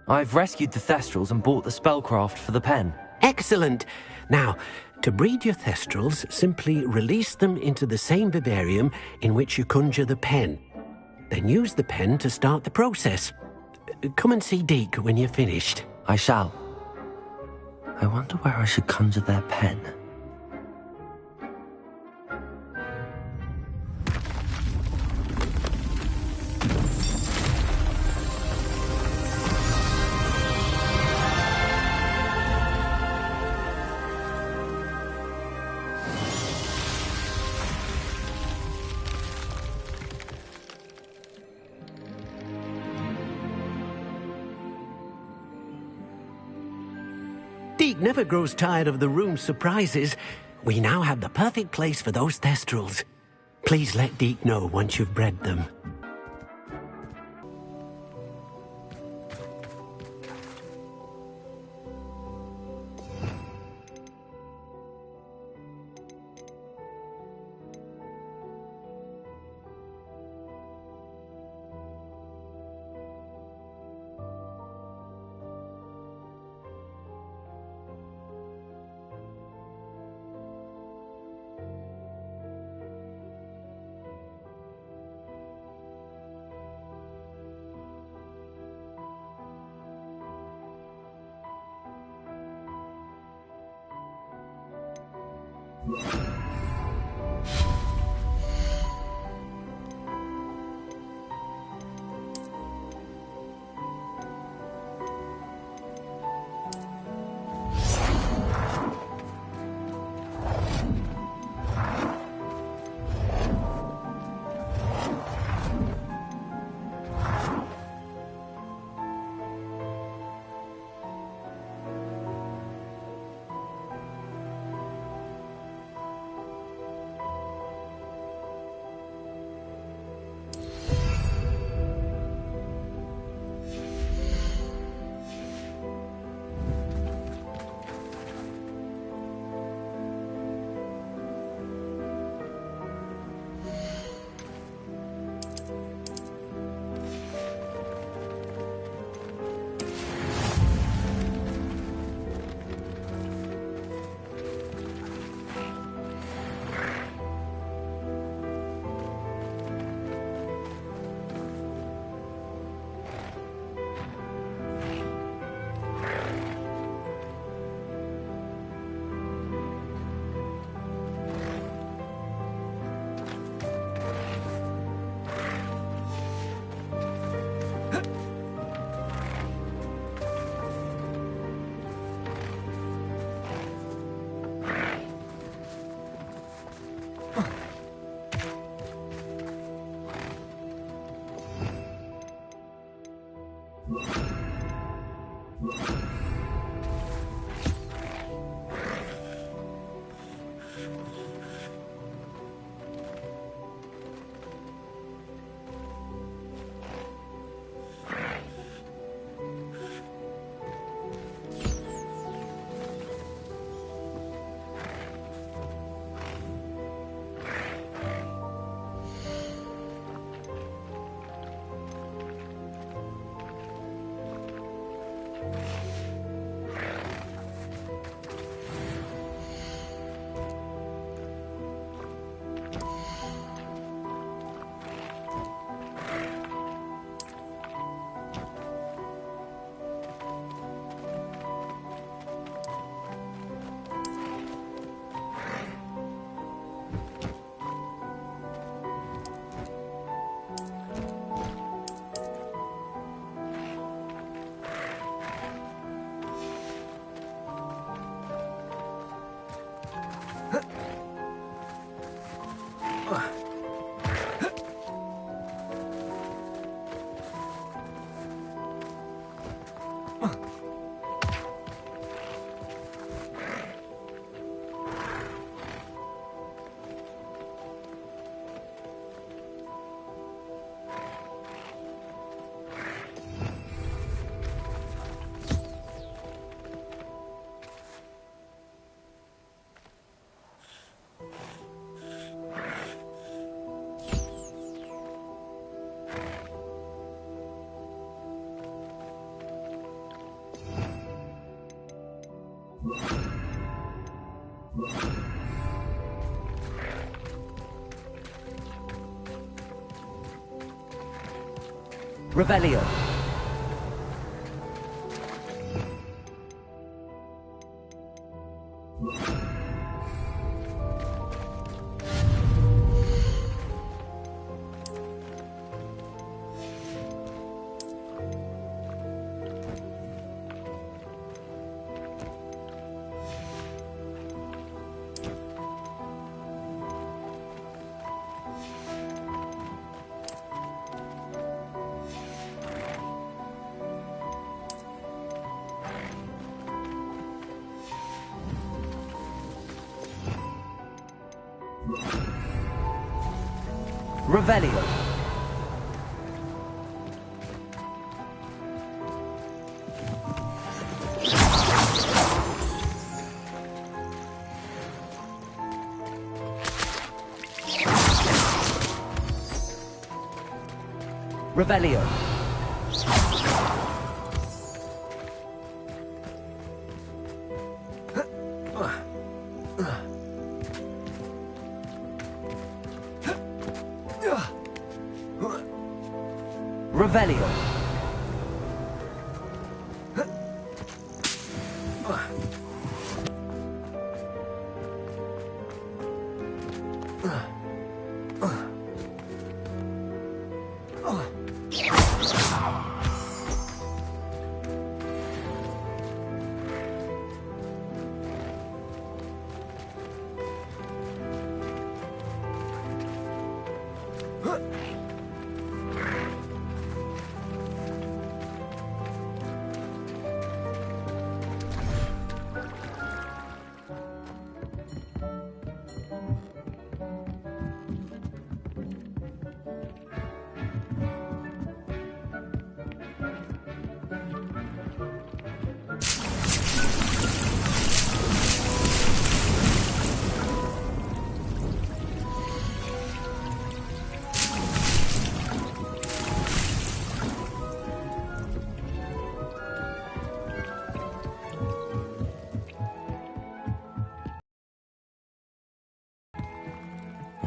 I've rescued the Thestrals and bought the spellcraft for the pen. Excellent! Now, to breed your Thestrals, simply release them into the same vivarium in which you conjure the pen. Then use the pen to start the process. Come and see Deke when you're finished. I shall. I wonder where I should conjure their pen. Deke never grows tired of the room's surprises. We now have the perfect place for those Thestrals. Please let Deke know once you've bred them. Revelio. Revelio. Revelio. Revelio.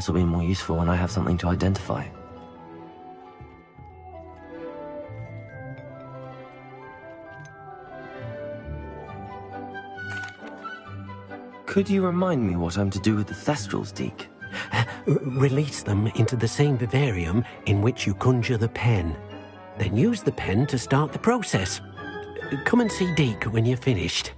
This will be more useful when I have something to identify. Could you remind me what I'm to do with the Thestrals, Deke? Release them into the same vivarium in which you conjure the pen. Then use the pen to start the process. Come and see Deke when you're finished.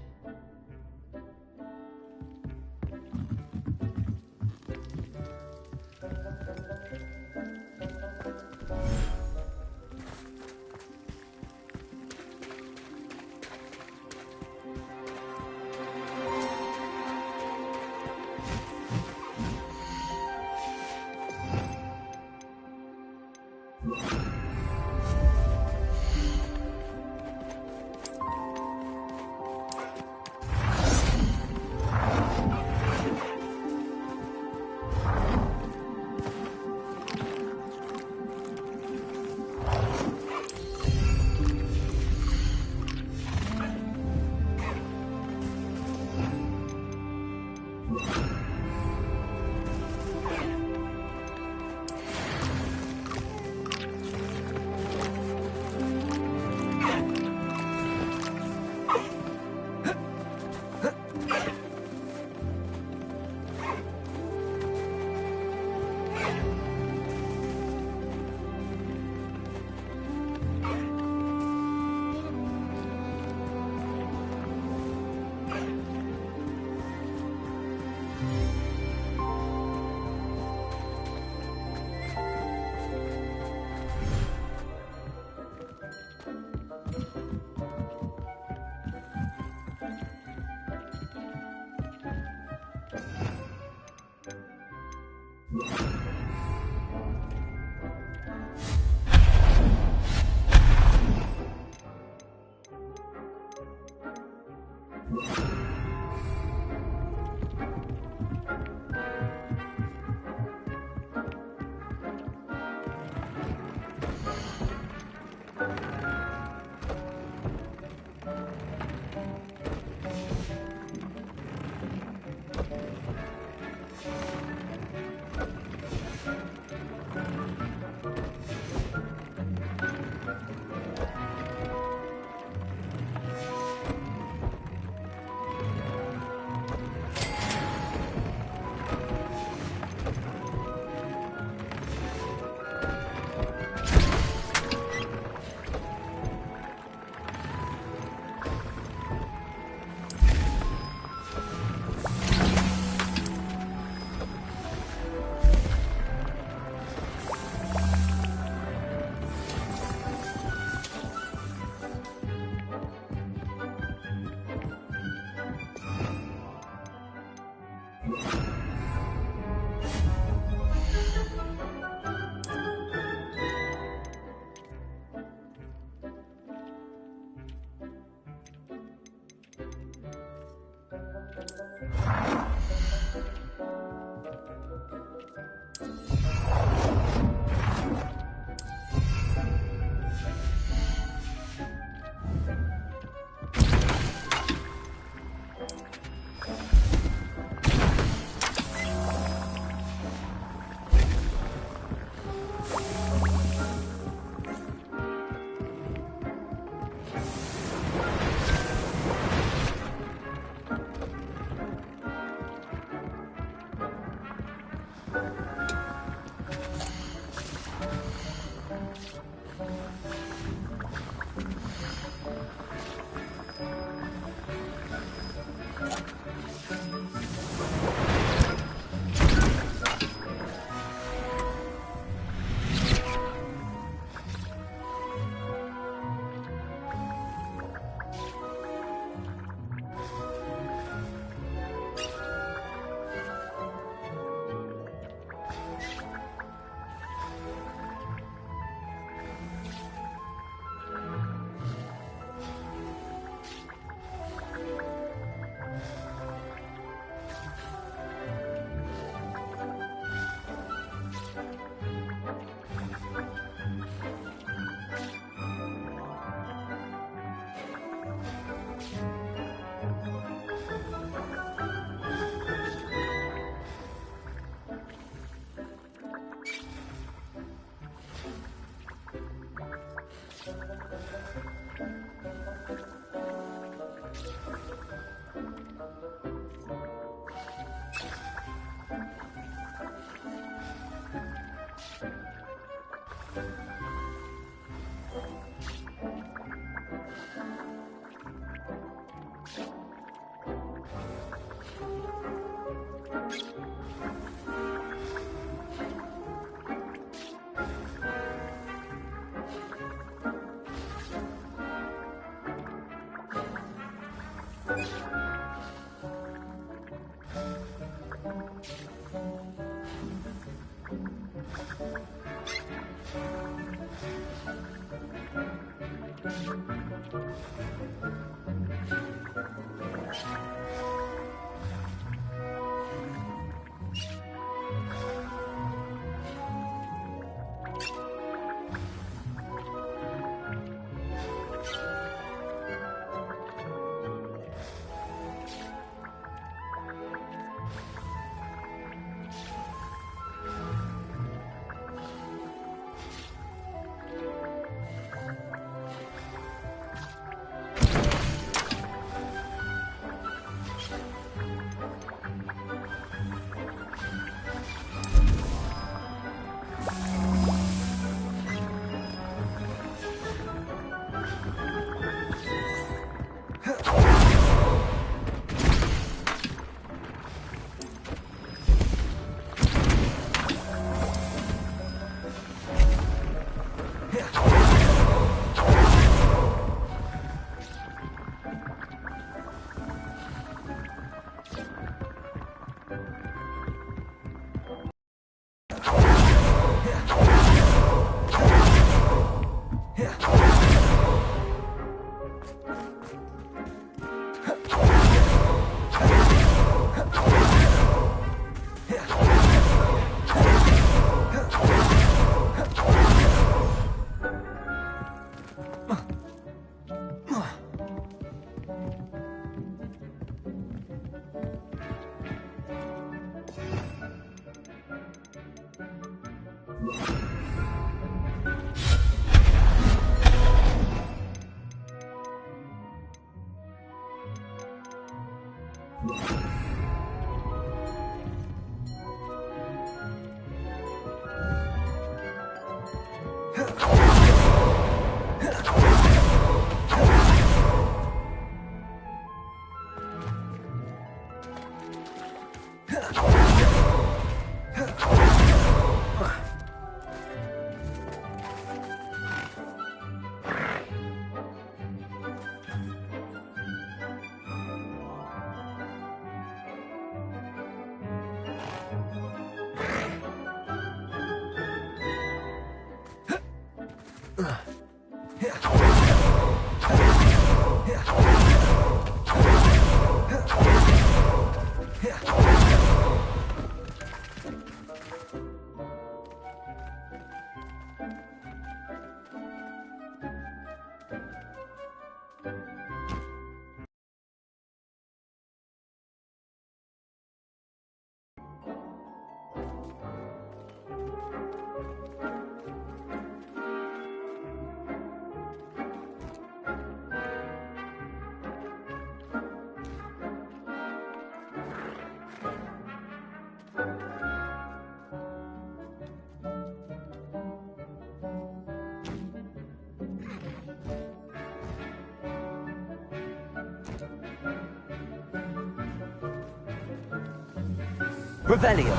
Revelio.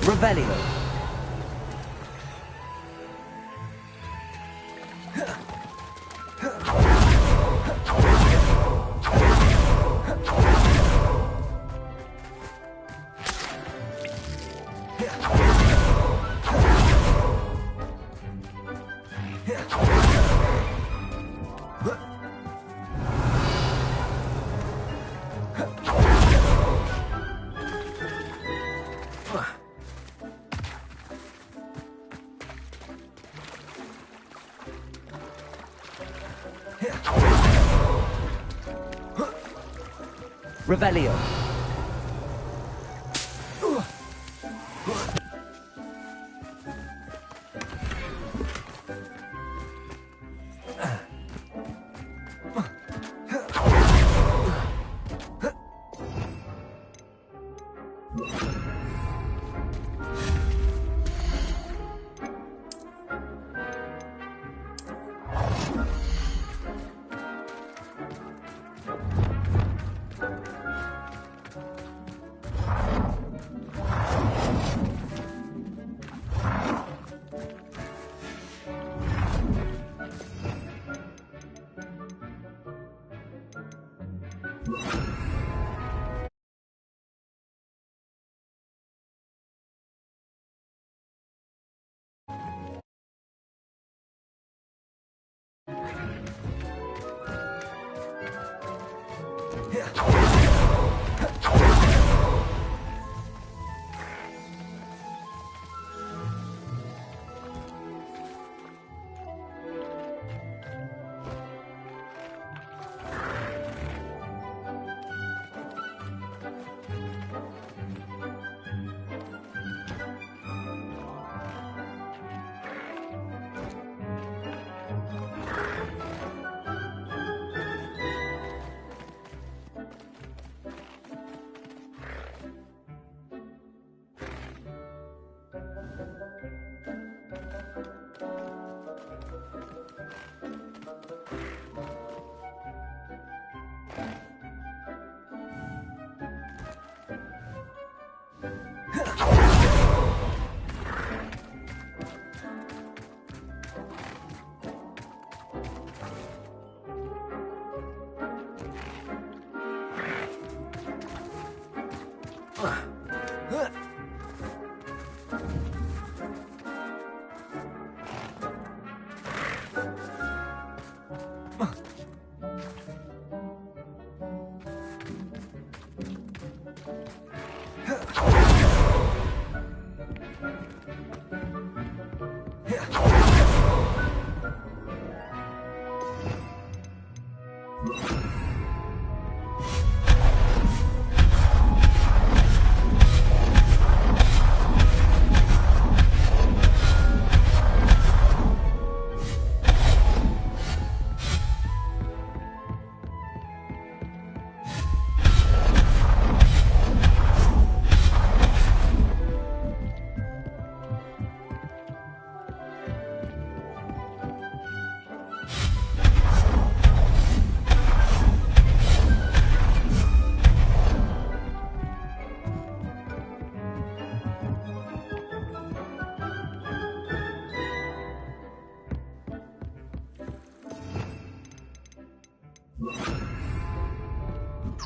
Revelio. Revelio.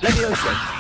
Levioso.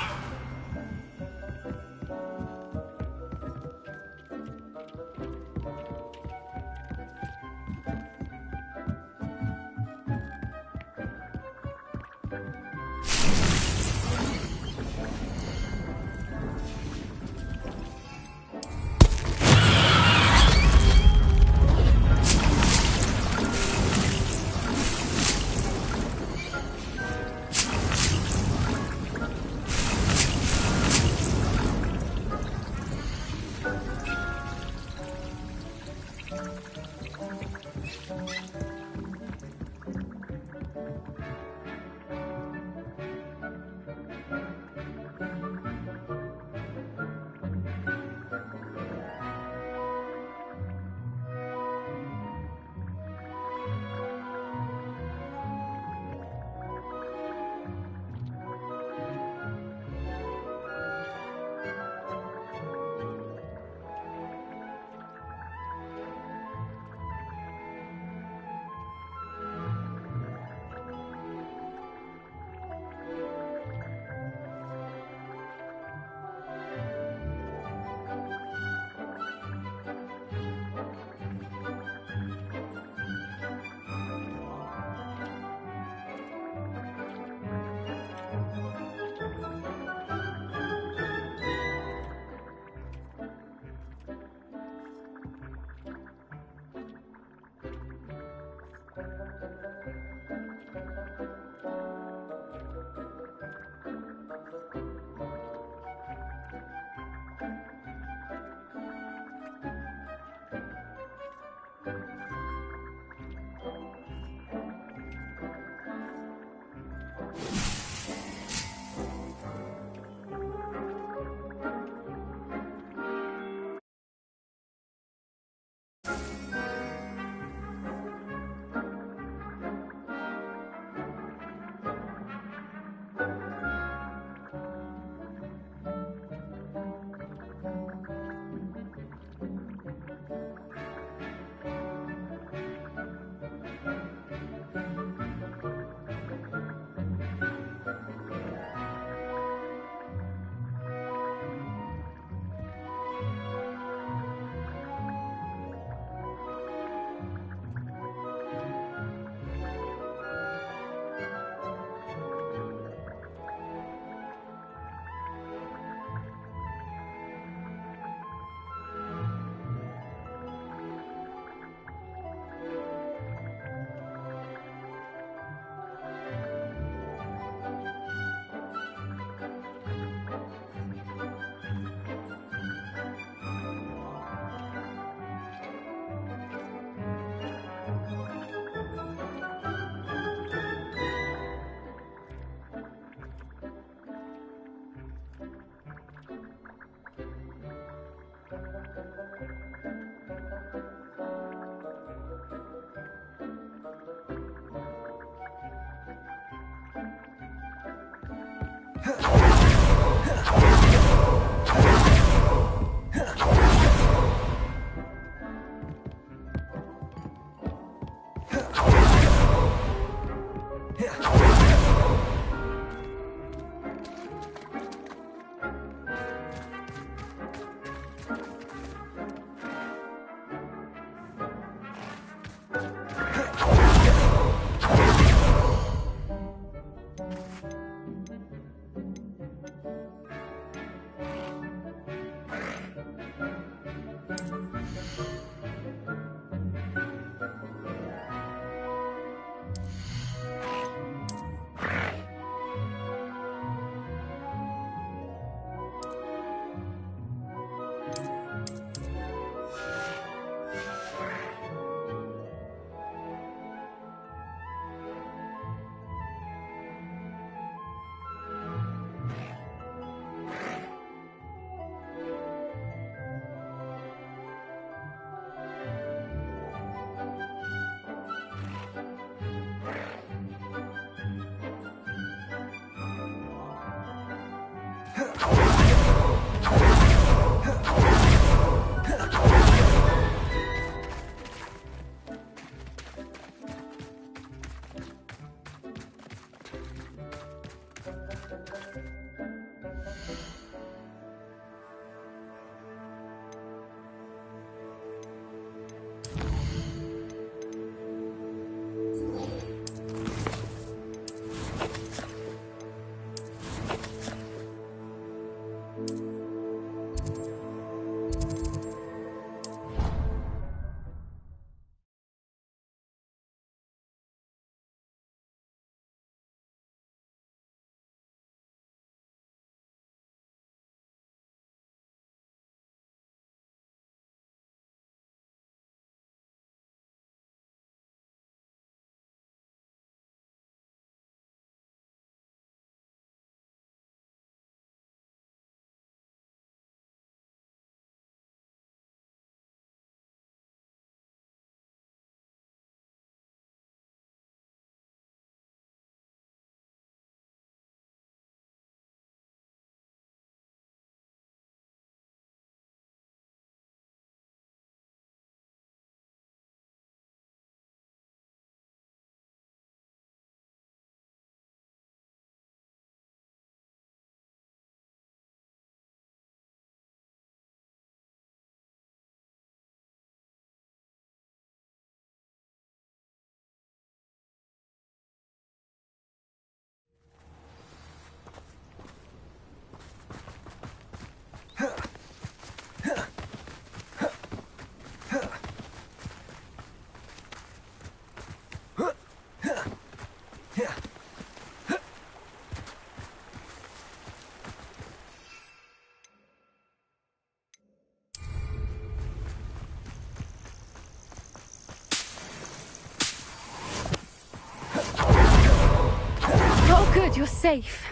Oh, good, you're safe.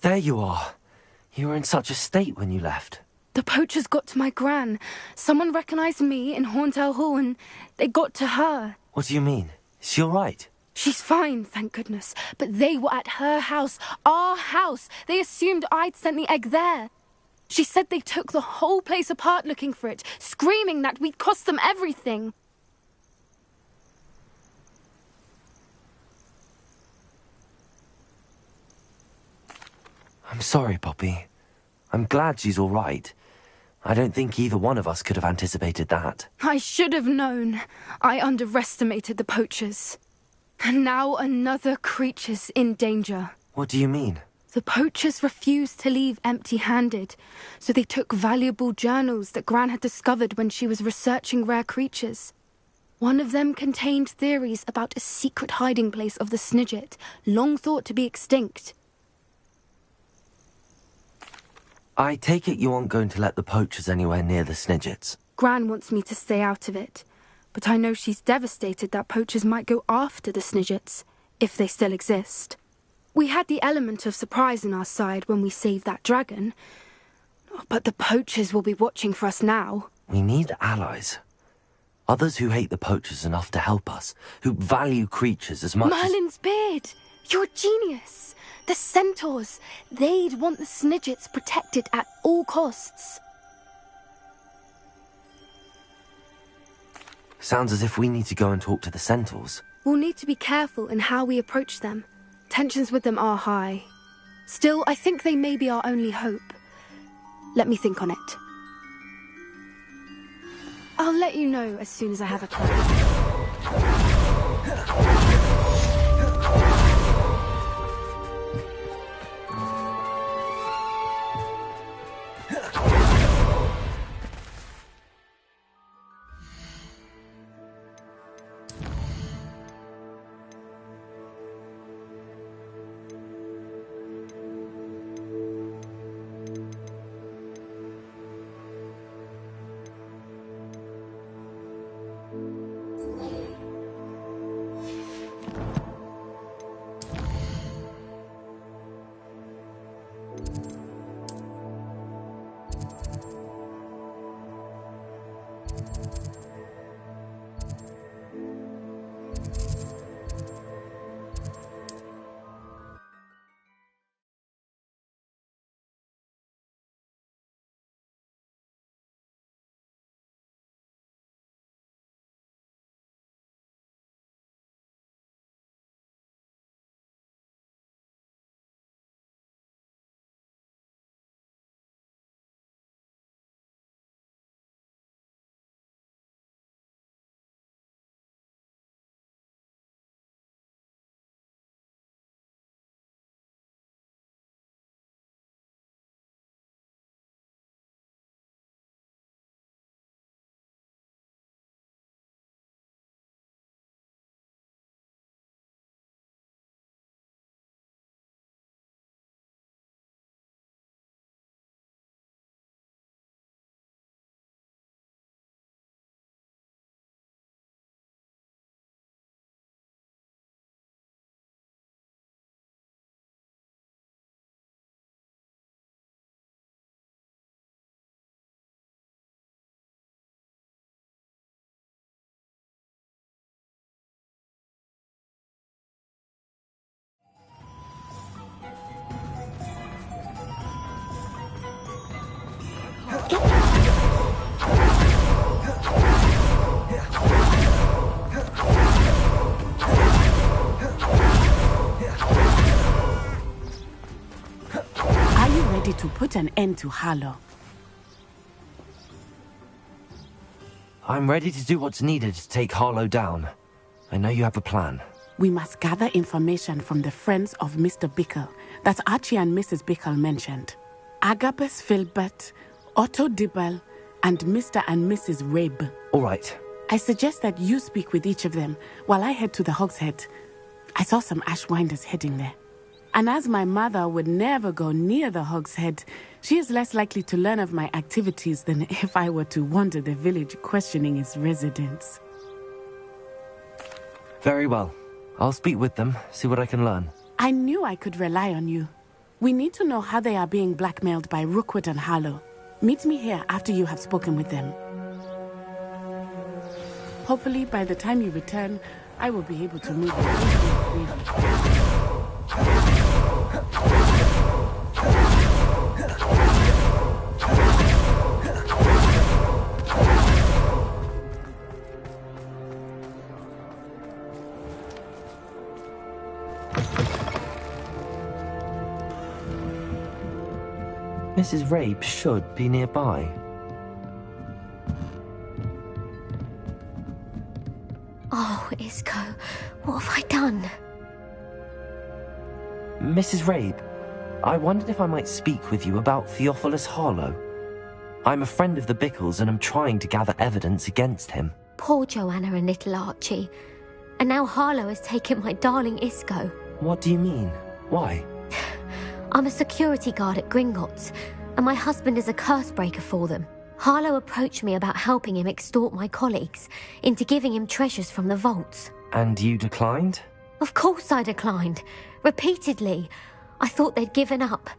There you are. You were in such a state when you left. The poachers got to my gran. Someone recognized me in Horntail Hall and they got to her. What do you mean? Is she all right? She's fine, thank goodness. But they were at her house, our house. They assumed I'd sent the egg there. She said they took the whole place apart looking for it, screaming that we'd cost them everything. I'm sorry, Poppy. I'm glad she's all right. I don't think either one of us could have anticipated that. I should have known. I underestimated the poachers. And now another creature's in danger. What do you mean? The poachers refused to leave empty-handed, so they took valuable journals that Gran had discovered when she was researching rare creatures. One of them contained theories about a secret hiding place of the Snidget, long thought to be extinct. I take it you aren't going to let the poachers anywhere near the Snidgets. Gran wants me to stay out of it, but I know she's devastated that poachers might go after the Snidgets, if they still exist. We had the element of surprise on our side when we saved that dragon, but the poachers will be watching for us now. We need allies. Others who hate the poachers enough to help us, who value creatures as much as... Merlin's beard! You're a genius! The centaurs! They'd want the Snidgets protected at all costs. Sounds as if we need to go and talk to the centaurs. We'll need to be careful in how we approach them. Tensions with them are high. Still, I think they may be our only hope. Let me think on it. I'll let you know as soon as I have a plan. To put an end to Harlow. I'm ready to do what's needed to take Harlow down. I know you have a plan. We must gather information from the friends of Mr. Bickle that Archie and Mrs. Bickle mentioned. Agabus Filbert, Otto Dibble, and Mr. and Mrs. Rabe. All right. I suggest that you speak with each of them while I head to the Hogshead. I saw some Ashwinders heading there. And as my mother would never go near the Hogshead, she is less likely to learn of my activities than if I were to wander the village questioning its residents. Very well. I'll speak with them, see what I can learn. I knew I could rely on you. We need to know how they are being blackmailed by Rookwood and Harlow. Meet me here after you have spoken with them. Hopefully, by the time you return, I will be able to move freely. Mrs. Rabe should be nearby. Oh, Isco, what have I done? Mrs. Rabe, I wondered if I might speak with you about Theophilus Harlow. I'm a friend of the Bickles and I'm trying to gather evidence against him. Poor Joanna and little Archie. And now Harlow has taken my darling Isco. What do you mean? Why? I'm a security guard at Gringotts, and my husband is a curse breaker for them. Harlow approached me about helping him extort my colleagues into giving him treasures from the vaults. And you declined? Of course I declined. Repeatedly. I thought they'd given up,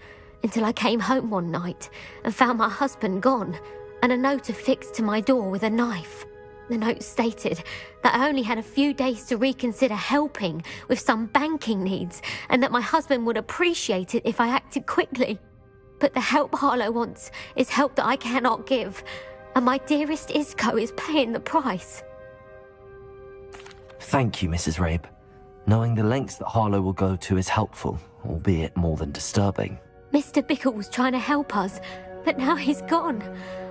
until I came home one night and found my husband gone, and a note affixed to my door with a knife. The note stated that I only had a few days to reconsider helping with some banking needs and that my husband would appreciate it if I acted quickly. But the help Harlow wants is help that I cannot give, and my dearest Isco is paying the price. Thank you, Mrs. Rabe. Knowing the lengths that Harlow will go to is helpful, albeit more than disturbing. Mr. Bickle was trying to help us, but now he's gone.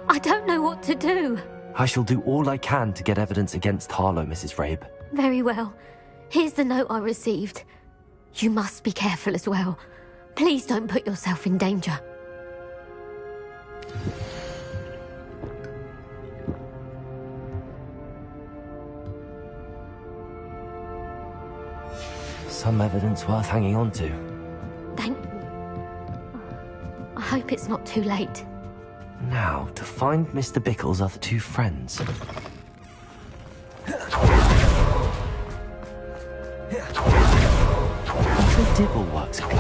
I don't know what to do. I shall do all I can to get evidence against Harlow, Mrs. Rabe. Very well. Here's the note I received. You must be careful as well. Please don't put yourself in danger. Some evidence worth hanging on to. Thank you. I hope it's not too late. Now, to find Mr. Bickle's other two friends. Mr. Dibble works at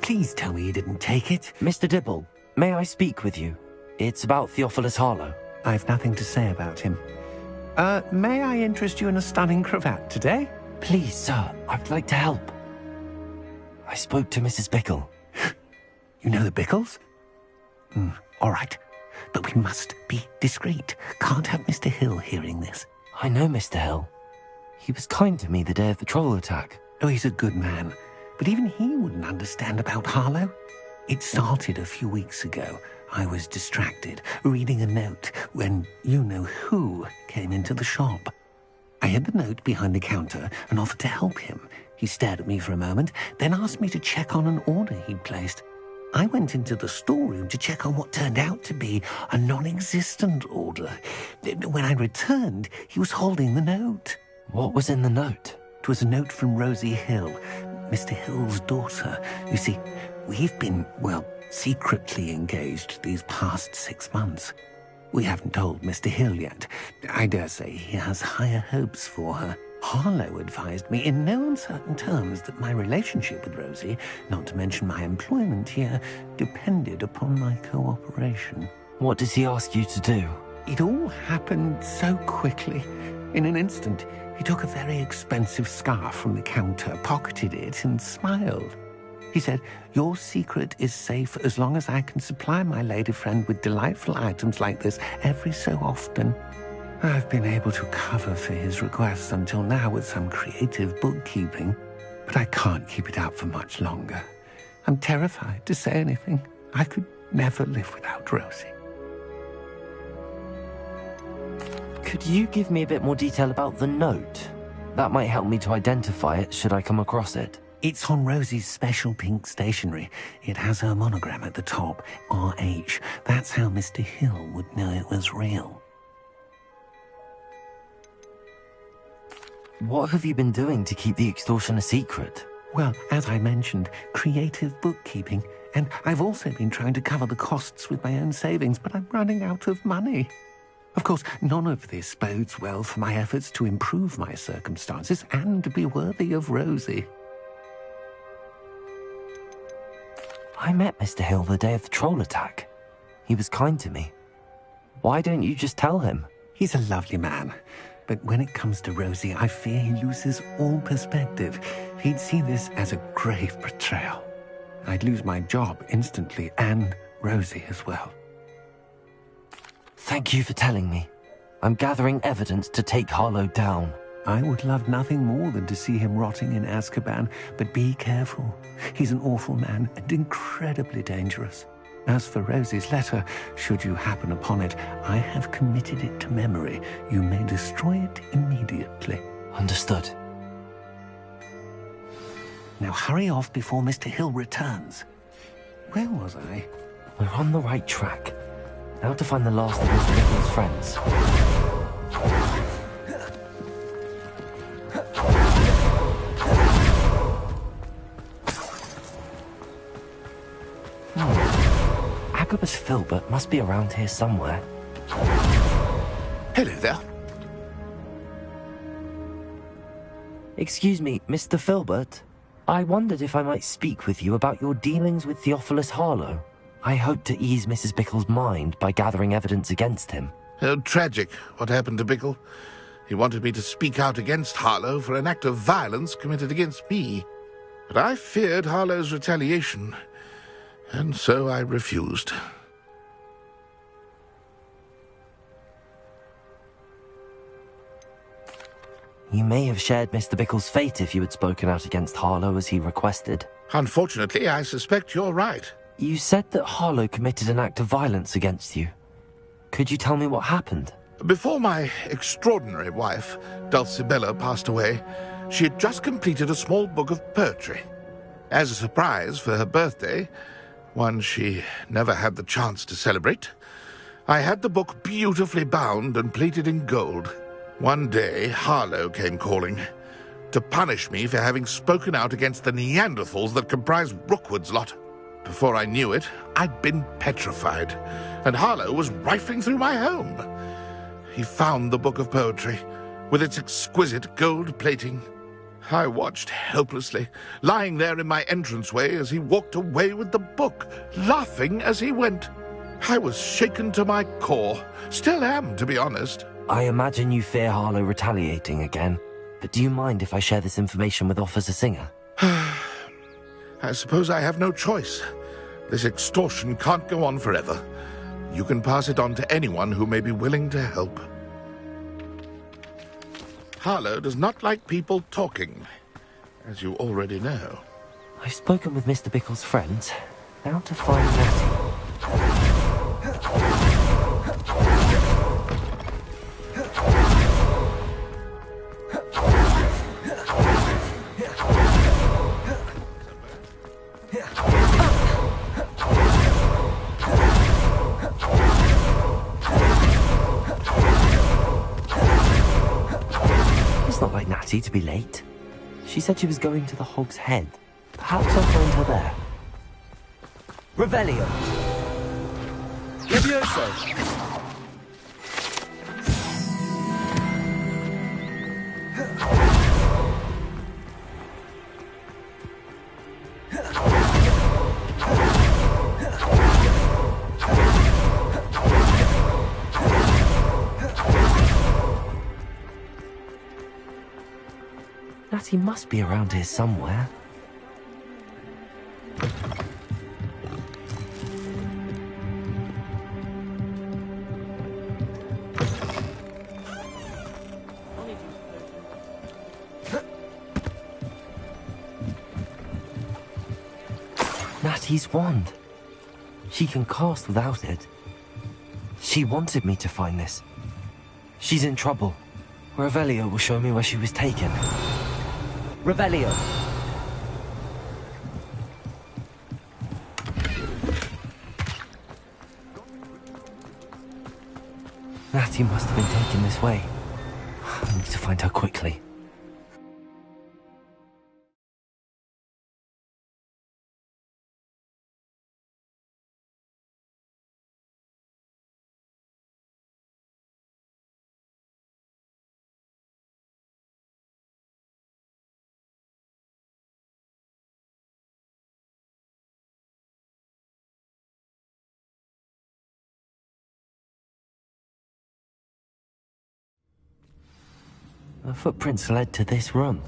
Please tell me you didn't take it. Mr. Dibble, may I speak with you? It's about Theophilus Harlow. I've nothing to say about him. May I interest you in a stunning cravat today? Please, sir, I'd like to help. I spoke to Mrs. Bickle. You know the Bickles? All right. But we must be discreet. Can't have Mr. Hill hearing this. I know Mr. Hill. He was kind to me the day of the troll attack. Oh, he's a good man. But even he wouldn't understand about Harlow. It started a few weeks ago. I was distracted, reading a note, when you-know-who came into the shop. I hid the note behind the counter and offered to help him. He stared at me for a moment, then asked me to check on an order he'd placed. I went into the storeroom to check on what turned out to be a non-existent order. When I returned, he was holding the note. What was in the note? It was a note from Rosie Hill, Mr. Hill's daughter. You see, we've been, secretly engaged these past 6 months. We haven't told Mr. Hill yet. I dare say he has higher hopes for her. Harlow advised me in no uncertain terms that my relationship with Rosie, not to mention my employment here, depended upon my cooperation. What does he ask you to do? It all happened so quickly. In an instant, he took a very expensive scarf from the counter, pocketed it, and smiled. He said, "Your secret is safe as long as I can supply my lady friend with delightful items like this every so often." I've been able to cover for his requests until now with some creative bookkeeping, but I can't keep it up for much longer. I'm terrified to say anything. I could never live without Rosie. Could you give me a bit more detail about the note? That might help me to identify it should I come across it. It's on Rosie's special pink stationery. It has her monogram at the top, RH. That's how Mr. Hill would know it was real. What have you been doing to keep the extortion a secret? Well, as I mentioned, creative bookkeeping. And I've also been trying to cover the costs with my own savings, but I'm running out of money. Of course, none of this bodes well for my efforts to improve my circumstances and be worthy of Rosie. I met Mr. Hill the day of the troll attack. He was kind to me. Why don't you just tell him? He's a lovely man. But when it comes to Rosie, I fear he loses all perspective. He'd see this as a grave betrayal. I'd lose my job instantly, and Rosie as well. Thank you for telling me. I'm gathering evidence to take Harlow down. I would love nothing more than to see him rotting in Azkaban, but be careful. He's an awful man and incredibly dangerous. As for Rosie's letter, should you happen upon it, I have committed it to memory. You may destroy it immediately. Understood. Now hurry off before Mr. Hill returns. Where was I? We're on the right track. Now to find the last of Mr. Bickle's friends. Agabus Filbert must be around here somewhere. Hello there. Excuse me, Mr. Filbert. I wondered if I might speak with you about your dealings with Theophilus Harlow. I hoped to ease Mrs. Bickle's mind by gathering evidence against him. Oh, tragic, what happened to Bickle. He wanted me to speak out against Harlow for an act of violence committed against me. But I feared Harlow's retaliation, and so I refused. You may have shared Mr. Bickle's fate if you had spoken out against Harlow as he requested. Unfortunately, I suspect you're right. You said that Harlow committed an act of violence against you. Could you tell me what happened? Before my extraordinary wife, Dulcibella, passed away, she had just completed a small book of poetry. As a surprise for her birthday, one she never had the chance to celebrate, I had the book beautifully bound and plated in gold. One day, Harlow came calling to punish me for having spoken out against the Neanderthals that comprise Rookwood's lot. Before I knew it, I'd been petrified, and Harlow was rifling through my home. He found the book of poetry, with its exquisite gold plating. I watched helplessly, lying there in my entranceway as he walked away with the book, laughing as he went. I was shaken to my core. Still am, to be honest. I imagine you fear Harlow retaliating again, but do you mind if I share this information with Officer Singer? I suppose I have no choice. This extortion can't go on forever. You can pass it on to anyone who may be willing to help. Harlow does not like people talking, as you already know. I've spoken with Mr. Bickle's friends. Now to find Natty. It's not like Natty to be late. She said she was going to the Hog's Head. Perhaps I'll find her there. Revelio. Levioso. Natty must be around here somewhere. Natty's wand. She can cast without it. She wanted me to find this. She's in trouble. Revelio will show me where she was taken. Revelio. Natty must have been taken this way. I need to find her quickly. The footprints led to this room.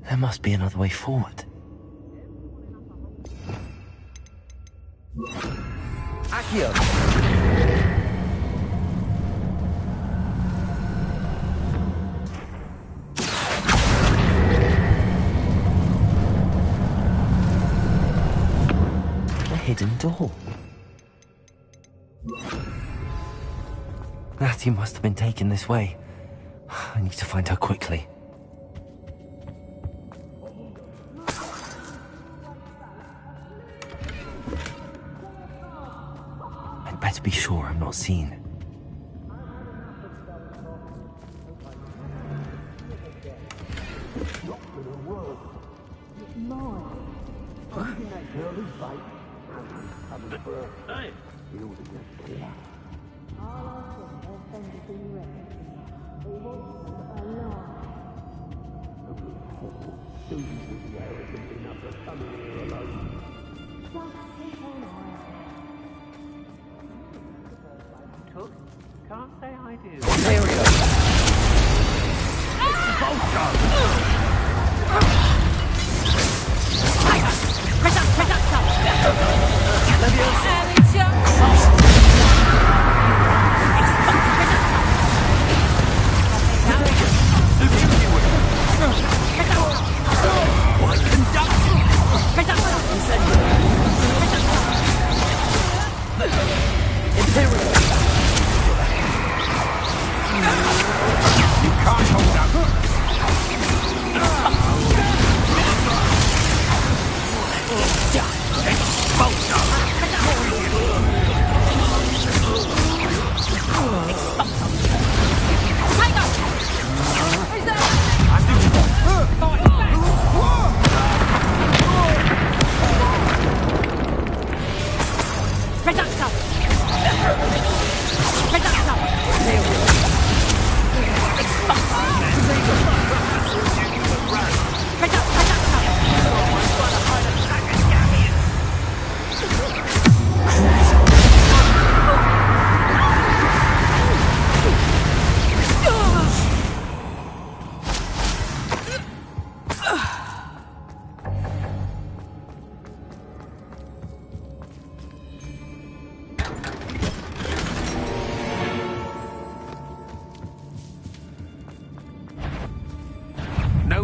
There must be another way forward. Accio. A hidden door. Natty must have been taken this way. I need to find her quickly. I'd better be sure I'm not seen. Can't say I do. Ontario!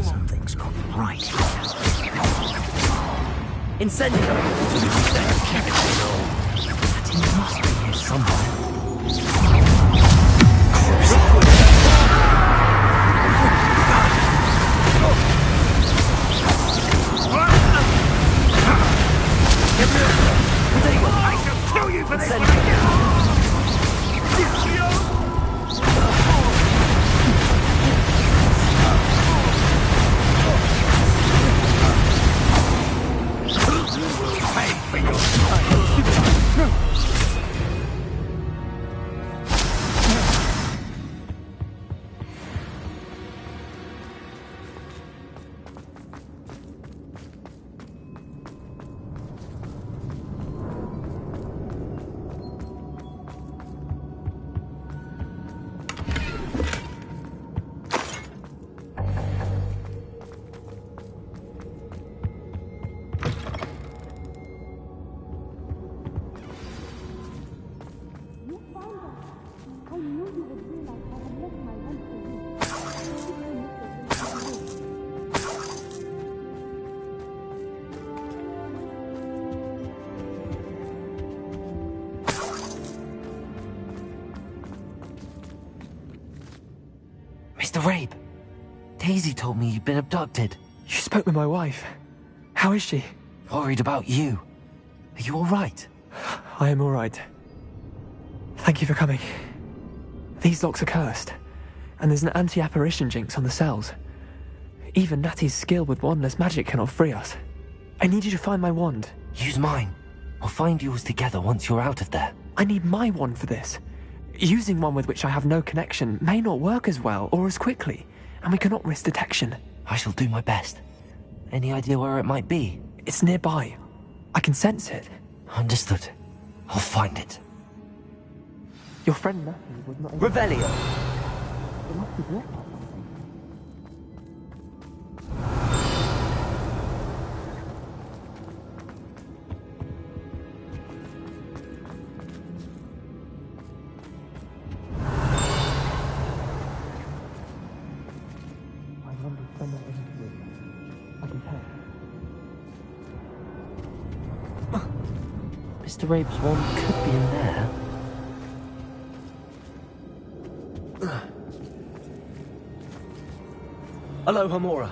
Something's not right. Incendio! He must be here somewhere. I shall kill you for this! Mr. Rabe, Daisy told me you'd been abducted. You spoke with my wife. How is she? Worried about you. Are you all right? I am all right. Thank you for coming. These locks are cursed, and there's an anti-apparition jinx on the cells. Even Natty's skill with wandless magic cannot free us. I need you to find my wand. Use mine. We'll find yours together once you're out of there. I need my wand for this. Using one with which I have no connection may not work as well or as quickly, and we cannot risk detection. I shall do my best. Any idea where it might be? It's nearby. I can sense it. Understood. I'll find it. Your friend Natty was not able Revelio! It must be blocked. Mr. Rabe's wand could be in there. Hello, Hamura.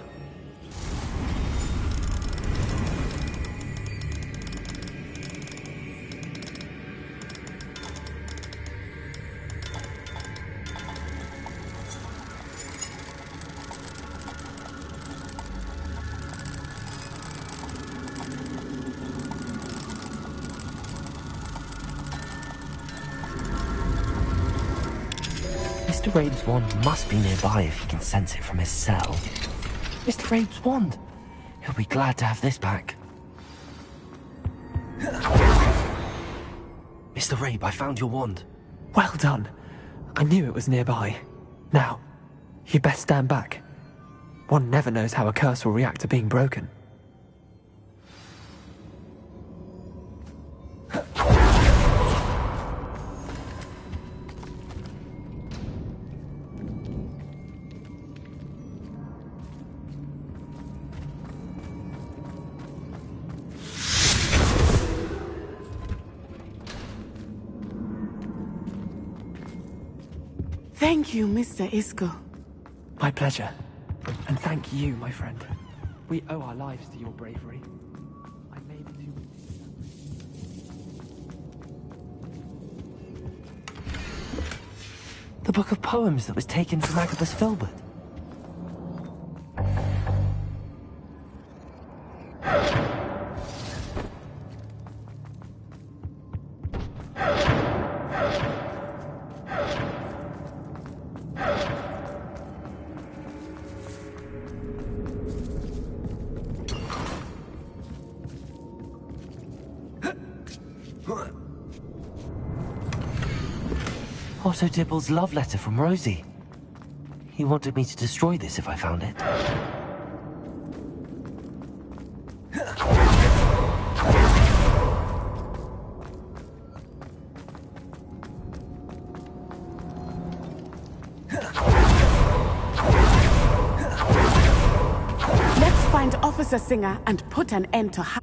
Mr. Rabe's wand must be nearby if he can sense it from his cell. Mr. Rabe's wand! He'll be glad to have this back. Mr. Rabe, I found your wand. Well done. I knew it was nearby. Now, you best stand back. One never knows how a curse will react to being broken. Thank you, Mr. Isco. My pleasure. And thank you, my friend. We owe our lives to your bravery. I may be too... The book of poems that was taken from Agabus Filbert. Otto Dibble's love letter from Rosie. He wanted me to destroy this if I found it. Let's find Officer Singer and put an end to her.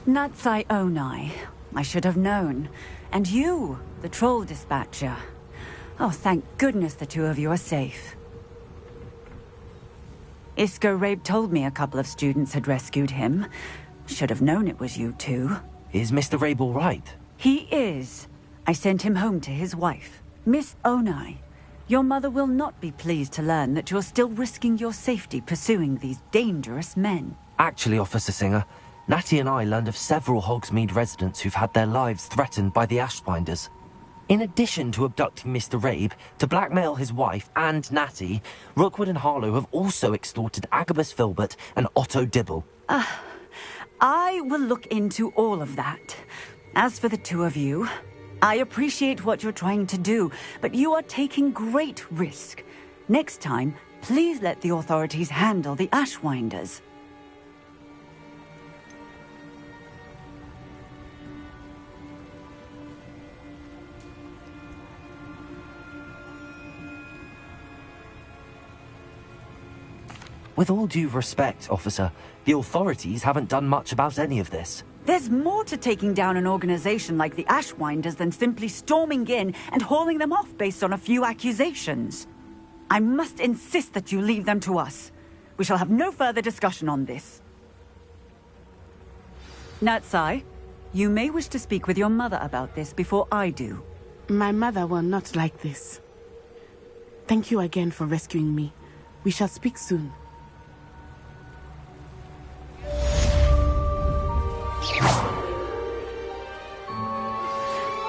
Natsai Onai. I should have known. And you, the troll dispatcher. Oh, thank goodness the two of you are safe. Isco Rabe told me a couple of students had rescued him. Should have known it was you two. Is Mr. Rabe all right? He is. I sent him home to his wife. Miss Onai, your mother will not be pleased to learn that you're still risking your safety pursuing these dangerous men. Actually, Officer Singer, Natty and I learned of several Hogsmeade residents who've had their lives threatened by the Ashbinders. In addition to abducting Mr. Rabe to blackmail his wife and Natty, Rookwood and Harlow have also extorted Agabus Filbert and Otto Dibble. I will look into all of that. As for the two of you, I appreciate what you're trying to do, but you are taking great risk. Next time, please let the authorities handle the Ashwinders. With all due respect, officer, the authorities haven't done much about any of this. There's more to taking down an organization like the Ashwinders than simply storming in and hauling them off based on a few accusations. I must insist that you leave them to us. We shall have no further discussion on this. Natsai, you may wish to speak with your mother about this before I do. My mother will not like this. Thank you again for rescuing me. We shall speak soon.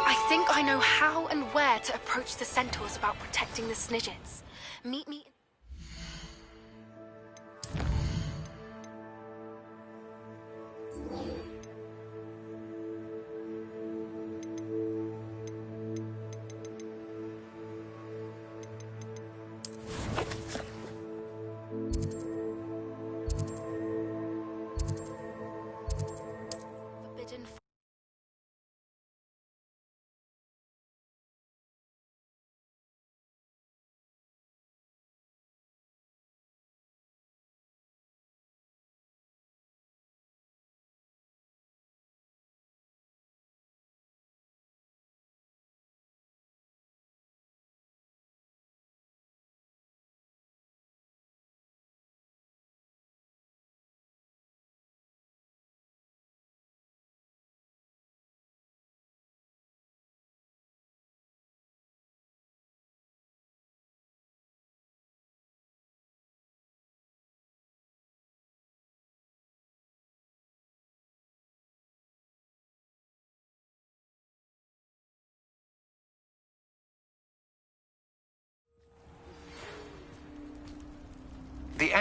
I think I know how and where to approach the centaurs about protecting the Snidgets. Meet me...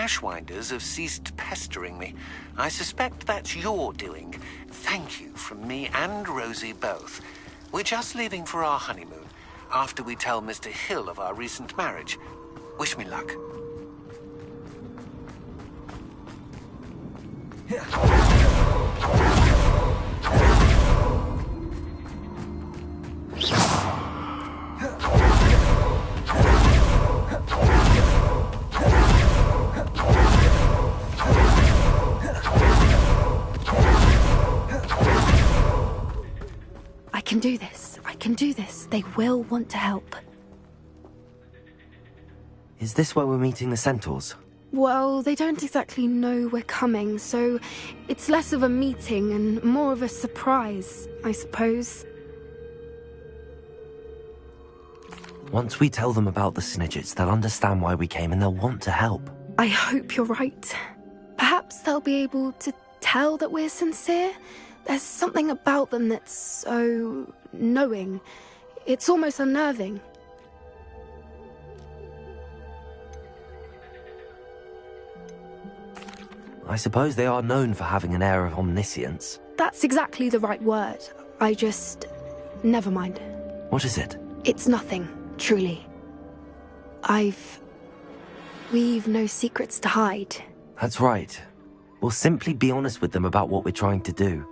Ashwinders have ceased pestering me. I suspect that's your doing. Thank you from me and Rosie both. We're just leaving for our honeymoon, after we tell Mr. Hill of our recent marriage. Wish me luck. I can do this. I can do this. They will want to help. Is this where we're meeting the centaurs? Well, they don't exactly know we're coming, so it's less of a meeting and more of a surprise, I suppose. Once we tell them about the Snidgets, they'll understand why we came and they'll want to help. I hope you're right. Perhaps they'll be able to tell that we're sincere. There's something about them that's so knowing. It's almost unnerving. I suppose they are known for having an air of omniscience. That's exactly the right word. Never mind. What is it? It's nothing, truly. We've no secrets to hide. That's right. We'll simply be honest with them about what we're trying to do.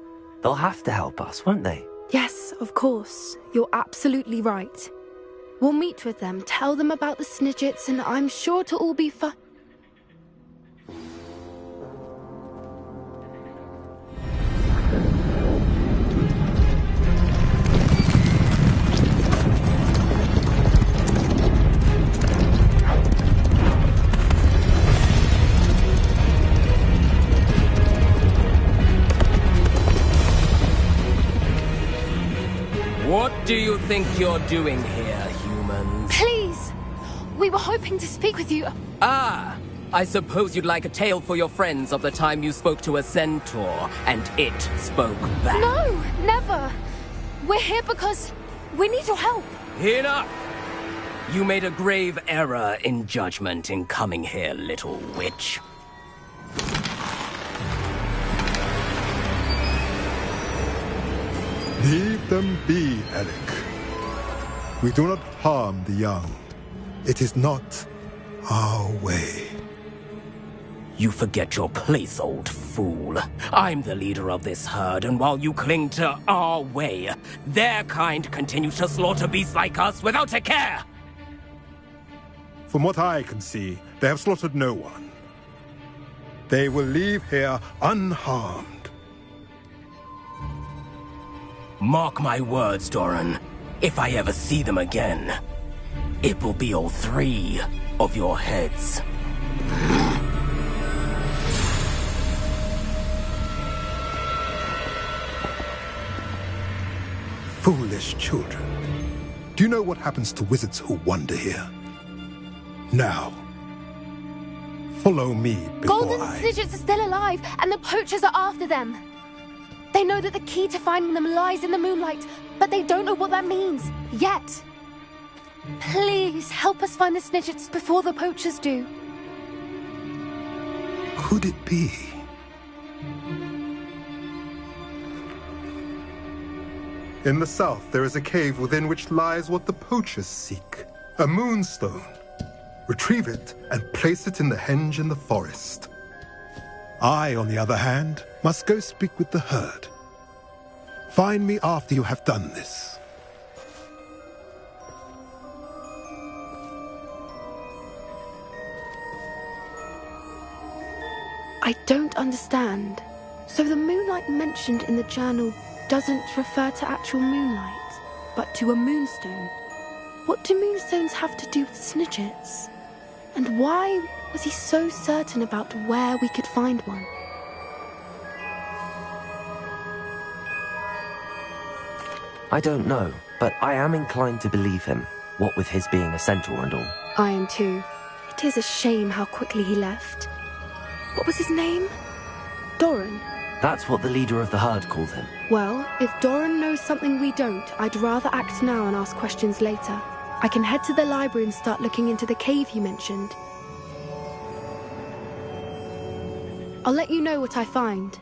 They'll have to help us, won't they? Yes, of course. You're absolutely right. We'll meet with them, tell them about the Snidgets, and I'm sure to all be fine. What do you think you're doing here, humans? Please! We were hoping to speak with you. Ah! I suppose you'd like a tale for your friends of the time you spoke to a centaur, and it spoke back. No, never! We're here because we need your help. Enough! You made a grave error in judgment in coming here, little witch. Leave them be, Eric. We do not harm the young. It is not our way. You forget your place, old fool. I'm the leader of this herd, and while you cling to our way, their kind continues to slaughter beasts like us without a care! From what I can see, they have slaughtered no one. They will leave here unharmed. Mark my words, Doran. If I ever see them again, it will be all 3 of your heads. Foolish children. Do you know what happens to wizards who wander here? Now, follow me before Golden Snidgets are still alive, and the poachers are after them. They know that the key to finding them lies in the moonlight, but they don't know what that means, yet. Please, help us find the Snidgets before the poachers do. Could it be? In the south, there is a cave within which lies what the poachers seek. A moonstone. Retrieve it and place it in the henge in the forest. I, on the other hand, must go speak with the herd. Find me after you have done this. I don't understand. So the moonlight mentioned in the journal doesn't refer to actual moonlight, but to a moonstone. What do moonstones have to do with Snidgets? And why was he so certain about where we could find one? I don't know, but I am inclined to believe him, what with his being a centaur and all. I am too. It is a shame how quickly he left. What was his name? Doran? That's what the leader of the herd called him. Well, if Doran knows something we don't, I'd rather act now and ask questions later. I can head to the library and start looking into the cave you mentioned. I'll let you know what I find.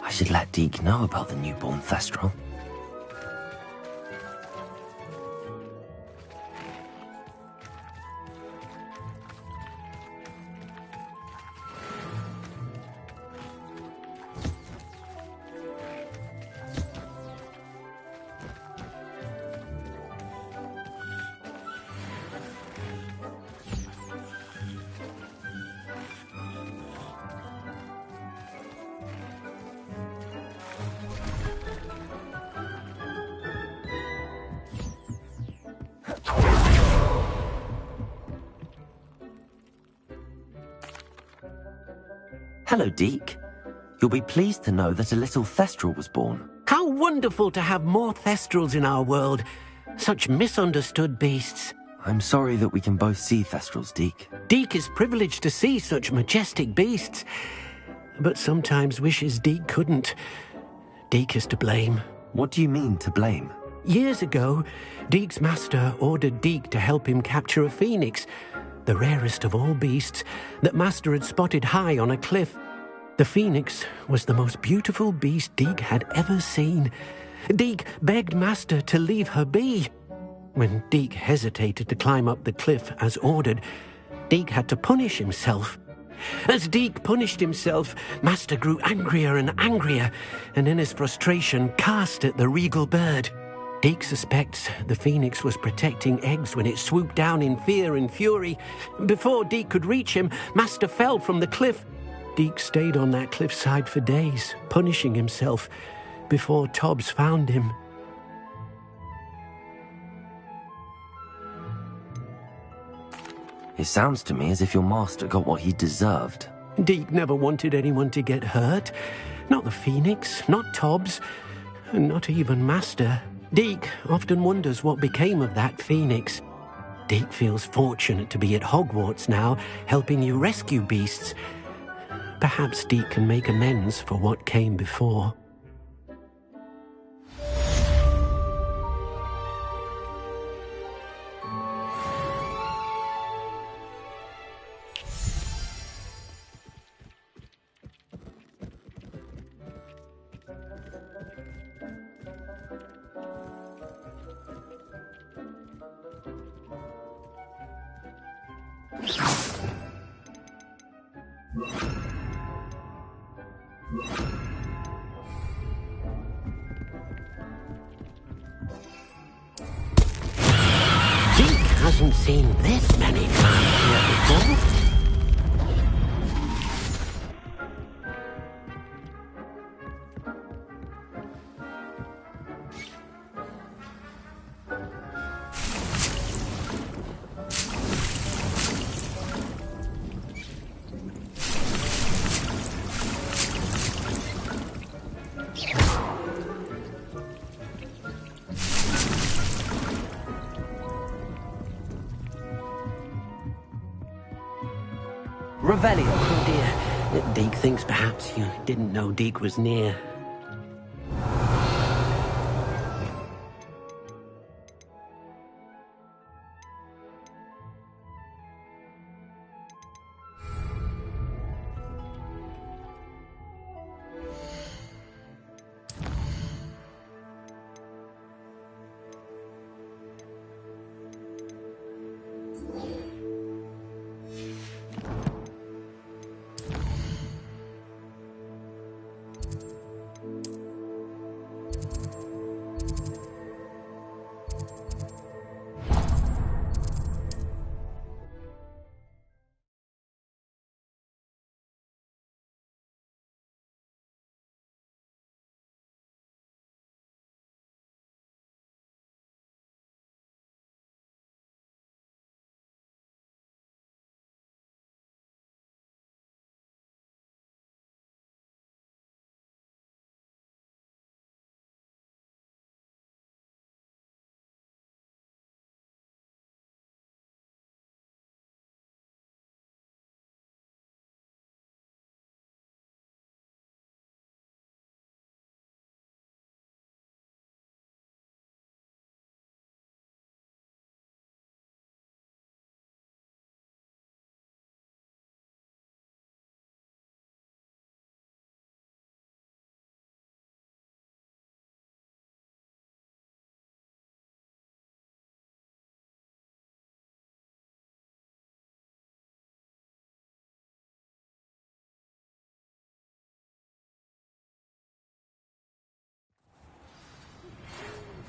I should let Deke know about the newborn Thestral. Hello, Deke. You'll be pleased to know that a little Thestral was born. How wonderful to have more Thestrals in our world. Such misunderstood beasts. I'm sorry that we can both see Thestrals, Deke. Deke is privileged to see such majestic beasts, but sometimes wishes Deke couldn't. Deke is to blame. What do you mean, to blame? Years ago, Deke's master ordered Deke to help him capture a phoenix, the rarest of all beasts, that Master had spotted high on a cliff. The phoenix was the most beautiful beast Deke had ever seen. Deke begged Master to leave her be. When Deke hesitated to climb up the cliff as ordered, Deke had to punish himself. As Deke punished himself, Master grew angrier and angrier, and in his frustration cast at the regal bird. Deke suspects the phoenix was protecting eggs when it swooped down in fear and fury. Before Deke could reach him, Master fell from the cliff. Deke stayed on that cliffside for days, punishing himself, before Tobbs found him. It sounds to me as if your master got what he deserved. Deke never wanted anyone to get hurt. Not the phoenix, not Tobbs, and not even Master. Deke often wonders what became of that phoenix. Deke feels fortunate to be at Hogwarts now, helping you rescue beasts. Perhaps Deke can make amends for what came before. Hasn't seen this many times here before. Revelio. Oh dear. Deke thinks perhaps you didn't know Deke was near.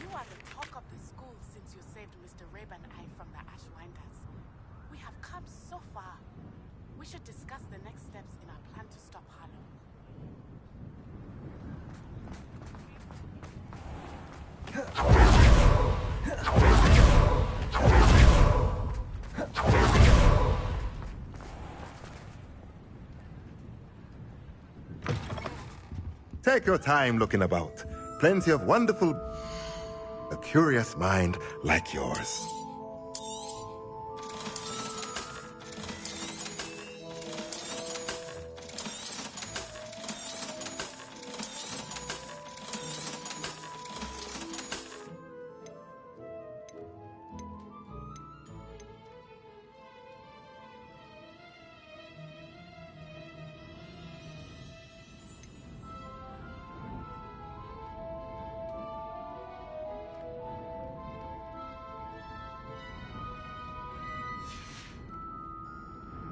You are the talk of the school since you saved Mr. Rabe and I from the Ashwinders. We have come so far. We should discuss the next steps in our plan to stop Harlow. Take your time looking about. Plenty of wonderful... a curious mind like yours.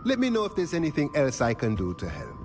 Let me know if there's anything else I can do to help.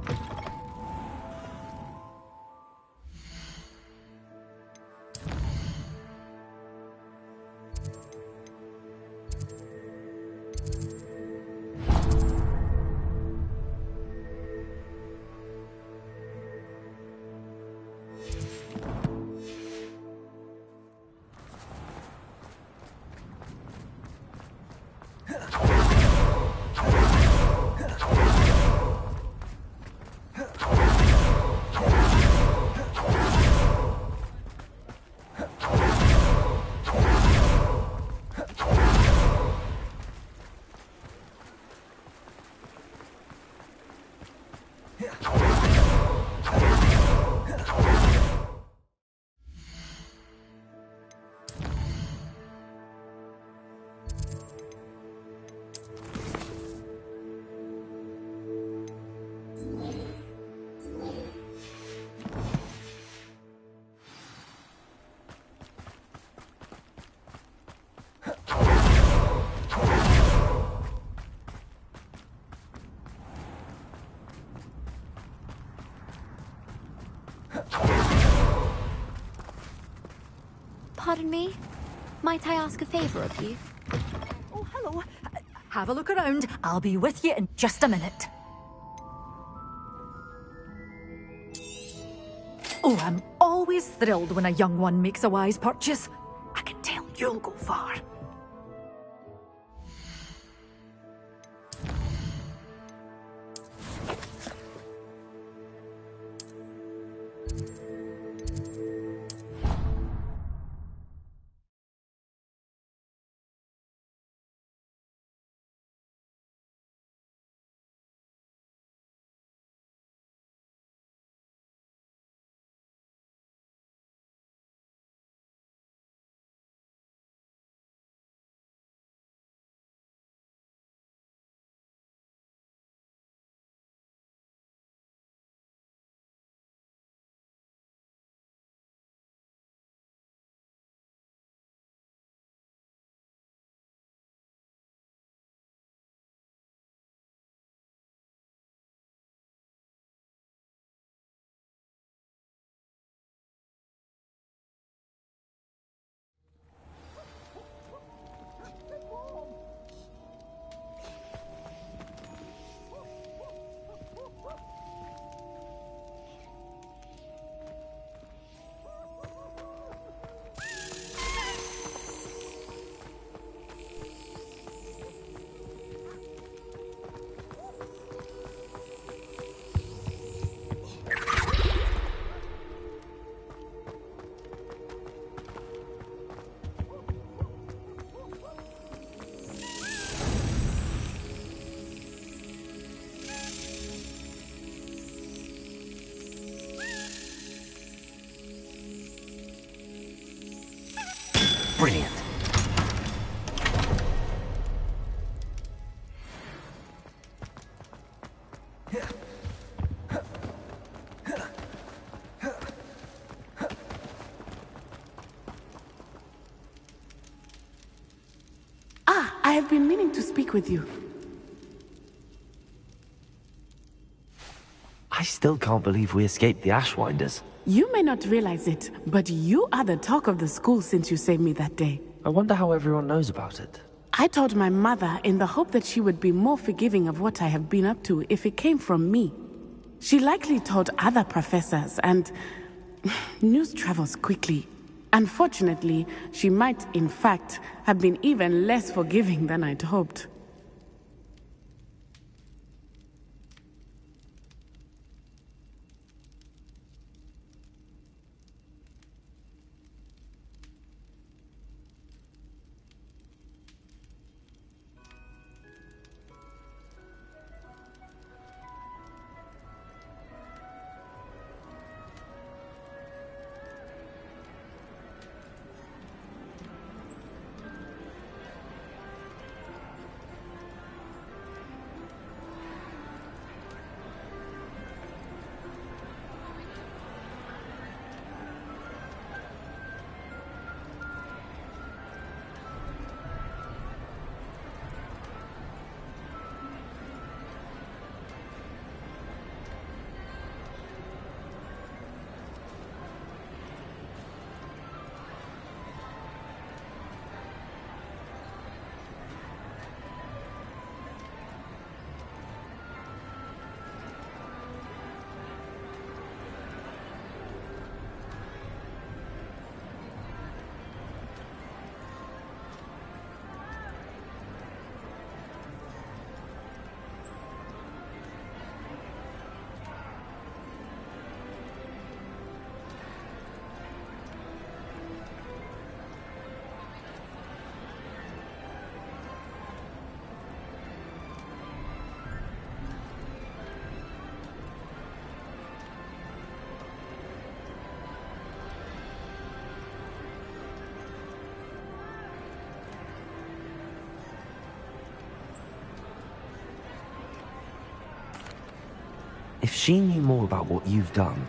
Pardon me? Might I ask a favor of you? Oh, hello. Have a look around. I'll be with you in just a minute. Oh, I'm always thrilled when a young one makes a wise purchase. I can tell you'll go far. Brilliant. I have been meaning to speak with you. I still can't believe we escaped the Ashwinders. You may not realize it, but you are the talk of the school since you saved me that day. I wonder how everyone knows about it. I told my mother in the hope that she would be more forgiving of what I have been up to if it came from me. She likely told other professors, and news travels quickly. Unfortunately, she might, in fact, have been even less forgiving than I'd hoped. If she knew more about what you've done,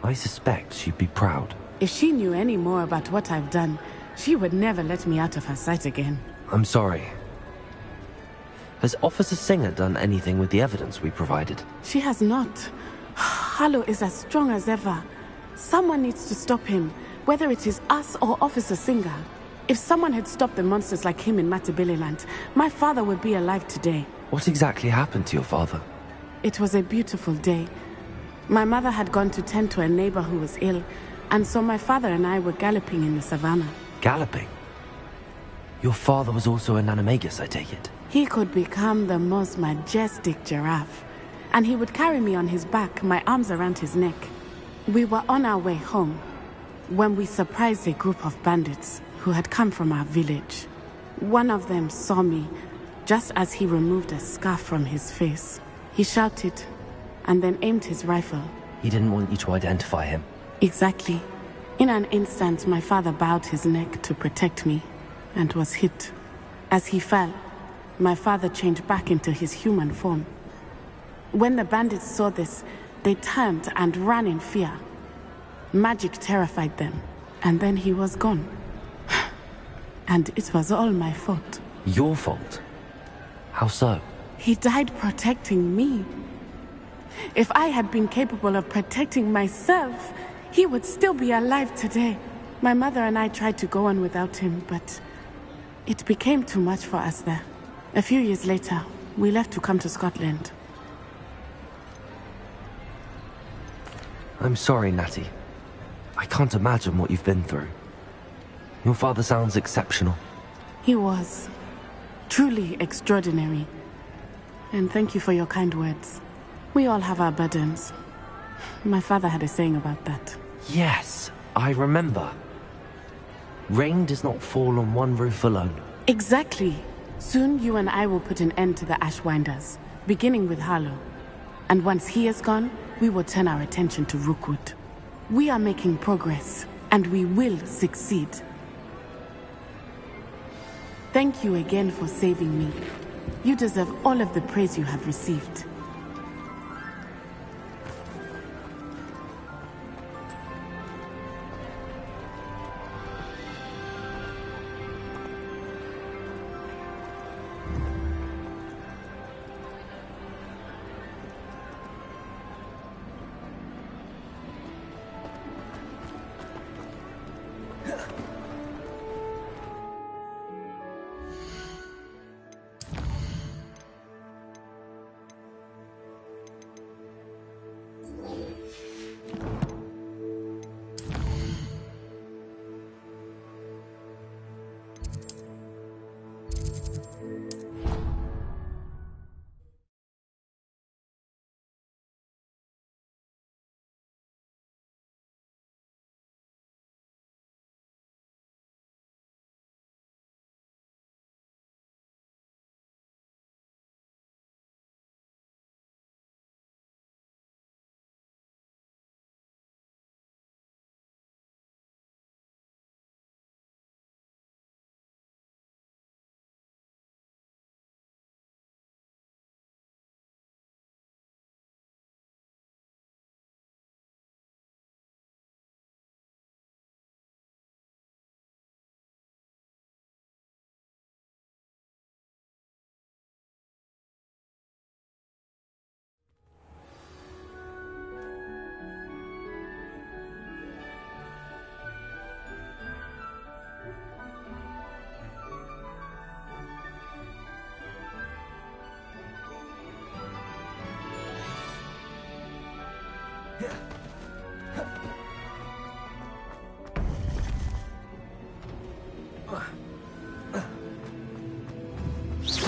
I suspect she'd be proud. If she knew any more about what I've done, she would never let me out of her sight again. I'm sorry. Has Officer Singer done anything with the evidence we provided? She has not. Harlow is as strong as ever. Someone needs to stop him, whether it is us or Officer Singer. If someone had stopped the monsters like him in Matabeleland, my father would be alive today. What exactly happened to your father? It was a beautiful day. My mother had gone to tend to a neighbor who was ill, and so my father and I were galloping in the savannah. Galloping? Your father was also an animagus, I take it? He could become the most majestic giraffe, and he would carry me on his back, my arms around his neck. We were on our way home when we surprised a group of bandits who had come from our village. One of them saw me just as he removed a scarf from his face. He shouted and then aimed his rifle. He didn't want you to identify him. Exactly. In an instant, my father bowed his neck to protect me and was hit. As he fell, my father changed back into his human form. When the bandits saw this, they turned and ran in fear. Magic terrified them, and then he was gone. And it was all my fault. Your fault? How so? He died protecting me. If I had been capable of protecting myself, he would still be alive today. My mother and I tried to go on without him, but it became too much for us there. A few years later, we left to come to Scotland. I'm sorry, Natty. I can't imagine what you've been through. Your father sounds exceptional. He was. Truly extraordinary. And thank you for your kind words. We all have our burdens. My father had a saying about that. Yes, I remember. Rain does not fall on one roof alone. Exactly. Soon you and I will put an end to the Ashwinders, beginning with Harlow. And once he is gone, we will turn our attention to Rookwood. We are making progress, and we will succeed. Thank you again for saving me. You deserve all of the praise you have received.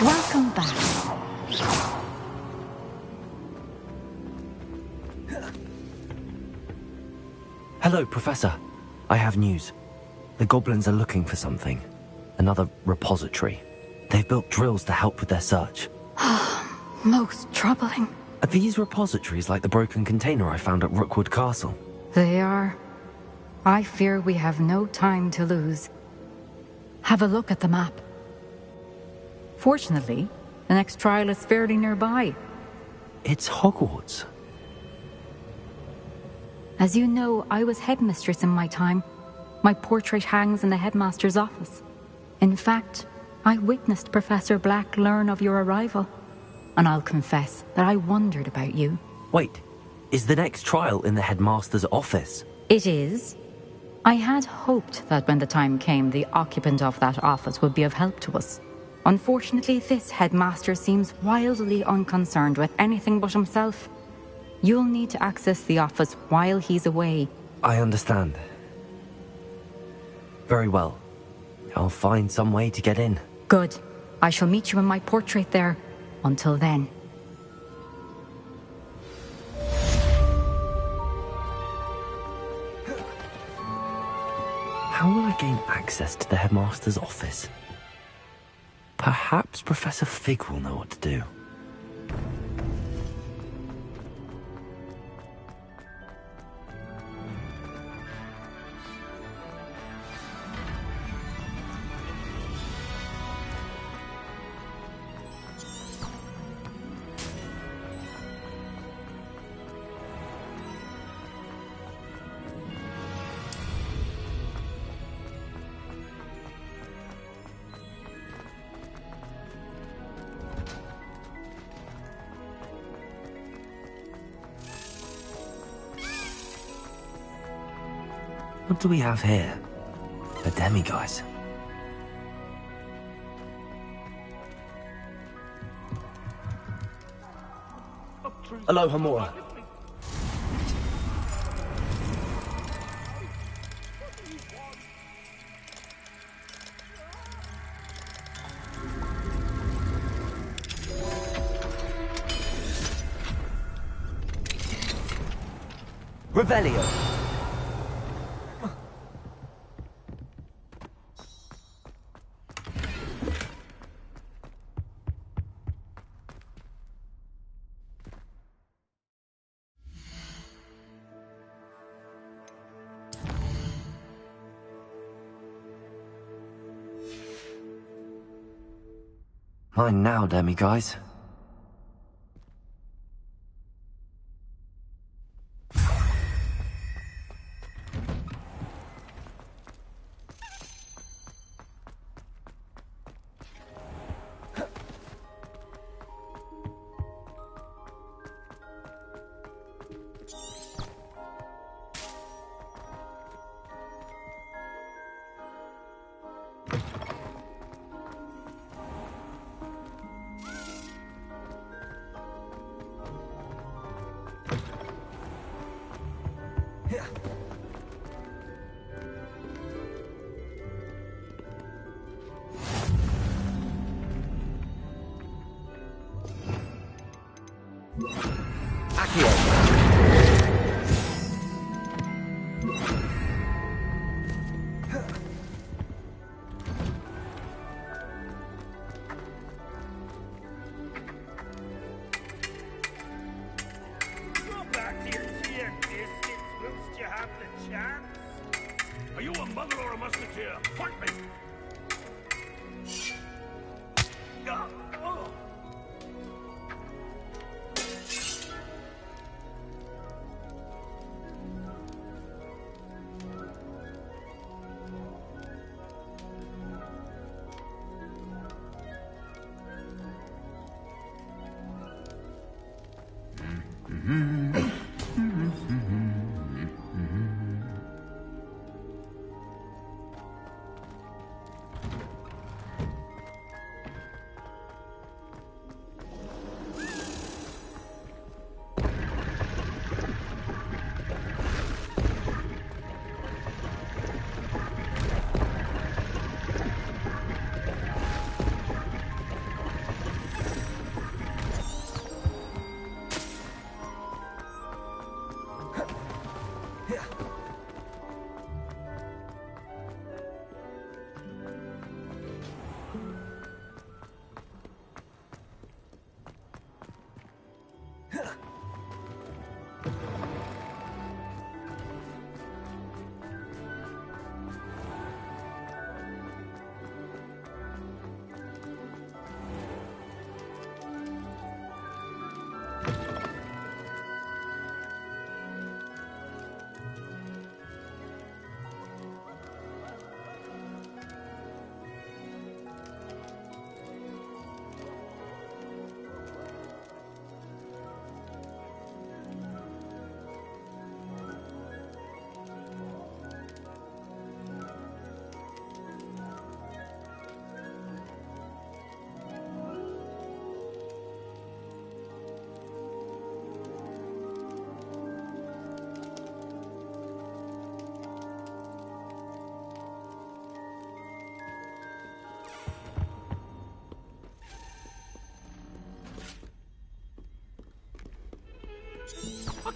Welcome back. Hello, Professor. I have news. The goblins are looking for something. Another repository. They've built drills to help with their search. Most troubling. Are these repositories like the broken container I found at Rookwood Castle? They are. I fear we have no time to lose. Have a look at the map. Fortunately, the next trial is fairly nearby. It's Hogwarts. As you know, I was headmistress in my time. My portrait hangs in the headmaster's office. In fact, I witnessed Professor Black learn of your arrival. And I'll confess that I wondered about you. Wait, is the next trial in the headmaster's office? It is. I had hoped that when the time came, the occupant of that office would be of help to us. Unfortunately, this headmaster seems wildly unconcerned with anything but himself. You'll need to access the office while he's away. I understand. Very well. I'll find some way to get in. Good. I shall meet you in my portrait there. Until then. How will I gain access to the headmaster's office? Perhaps Professor Fig will know what to do. What do we have here? The demiguise. Hello, Hamura. Revelio. Mine now, demiguise. Are you a mother or a musketeer? Point me!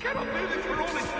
cannot do this for all eternity.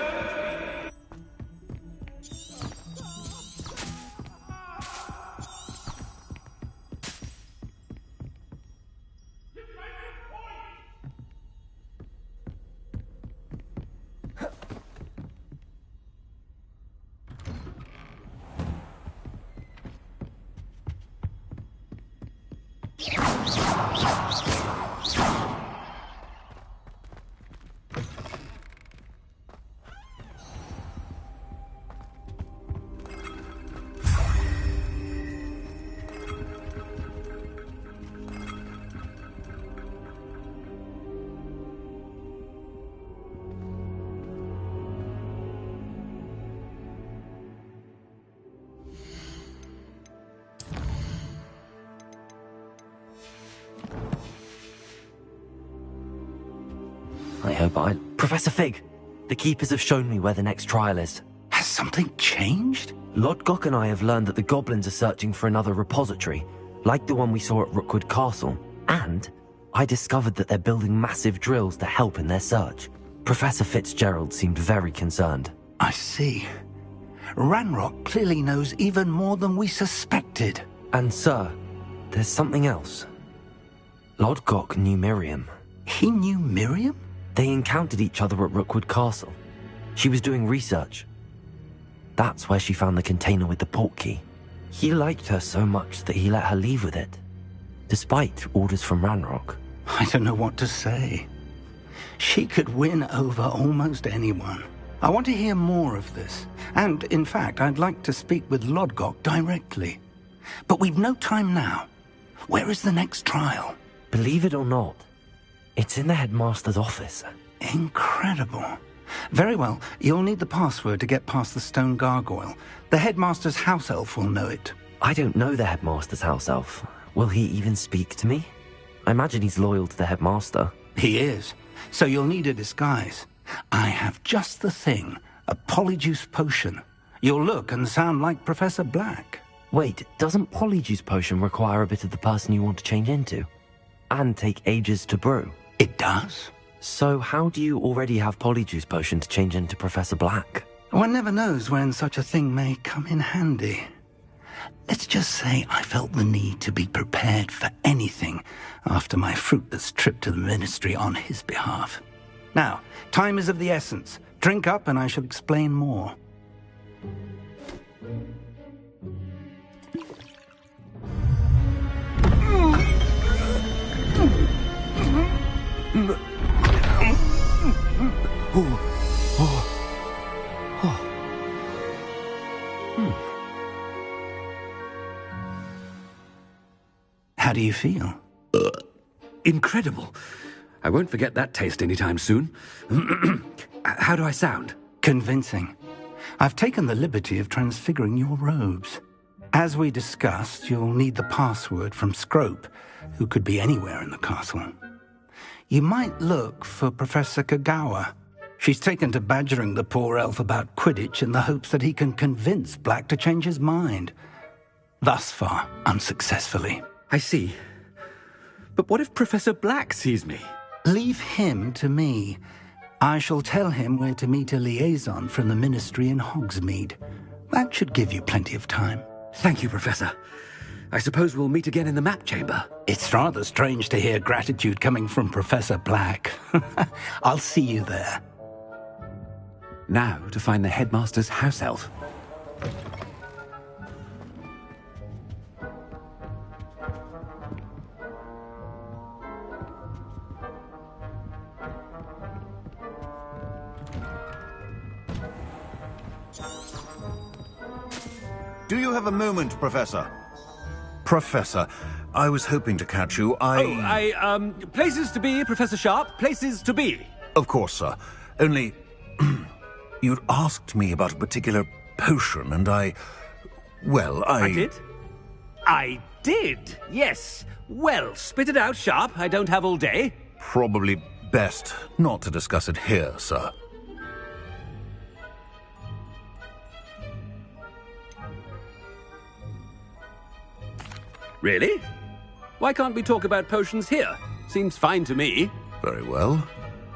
Professor Fig, the Keepers have shown me where the next trial is. Has something changed? Lodgok and I have learned that the goblins are searching for another repository, like the one we saw at Rookwood Castle. And I discovered that they're building massive drills to help in their search. Professor Fitzgerald seemed very concerned. I see. Ranrock clearly knows even more than we suspected. And sir, there's something else. Lodgok knew Miriam. He knew Miriam? They encountered each other at Rookwood Castle. She was doing research. That's where she found the container with the portkey. He liked her so much that he let her leave with it, despite orders from Ranrock. I don't know what to say. She could win over almost anyone. I want to hear more of this. And, in fact, I'd like to speak with Lodgok directly. But we've no time now. Where is the next trial? Believe it or not, it's in the headmaster's office. Incredible. Very well. You'll need the password to get past the stone gargoyle. The headmaster's house elf will know it. I don't know the headmaster's house elf. Will he even speak to me? I imagine he's loyal to the headmaster. He is. So you'll need a disguise. I have just the thing. A polyjuice potion. You'll look and sound like Professor Black. Wait, doesn't polyjuice potion require a bit of the person you want to change into? And take ages to brew? It does. So how do you already have polyjuice potion to change into Professor Black? One never knows when such a thing may come in handy. Let's just say I felt the need to be prepared for anything after my fruitless trip to the ministry on his behalf. Now, time is of the essence. Drink up and I shall explain more. How do you feel? Incredible. I won't forget that taste anytime soon. How do I sound? Convincing. I've taken the liberty of transfiguring your robes. As we discussed, you'll need the password from Scrope, who could be anywhere in the castle. You might look for Professor Kagawa. She's taken to badgering the poor elf about Quidditch in the hopes that he can convince Black to change his mind. Thus far, unsuccessfully. I see. But what if Professor Black sees me? Leave him to me. I shall tell him where to meet a liaison from the ministry in Hogsmeade. That should give you plenty of time. Thank you, Professor. I suppose we'll meet again in the map chamber. It's rather strange to hear gratitude coming from Professor Black. I'll see you there. Now to find the headmaster's house elf. Do you have a moment, Professor? Professor, I was hoping to catch you. Places to be, Professor Sharp. Places to be. Of course, sir. Only, you'd asked me about a particular potion, and I did? I did, yes. Well, spit it out, Sharp. I don't have all day. Probably best not to discuss it here, sir. Really? Why can't we talk about potions here? Seems fine to me. Very well.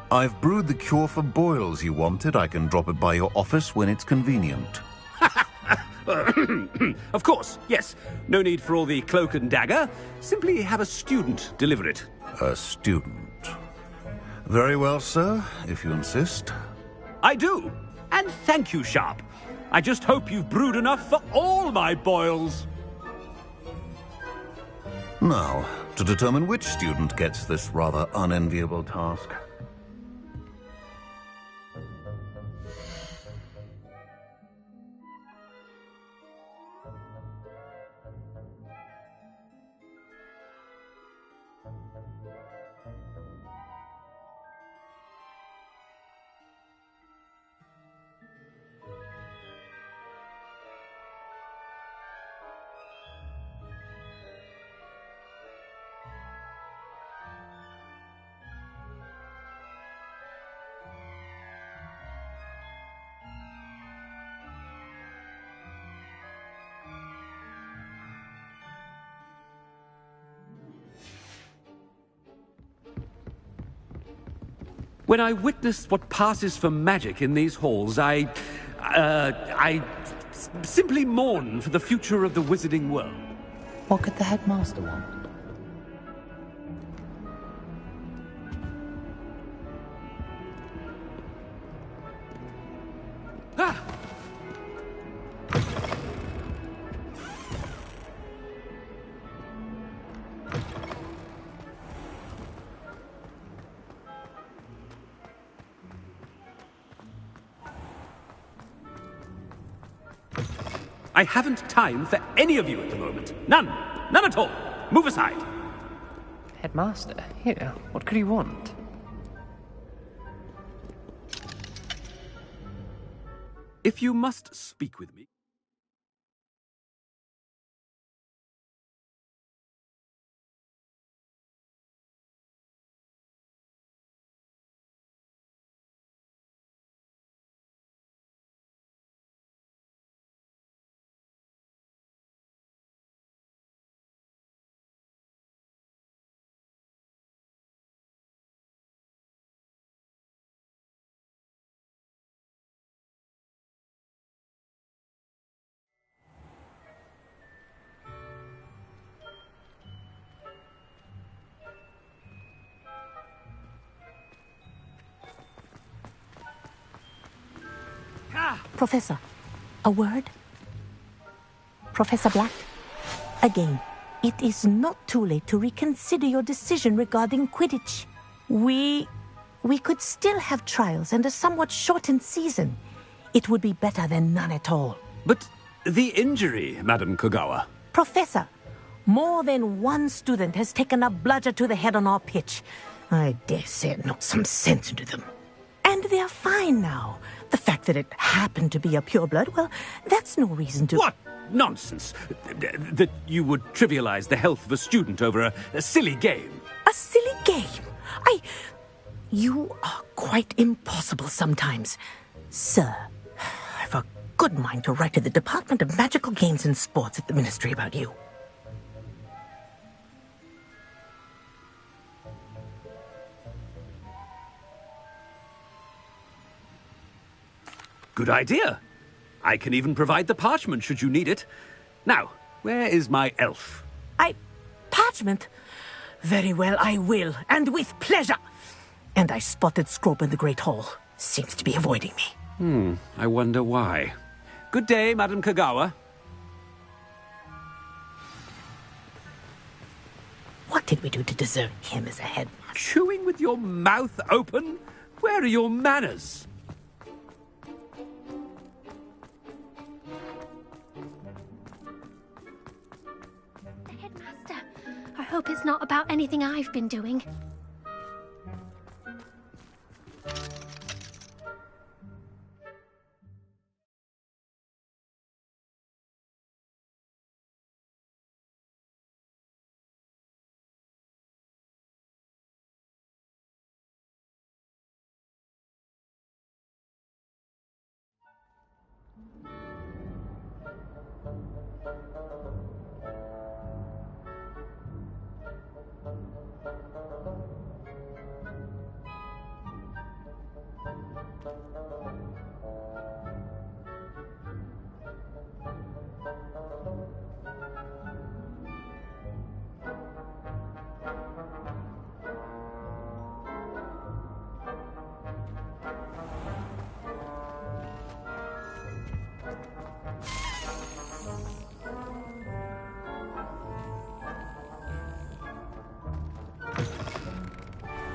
I've brewed the cure for boils you wanted. I can drop it by your office when it's convenient. Of course, yes. No need for all the cloak and dagger. Simply have a student deliver it. A student. Very well, sir, if you insist. I do. And thank you, Sharp. I just hope you've brewed enough for all my boils. Now, to determine which student gets this rather unenviable task. When I witness what passes for magic in these halls, I simply mourn for the future of the wizarding world. What could the headmaster want? Ah! I haven't time for any of you at the moment. None. None at all. Move aside. Headmaster, here, what could he want? If you must speak with me... Professor, a word? Professor Black? Again, it is not too late to reconsider your decision regarding Quidditch. We could still have trials and a somewhat shortened season. It would be better than none at all. But the injury, Madam Kogawa. Professor, more than one student has taken a bludger to the head on our pitch. I dare say it knocked some sense into them. And they're fine now. The fact that it happened to be a pureblood, well, that's no reason to... What nonsense! That you would trivialize the health of a student over a silly game. A silly game? You are quite impossible sometimes. Sir, I've a good mind to write to the Department of Magical Games and Sports at the Ministry about you. Good idea. I can even provide the parchment should you need it. Now, where is my elf? Parchment? Very well, I will, and with pleasure. And I spotted Scrope in the Great Hall. Seems to be avoiding me. I wonder why. Good day, Madam Kogawa. What did we do to deserve him as a headmaster? Chewing with your mouth open? Where are your manners? Headmaster, I hope it's not about anything I've been doing.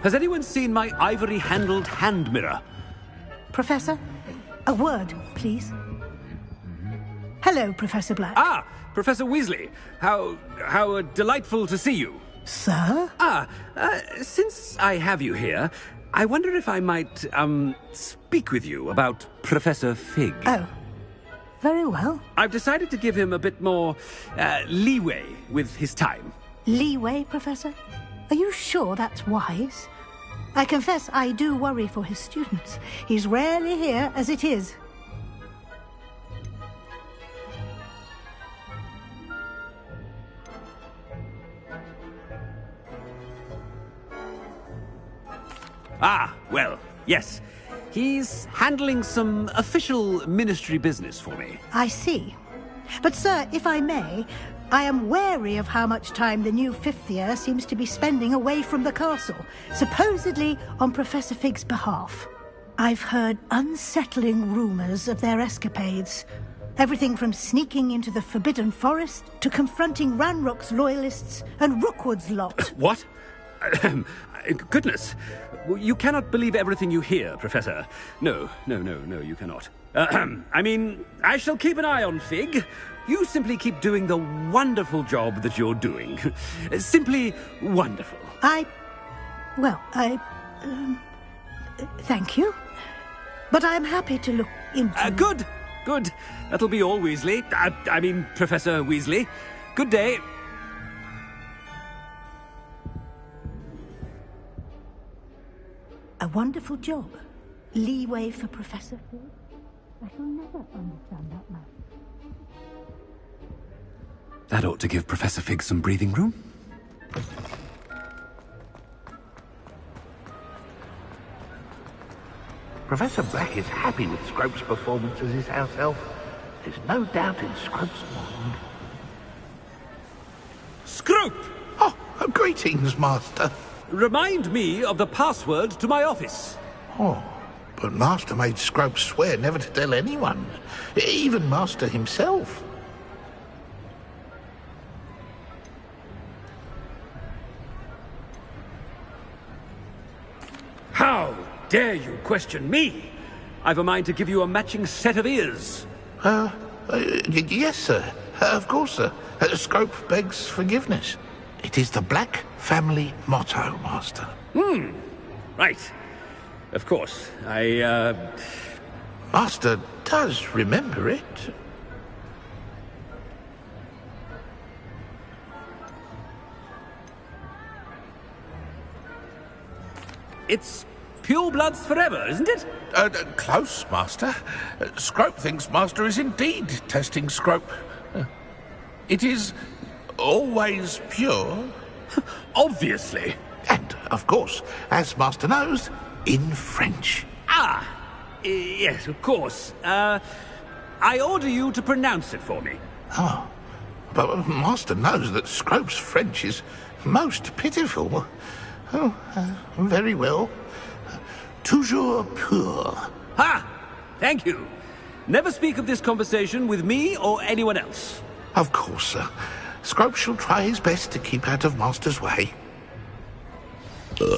Has anyone seen my ivory-handled hand mirror? Professor, a word, please. Hello, Professor Black. Ah, Professor Weasley. How delightful to see you. Sir? Since I have you here, I wonder if I might, speak with you about Professor Fig. Oh, very well. I've decided to give him a bit more, leeway with his time. Leeway, Professor? Are you sure that's wise? I confess I do worry for his students. He's rarely here as it is. Ah, well, yes. He's handling some official ministry business for me. I see. But, sir, if I may, I am wary of how much time the new fifth year seems to be spending away from the castle, supposedly on Professor Fig's behalf. I've heard unsettling rumors of their escapades. Everything from sneaking into the Forbidden Forest to confronting Ranrock's loyalists and Rookwood's lot. What? Goodness. You cannot believe everything you hear, Professor. No, you cannot. I mean, I shall keep an eye on Fig. You simply keep doing the wonderful job that you're doing. Simply wonderful. Thank you. But I'm happy to look into... Good. That'll be all, Weasley. I mean, Professor Weasley. Good day. A wonderful job. Leeway for Professor Fig. I shall never understand that man. That ought to give Professor Fig some breathing room. Professor Black is happy with Scrope's performance as his house elf. There's no doubt in Scrope's mind. Scrope! Oh, greetings, Master. Remind me of the password to my office. Oh, but Master made Scrope swear never to tell anyone, even Master himself. How dare you question me? I've a mind to give you a matching set of ears. Yes, sir. Of course, sir. Scrope begs forgiveness. It is the Black family motto, Master. Right. Of course. Master does remember it. It's purebloods forever, isn't it? Close, Master. Scrope thinks Master is indeed testing Scrope. It is always pure. Obviously. And, of course, as Master knows, in French. Yes, of course. I order you to pronounce it for me. Oh, but Master knows that Scrope's French is most pitiful. Oh, very well. Toujours pur. Ha! Thank you. Never speak of this conversation with me or anyone else. Of course, sir. Scrope shall try his best to keep out of Master's way. The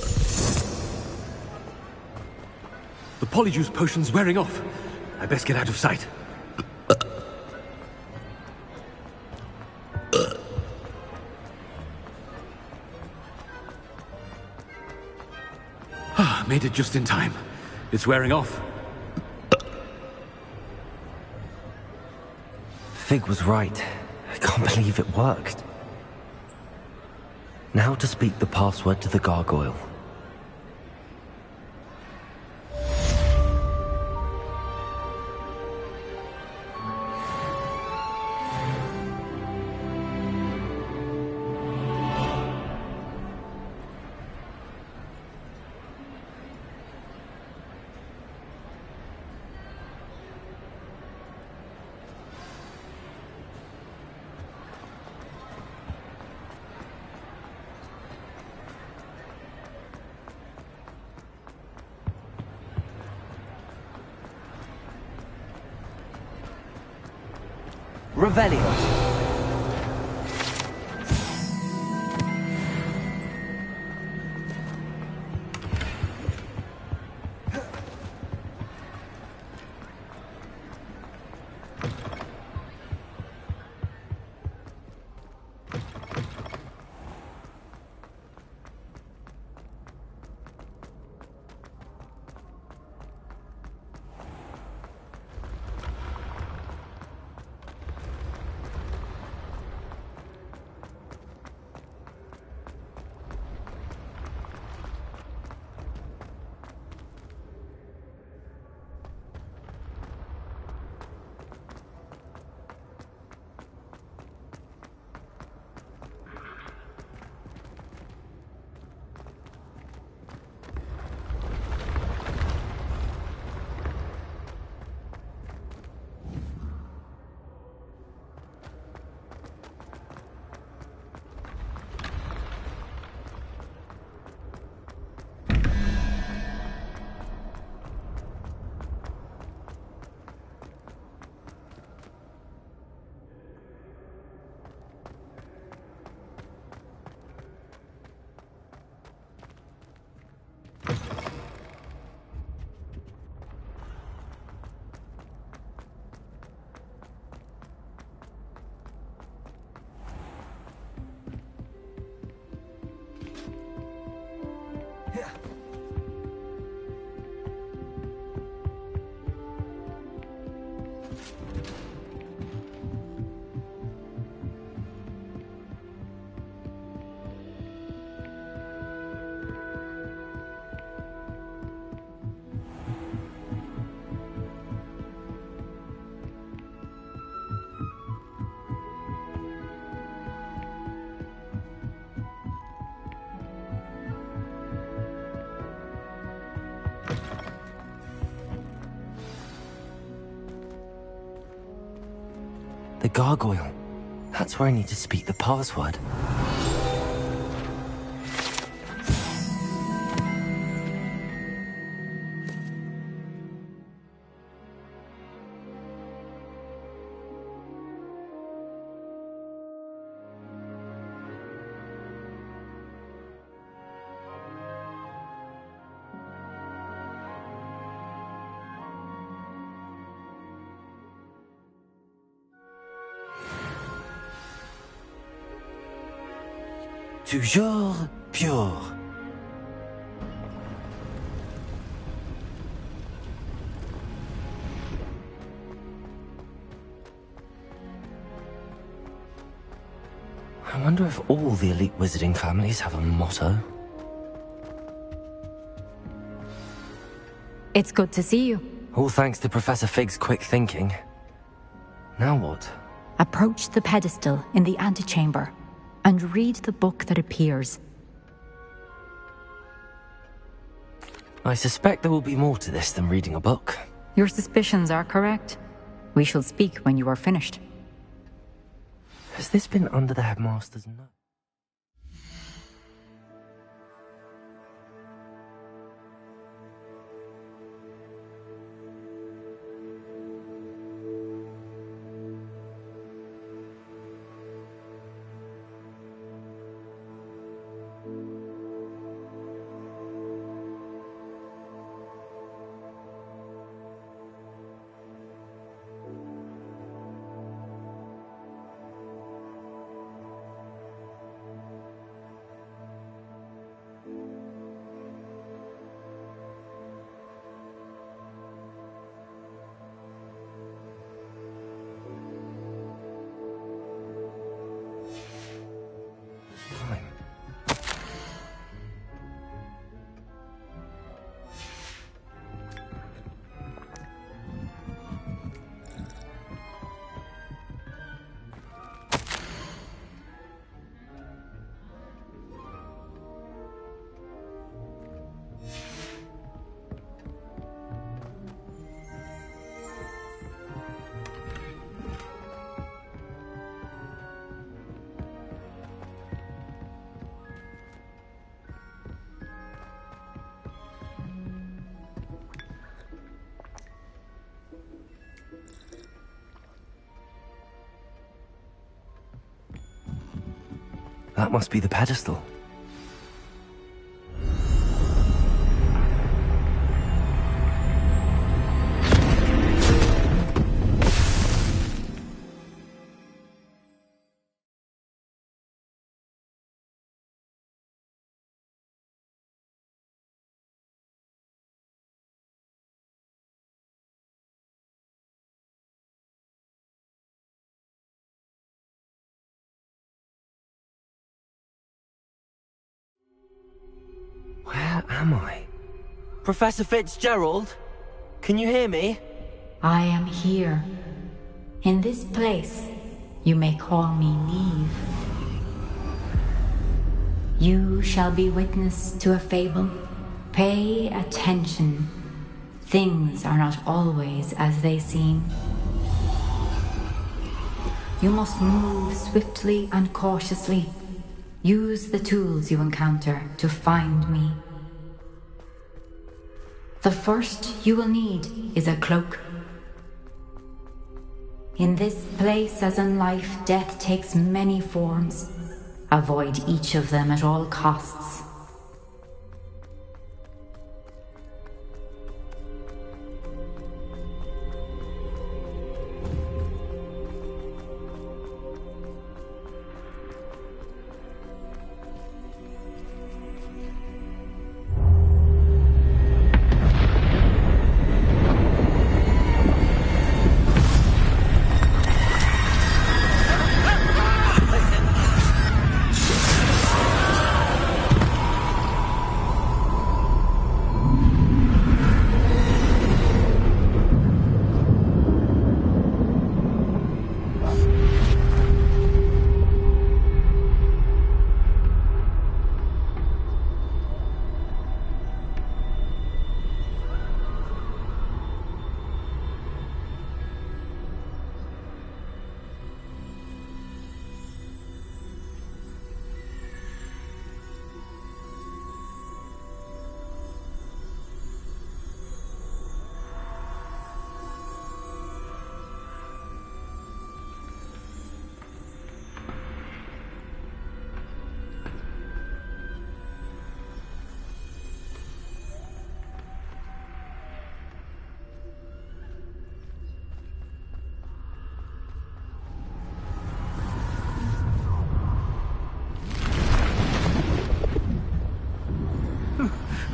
polyjuice potion's wearing off. I best get out of sight. Made it just in time. It's wearing off. Fig was right. I can't believe it worked. Now to speak the password to the gargoyle. Revelio. The gargoyle. That's where I need to speak the password. Toujours pure. I wonder if all the elite wizarding families have a motto. It's good to see you. All thanks to Professor Fig's quick thinking. Now what? Approach the pedestal in the antechamber and read the book that appears. I suspect there will be more to this than reading a book. Your suspicions are correct. We shall speak when you are finished. Has this been under the headmaster's nose? That must be the pedestal. Where am I? Professor Fitzgerald? Can you hear me? I am here. In this place, you may call me Neve. You shall be witness to a fable. Pay attention. Things are not always as they seem. You must move swiftly and cautiously. Use the tools you encounter to find me. The first you will need is a cloak. In this place, as in life, death takes many forms. Avoid each of them at all costs.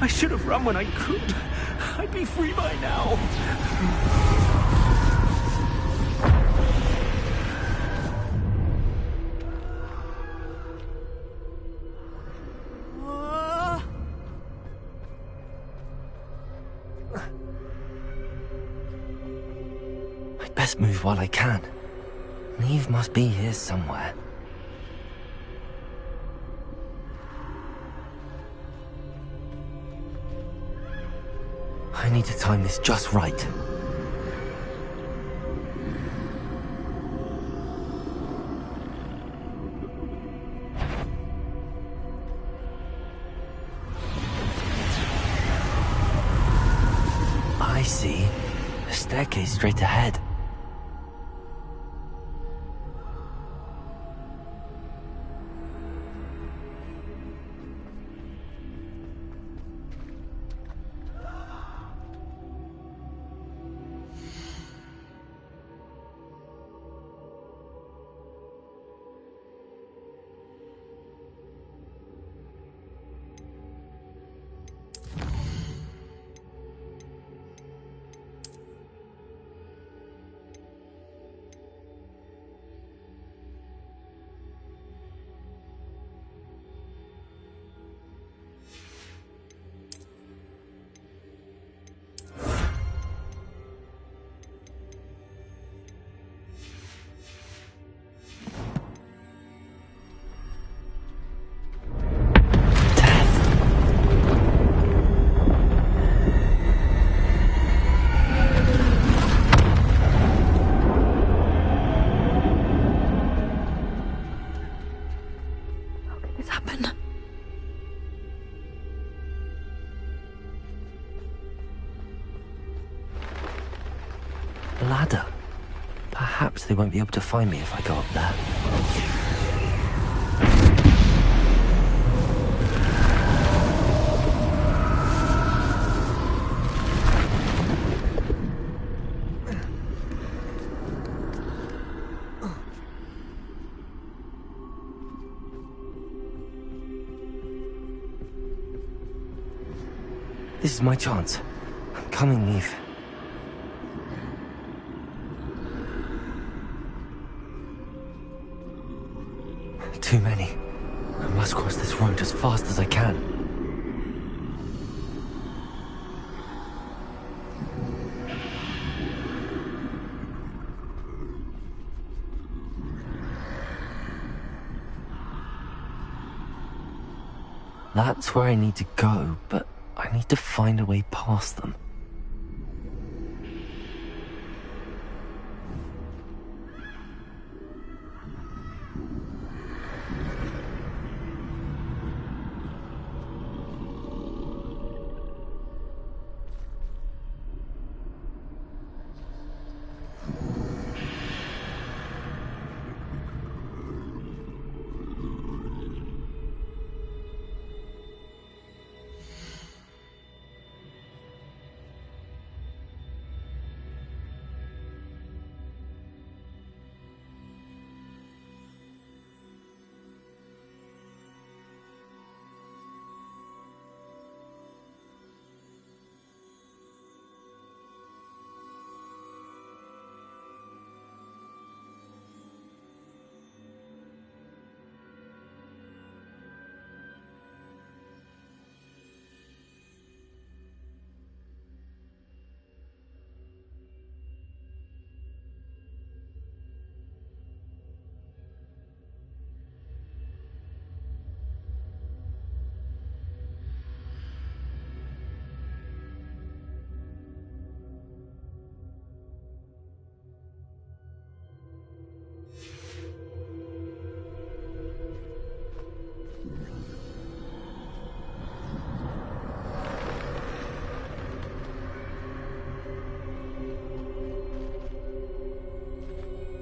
I should have run when I could. I'd be free by now. I'd best move while I can. Neve must be here somewhere. I need to time this just right. I see. A staircase straight ahead. Ladder. Perhaps they won't be able to find me if I go up there. This is my chance. I'm coming, Eve. Too many. I must cross this road as fast as I can. That's where I need to go, but I need to find a way past them.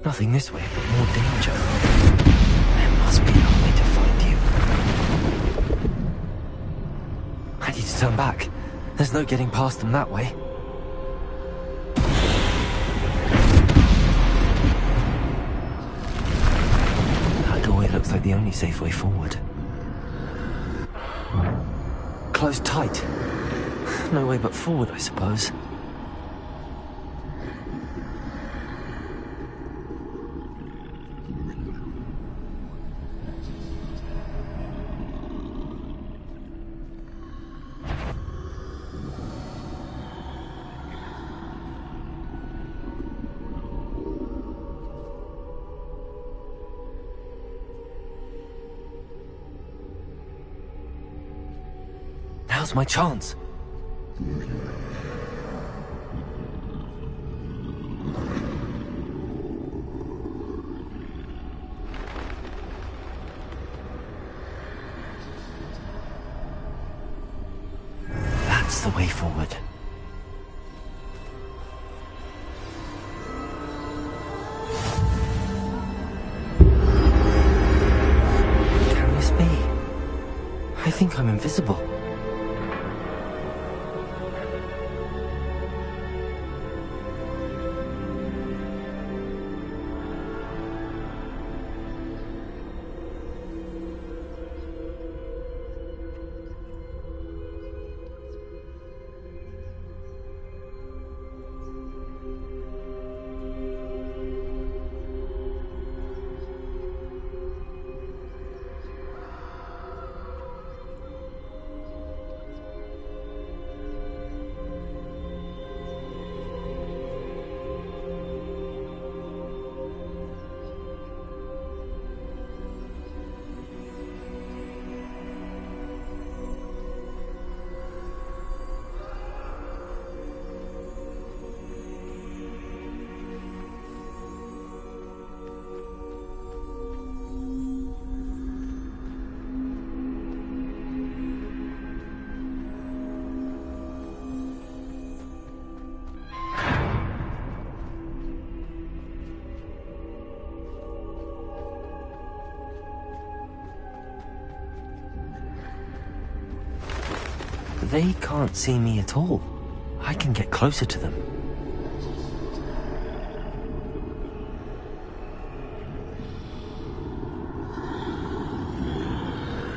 Nothing this way, but more danger. There must be another way to find you. I need to turn back. There's no getting past them that way. That doorway looks like the only safe way forward. Closed tight. No way but forward, I suppose. Now's my chance. That's the way forward. Can this be? I think I'm invisible. They can't see me at all. I can get closer to them.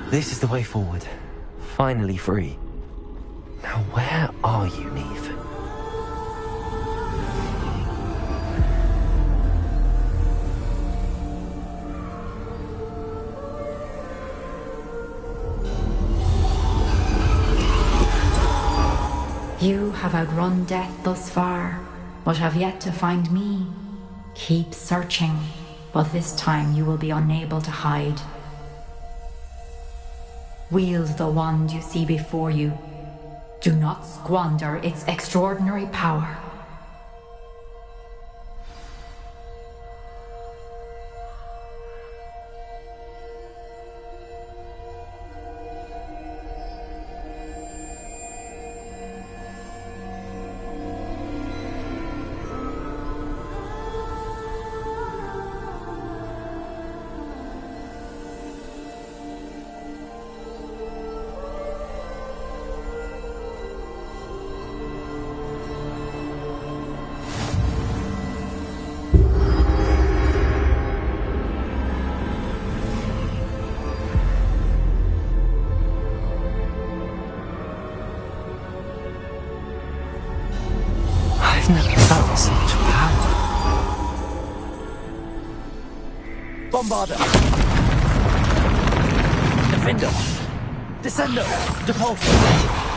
This is the way forward. Finally free. Now where are you, Neve? You have outrun death thus far, but have yet to find me. Keep searching, but this time you will be unable to hide. Wield the wand you see before you. Do not squander its extraordinary power. I've never felt such power. Bombarder! Defender! Descender! Depulsor!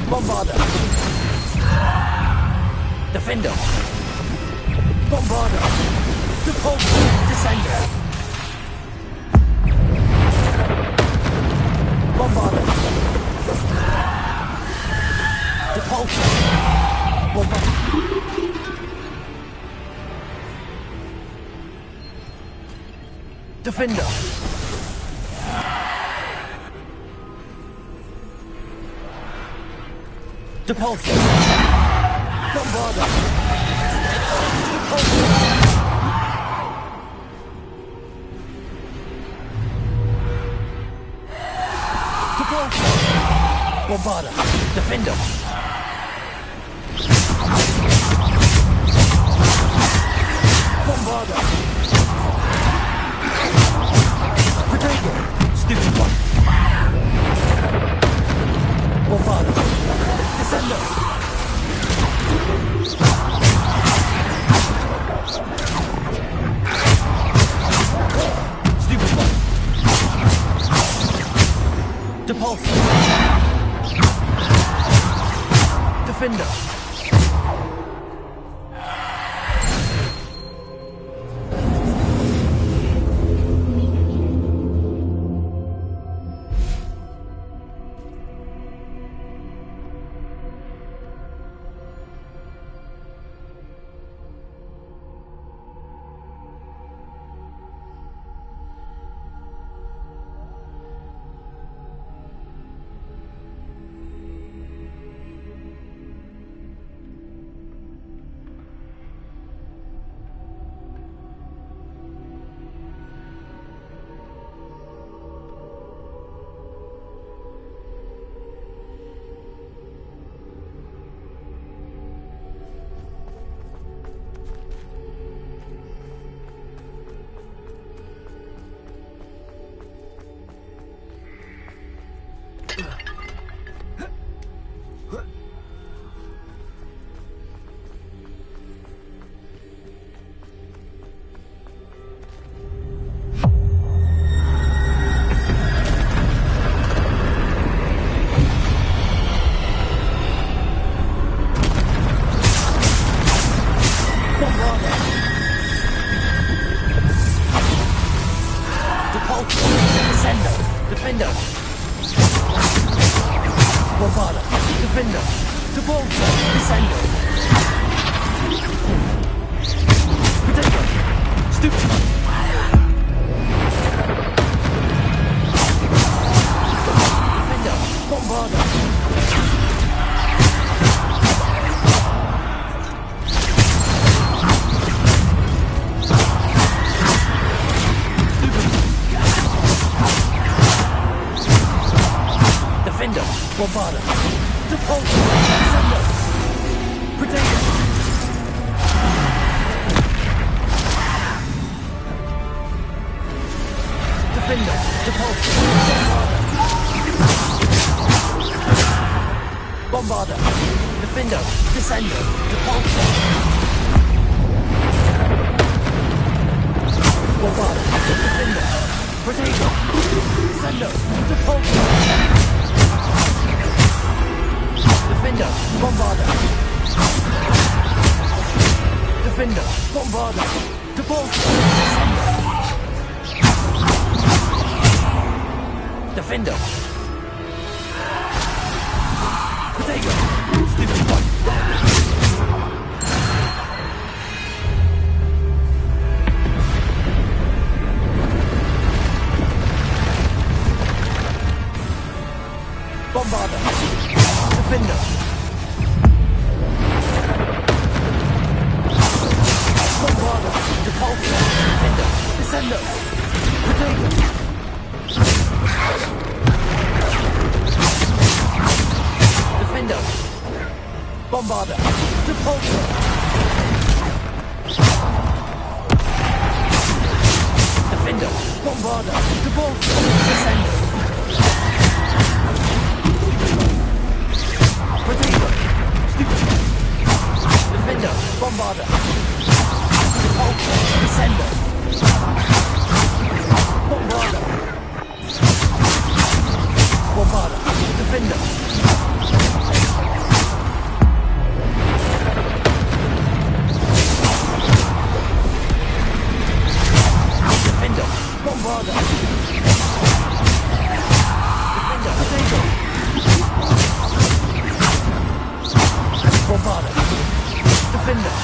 Bombarder! Defender! Bombarder! Depulsor! Descender! Bombarder! Depulsor! Bombarder! Defender! Depulsor! Bombarder! Depulsor! Depulsor! Bombarder! Defender! Bombarder! Potato! Stupid one! Bombarder! Descender! Stupid one! Depulsor! Defender! Bombarder, Defender, Depulso, Descendo. Potato, Stupefy. Defender, Bombarder. Defender, Bombarder, Depulso, Descendo, Potato. Defender, Depulso, Bombarder, Defender, Descendo, Depulso. Bombarder, Defender, Potato, Descendo, Depulso. Defender, Bombarder. Defender, Bombarder. Depulso, Defender. Potato, Stupid One. Bombarder. Defender. Bombarder. Depulso. Defender. Descendo. Potato. Defender. Bombarder. Depulso. Defender. Bombarder. Depulso. Descendo. Potato. Stupid. Defender. Bombarder. Depulso. Descendo. Bombarder. Bombarder. Defender. Defender. Bombarder. Defender. Potato. Bombarder. Defender.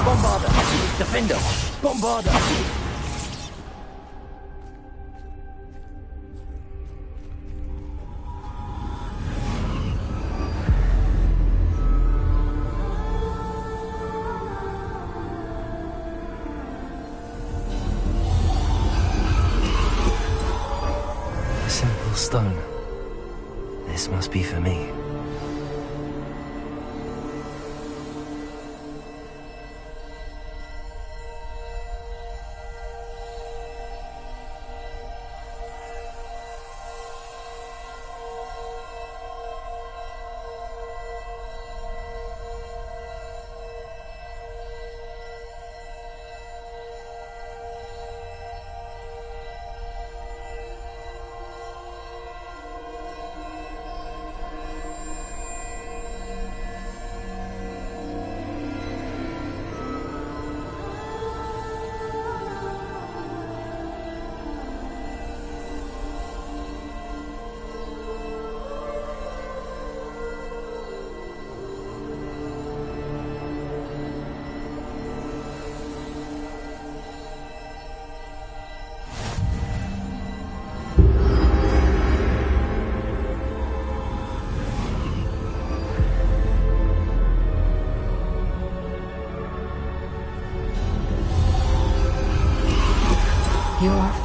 Bombarder. Defender. Bombarder. A simple stone. This must be for me.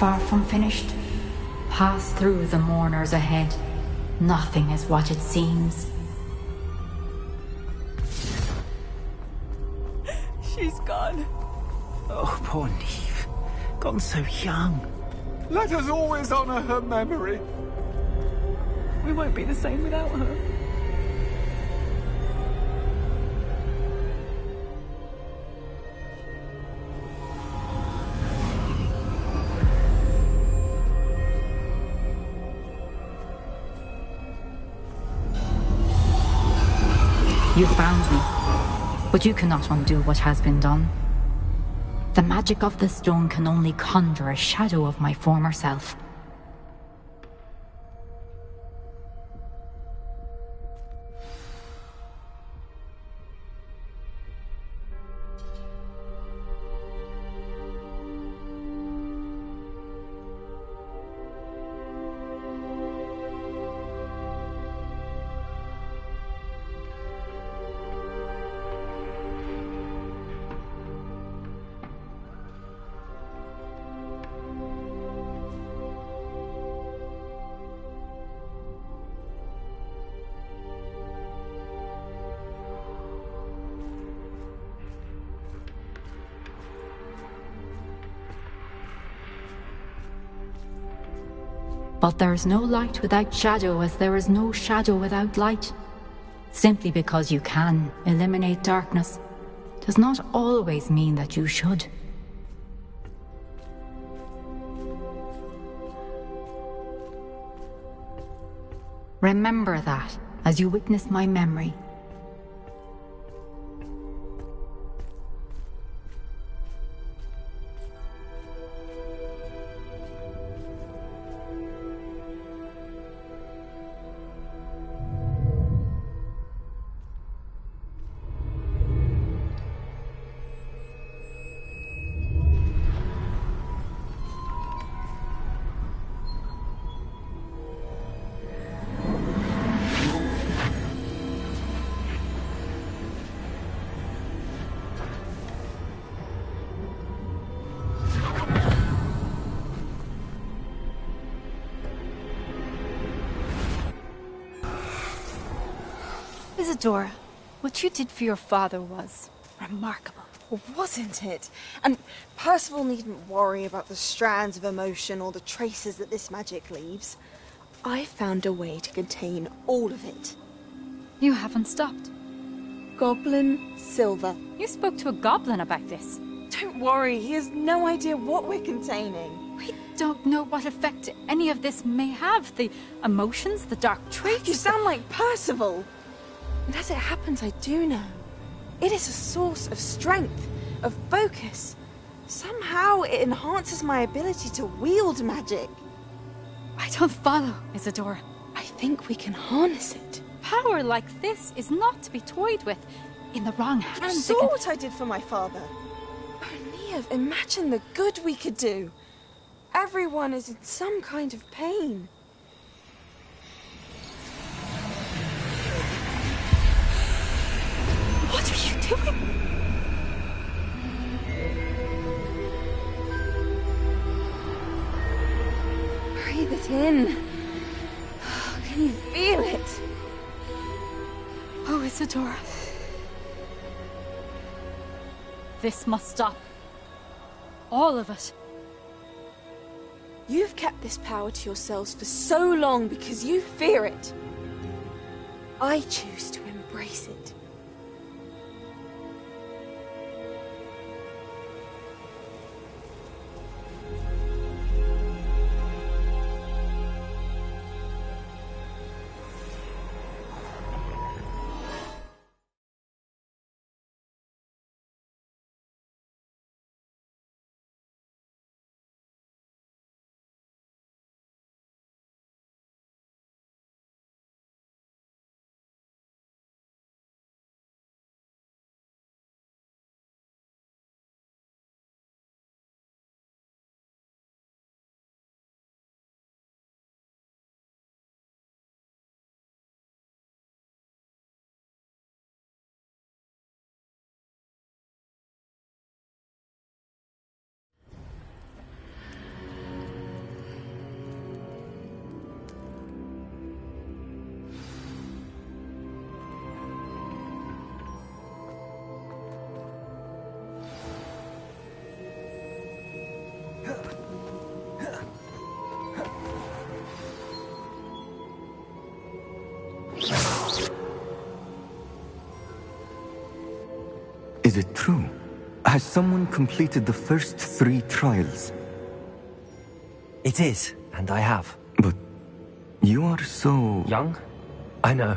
far from finished. Pass through the mourners ahead. Nothing is what it seems. She's gone. Oh, poor Neve. Gone so young. Let us always honor her memory. We won't be the same without her. You found me, but you cannot undo what has been done. The magic of the stone can only conjure a shadow of my former self. But there is no light without shadow, as there is no shadow without light. Simply because you can eliminate darkness does not always mean that you should. Remember that as you witness my memory. Isadora, what you did for your father was remarkable. Well, wasn't it? And Percival needn't worry about the strands of emotion or the traces that this magic leaves. I found a way to contain all of it. You haven't stopped. Goblin Silver. You spoke to a goblin about this. Don't worry, he has no idea what we're containing. We don't know what effect any of this may have. The emotions, the dark traits. You sound like Percival. And as it happens, I do know. It is a source of strength, of focus. Somehow it enhances my ability to wield magic. I don't follow, Isadora. I think we can harness it. Power like this is not to be toyed with. In the wrong hands, You saw what I did for my father. Oh, Neve, imagine the good we could do. Everyone is in some kind of pain. What are you doing? Breathe it in. Can you feel it? Oh, Isadora. This must stop. All of it. You've kept this power to yourselves for so long because you fear it. I choose to embrace it. Is it true? Has someone completed the first 3 trials? It is, and I have. But you are so... Young? I know.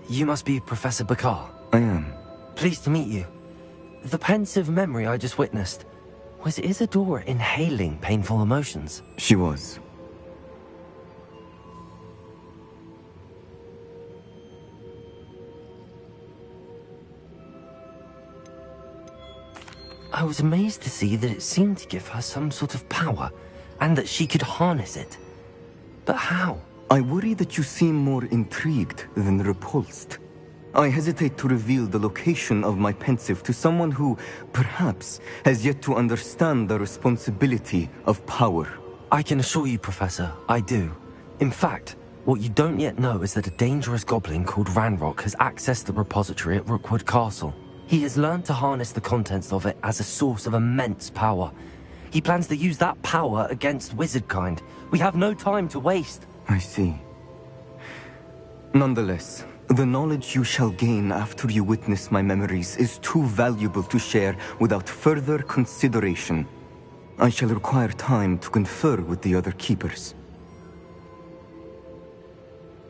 You must be Professor Bakar. I am. Pleased to meet you. The pensive memory I just witnessed, was Isadora inhaling painful emotions? She was. I was amazed to see that it seemed to give her some sort of power, and that she could harness it. But how? I worry that you seem more intrigued than repulsed. I hesitate to reveal the location of my pensive to someone who, perhaps, has yet to understand the responsibility of power. I can assure you, Professor, I do. In fact, what you don't yet know is that a dangerous goblin called Ranrock has accessed the repository at Rookwood Castle. He has learned to harness the contents of it as a source of immense power. He plans to use that power against wizardkind. We have no time to waste. I see. Nonetheless, the knowledge you shall gain after you witness my memories is too valuable to share without further consideration. I shall require time to confer with the other keepers.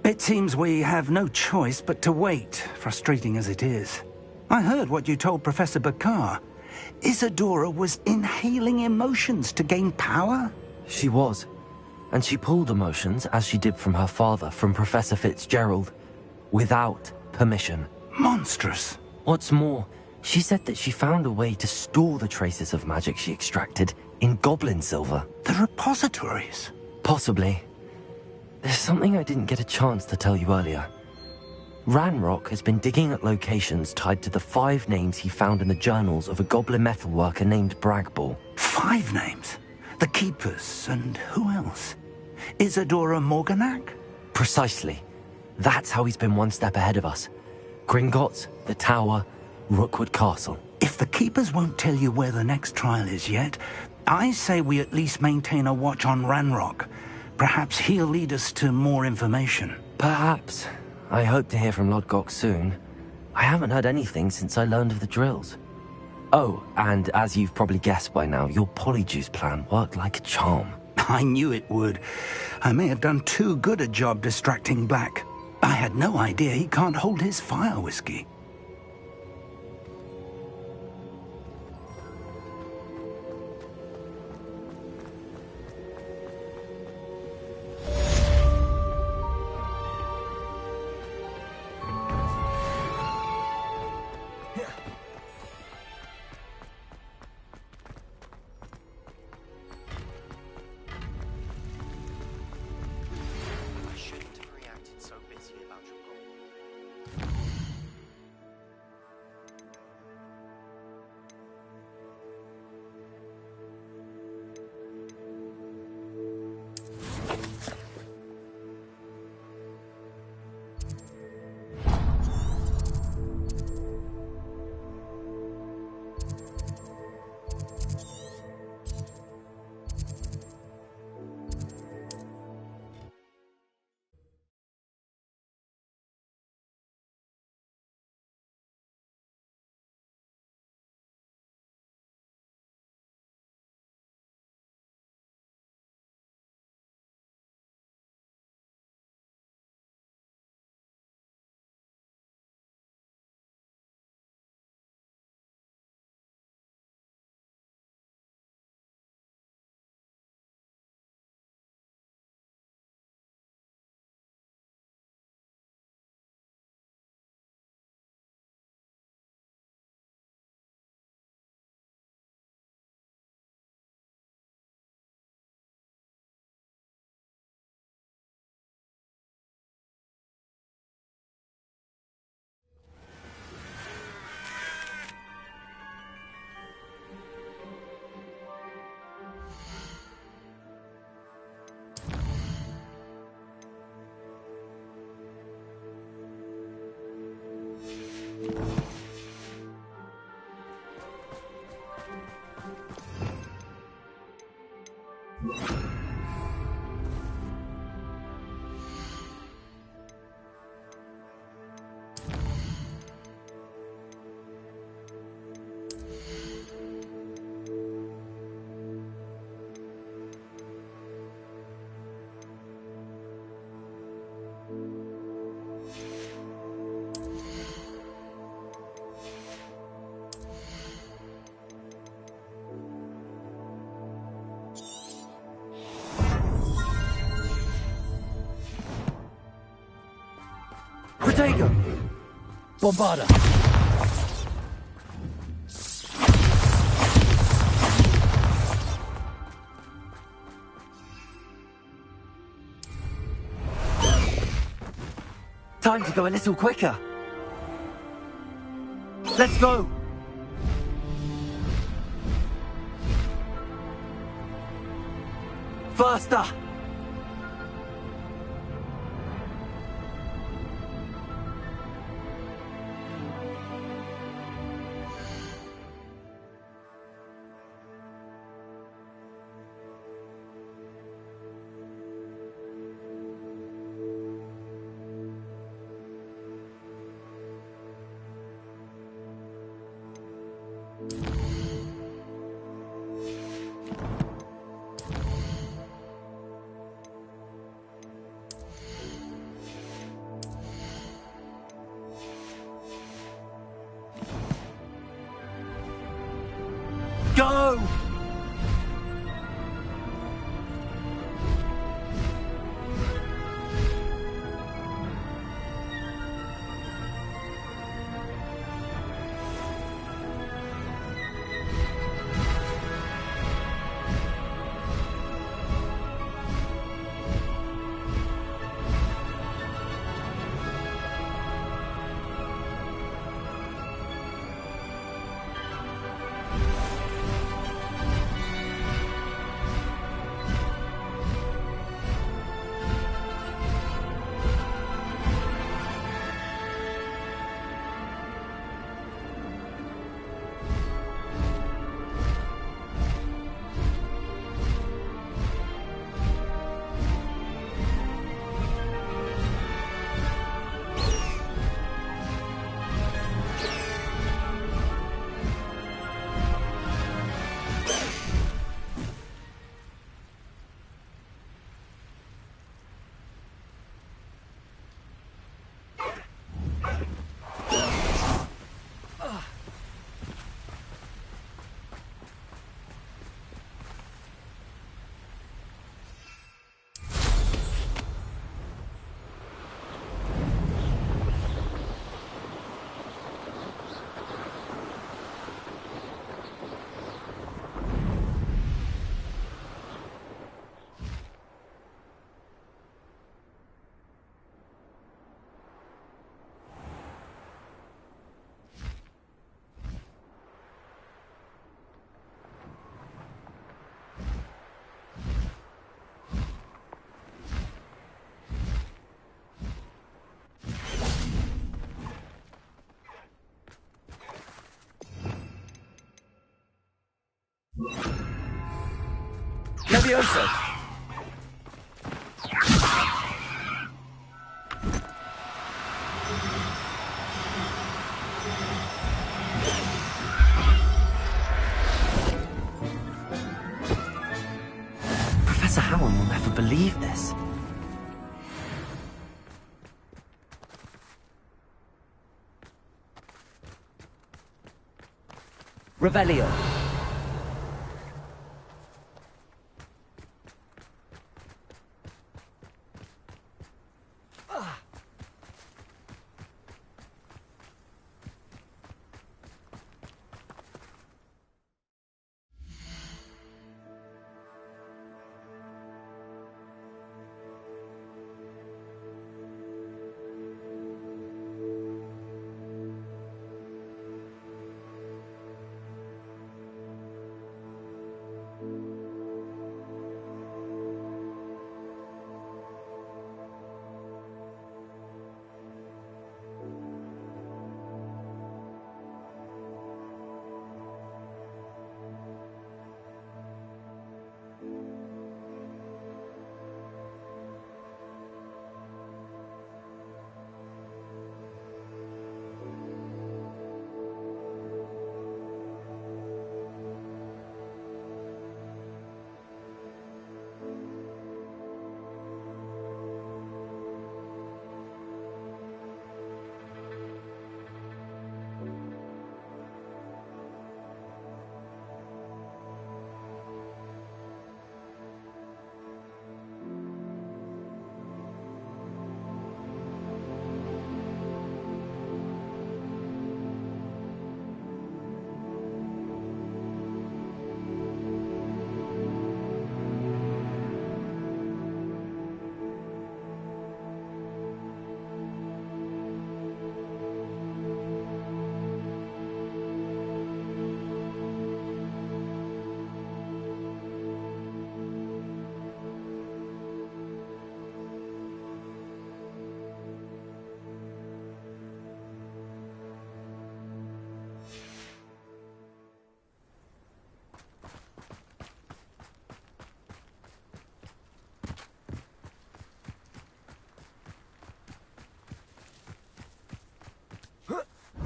It seems we have no choice but to wait, frustrating as it is. I heard what you told Professor Bakar. Isadora was inhaling emotions to gain power? She was. And she pulled emotions, as she did from her father, from Professor Fitzgerald, without permission. Monstrous. What's more, she said that she found a way to store the traces of magic she extracted in goblin silver. The repositories? Possibly. There's something I didn't get a chance to tell you earlier. Ranrock has been digging at locations tied to the 5 names he found in the journals of a goblin metalworker named Bragball. 5 names? The Keepers, and who else? Isadora Morganac? Precisely. That's how he's been one step ahead of us. Gringotts, the Tower, Rookwood Castle. If the Keepers won't tell you where the next trial is yet, I say we at least maintain a watch on Ranrock. Perhaps he'll lead us to more information. Perhaps. I hope to hear from Lodgok soon. I haven't heard anything since I learned of the drills. Oh, and as you've probably guessed by now, your polyjuice plan worked like a charm. I knew it would. I may have done too good a job distracting Black. I had no idea he can't hold his fire whiskey. Protego! Bombarda! Time to go a little quicker. Let's go! Faster! Go! Levioso! Professor Howard will never believe this. Revelio.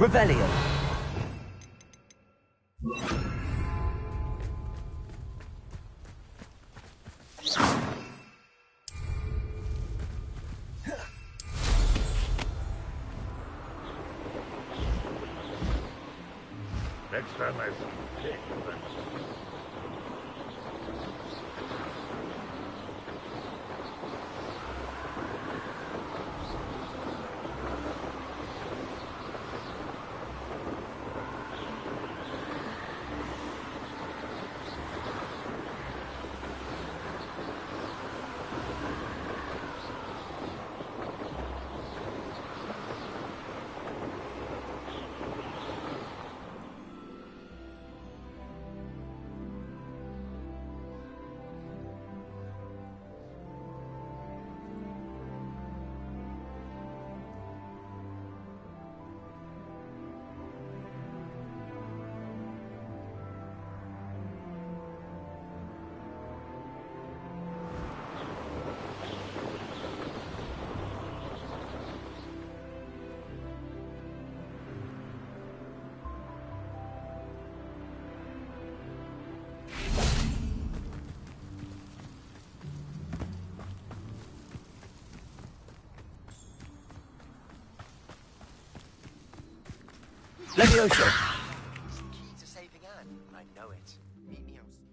Revelio. Next time I pick them. Levioso. Key to saving Anne. I know it. Meet me outside.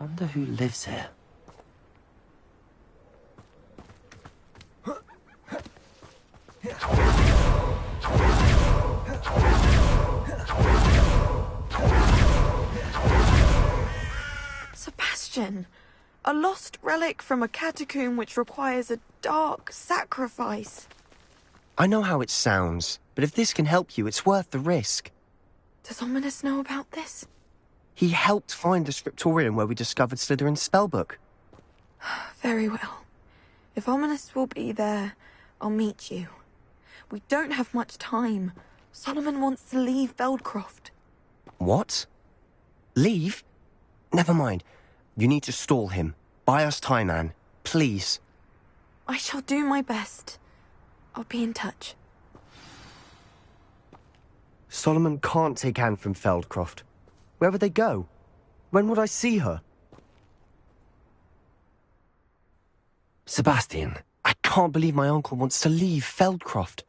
Wonder who lives here. Sebastian, a lost relic from a catacomb which requires a dark sacrifice. I know how it sounds, but if this can help you, it's worth the risk. Does Ominous know about this? He helped find the scriptorium where we discovered Slytherin's spellbook. Very well. If Ominous will be there, I'll meet you. We don't have much time. Solomon wants to leave Feldcroft. What? Leave? Never mind. You need to stall him. Buy us time, Anne. Please. I shall do my best. I'll be in touch. Solomon can't take Anne from Feldcroft. Where would they go? When would I see her? Sebastian. I can't believe my uncle wants to leave Feldcroft.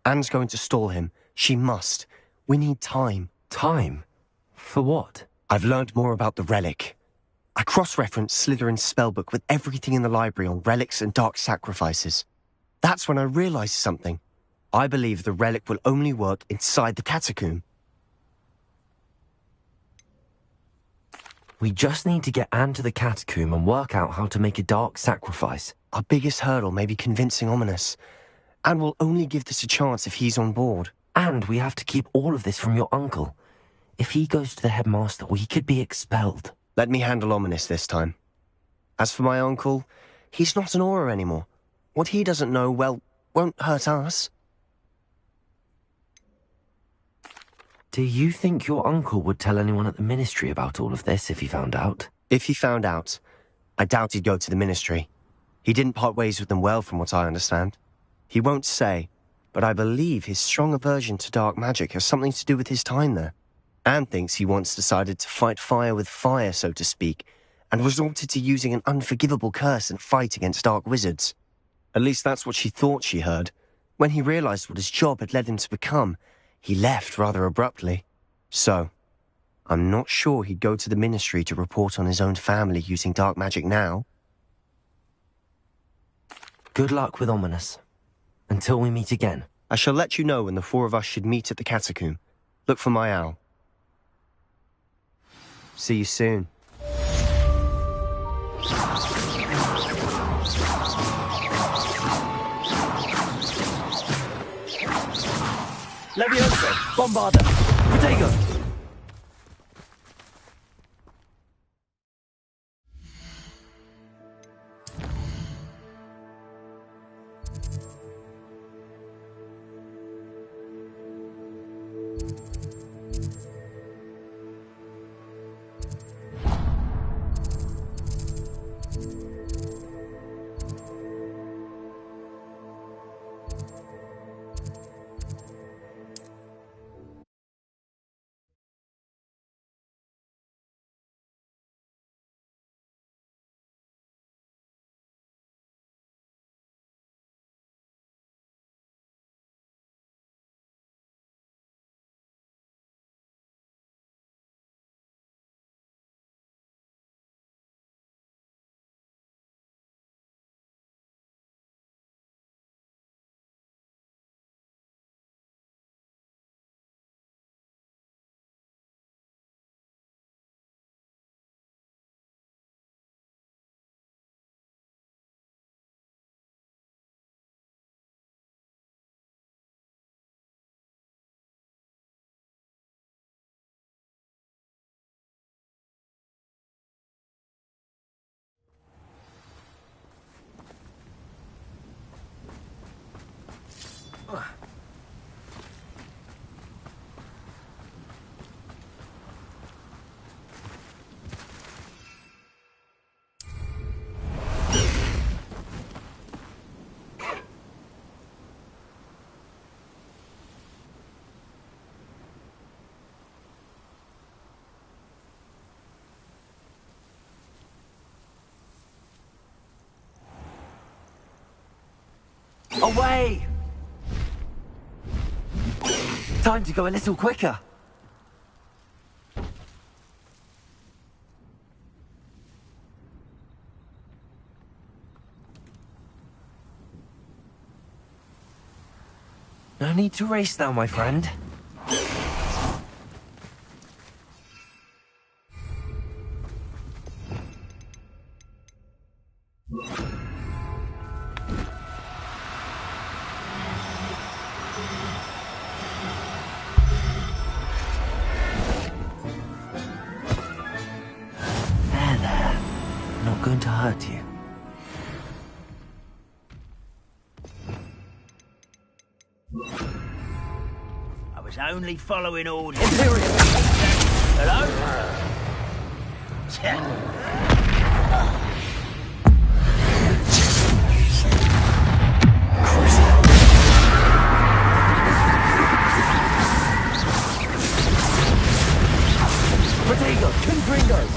Anne's going to stall him. She must. We need time. Time? For what? I've learned more about the relic. I cross-referenced Slytherin's spellbook with everything in the library on relics and dark sacrifices. That's when I realized something. I believe the relic will only work inside the catacomb. We just need to get Anne to the catacomb and work out how to make a dark sacrifice. Our biggest hurdle may be convincing Ominous. And we'll only give this a chance if he's on board. And we have to keep all of this from your uncle. If he goes to the headmaster, we could be expelled. Let me handle Ominous this time. As for my uncle, he's not an Auror anymore. What he doesn't know, well, won't hurt us. Do you think your uncle would tell anyone at the ministry about all of this if he found out? If he found out, I doubt he'd go to the ministry. He didn't part ways with them well, from what I understand. He won't say, but I believe his strong aversion to dark magic has something to do with his time there. Anne thinks he once decided to fight fire with fire, so to speak, and resorted to using an unforgivable curse in a fight against dark wizards. At least that's what she thought she heard. When he realized what his job had led him to become, he left rather abruptly. So, I'm not sure he'd go to the ministry to report on his own family using dark magic now. Good luck with Ominous. Until we meet again. I shall let you know when the four of us should meet at the catacomb. Look for my owl. See you soon. Leviosa! Bombarda! Protego! Away! Time to go a little quicker. No need to race now, my friend. There. Not going to hurt you. I was only following orders. Imperial! Hello? Protego! Confringos!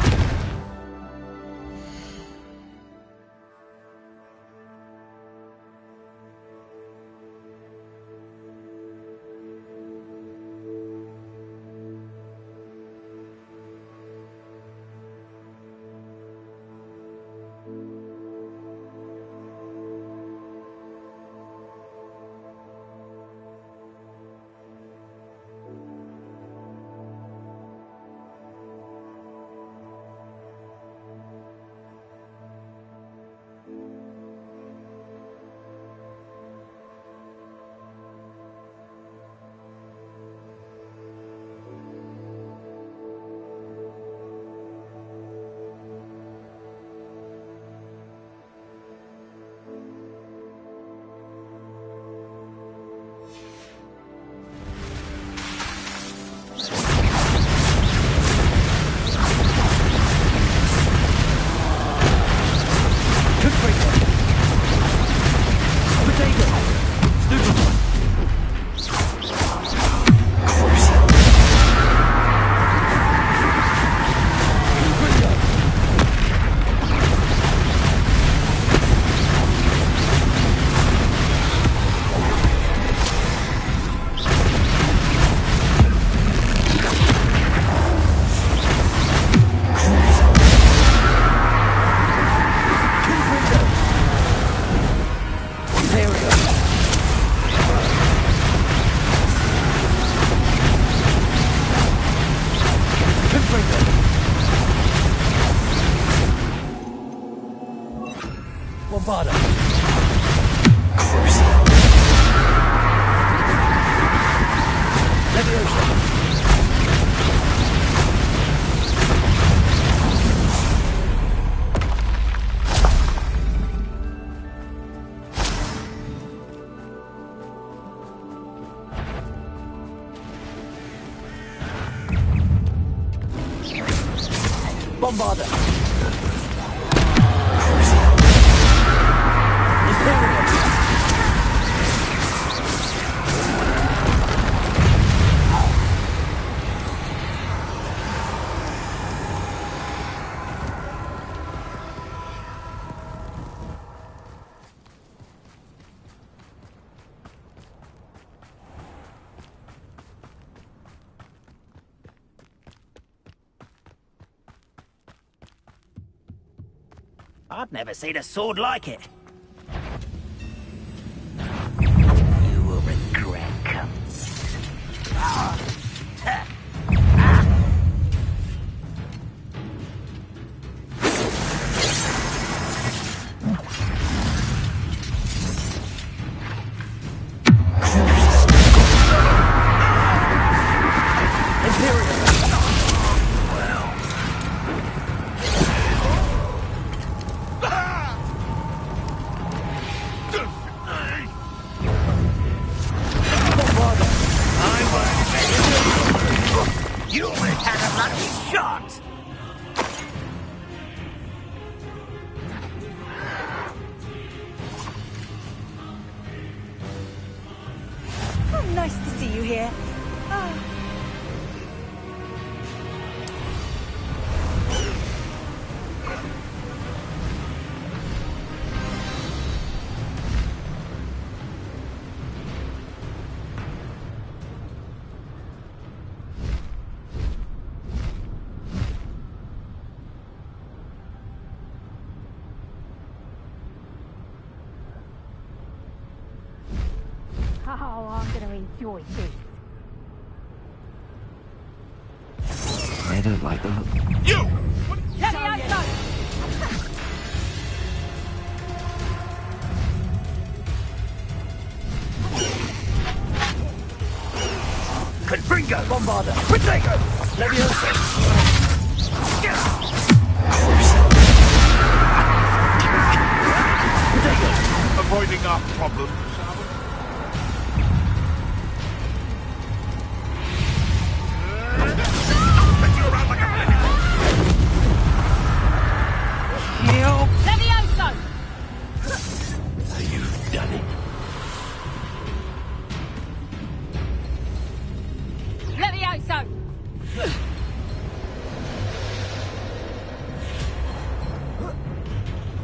Bombarder. Leviosa. Bombarder. I've never seen a sword like it. You will regret coming. You always had a lucky shot! Oh, nice to see you here. Ah. Oh, I'm gonna enjoy this. I don't like the look. You! Levioso! Confringo! Bombarder! Protego! Leviosa! Protego! Avoiding our problems. Levioso! You've done it. Levioso!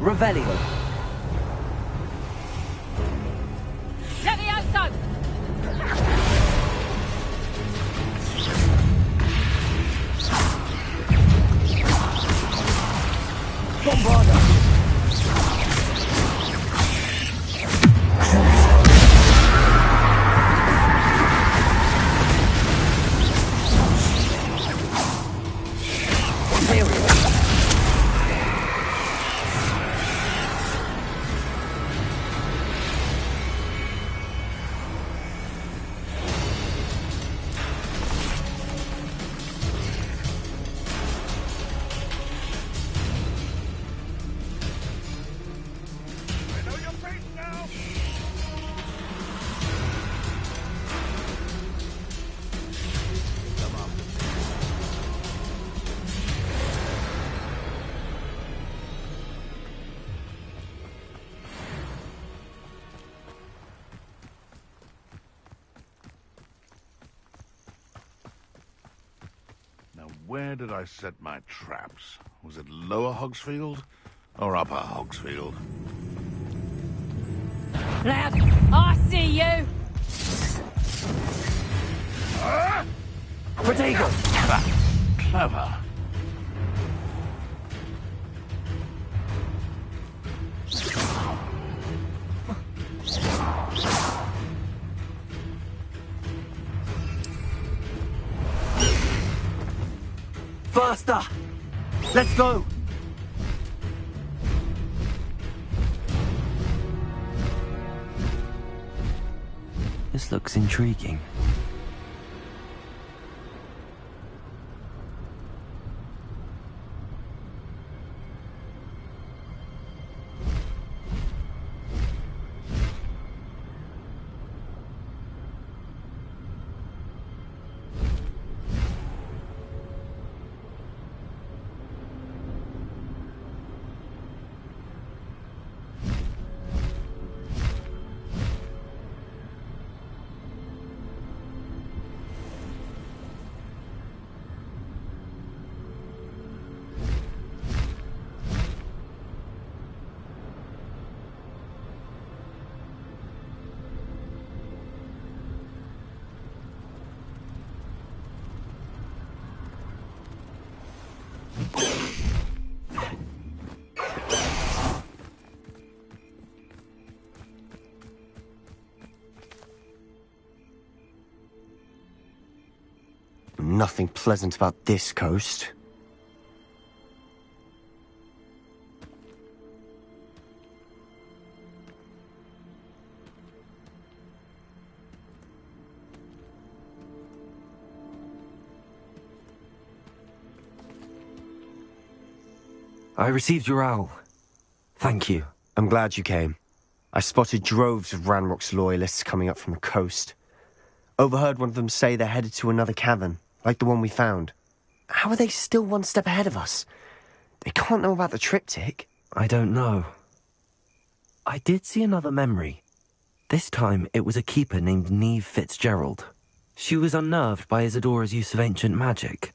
Revelio. Levioso! Bombarder. Where did I set my traps? Was it Lower Hogsfield or Upper Hogsfield? Lad, I see you! Protego! Clever. Faster! Let's go! This looks intriguing. Nothing pleasant about this coast. I received your owl. Thank you. I'm glad you came. I spotted droves of Ranrock's loyalists coming up from the coast. Overheard one of them say they're headed to another cavern, like the one we found. How are they still one step ahead of us? They can't know about the triptych. I don't know. I did see another memory. This time it was a keeper named Neve Fitzgerald. She was unnerved by Isadora's use of ancient magic.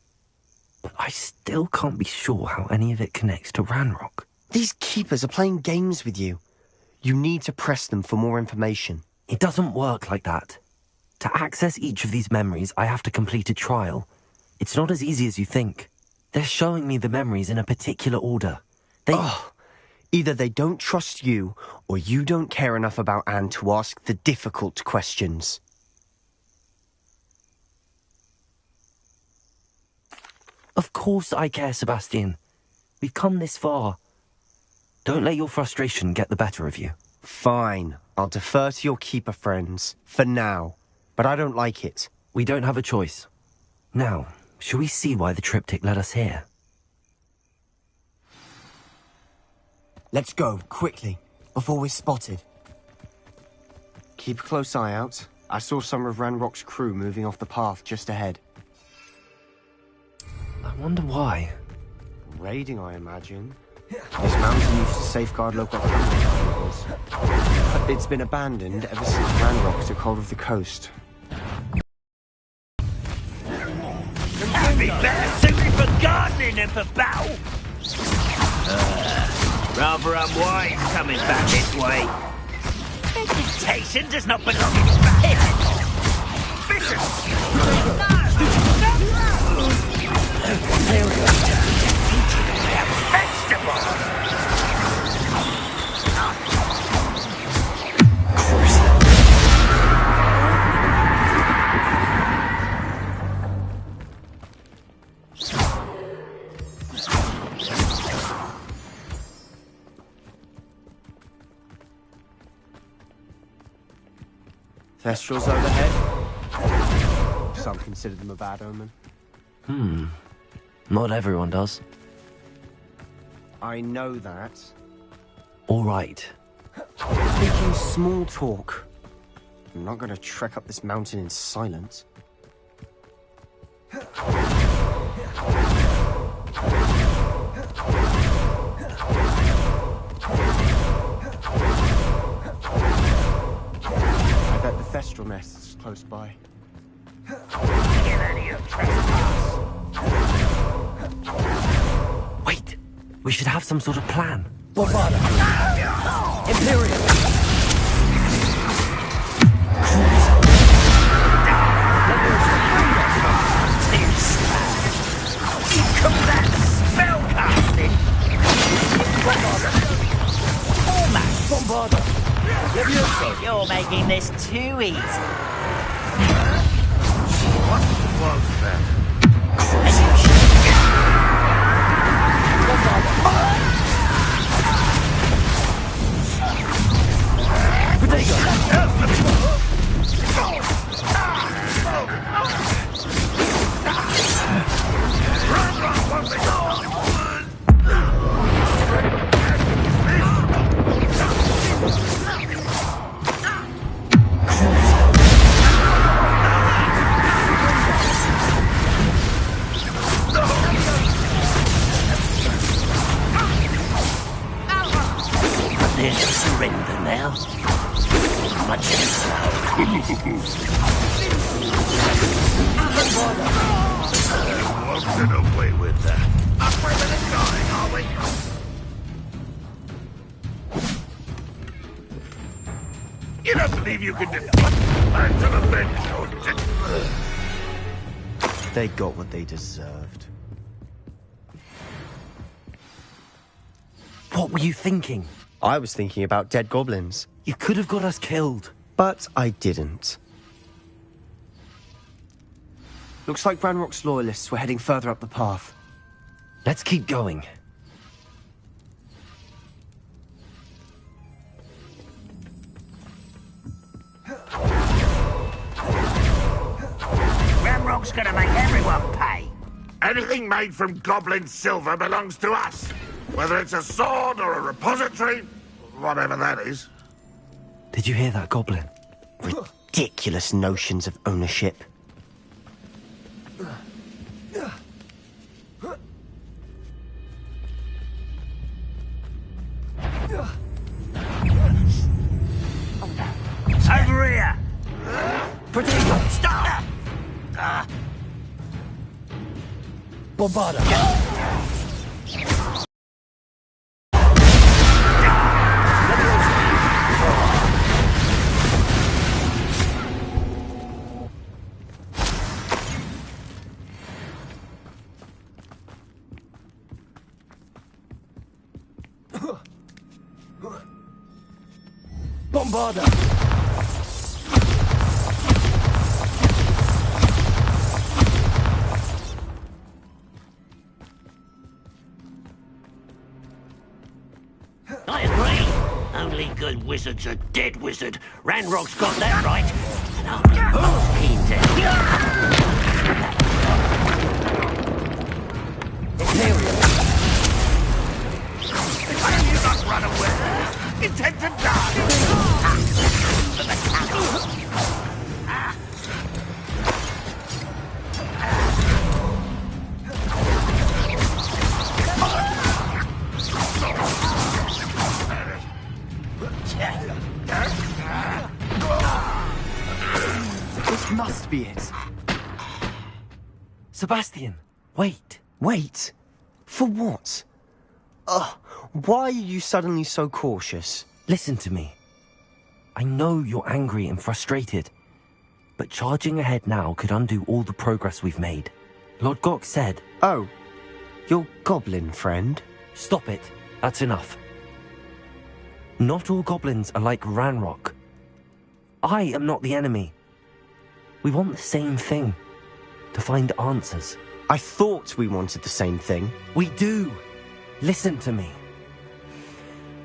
But I still can't be sure how any of it connects to Ranrock. These keepers are playing games with you. You need to press them for more information. It doesn't work like that. To access each of these memories, I have to complete a trial. It's not as easy as you think. They're showing me the memories in a particular order. Either they don't trust you, or you don't care enough about Anne to ask the difficult questions. Of course I care, Sebastian. We've come this far. Don't let your frustration get the better of you. Fine. I'll defer to your keeper friends. For now. But I don't like it. We don't have a choice. Now, shall we see why the triptych led us here? Let's go, quickly, before we're spotted. Keep a close eye out. I saw some of Ranrock's crew moving off the path just ahead. I wonder why. Raiding, I imagine. This mountain used to safeguard local animals. It's been abandoned ever since Ranrock took hold of the coast. I'd be better suited for gardening than for battle. Rather unwise coming back this way. Vegetation does not belong in battle. Vicious! Thestrals overhead. Some consider them a bad omen. Not everyone does. I know that. All right. Making small talk. I'm not going to trek up this mountain in silence. I bet the Thestral nest's close by. Wait! We should have some sort of plan. Bombarda! Imperial! Come back, spellcasting! Bombarda! You're making this too easy. What was that? appears to surrender now. Much Won't get away with that. Afraid of it going, are we? You don't believe you can defeat back to the bench, They got what they deserved. What were you thinking? I was thinking about dead goblins. You could have got us killed. But I didn't. Looks like Ranrock's loyalists were heading further up the path. Let's keep going. Ramrock's gonna make everyone pay. Anything made from goblin silver belongs to us. Whether it's a sword or a repository, whatever that is. Did you hear that, Goblin? Ridiculous notions of ownership. Over here! Potato! Stop! Bombarda! Bombarda! I agree. Only good wizard's a dead wizard. Ranrock's got that right. And I'm most keen to... Why have you not run away? Intent to die! For the cattle. This must be it. Sebastian, wait. Wait? For what? Ugh, why are you suddenly so cautious? Listen to me. I know you're angry and frustrated, but charging ahead now could undo all the progress we've made. Lord Gok said... Oh, your goblin friend? Stop it. That's enough. Not all goblins are like Ranrock. I am not the enemy. We want the same thing. To find answers. I thought we wanted the same thing. We do. Listen to me.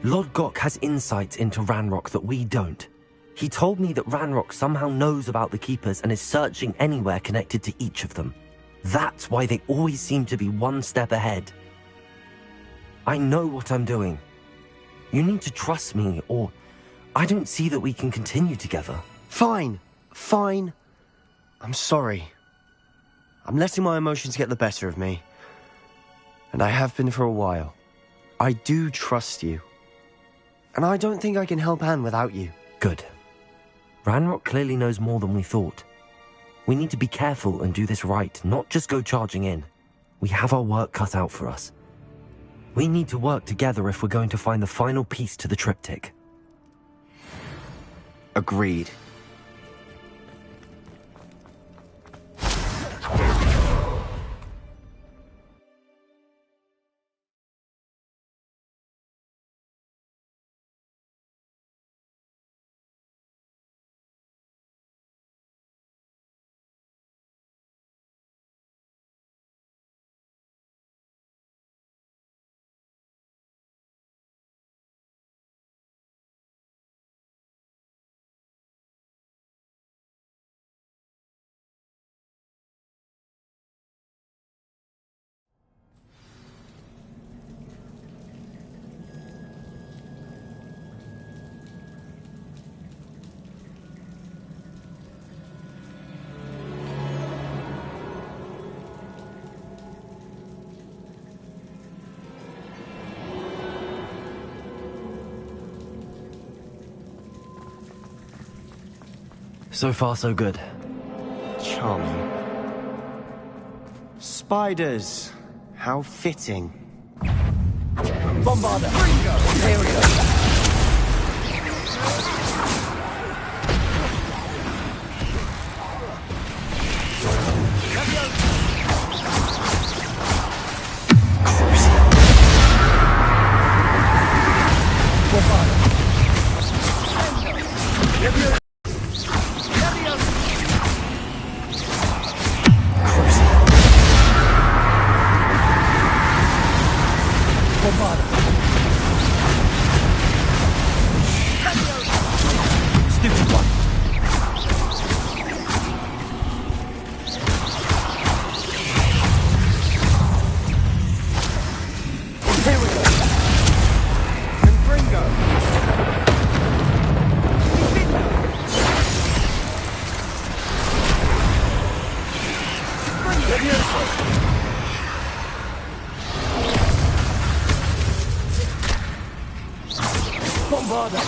Lord Gok has insights into Ranrock that we don't. He told me that Ranrock somehow knows about the Keepers and is searching anywhere connected to each of them. That's why they always seem to be one step ahead. I know what I'm doing. You need to trust me, or I don't see that we can continue together. Fine. Fine. I'm sorry. I'm letting my emotions get the better of me. And I have been for a while. I do trust you. And I don't think I can help Anne without you. Good. Ranrock clearly knows more than we thought. We need to be careful and do this right, not just go charging in. We have our work cut out for us. We need to work together if we're going to find the final piece to the triptych. Agreed. So far, so good. Charming. Spiders. How fitting. Bombarder! Imperial! Stupid one. Bombarder!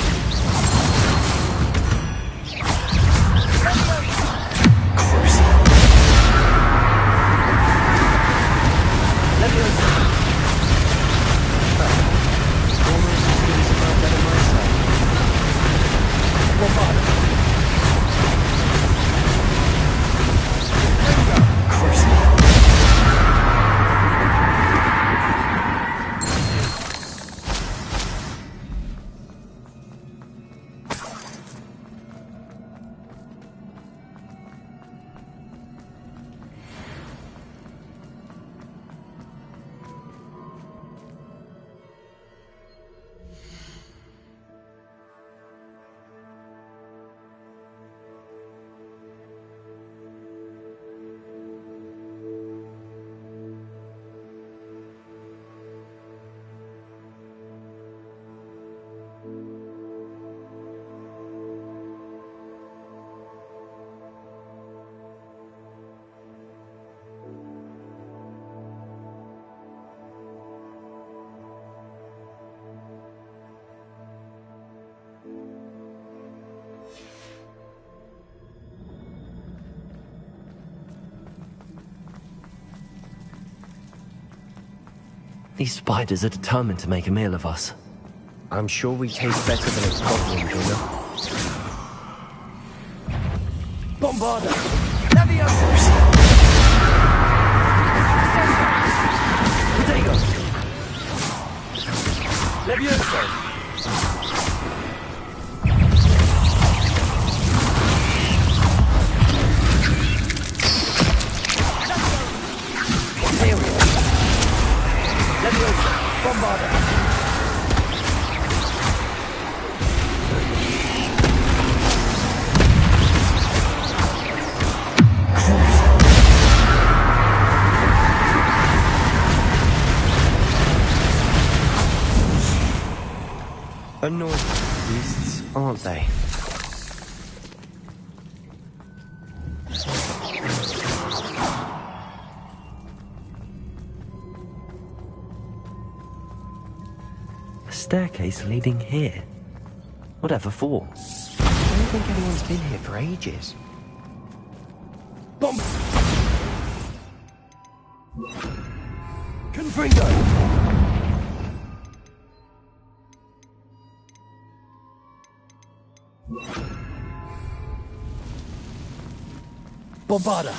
These spiders are determined to make a meal of us. I'm sure we taste better than its goblin dinner. Bombarder! Leviosa! Protego! Leviosa! Bombarder! Annoying beasts, aren't they? A staircase leading here. Whatever for? I don't think anyone's been here for ages. Bomb! Confringo! Bombarder!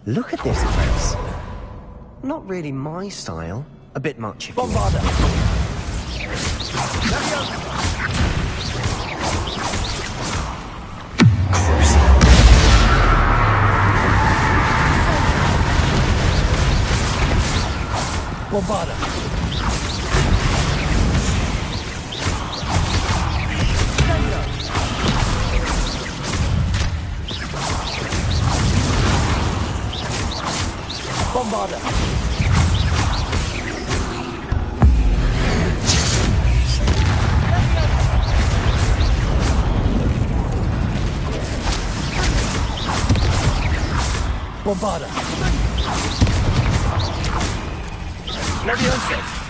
Look at this place. Not really my style. A bit much if Bombarder! Bombarder! Bombarder! Bombarda. Levioso.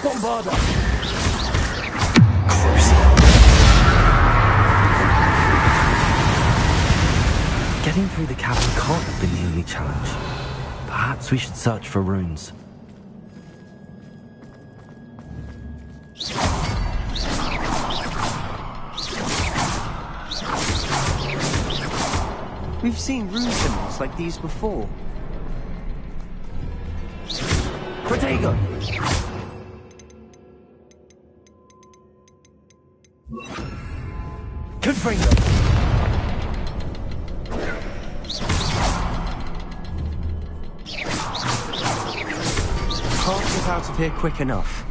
Bombarda. Getting through the cavern can't have been the only challenge. Perhaps we should search for runes. We've seen rune symbols like these before. Protego! Confringo! Can't get out of here quick enough.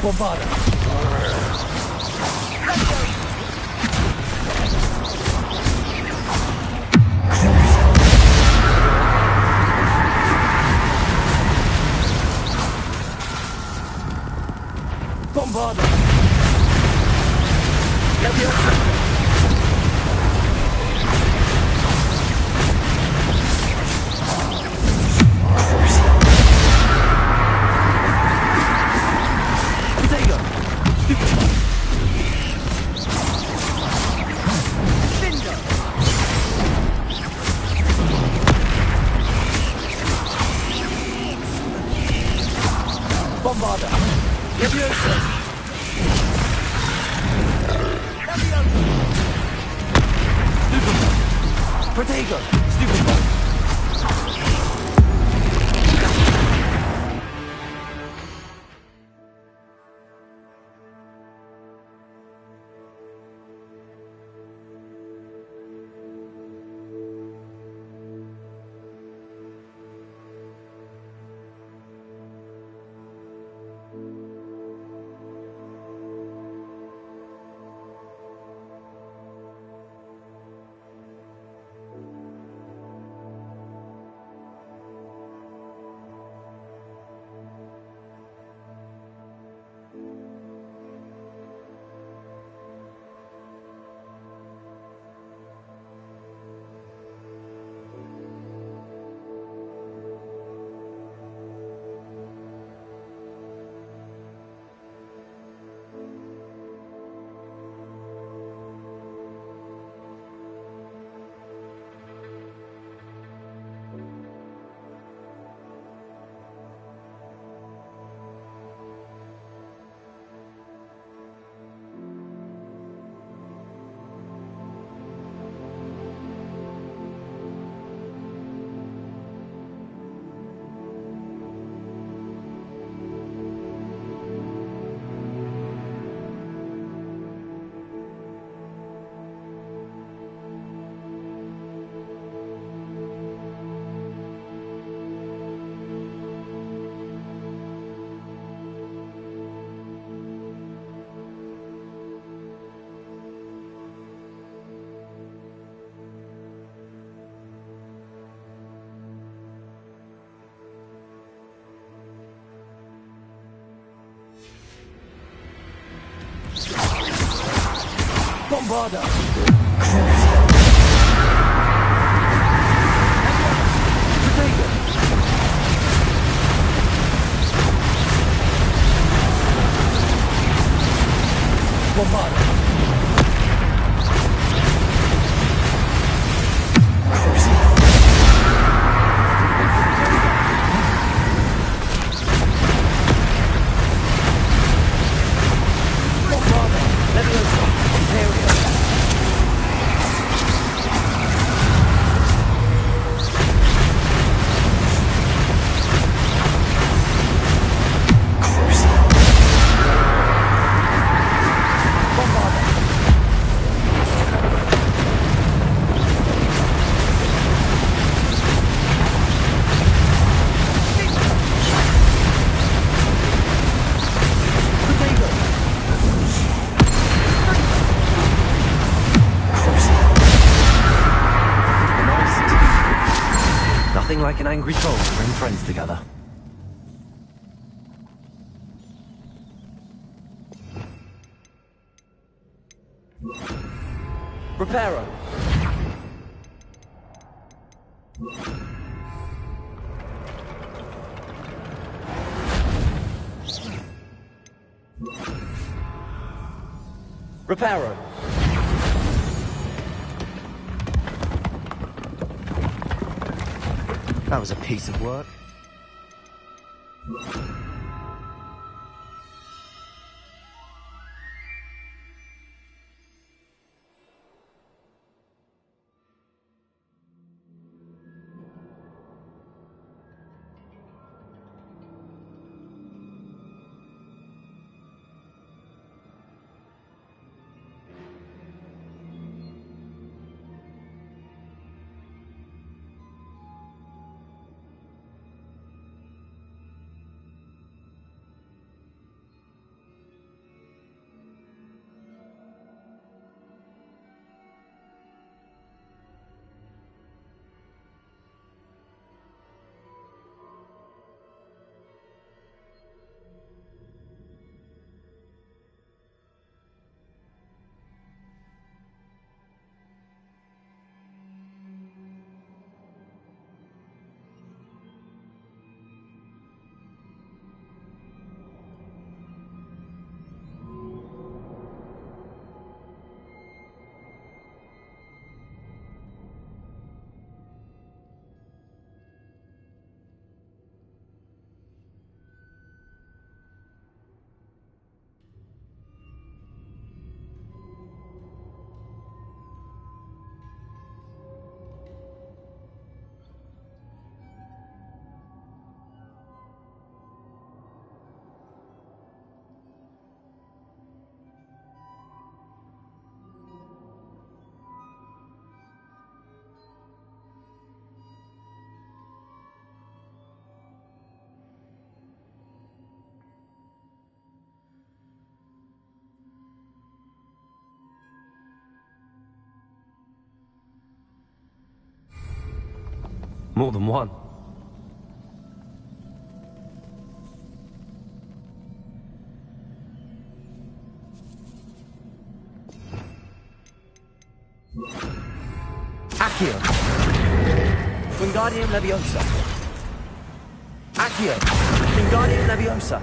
Bombarda. Bombarda. Bombarda! Leviosa! Stupefy! Protego! Stupefy! Bombarda! Protego! Bombarda! Nothing like an angry troll to bring friends together. Reparo! Reparo! That was a piece of work. More than one. Accio! Wingardium Leviosa! Accio! Wingardium Leviosa!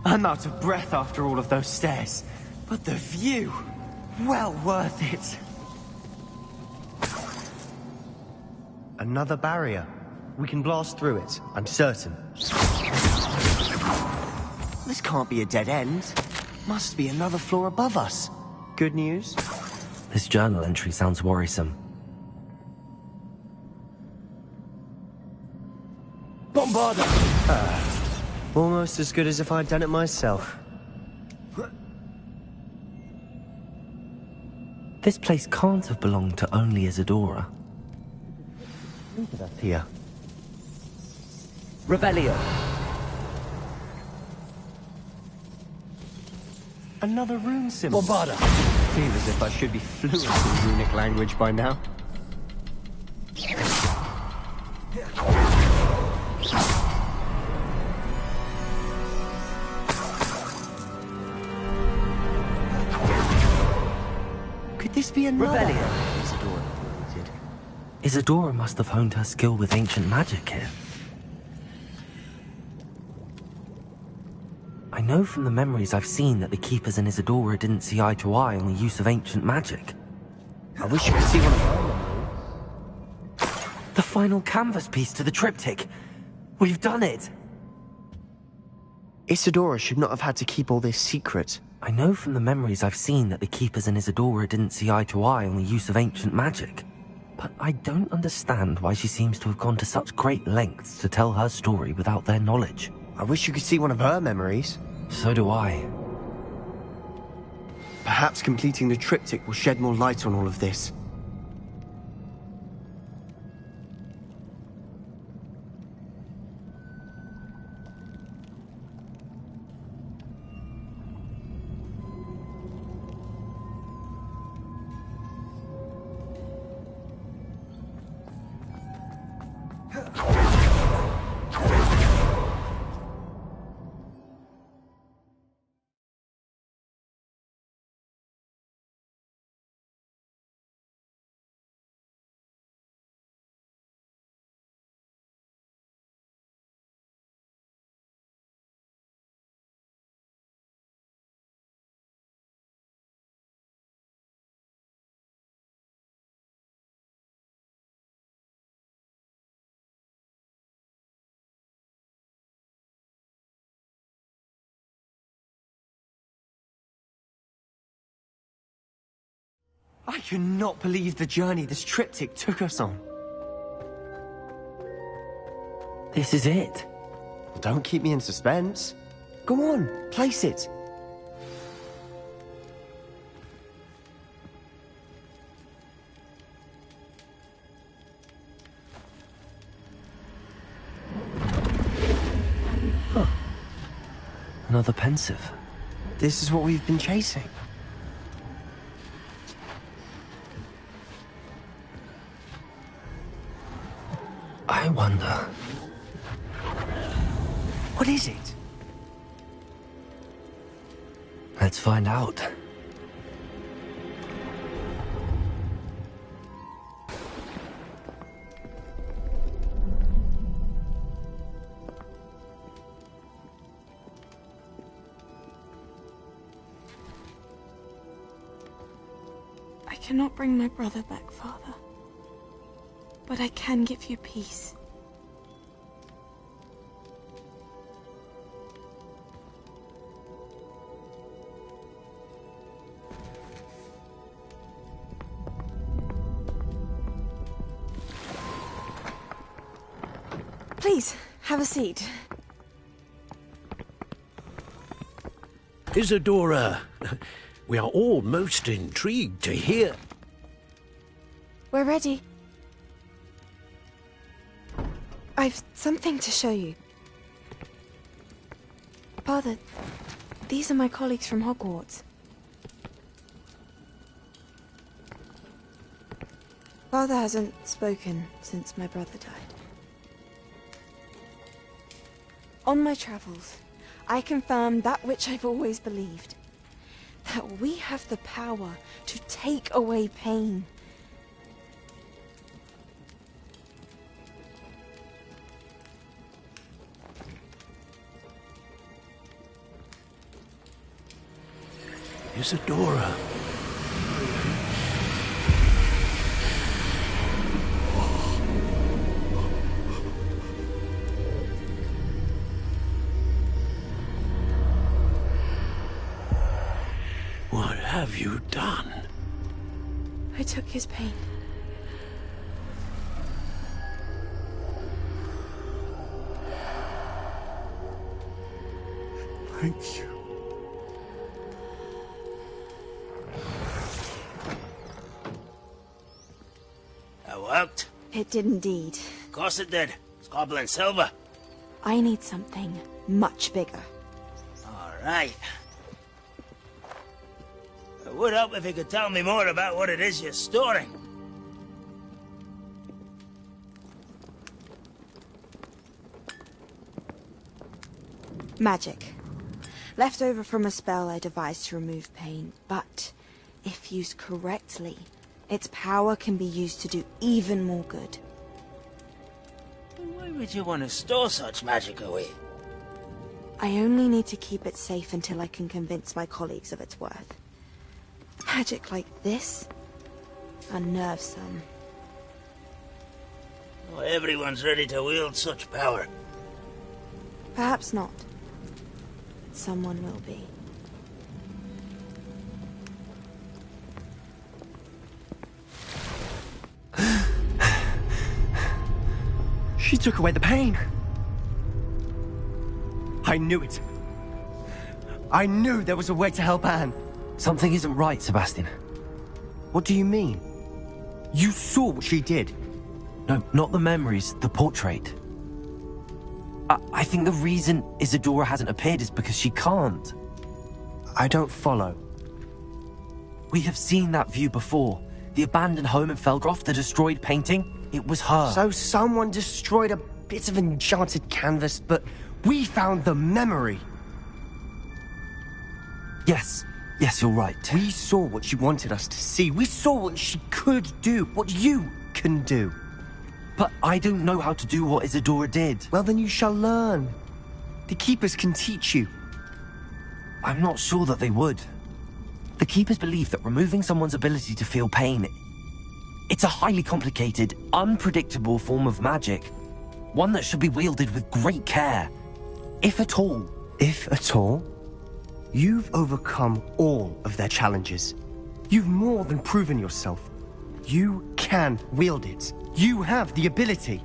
I'm out of breath after all of those stairs. But the view, well worth it. Another barrier. We can blast through it, I'm certain. This can't be a dead end. Must be another floor above us. Good news? This journal entry sounds worrisome. Bombarda! Almost as good as if I'd done it myself. This place can't have belonged to only Isadora. Look at that here. Revelio. Another rune symbol. Bombarda. Feel as if I should be fluent in runic language by now. Could this be another? Revelio. Isadora created. Isadora must have honed her skill with ancient magic here. I know from the memories I've seen that the Keepers and Isadora didn't see eye to eye on the use of ancient magic. I wish you could see one of them. The final canvas piece to the triptych. We've done it! Isadora should not have had to keep all this secret. I know from the memories I've seen that the Keepers and Isadora didn't see eye to eye on the use of ancient magic. But I don't understand why she seems to have gone to such great lengths to tell her story without their knowledge. I wish you could see one of her memories. So do I. Perhaps completing the triptych will shed more light on all of this. I cannot believe the journey this triptych took us on. This is it. Don't keep me in suspense. Go on, place it. Huh. Another pensive. This is what we've been chasing. I wonder... What is it? Let's find out. I cannot bring my brother back, Father. But I can give you peace. Please, have a seat. Isadora, we are all most intrigued to hear. We're ready. I've something to show you. Father, these are my colleagues from Hogwarts. Father hasn't spoken since my brother died. On my travels, I confirmed that which I've always believed. That we have the power to take away pain. Isadora. What have you done? I took his pain. Thank you. That worked? It did indeed. Of course it did. It's goblin silver. I need something much bigger. All right. It would help if you could tell me more about what it is you're storing. Magic. Left over from a spell I devised to remove pain, but if used correctly, its power can be used to do even more good. Why would you want to store such magic away? I only need to keep it safe until I can convince my colleagues of its worth. Magic like this unnerves some. Not everyone's ready to wield such power. Perhaps not. Someone will be. She took away the pain. I knew it. I knew there was a way to help Anne. Something isn't right, Sebastian. What do you mean? You saw what she did. No, not the memories, the portrait. I think the reason Isadora hasn't appeared is because she can't. I don't follow. We have seen that view before. The abandoned home in Felgroth, the destroyed painting, it was her. So someone destroyed a bit of enchanted canvas, but we found the memory. Yes, you're right. We saw what she wanted us to see. We saw what she could do, what you can do. But I don't know how to do what Isadora did. Well, then you shall learn. The Keepers can teach you. I'm not sure that they would. The Keepers believe that removing someone's ability to feel pain, it's a highly complicated, unpredictable form of magic. One that should be wielded with great care. If at all. If at all? You've overcome all of their challenges. You've more than proven yourself. You can wield it. You have the ability.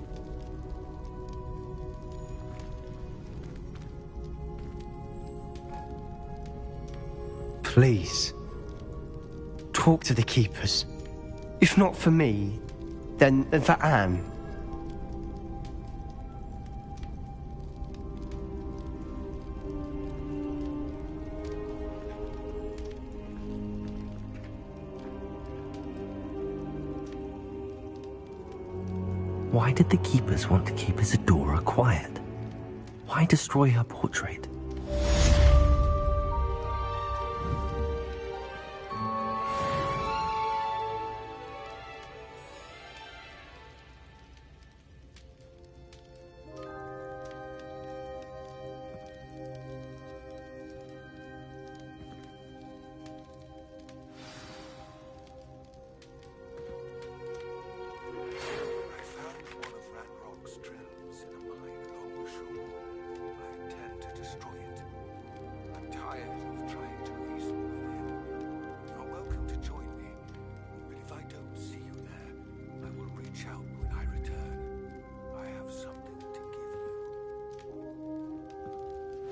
Please, talk to the keepers. If not for me, then for Anne. Why did the keepers want to keep Isadora quiet? Why destroy her portrait?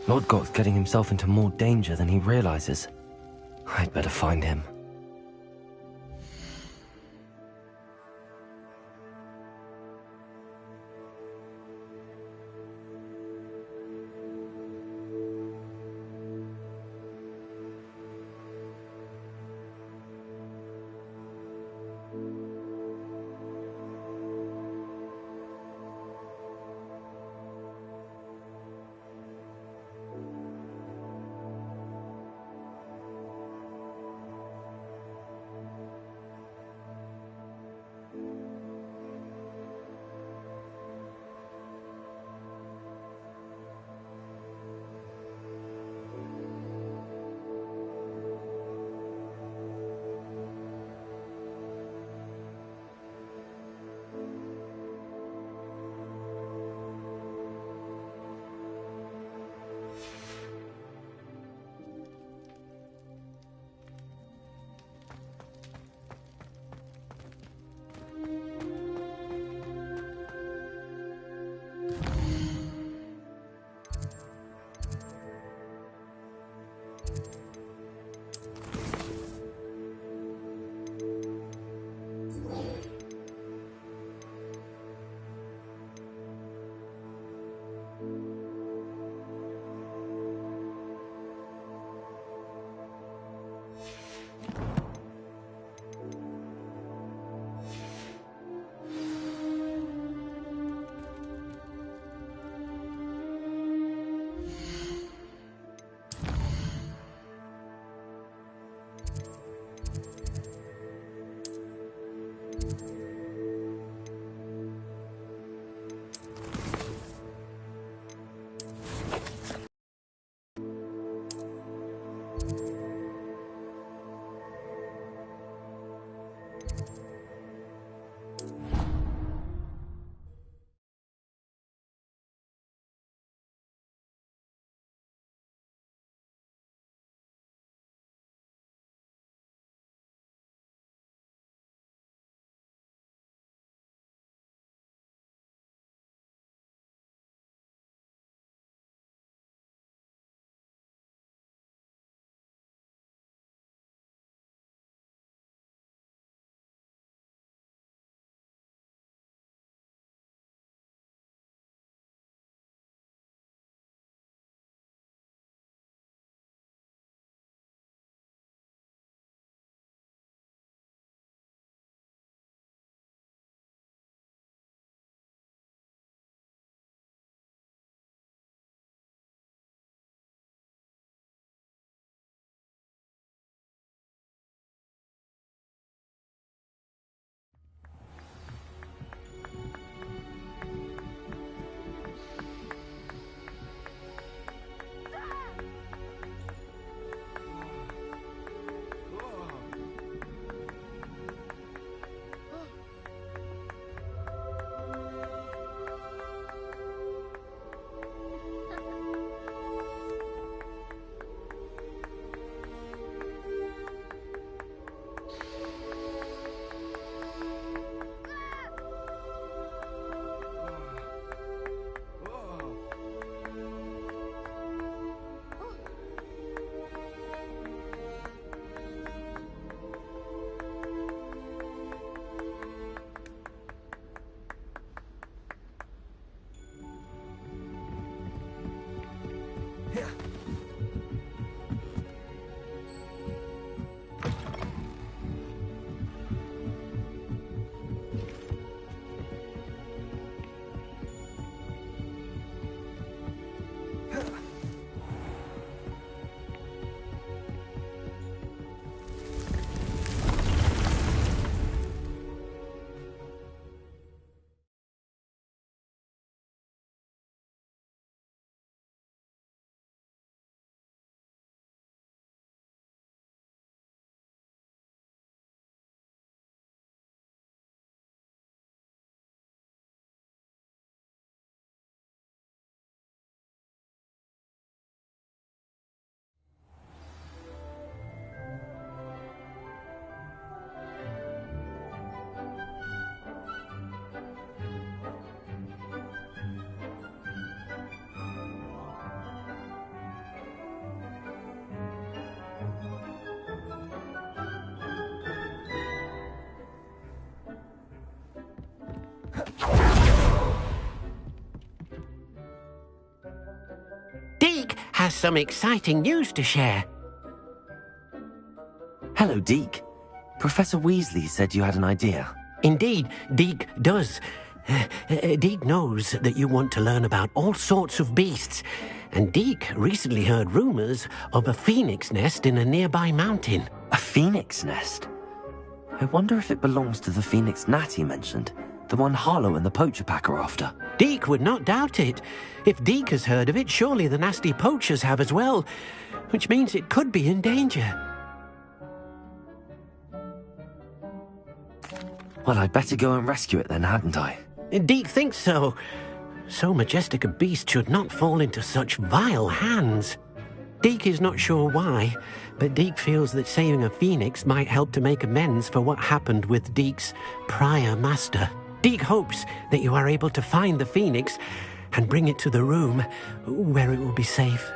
Lord Goth's getting himself into more danger than he realizes. I'd better find him. has some exciting news to share. Hello, Deke. Professor Weasley said you had an idea. Indeed, Deke does. Deke knows that you want to learn about all sorts of beasts, and Deke recently heard rumors of a phoenix nest in a nearby mountain. A phoenix nest? I wonder if it belongs to the phoenix gnat he mentioned, the one Harlow and the poacher pack are after. Deke would not doubt it. If Deke has heard of it, surely the nasty poachers have as well, which means it could be in danger. Well, I'd better go and rescue it then, hadn't I? Deke thinks so. So majestic a beast should not fall into such vile hands. Deke is not sure why, but Deke feels that saving a phoenix might help to make amends for what happened with Deke's prior master. Deke hopes that you are able to find the phoenix and bring it to the room where it will be safe.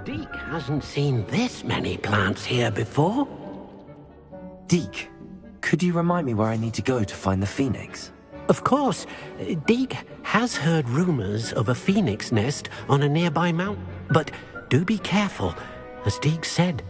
Deke hasn't seen this many plants here before. Deke, could you remind me where I need to go to find the phoenix? Of course. Deke has heard rumors of a phoenix nest on a nearby mountain. But do be careful, as Deke said.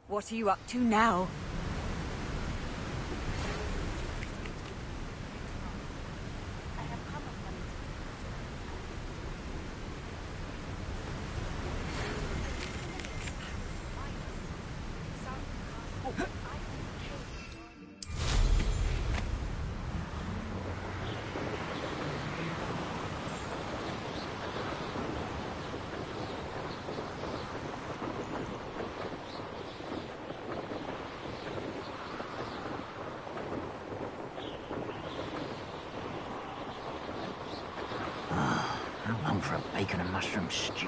What are you up to now? How long for a bacon and mushroom stew?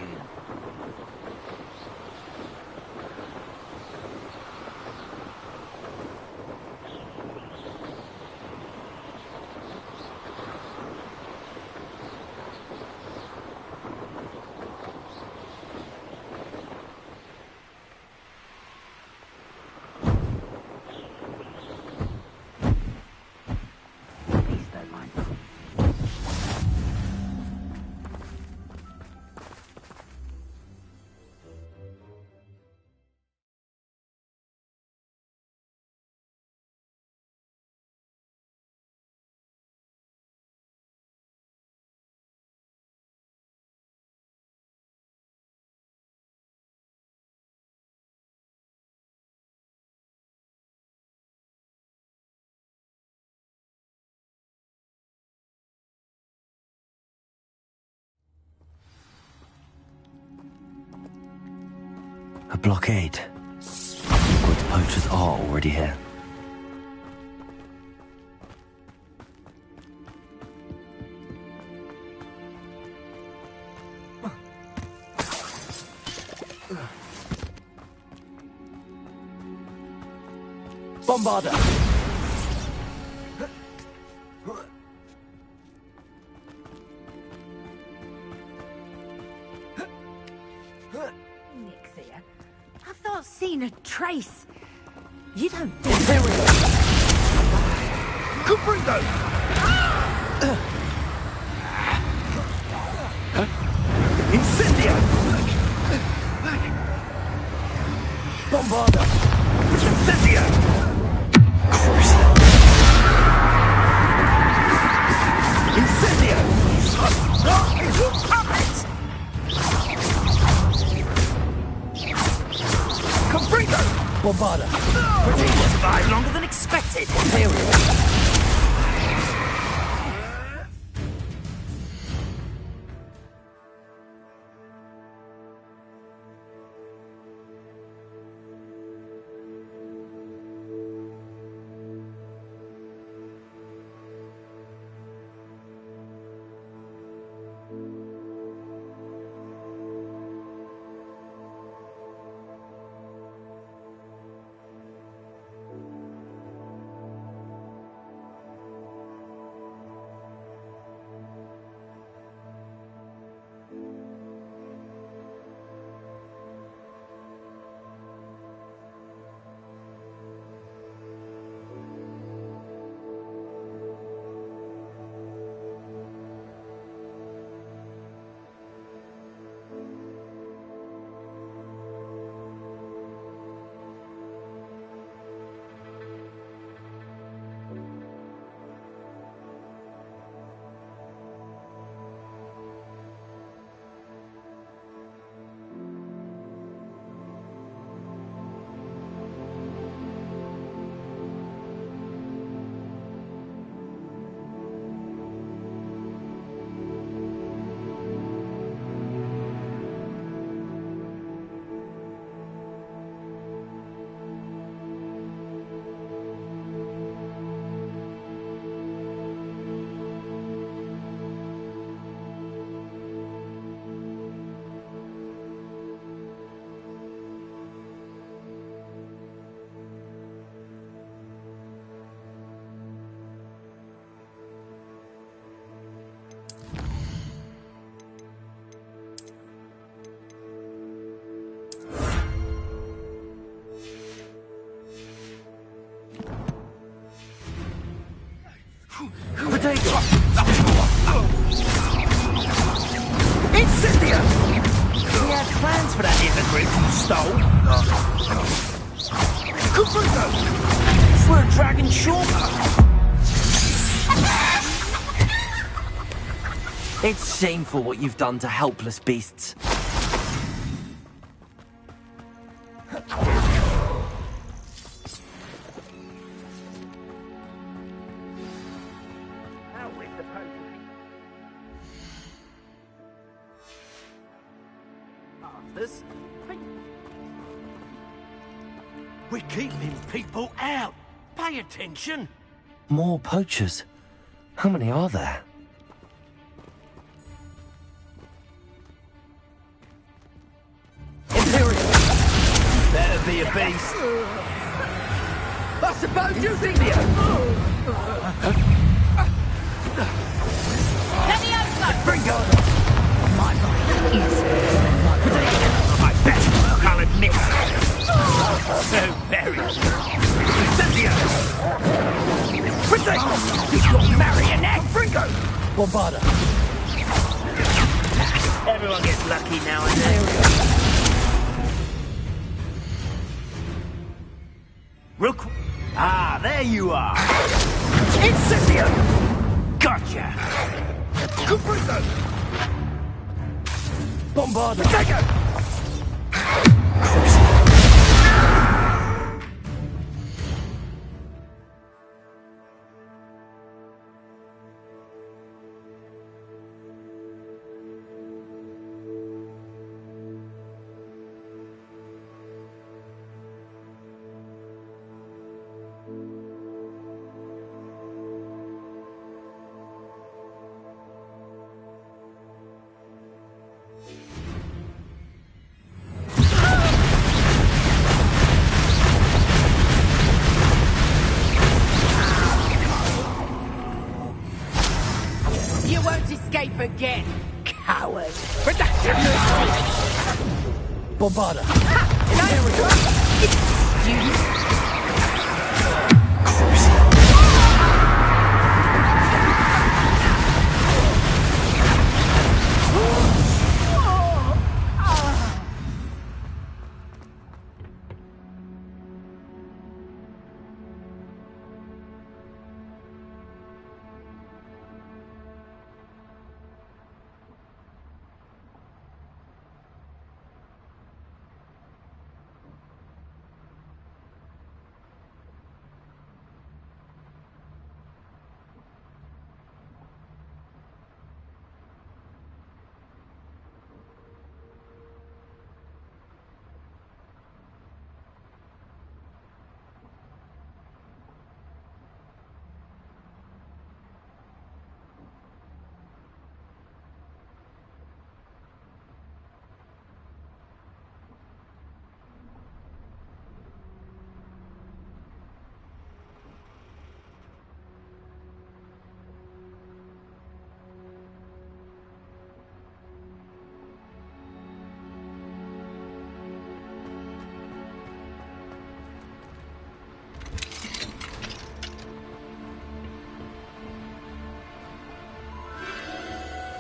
A blockade. Good poachers are already here. Bombarder! Nick's here. I've not seen a trace. You don't Imperial! Cubrigo! Incendio! Bombarder! Incendio! Incendio! Cubrigo! Bombarder! You survived longer than expected. Imperial! Potato! Incendio! We had plans for that hypocrite you stole. Cubrigo! We're a dragon short. It's shameful what you've done to helpless beasts. We're keeping people out. Pay attention. More poachers? How many are there? Imperial! Better be a beast. I suppose you think Let me out, Bring on! My mind is... I bet I'll admit so very. Incendio! Potato! You're marionette. Bringo! Bombarder! Everyone gets lucky now and then. Rook. Ah, there you are. Incendio! Gotcha. Cubrigo! Bombarder! Potato! forget, coward. Bombarda.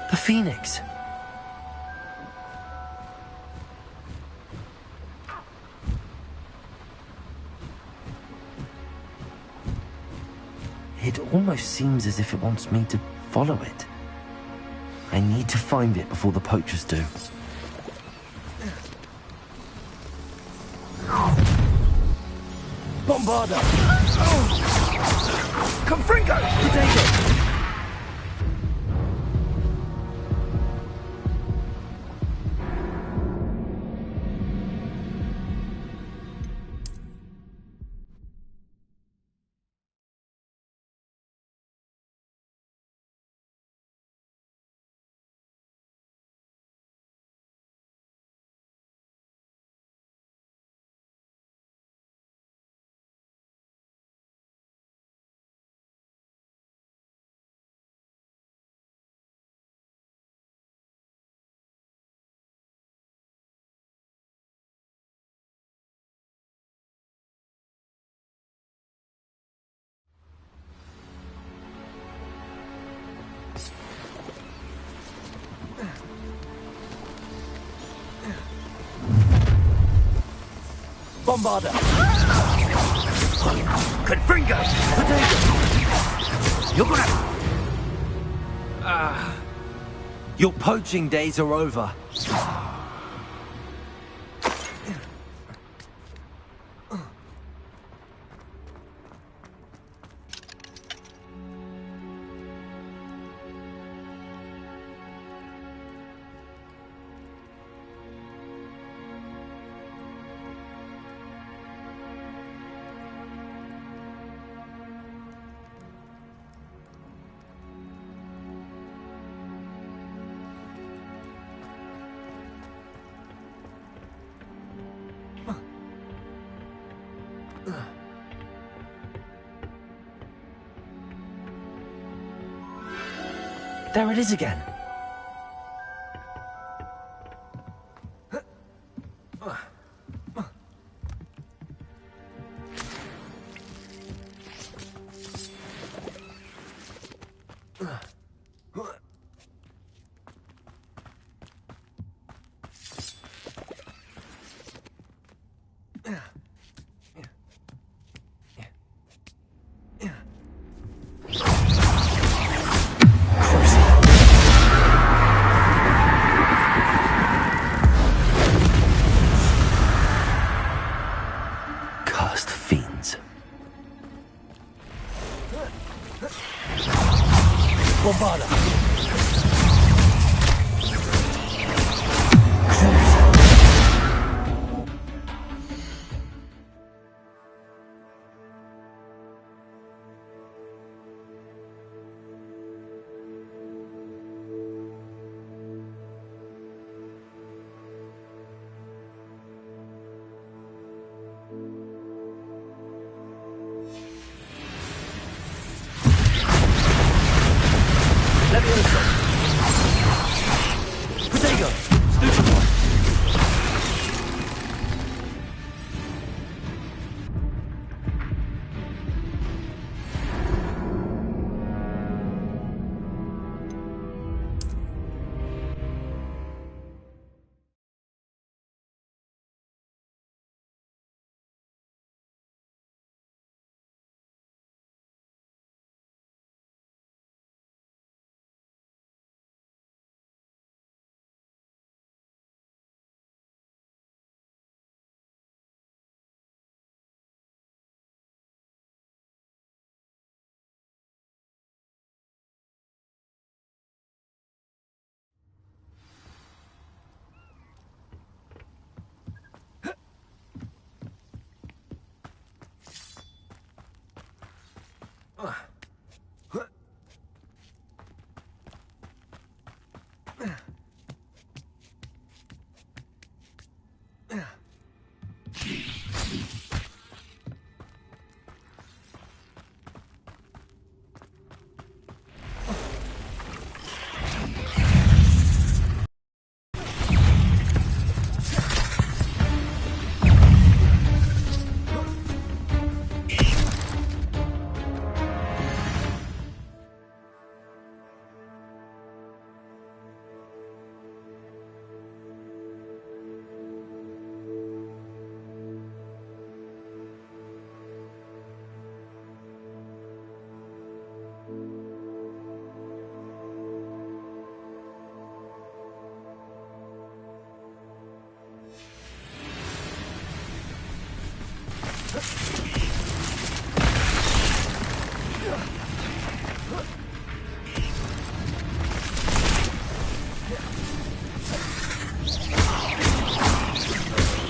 The Phoenix. It almost seems as if it wants me to follow it. I need to find it before the poachers do. Bombarda. Confringo. Potato. Bombarda. Confringo. Potato. You're gonna... Your poaching days are over. There it is again. Bombarda. Let me Protego! Stupefy!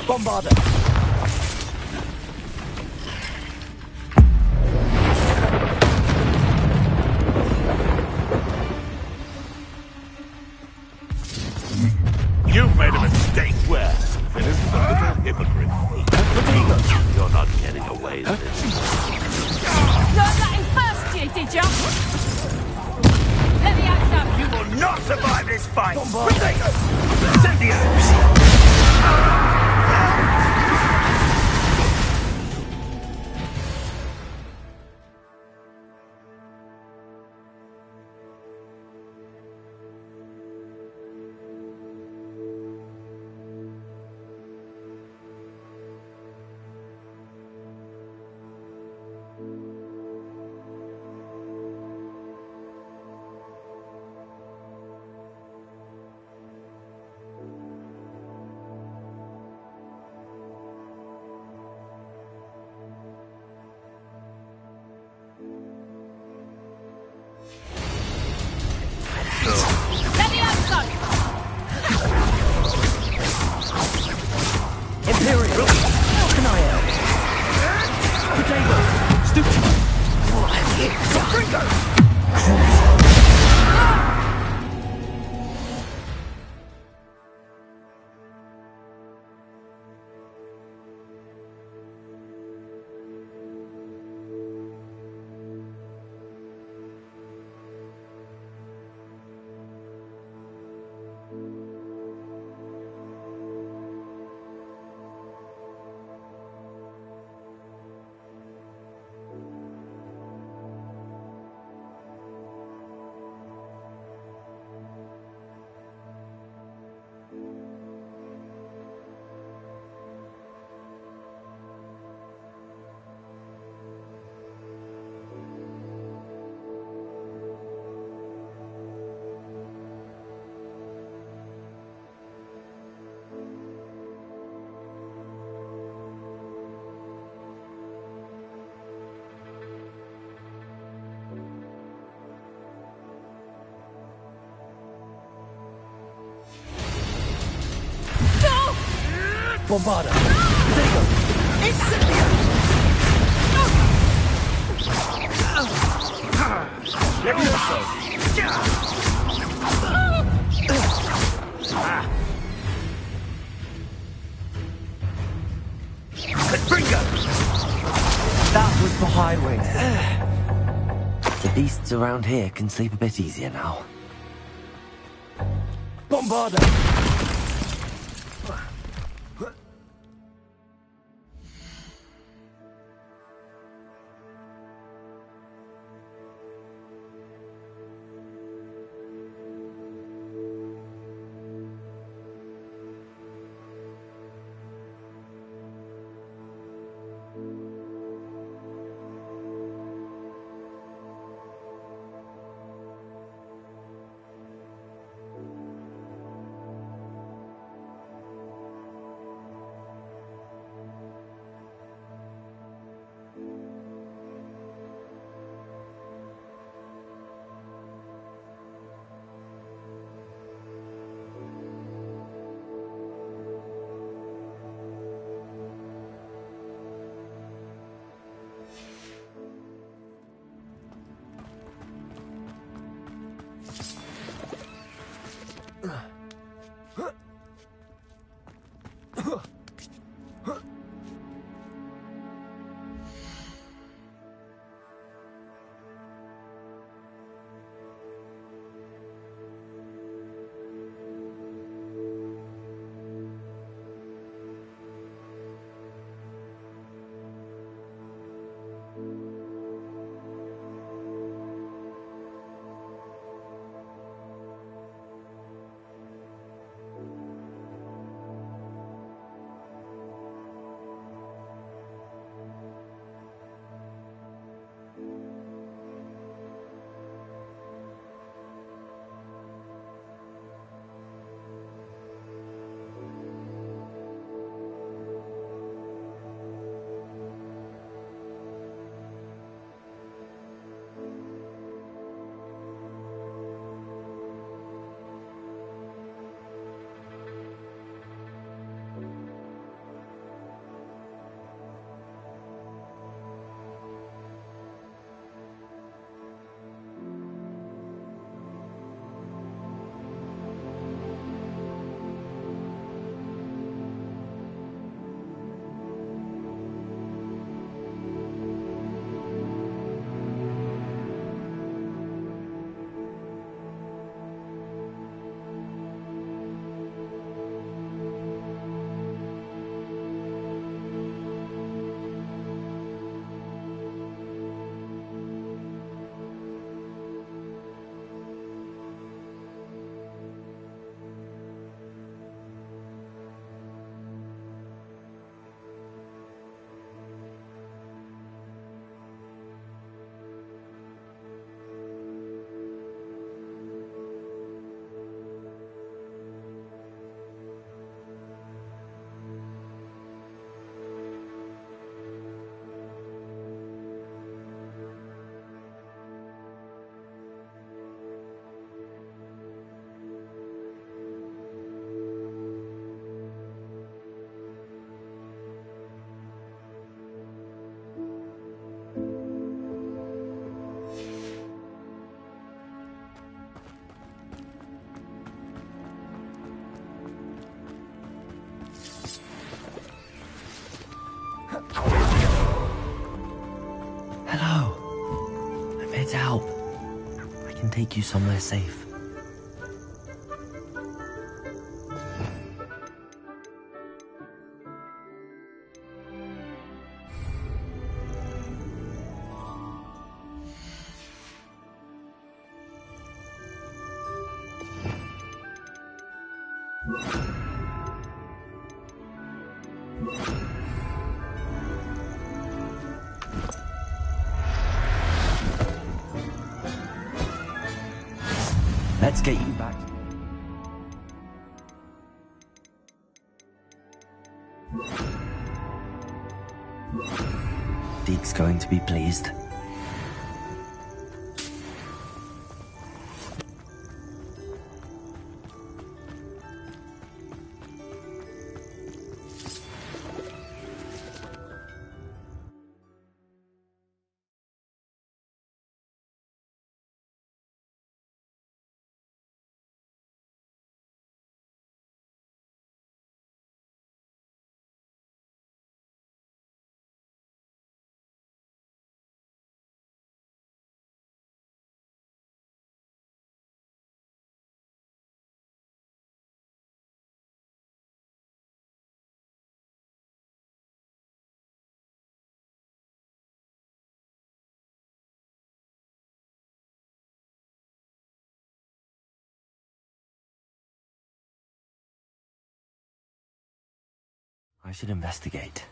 Bombarder! You've made a mistake. Where? Phyllis is a little hypocrite. Protego! You're not getting away with it. Learn that in first year, did ya? Let me out, son. You will not survive this fight! Protego! Incendio! Let me out, son. Imperial! How can I help? Protego! Stupefy! Bombarder! Protego! Incendio! That was the highway. The beasts around here can sleep a bit easier now. Bombarda! Hello. I'm here to help. I can take you somewhere safe. Let's get you back. Deke's going to be pleased. I should investigate.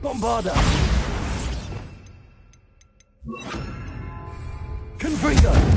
Bombarda! Confringo!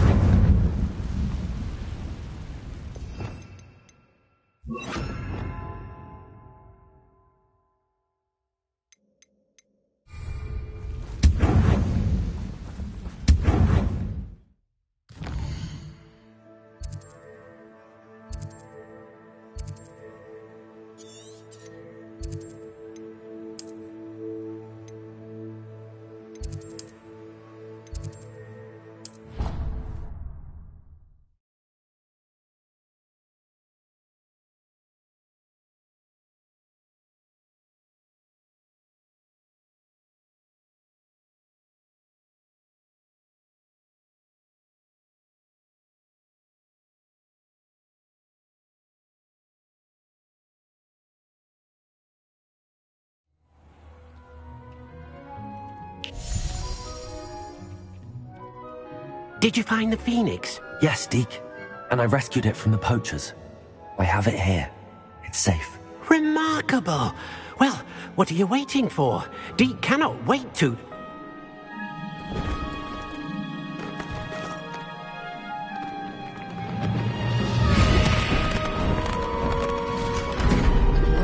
Did you find the Phoenix? Yes, Deke. And I rescued it from the poachers. I have it here. It's safe. Remarkable! Well, what are you waiting for? Deke cannot wait to...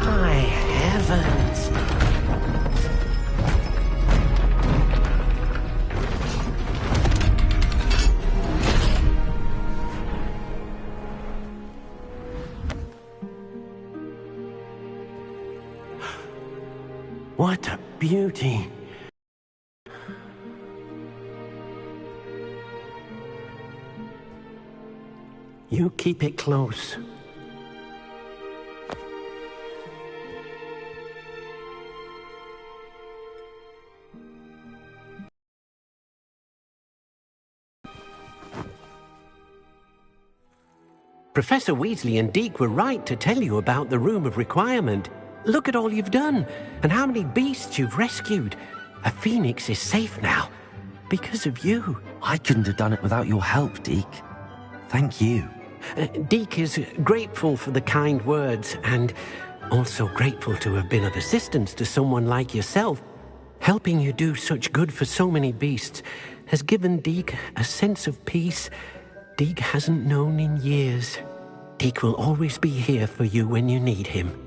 My heavens! What a beauty. You keep it close. Professor Weasley and Deke were right to tell you about the Room of Requirement. Look at all you've done, and how many beasts you've rescued. A phoenix is safe now, because of you. I couldn't have done it without your help, Deke. Thank you. Deke is grateful for the kind words, and also grateful to have been of assistance to someone like yourself. Helping you do such good for so many beasts has given Deke a sense of peace Deke hasn't known in years. Deke will always be here for you when you need him.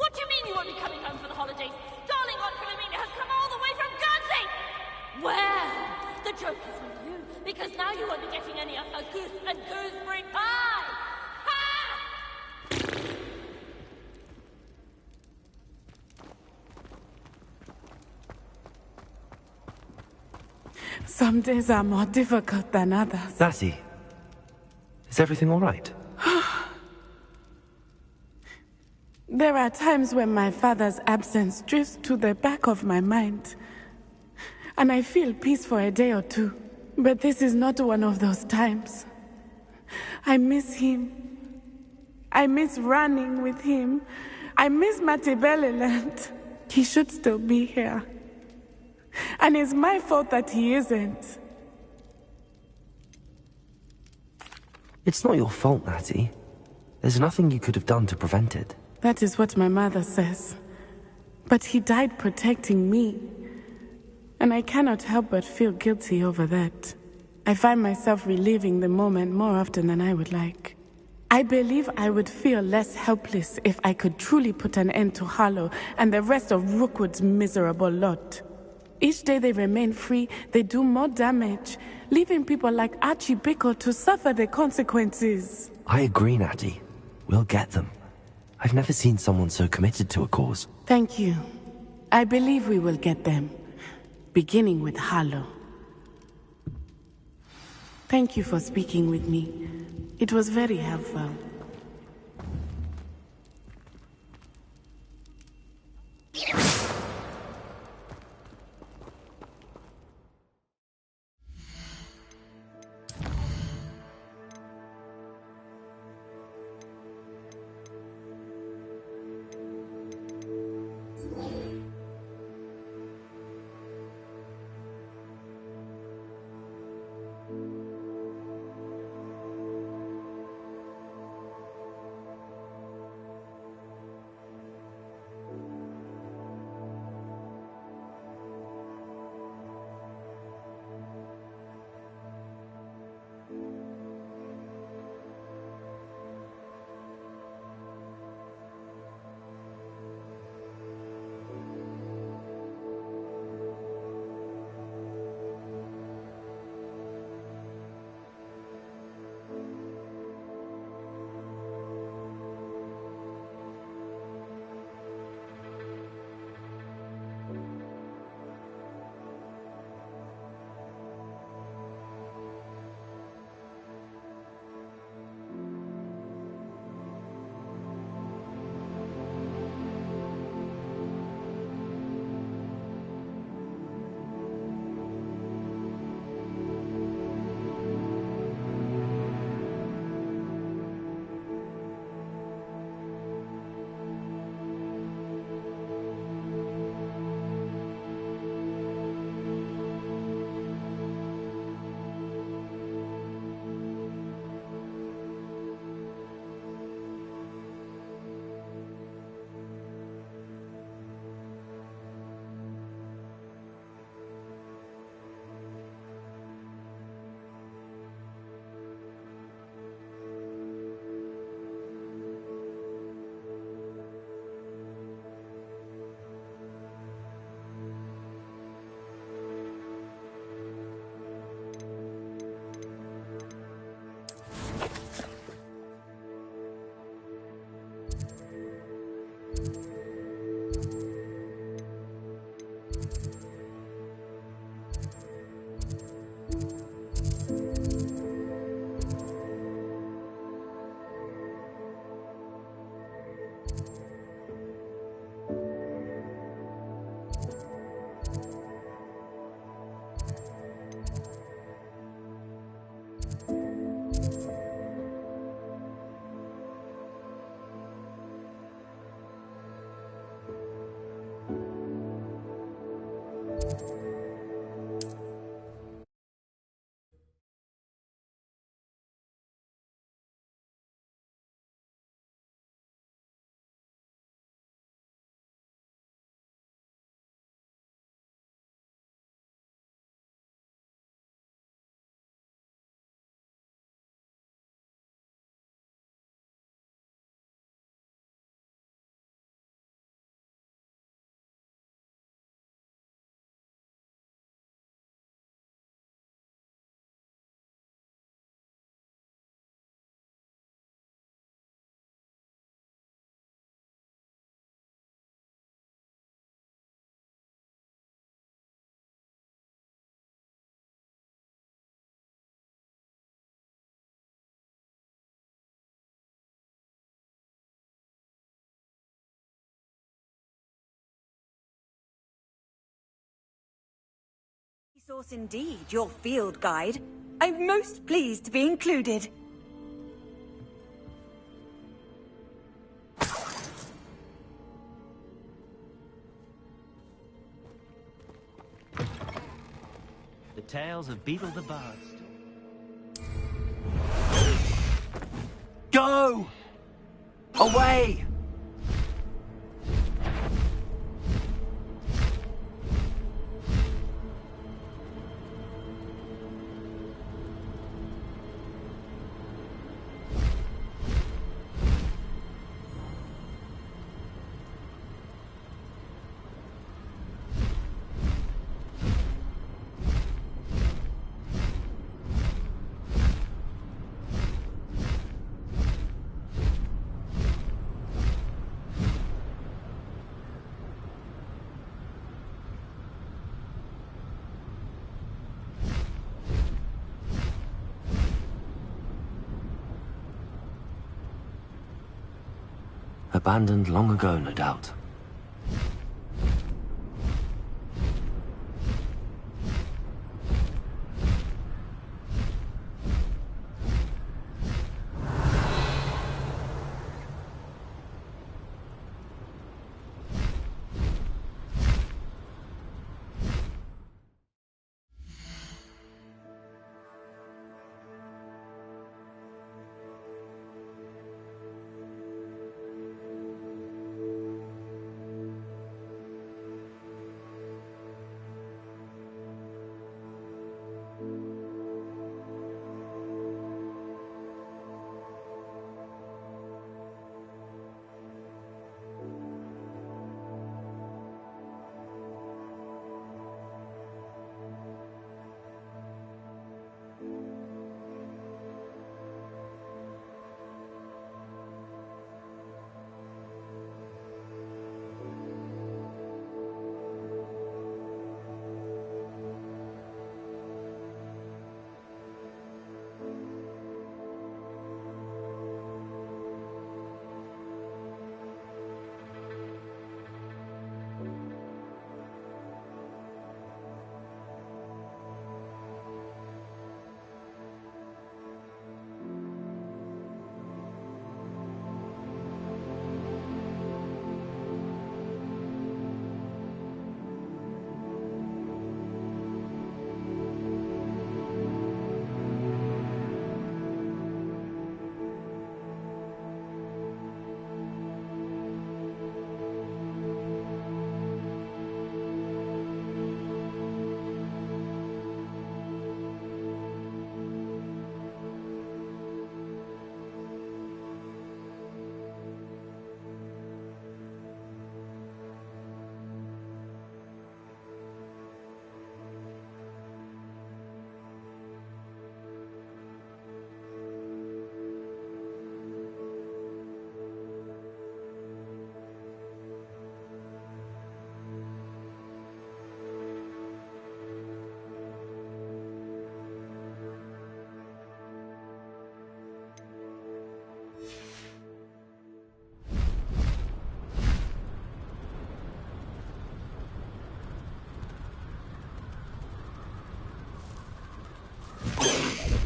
What do you mean you won't be coming home for the holidays? Darling Aunt Philomena has come all the way from Guernsey! Well, the joke is on you, because now you won't be getting any of her goose and gooseberry pie! Ha! Some days are more difficult than others. Lassie, is everything all right? There are times when my father's absence drifts to the back of my mind, and I feel peace for a day or two. But this is not one of those times. I miss him. I miss running with him. I miss Matibeleland. He should still be here. And it's my fault that he isn't. It's not your fault, Natty. There's nothing you could have done to prevent it. That is what my mother says. But he died protecting me. And I cannot help but feel guilty over that. I find myself reliving the moment more often than I would like. I believe I would feel less helpless if I could truly put an end to Harlow and the rest of Rookwood's miserable lot. Each day they remain free, they do more damage, leaving people like Archie Bickle to suffer the consequences. I agree, Natty. We'll get them. I've never seen someone so committed to a cause. Thank you. I believe we will get them. Beginning with Harlow. Thank you for speaking with me. It was very helpful. resource indeed, your field guide. I'm most pleased to be included. The tales of Beetle the Bard. Go! Away! Abandoned long ago, no doubt.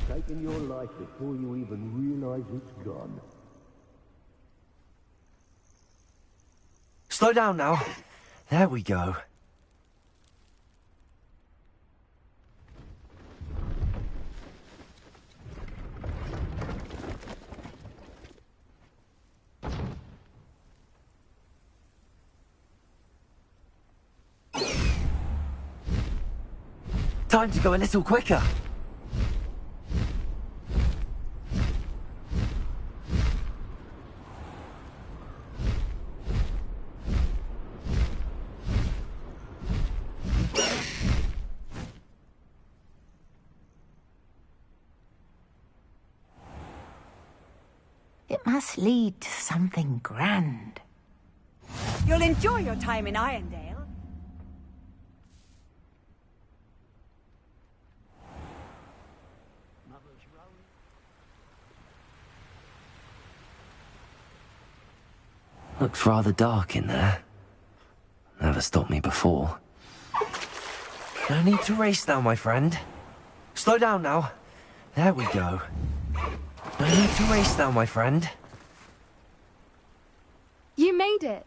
Taking your life before you even realize it's gone. Slow down now. There we go. Time to go a little quicker. It must lead to something grand. You'll enjoy your time in Irondale. Looks rather dark in there. Never stopped me before. No need to race now, my friend. Slow down now. There we go. No need to race now, my friend. You made it.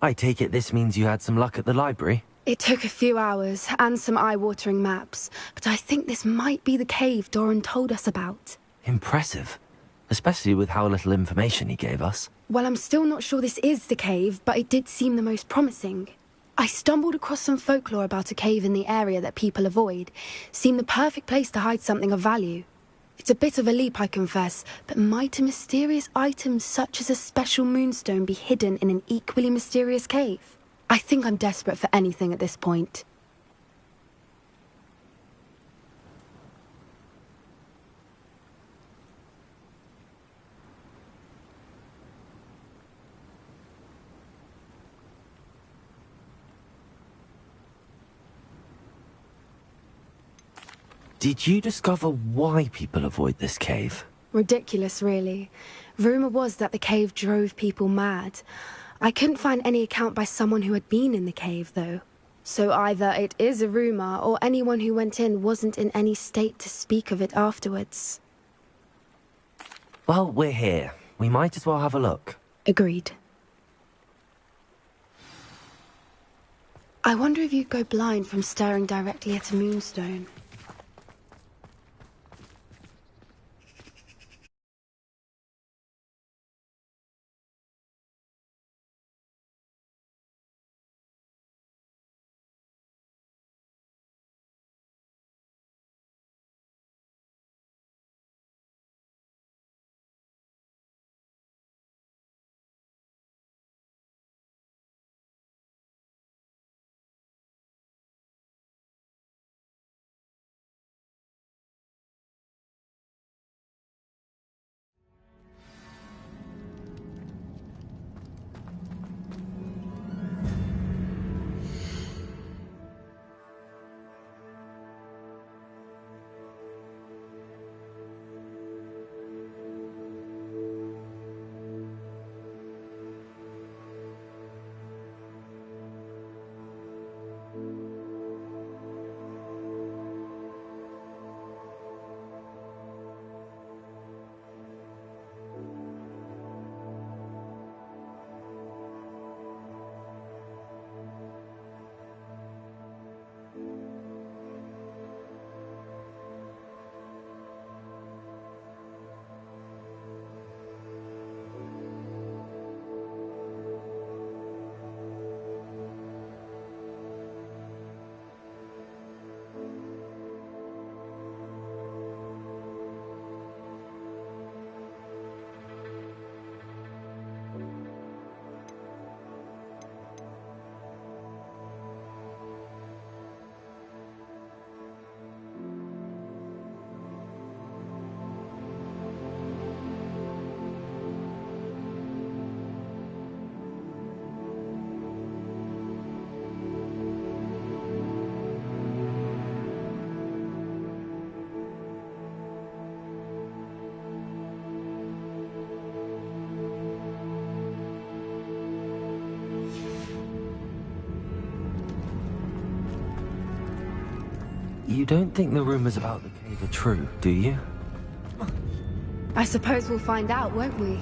I take it this means you had some luck at the library? It took a few hours and some eye-watering maps, but I think this might be the cave Doran told us about. Impressive. Especially with how little information he gave us. Well, I'm still not sure this is the cave, but it did seem the most promising. I stumbled across some folklore about a cave in the area that people avoid. Seemed the perfect place to hide something of value. It's a bit of a leap, I confess, but might a mysterious item such as a special moonstone be hidden in an equally mysterious cave? I think I'm desperate for anything at this point. Did you discover why people avoid this cave? Ridiculous, really. Rumor was that the cave drove people mad. I couldn't find any account by someone who had been in the cave, though. So either it is a rumor, or anyone who went in wasn't in any state to speak of it afterwards. Well, we're here. We might as well have a look. Agreed. I wonder if you'd go blind from staring directly at a moonstone. You don't think the rumors about the cave are true, do you? I suppose we'll find out, won't we?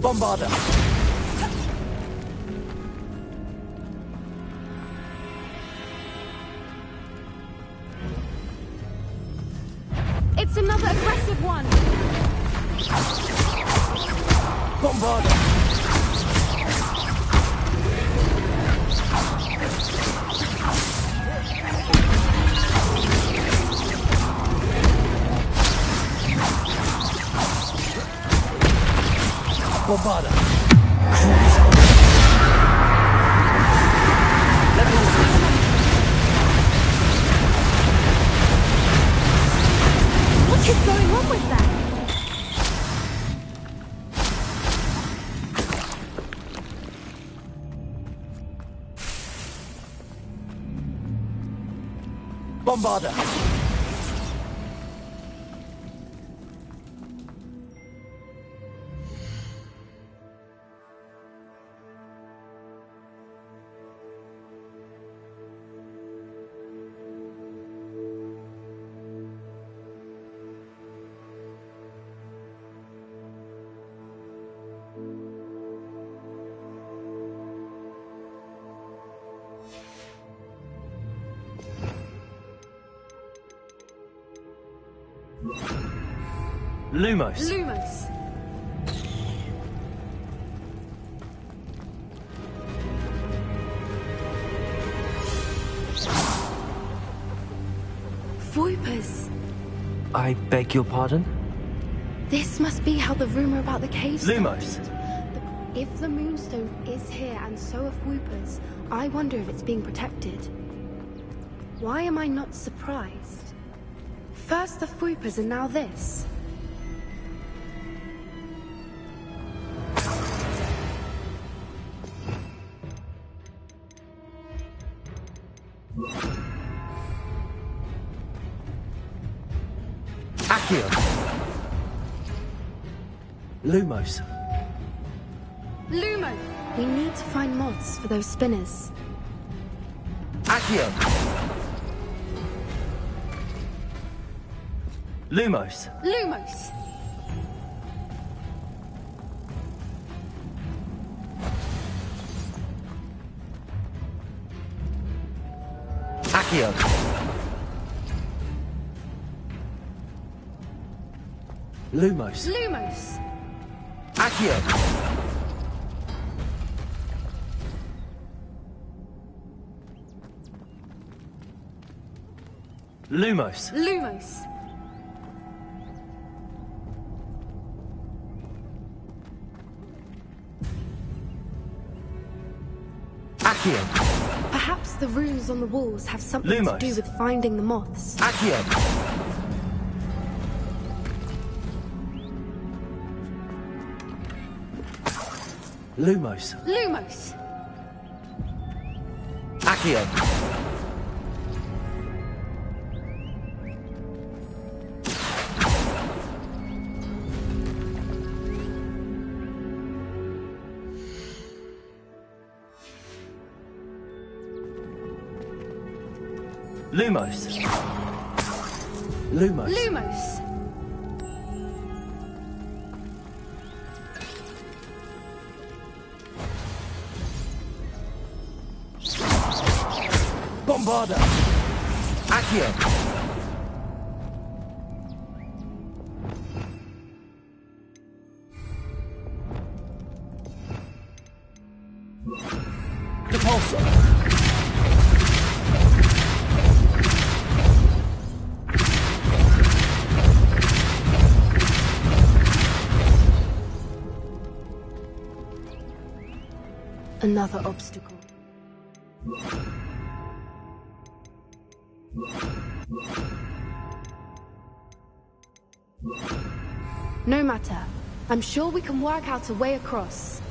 Bombarder! It's another aggressive one! Bombarder! Bombarder! What is going on with that? Bombarder! Lumos. Lumos. Voipers. I beg your pardon? This must be how the rumor about the cave Lumos. started. If the Moonstone is here and so are Voipers, I wonder if it's being protected. Why am I not surprised? First the Voipers and now this. Accio. Lumos. Lumo! We need to find moths for those spinners. Accio. Lumos. Lumos! Accio. Lumos. Lumos! Accio. Lumos. Lumos! Accio. Perhaps the runes on the walls have something Lumos. to do with finding the moths. Accio. Lumos. Lumos! Accio. Lumos. Lumos. Lumos! Bombarder. Accio. Repulsor. Another obstacle. No matter. I'm sure we can work out a way across.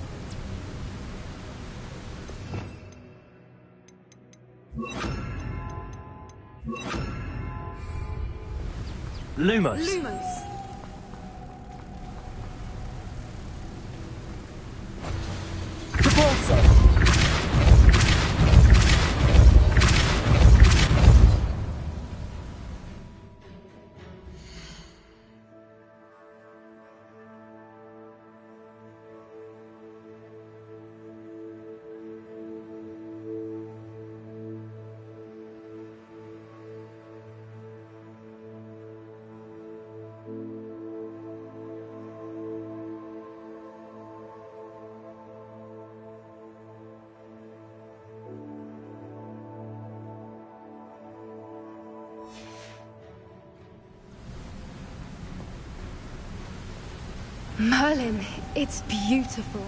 Lumos. Lumos. Repulsor. Merlin, it's beautiful.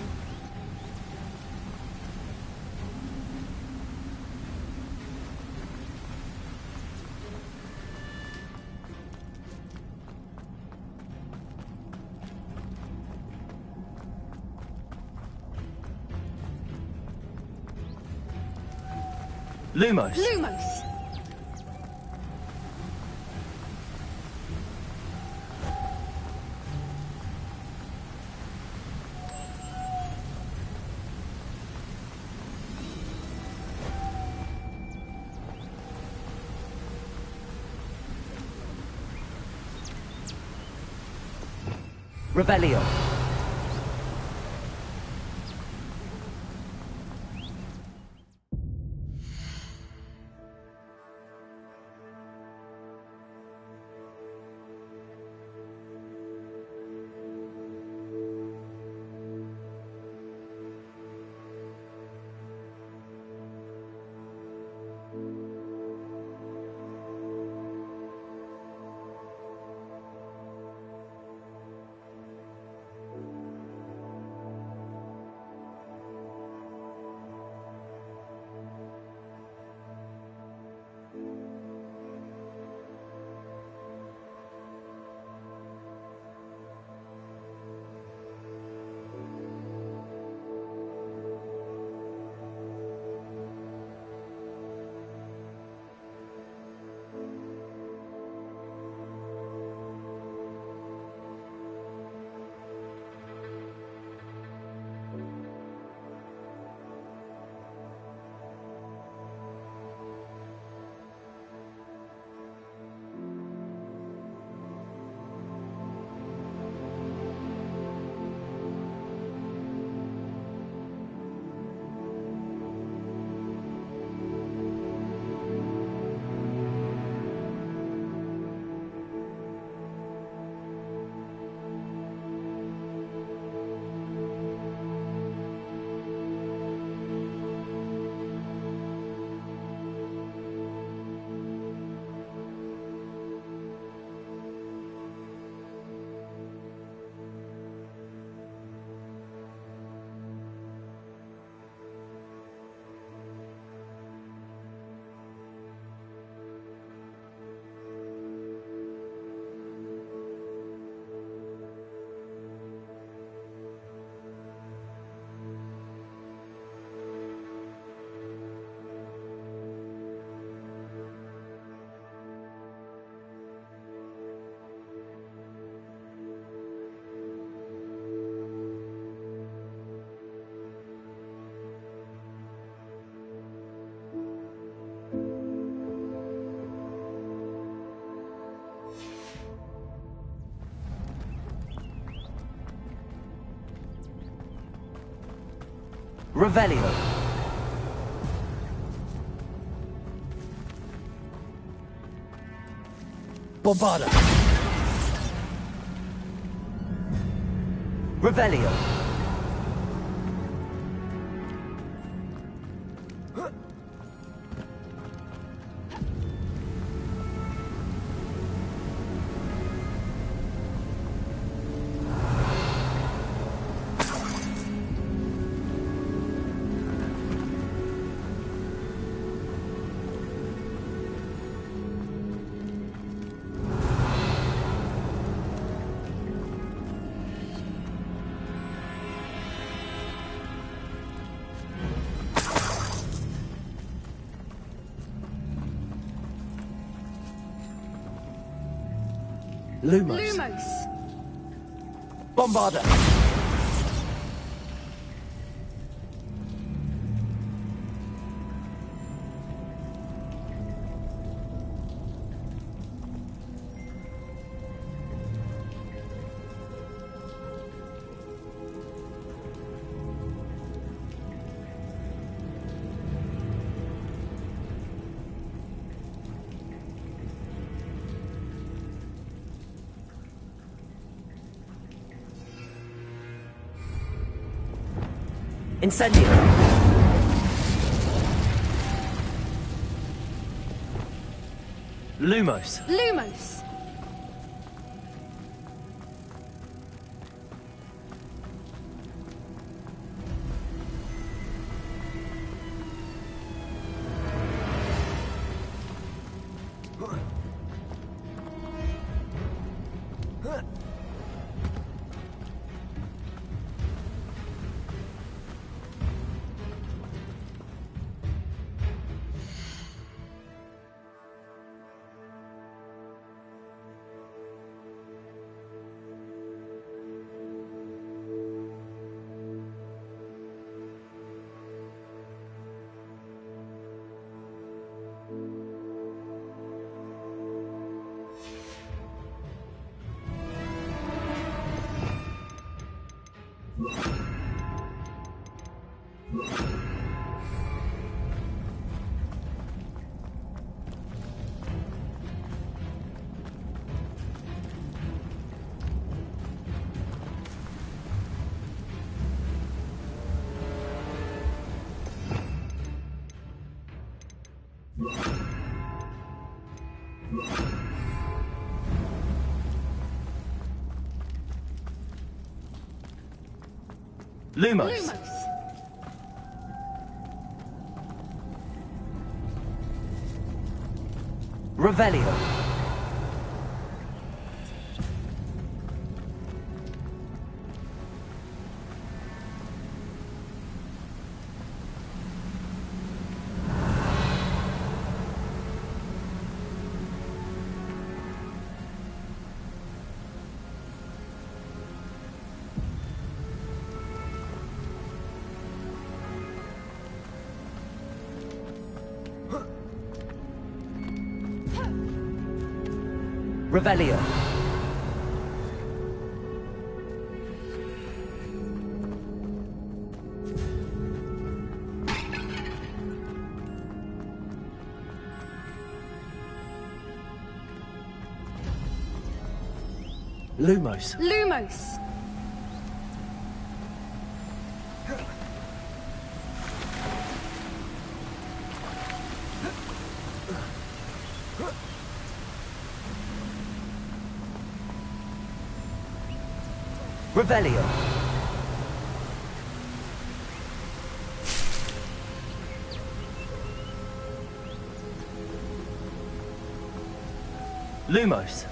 Lumos. Lumos! Revelio. Revelio. Bombarda. Revelio. Lumos. Bombarda. Incendio. Lumos. Lumos! Lumos. Revelio. Revelio. Lumos. Lumos! Revelio. Lumos.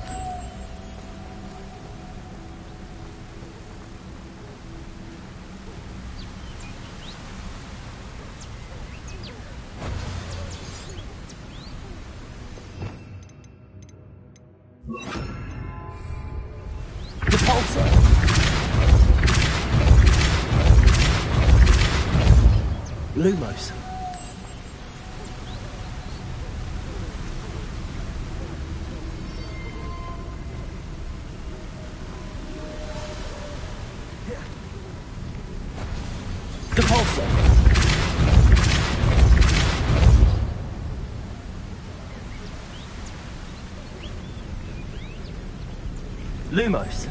Repulsor. Lumos. Repulsor. Lumos.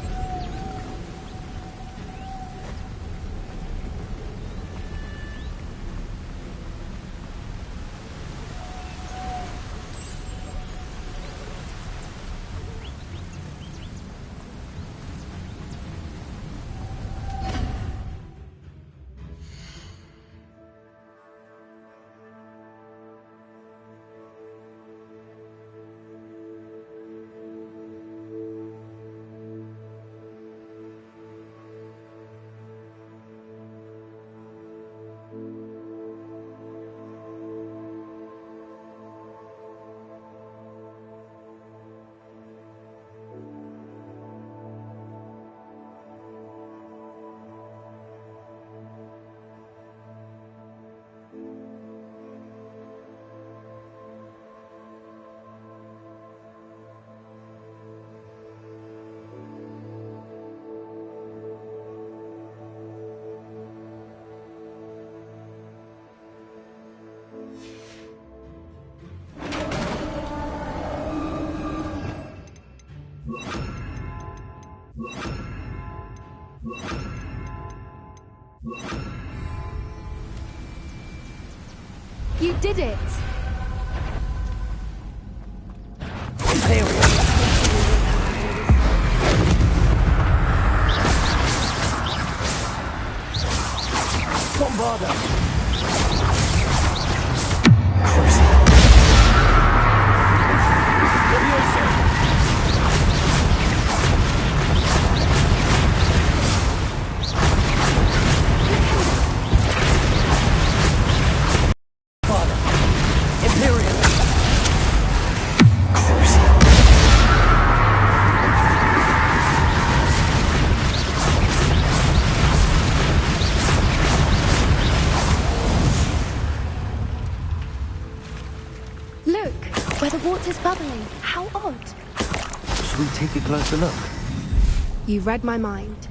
You did it! Bombarda. Look, where the water's bubbling. How odd. Should we take a closer look? You read my mind.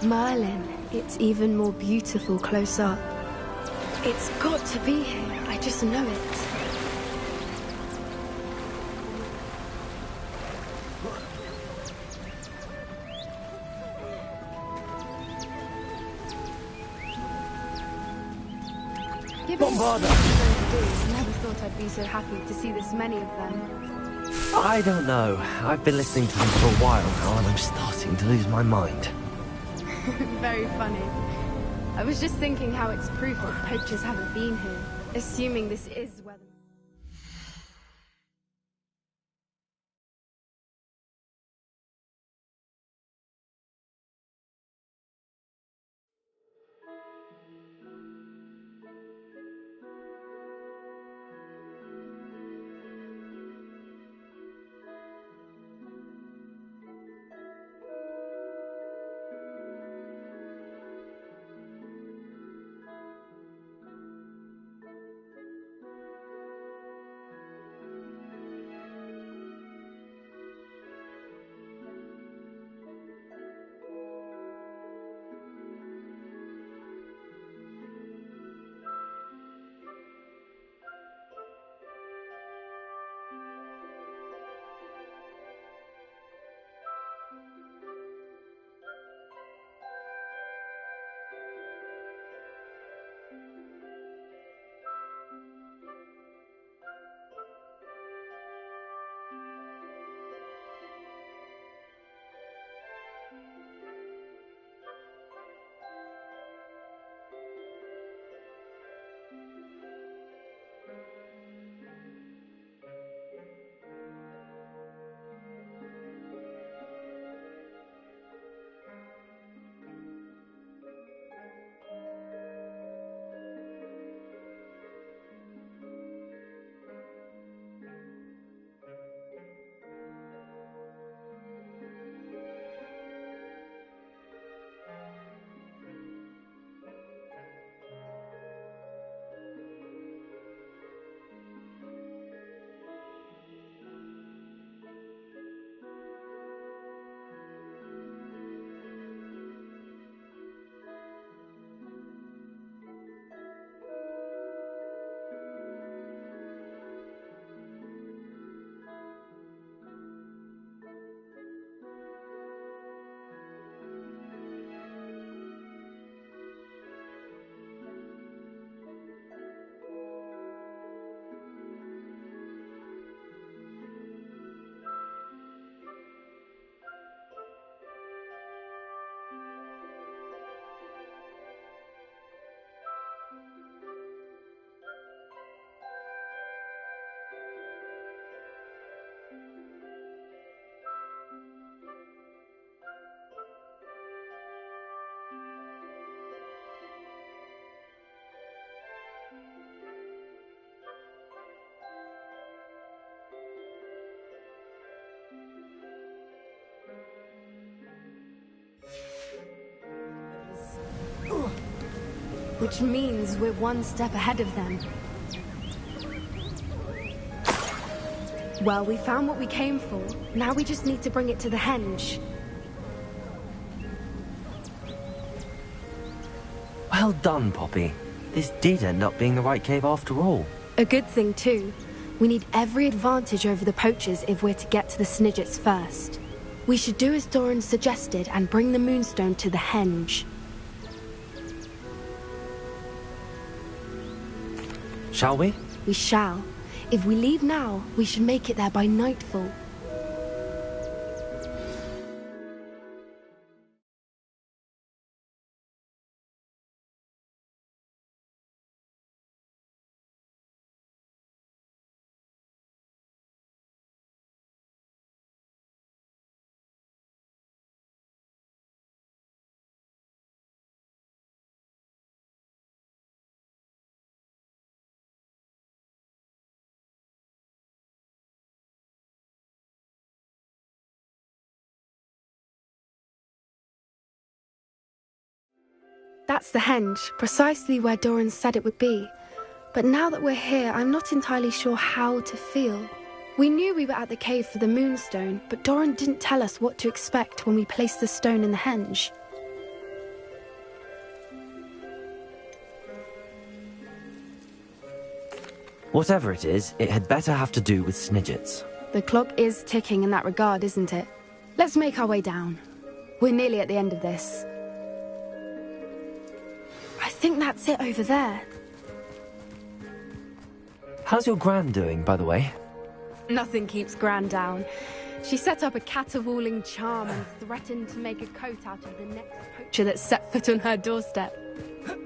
Merlin. It's even more beautiful close up. It's got to be here. I just know it. Bombarda! Never thought I'd be so happy to see this many of them. I don't know. I've been listening to them for a while now, and I'm starting to lose my mind. Very funny. I was just thinking how it's proof that poachers haven't been here, assuming this is where the... Which means we're one step ahead of them. Well, we found what we came for. Now we just need to bring it to the henge. Well done, Poppy. This did end up being the right cave after all. A good thing, too. We need every advantage over the poachers if we're to get to the Snidgets first. We should do as Doran suggested and bring the Moonstone to the henge. Shall we? We shall. If we leave now, we should make it there by nightfall. That's the henge, precisely where Doran said it would be. But now that we're here, I'm not entirely sure how to feel. We knew we were at the cave for the Moonstone, but Doran didn't tell us what to expect when we placed the stone in the henge. Whatever it is, it had better have to do with Snidgets. The clock is ticking in that regard, isn't it? Let's make our way down. We're nearly at the end of this. I think that's it over there. How's your Gran doing, by the way? Nothing keeps Gran down. She set up a caterwauling charm and threatened to make a coat out of the next poacher that set foot on her doorstep.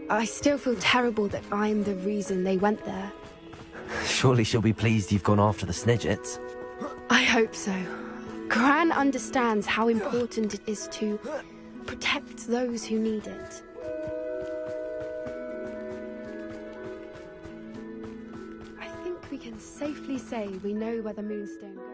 I still feel terrible that I'm the reason they went there. Surely she'll be pleased you've gone after the Snidgets. I hope so. Gran understands how important it is to protect those who need it. I think we can safely say we know where the Moonstone goes.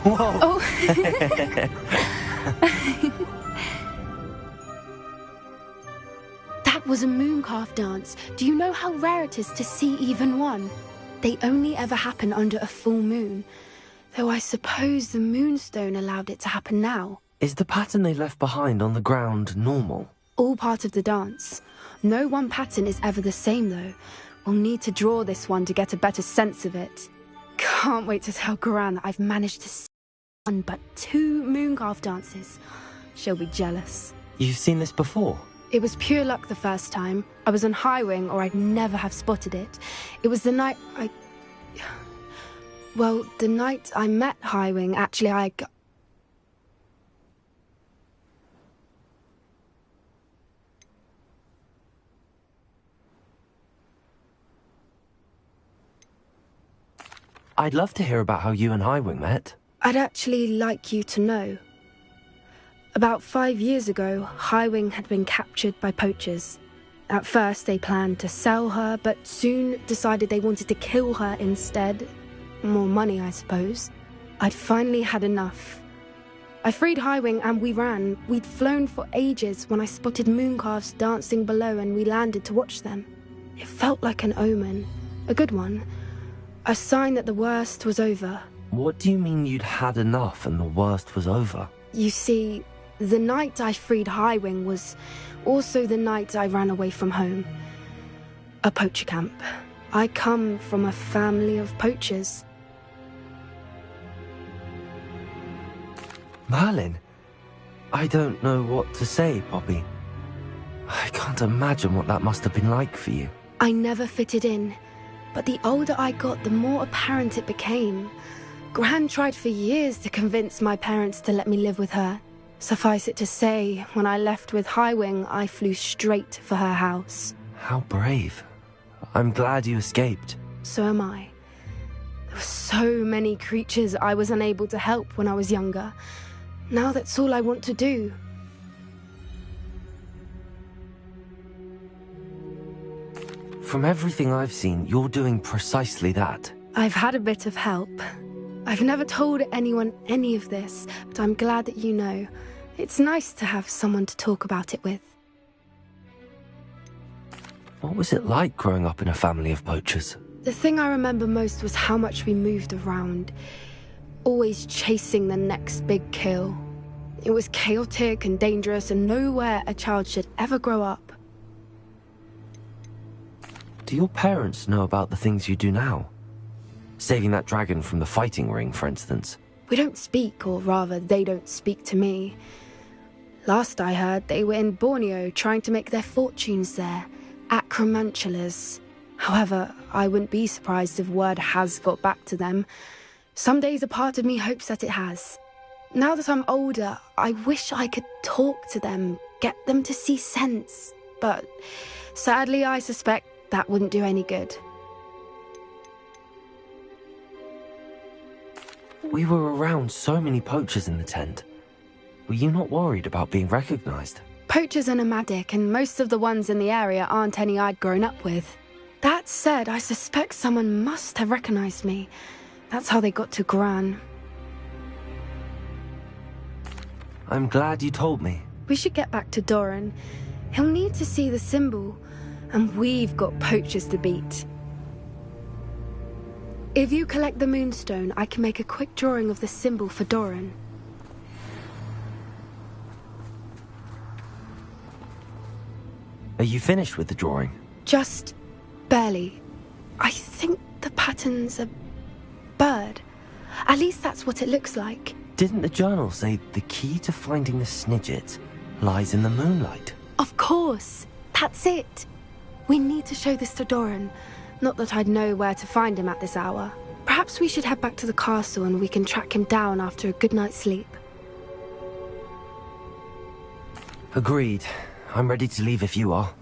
Whoa! Oh. That was a mooncalf dance. Do you know how rare it is to see even one? They only ever happen under a full moon. Though I suppose the moonstone allowed it to happen now. Is the pattern they left behind on the ground normal? All part of the dance. No one pattern is ever the same, though. We'll need to draw this one to get a better sense of it. Can't wait to tell Gran that I've managed to see one but 2 mooncalf dances. She'll be jealous. You've seen this before? It was pure luck the first time. I was on Highwing, or I'd never have spotted it. It was the night Well, the night I met Highwing, actually, I'd love to hear about how you and Highwing met. I'd actually like you to know. About 5 years ago, Highwing had been captured by poachers. At first, they planned to sell her, but soon decided they wanted to kill her instead. More money, I suppose. I'd finally had enough. I freed Highwing and we ran. We'd flown for ages when I spotted mooncalves dancing below and we landed to watch them. It felt like an omen. A good one. A sign that the worst was over. What do you mean you'd had enough and the worst was over? You see, the night I freed Highwing was also the night I ran away from home. A poacher camp. I come from a family of poachers. Merlin? I don't know what to say, Poppy. I can't imagine what that must have been like for you. I never fitted in, but the older I got, the more apparent it became. Gran tried for years to convince my parents to let me live with her. Suffice it to say, when I left with Highwing, I flew straight for her house. How brave. I'm glad you escaped. So am I. There were so many creatures I was unable to help when I was younger. Now that's all I want to do. From everything I've seen, you're doing precisely that. I've had a bit of help. I've never told anyone any of this, but I'm glad that you know. It's nice to have someone to talk about it with. What was it like growing up in a family of poachers? The thing I remember most was how much we moved around, always chasing the next big kill. It was chaotic and dangerous, and nowhere a child should ever grow up. Do your parents know about the things you do now? Saving that dragon from the fighting ring, for instance. We don't speak, or rather, they don't speak to me. Last I heard, they were in Borneo trying to make their fortunes there. Acromantulas. However, I wouldn't be surprised if word has got back to them. Some days a part of me hopes that it has. Now that I'm older, I wish I could talk to them, get them to see sense. But sadly, I suspect that wouldn't do any good. We were around so many poachers in the tent. Were you not worried about being recognized? Poachers are nomadic, and most of the ones in the area aren't any I'd grown up with. That said, I suspect someone must have recognized me. That's how they got to Gran. I'm glad you told me. We should get back to Doran. He'll need to see the symbol, and we've got poachers to beat. If you collect the moonstone, I can make a quick drawing of the symbol for Doran. Are you finished with the drawing? Just barely. I think the pattern's a bird. At least that's what it looks like. Didn't the journal say the key to finding the Snidget lies in the moonlight? Of course. That's it. We need to show this to Doran. Not that I'd know where to find him at this hour. Perhaps we should head back to the castle and we can track him down after a good night's sleep. Agreed. I'm ready to leave if you are.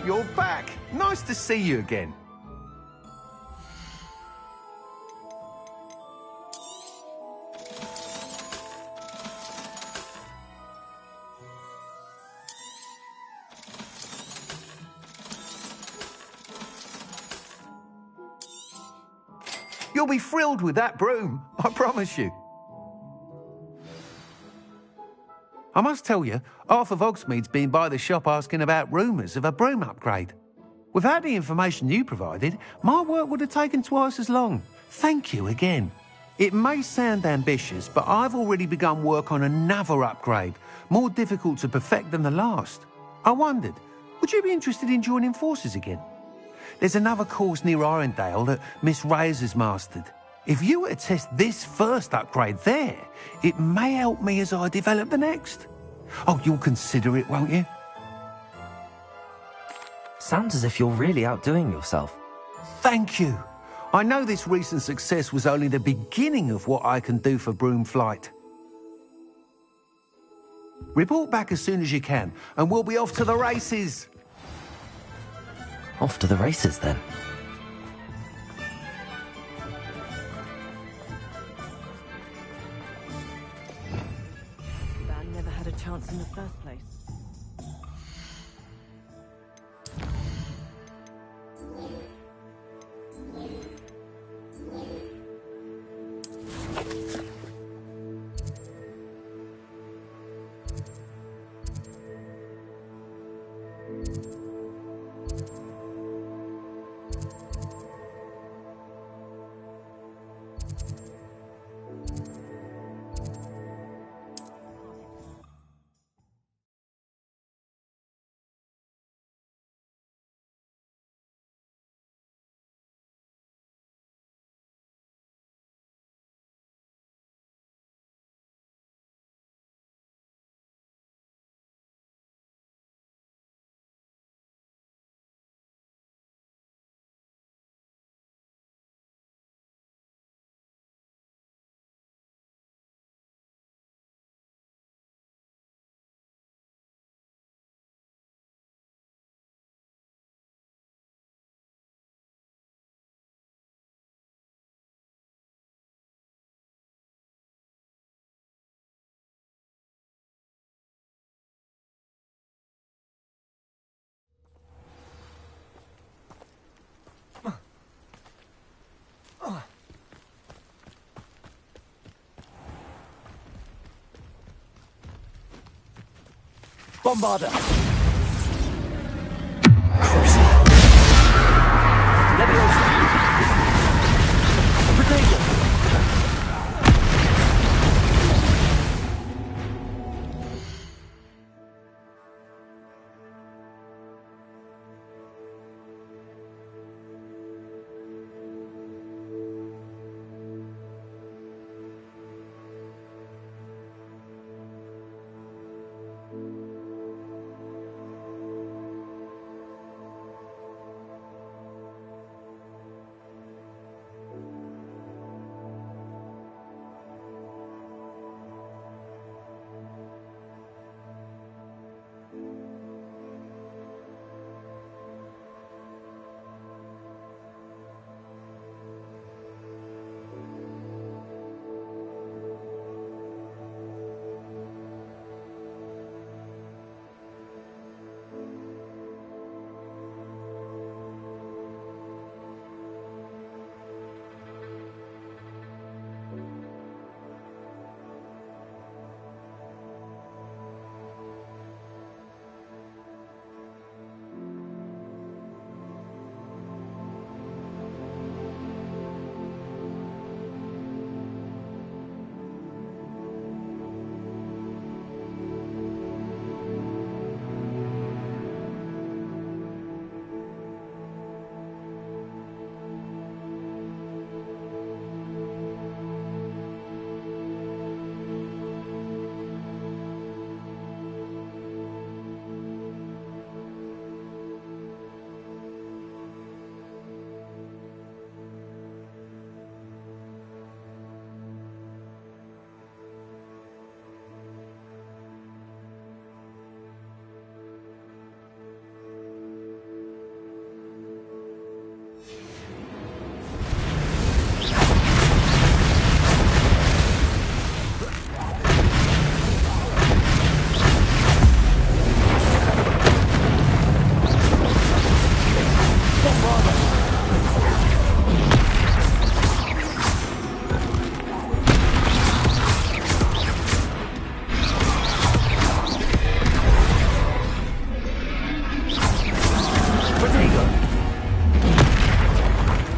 You're back! Nice to see you again. You'll be thrilled with that broom, I promise you. I must tell you, Arthur Hogsmeade's been by the shop asking about rumours of a broom upgrade. Without the information you provided, my work would have taken twice as long. Thank you again. It may sound ambitious, but I've already begun work on another upgrade, more difficult to perfect than the last. I wondered, would you be interested in joining forces again? There's another course near Irondale that Miss Reyes has mastered. If you were to test this first upgrade there, it may help me as I develop the next. Oh, you'll consider it, won't you? Sounds as if you're really outdoing yourself. Thank you. I know this recent success was only the beginning of what I can do for broom flight. Report back as soon as you can, and we'll be off to the races. Off to the races, then. Van never had a chance in the first place. Bombarder!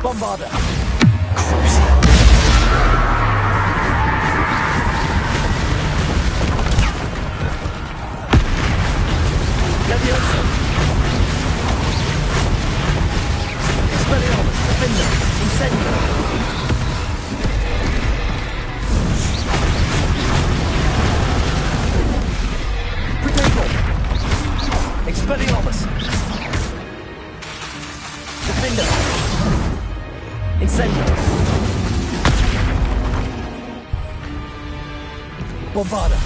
Bombarder! Leviosa! Expelliarmus! Defender! Incendio! Protego! Expelliarmus! Defender! Incendio! Bombarder!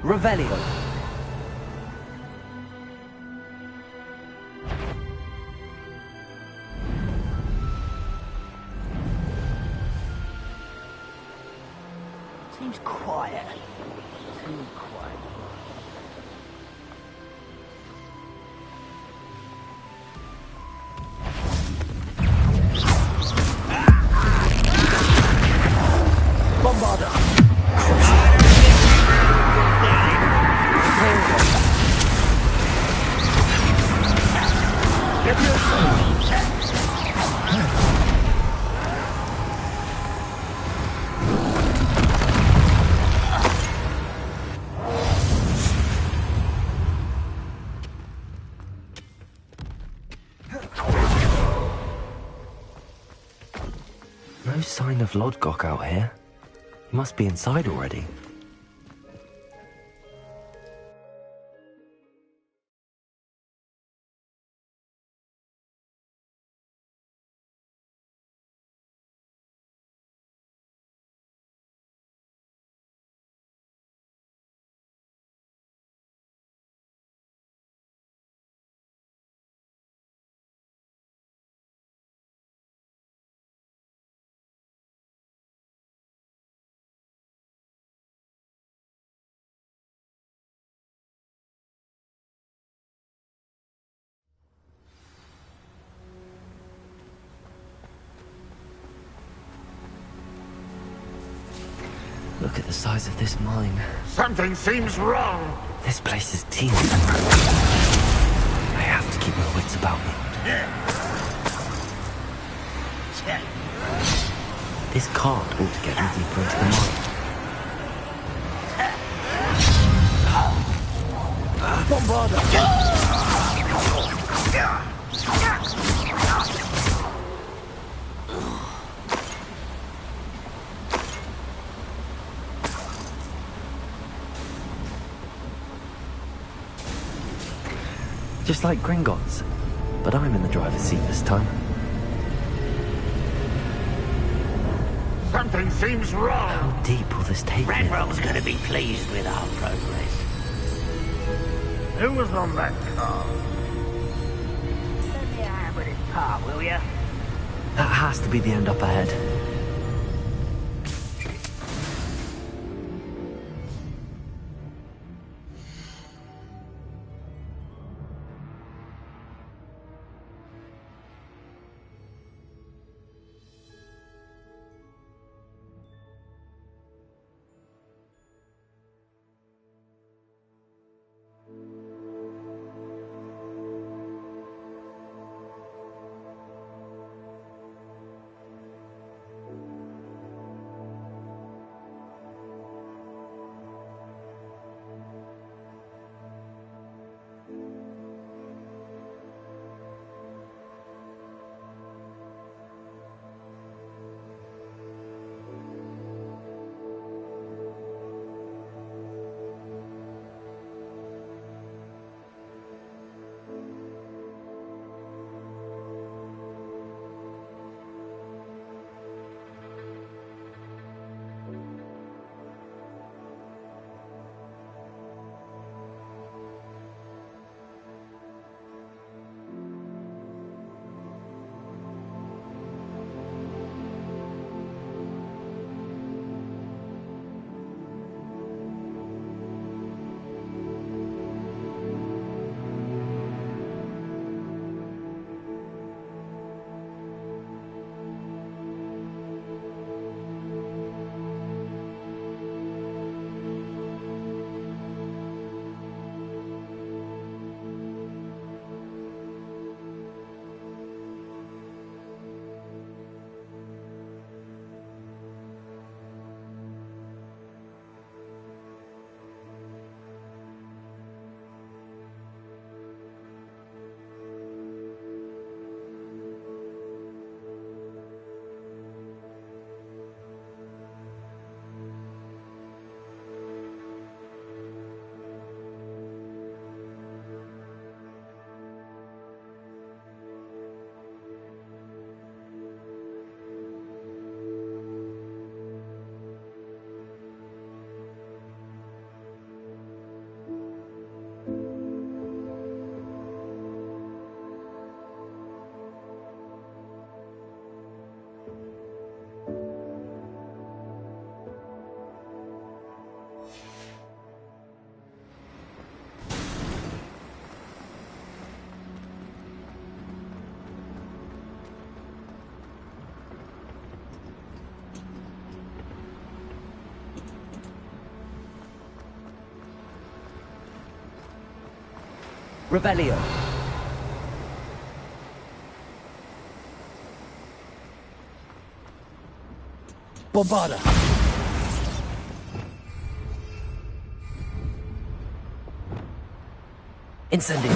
Revelio. Seems quiet. Too quiet. Bombarder! No sign of Lodgok out here. He must be inside already. Look at the size of this mine. Something seems wrong. This place is teeming. I have to keep my wits about me. This cart ought to get me deeper into the mine. Bombarder! Just like Gringotts, but I'm in the driver's seat this time. Something seems wrong. How deep will this take me? Ranrock's gonna be pleased with our progress. Who was on that car? Let me have with his part, will ya? That has to be the end up ahead. Revelio. Bombarda. Incendio.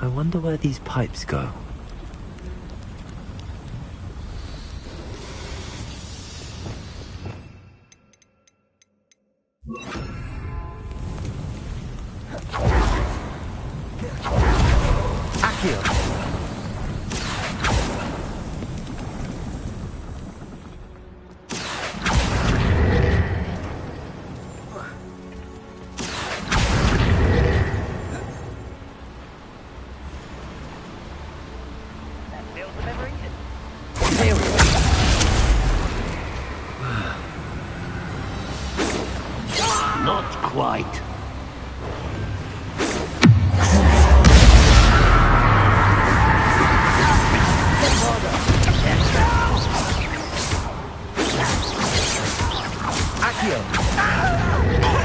I wonder where these pipes go. Not quite. Accio.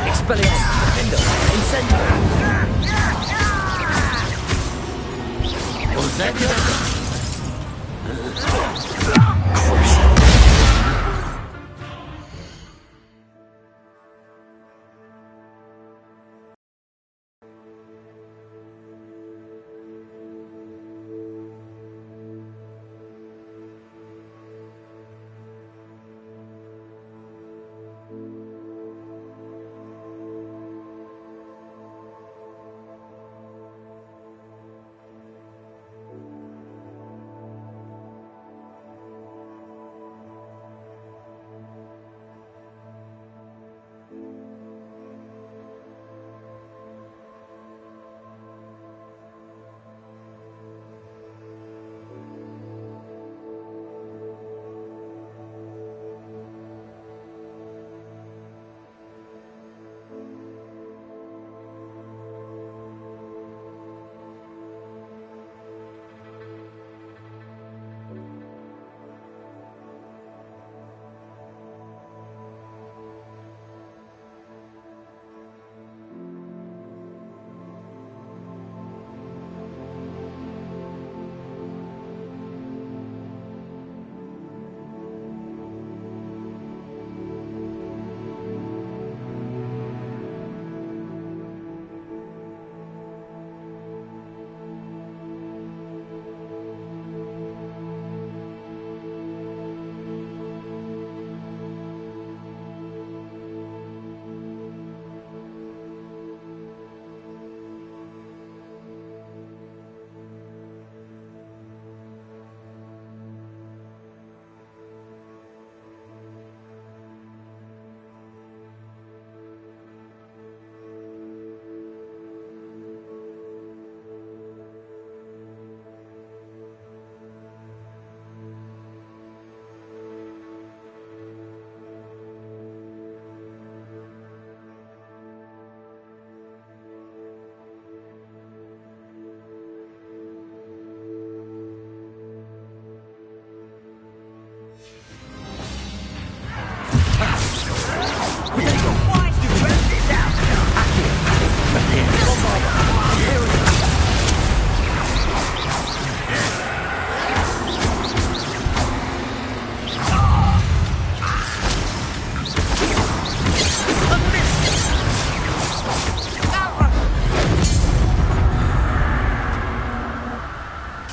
Expelliarmus. Endo. Incendio. Incendio.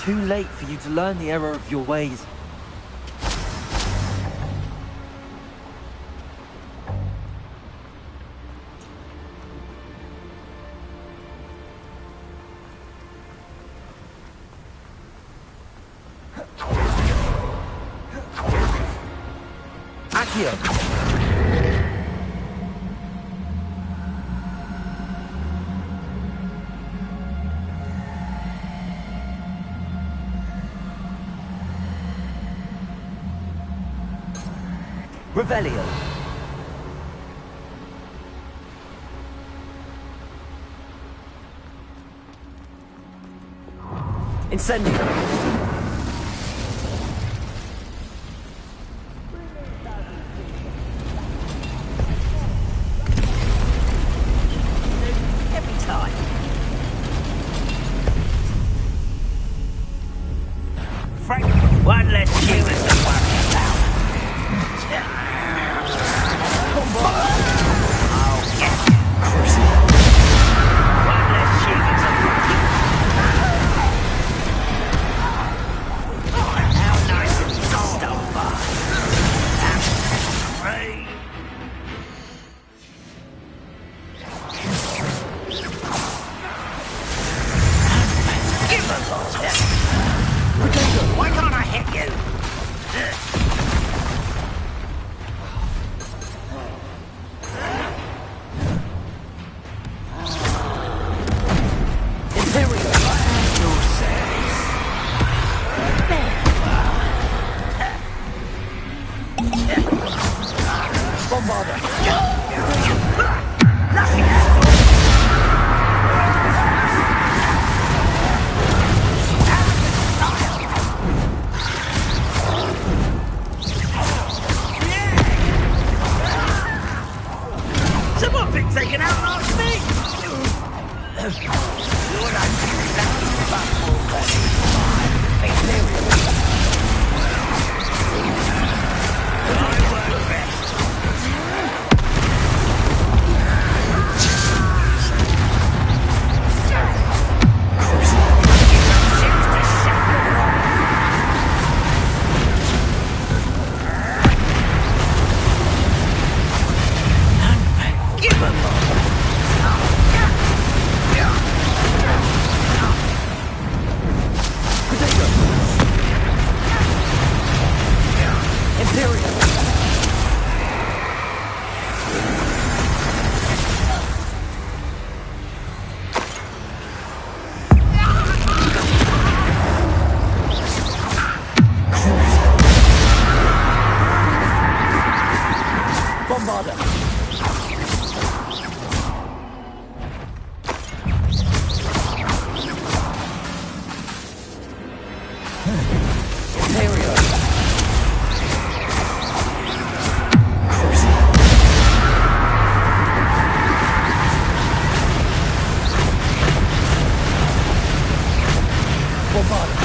Too late for you to learn the error of your ways. Accio. Revelio. Incendio. One less human to worry about. Oh, yes. One less human to worry about. How nice of you to stop by. Great. Give a ball. Why can't I hit you? Imperial, at your service. Bombarder. Nothing at all. Someone been taken out last week. You're not Bombarder. Imperial. Bombarder.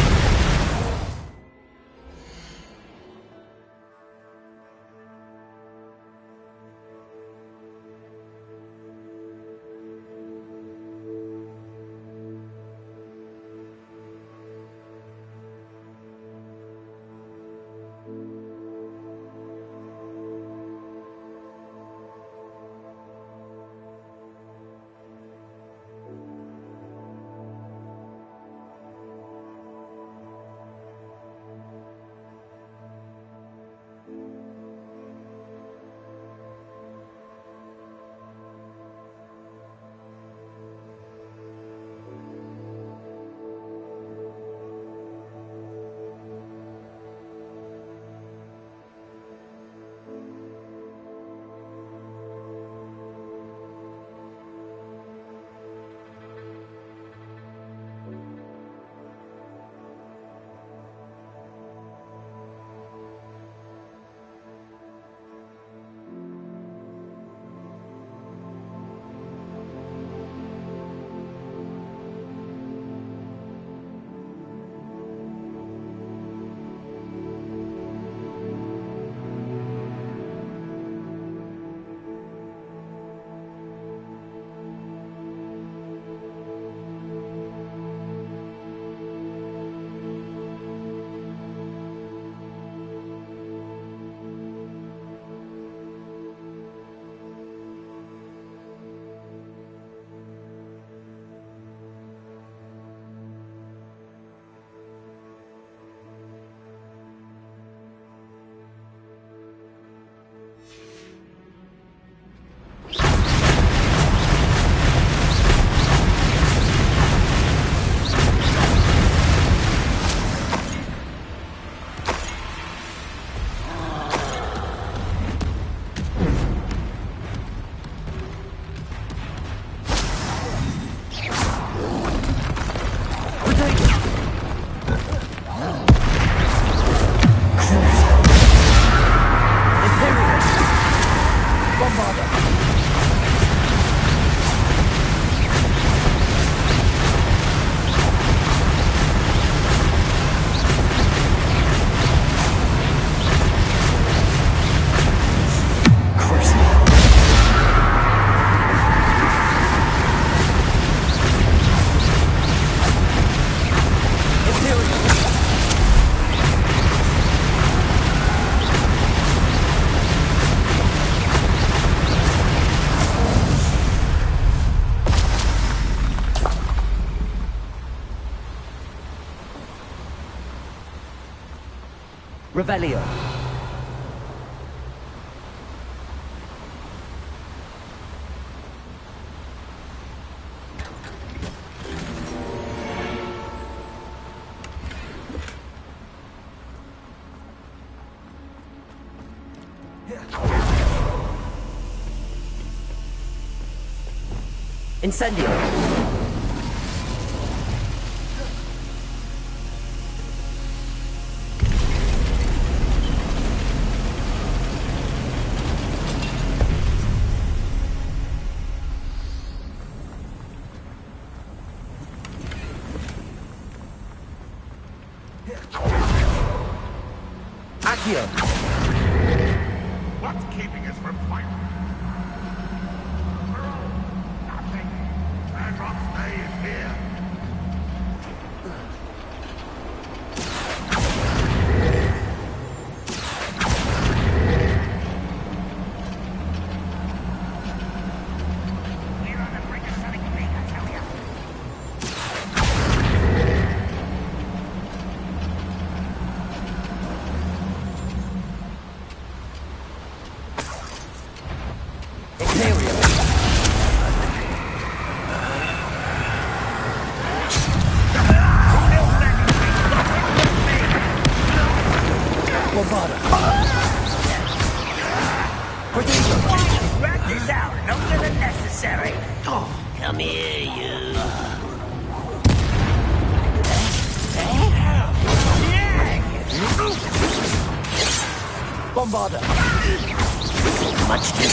Revelio. Incendio. Accio. What's keeping us from fighting? Nothing. Landrock's day is here. We're on the brink of something big, I tell ya. Wrap this out, longer than necessary. Come here, you. Bombarda. Much too.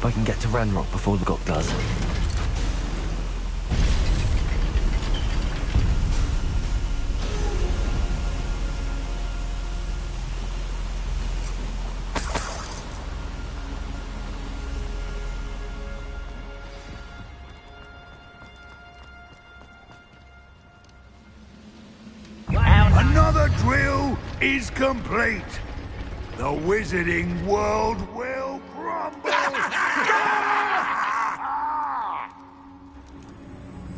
hope I can get to Ranrock before the Gok does. Another drill is complete. The wizarding world will crumble.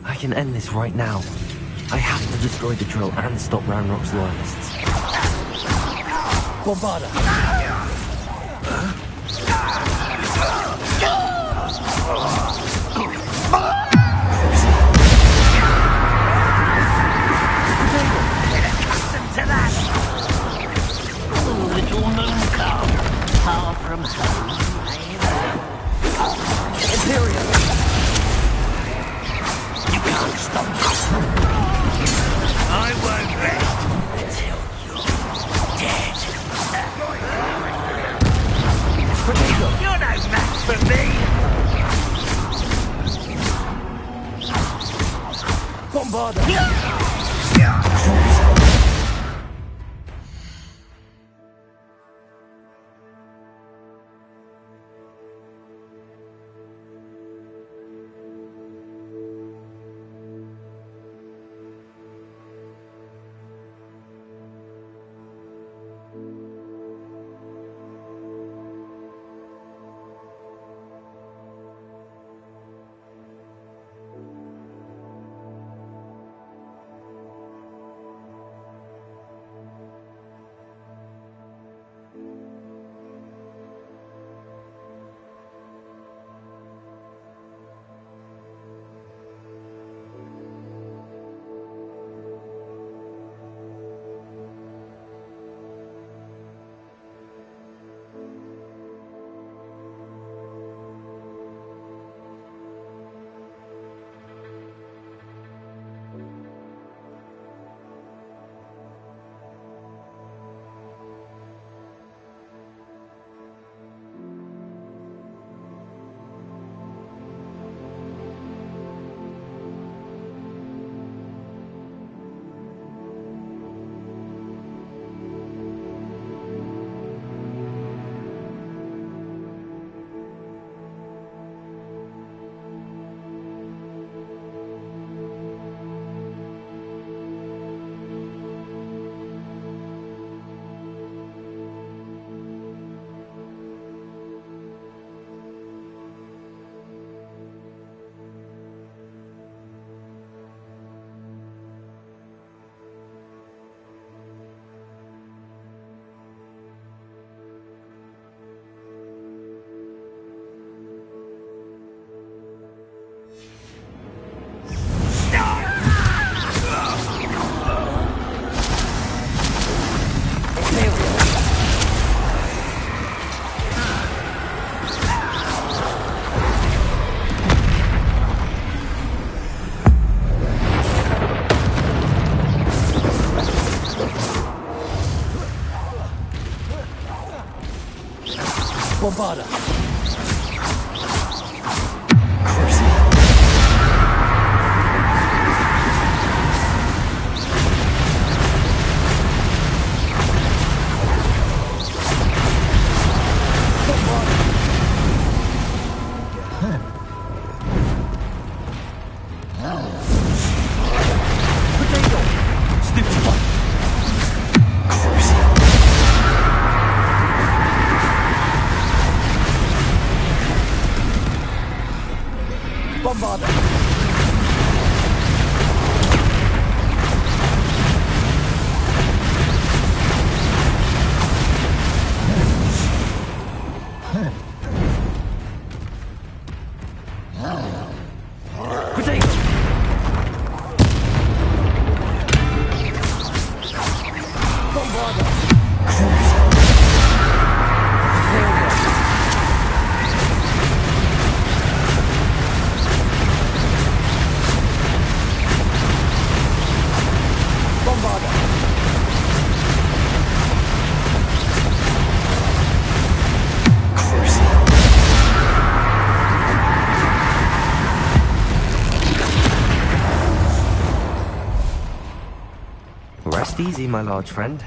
I can end this right now. I have to destroy the drill and stop Ranrock's loyalists. Bombarda! To that! Oh, little moon calf, far from home. Imperial! You can't stop us. I won't rest until you're dead. You're no match for me! Bombarda! Bombarda! Easy, my large friend.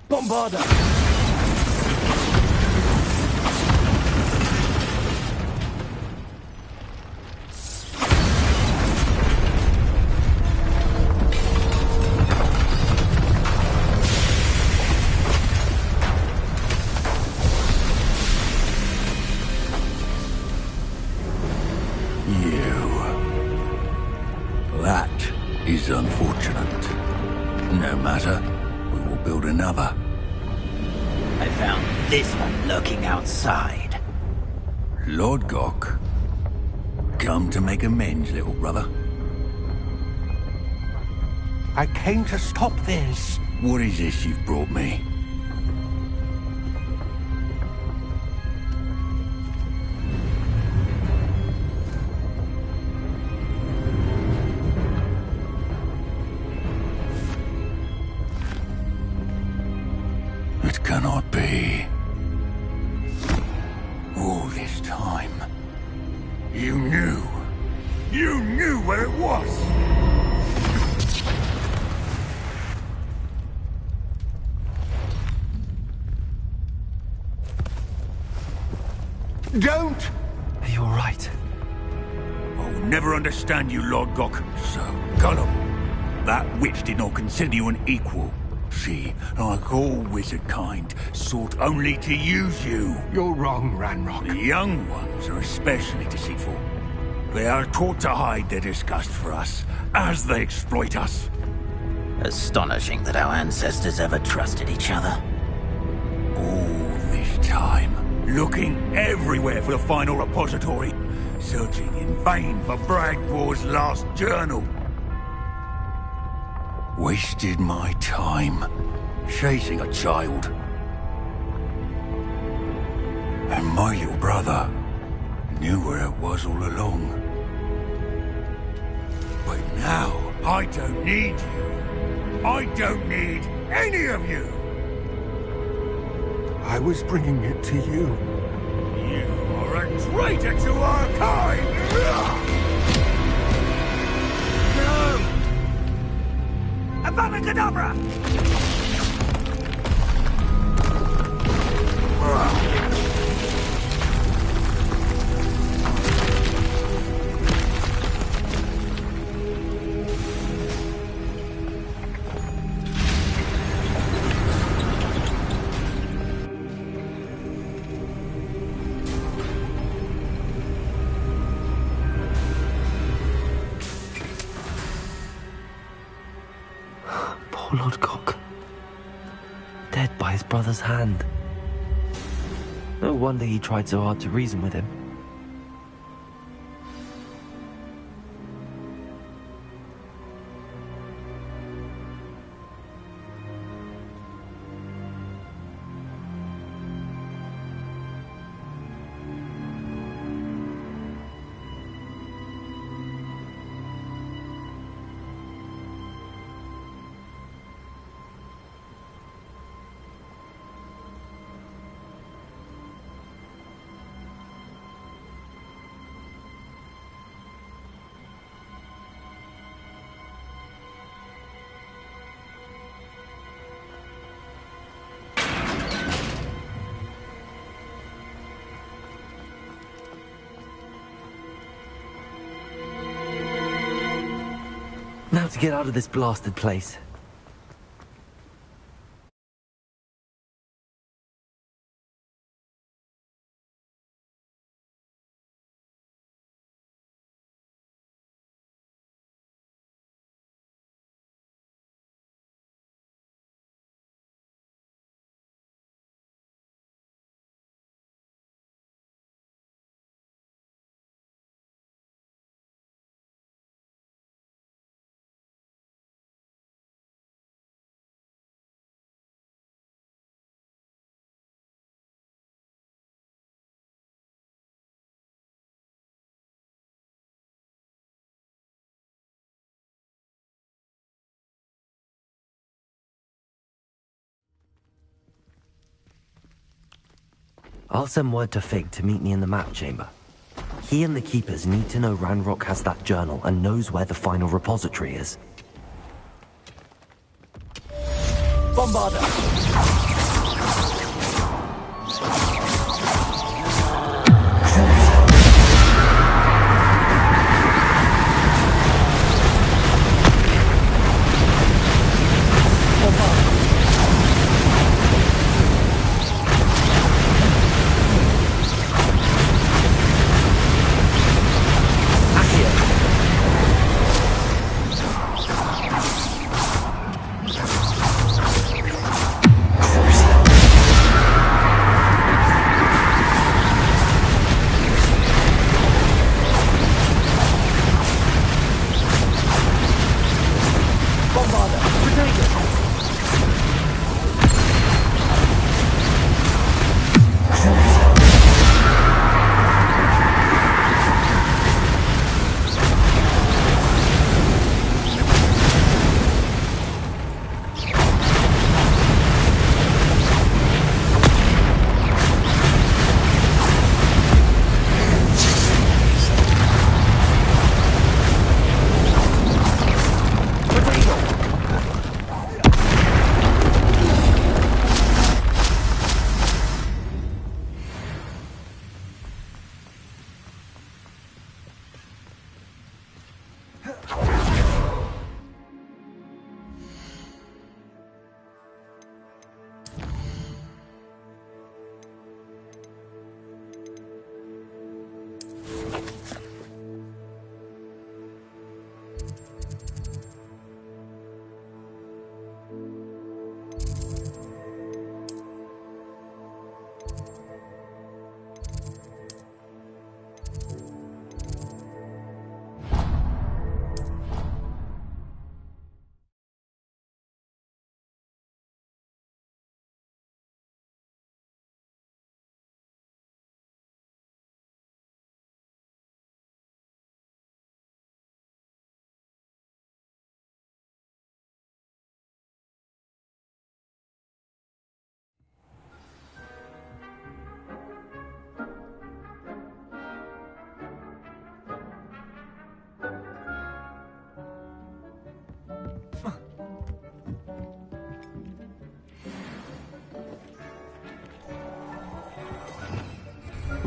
Bombarda! That is unfortunate. No matter, we will build another. I found this one lurking outside. Lord Gok, come to make amends, little brother. I came to stop this. What is this you've brought me? It cannot be. All this time, you knew. You knew where it was! Don't! Are you alright? I will never understand you, Lord Gok. So gullible. That witch did not consider you an equal. She, like all wizard kind, sought only to use you. You're wrong, Ranrock. The young ones are especially deceitful. They are taught to hide their disgust for us, as they exploit us. Astonishing that our ancestors ever trusted each other. All this time, looking everywhere for the final repository, searching in vain for Bragbor's last journal. Wasted my time, chasing a child. And my little brother knew where it was all along. But now, I don't need you. I don't need any of you. I was bringing it to you. You are a traitor to our kind! Avada-kedavra! Poor Lord Gok. Dead by his brother's hand. No wonder he tried so hard to reason with him. Now to get out of this blasted place. I'll send word to Fig to meet me in the map chamber. He and the Keepers need to know Ranrock has that journal and knows where the final repository is. Bombarder!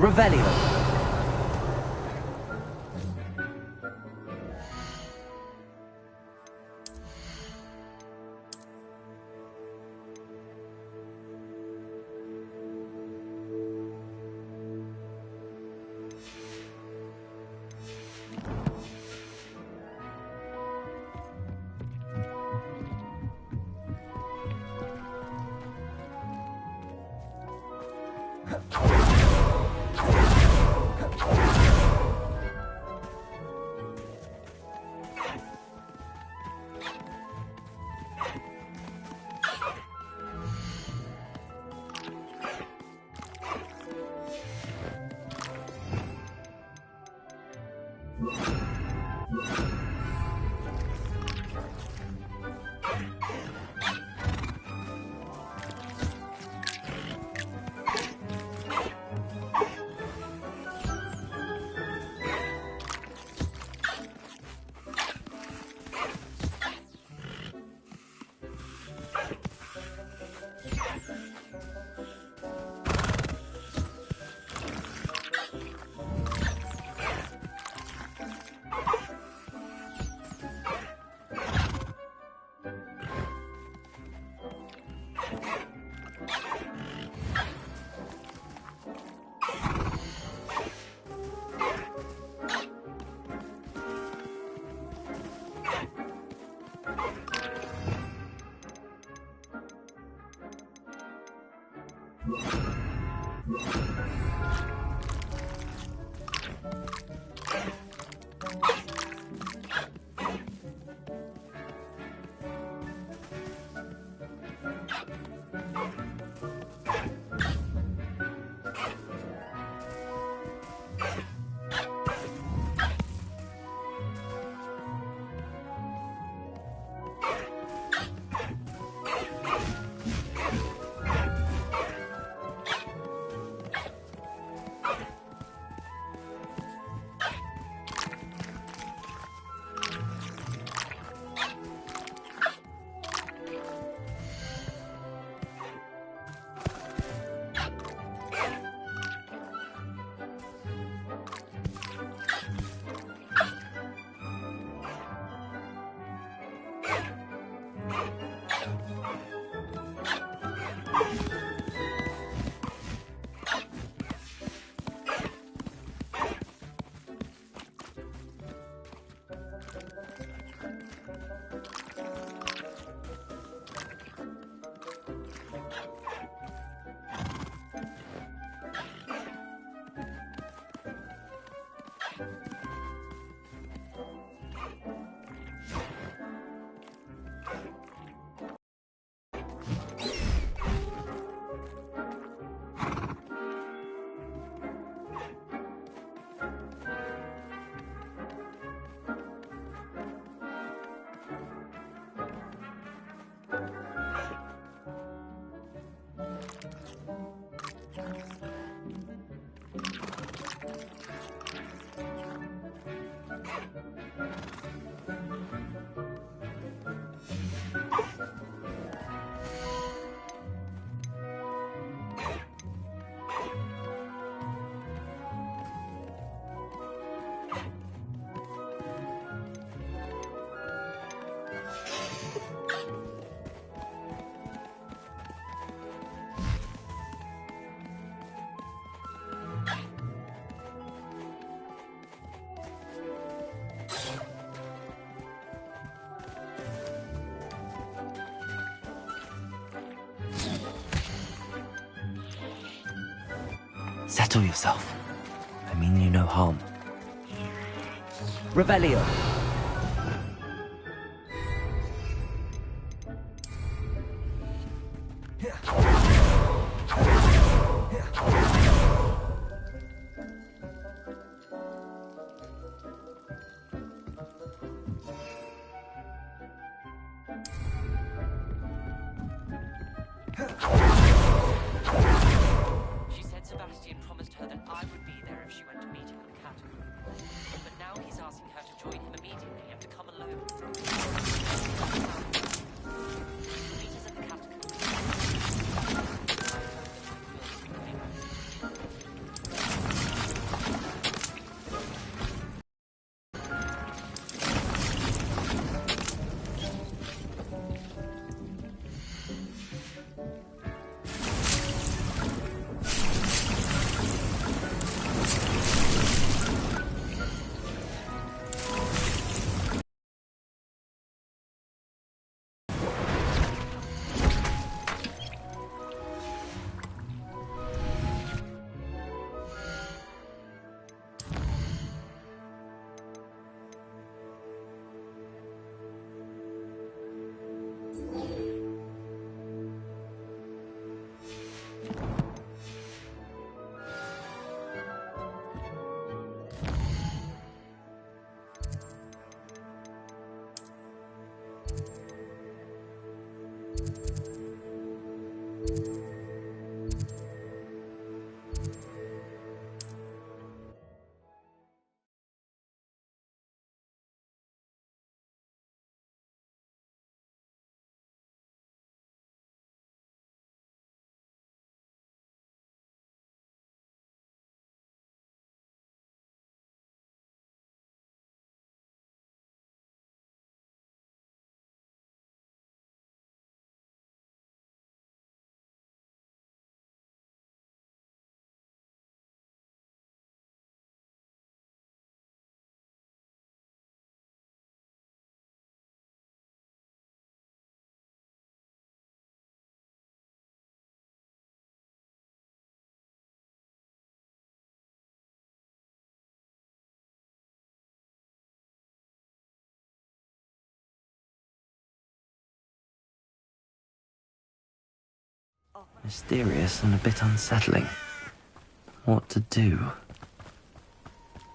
Revelio. Settle yourself. I mean you no harm. Revelio. She said Sebastian promised her that I would be there if she went to meet him in the catacomb. But now he's asking her to join him immediately and to come alone. Meet us at the catacomb. Mysterious and a bit unsettling. What to do?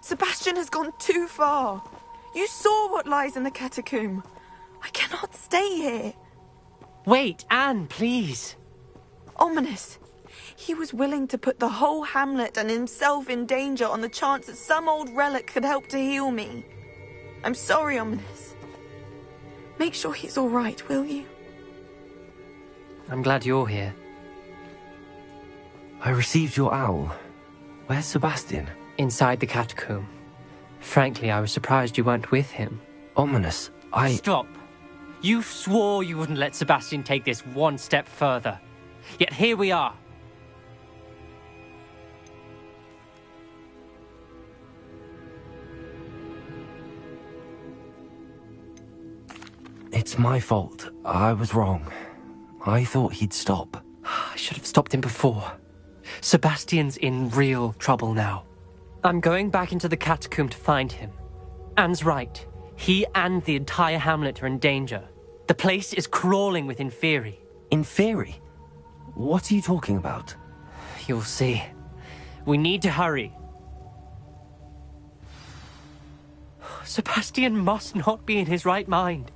Sebastian has gone too far. You saw what lies in the catacomb. I cannot stay here. Wait, Anne, please. Ominous. He was willing to put the whole hamlet and himself in danger on the chance that some old relic could help to heal me. I'm sorry, Ominous. Make sure he's all right, will you? I'm glad you're here. I received your owl. Where's Sebastian? Inside the catacomb. Frankly, I was surprised you weren't with him. Ominous, Stop! You swore you wouldn't let Sebastian take this one step further. Yet here we are. It's my fault. I was wrong. I thought he'd stop. I should have stopped him before. Sebastian's in real trouble now. I'm going back into the catacomb to find him. Anne's right. He and the entire hamlet are in danger. The place is crawling with Inferi. Inferi? What are you talking about? You'll see. We need to hurry. Sebastian must not be in his right mind.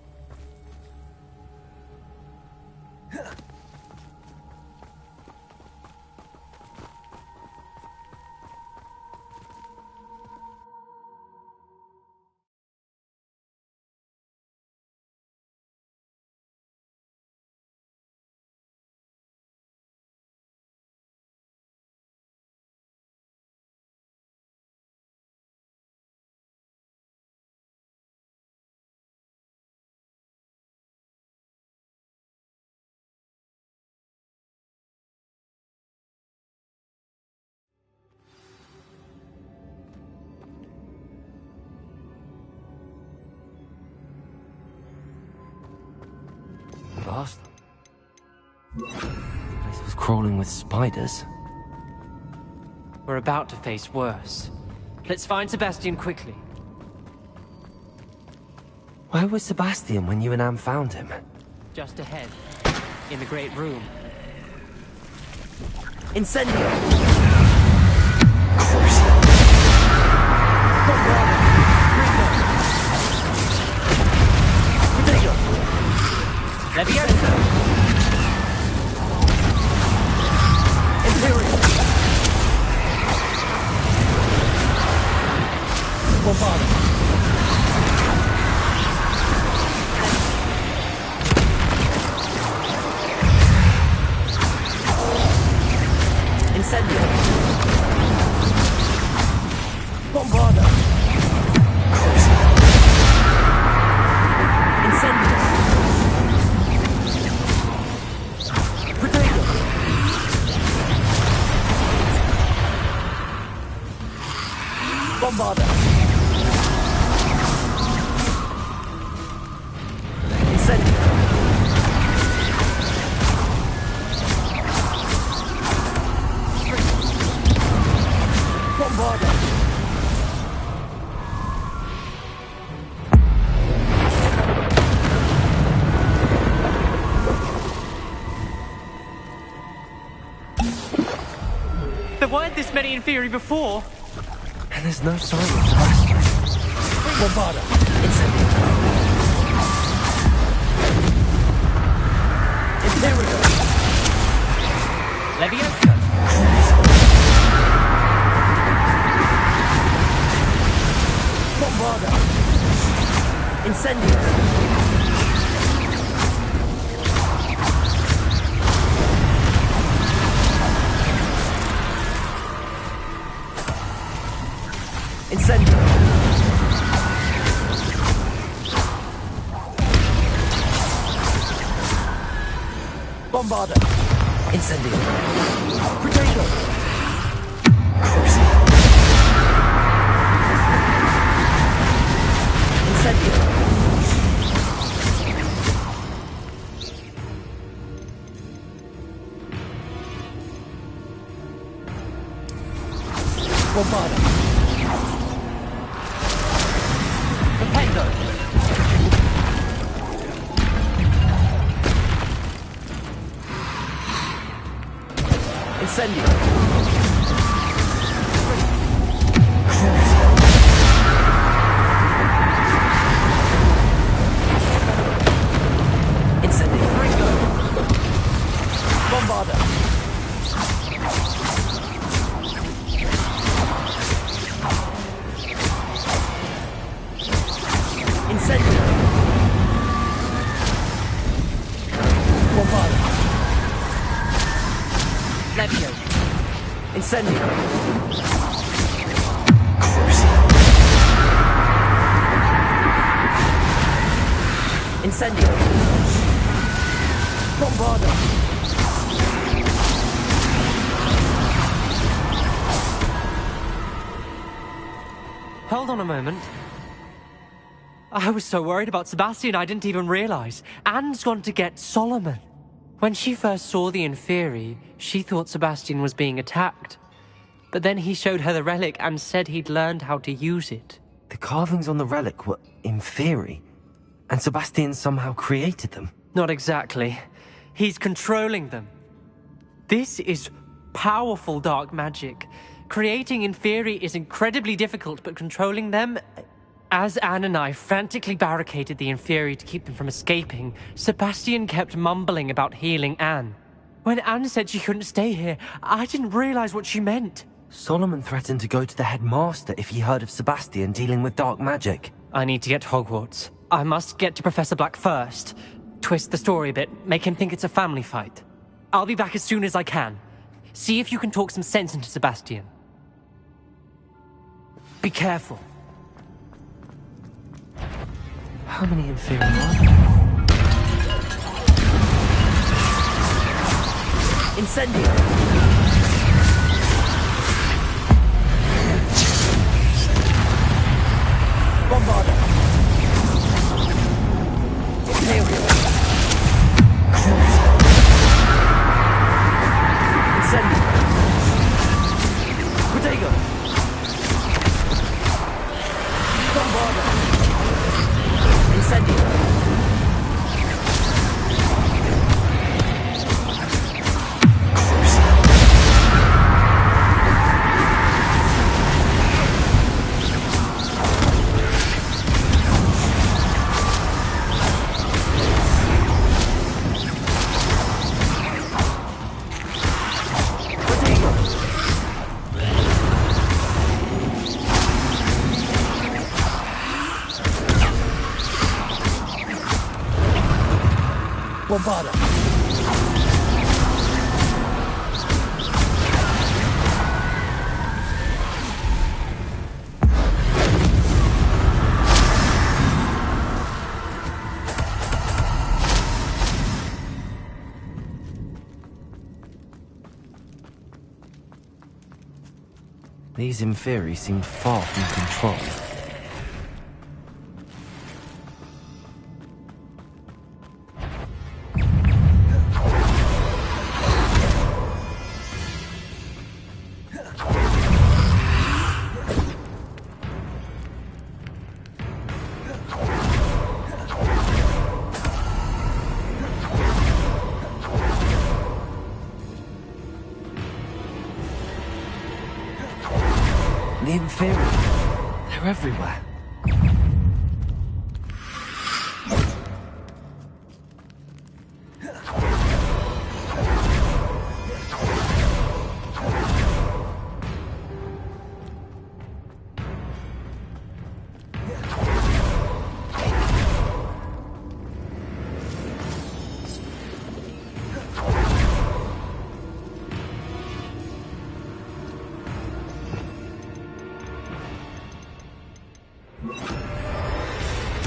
Lost? The place was crawling with spiders. we're about to face worse. Let's find Sebastian quickly. Where was Sebastian when you and Anne found him? Just ahead, in the Great Room. Incendio! Leviosa! Imperial! Bombarda! Incendio! Bombarda! Incendio! Protego! Bombarda! Incendio! Bombarda! There weren't this many in theory before. And there's no sign of Sebastian. Bombarda! Incendio! Imperial! Leviosa! Bombarda! Incendio! Incendio! Bombarda! Incendio! Protego! Incendio! Bombarda! Propendo! Incendio! Incendio! Bombarda! Incendio! Bombarda! Levio! Incendio! Incendio! Bombarda! Hold on a moment. I was so worried about Sebastian I didn't even realize. Anne's gone to get Solomon. When she first saw the Inferi, she thought Sebastian was being attacked. But then he showed her the relic and said he'd learned how to use it. The carvings on the relic were Inferi, and Sebastian somehow created them. Not exactly. He's controlling them. This is powerful dark magic. Creating Inferi is incredibly difficult, but controlling them... As Anne and I frantically barricaded the Inferi to keep them from escaping, Sebastian kept mumbling about healing Anne. When Anne said she couldn't stay here, I didn't realize what she meant. Solomon threatened to go to the headmaster if he heard of Sebastian dealing with dark magic. I need to get to Hogwarts. I must get to Professor Black first. Twist the story a bit, make him think it's a family fight. I'll be back as soon as I can. See if you can talk some sense into Sebastian. Be careful. How many Inferi are there? Incendio! Bombarda! Imperial! Incendio! Bombarda. These Inferi seem far from control. The Inferi, they're everywhere.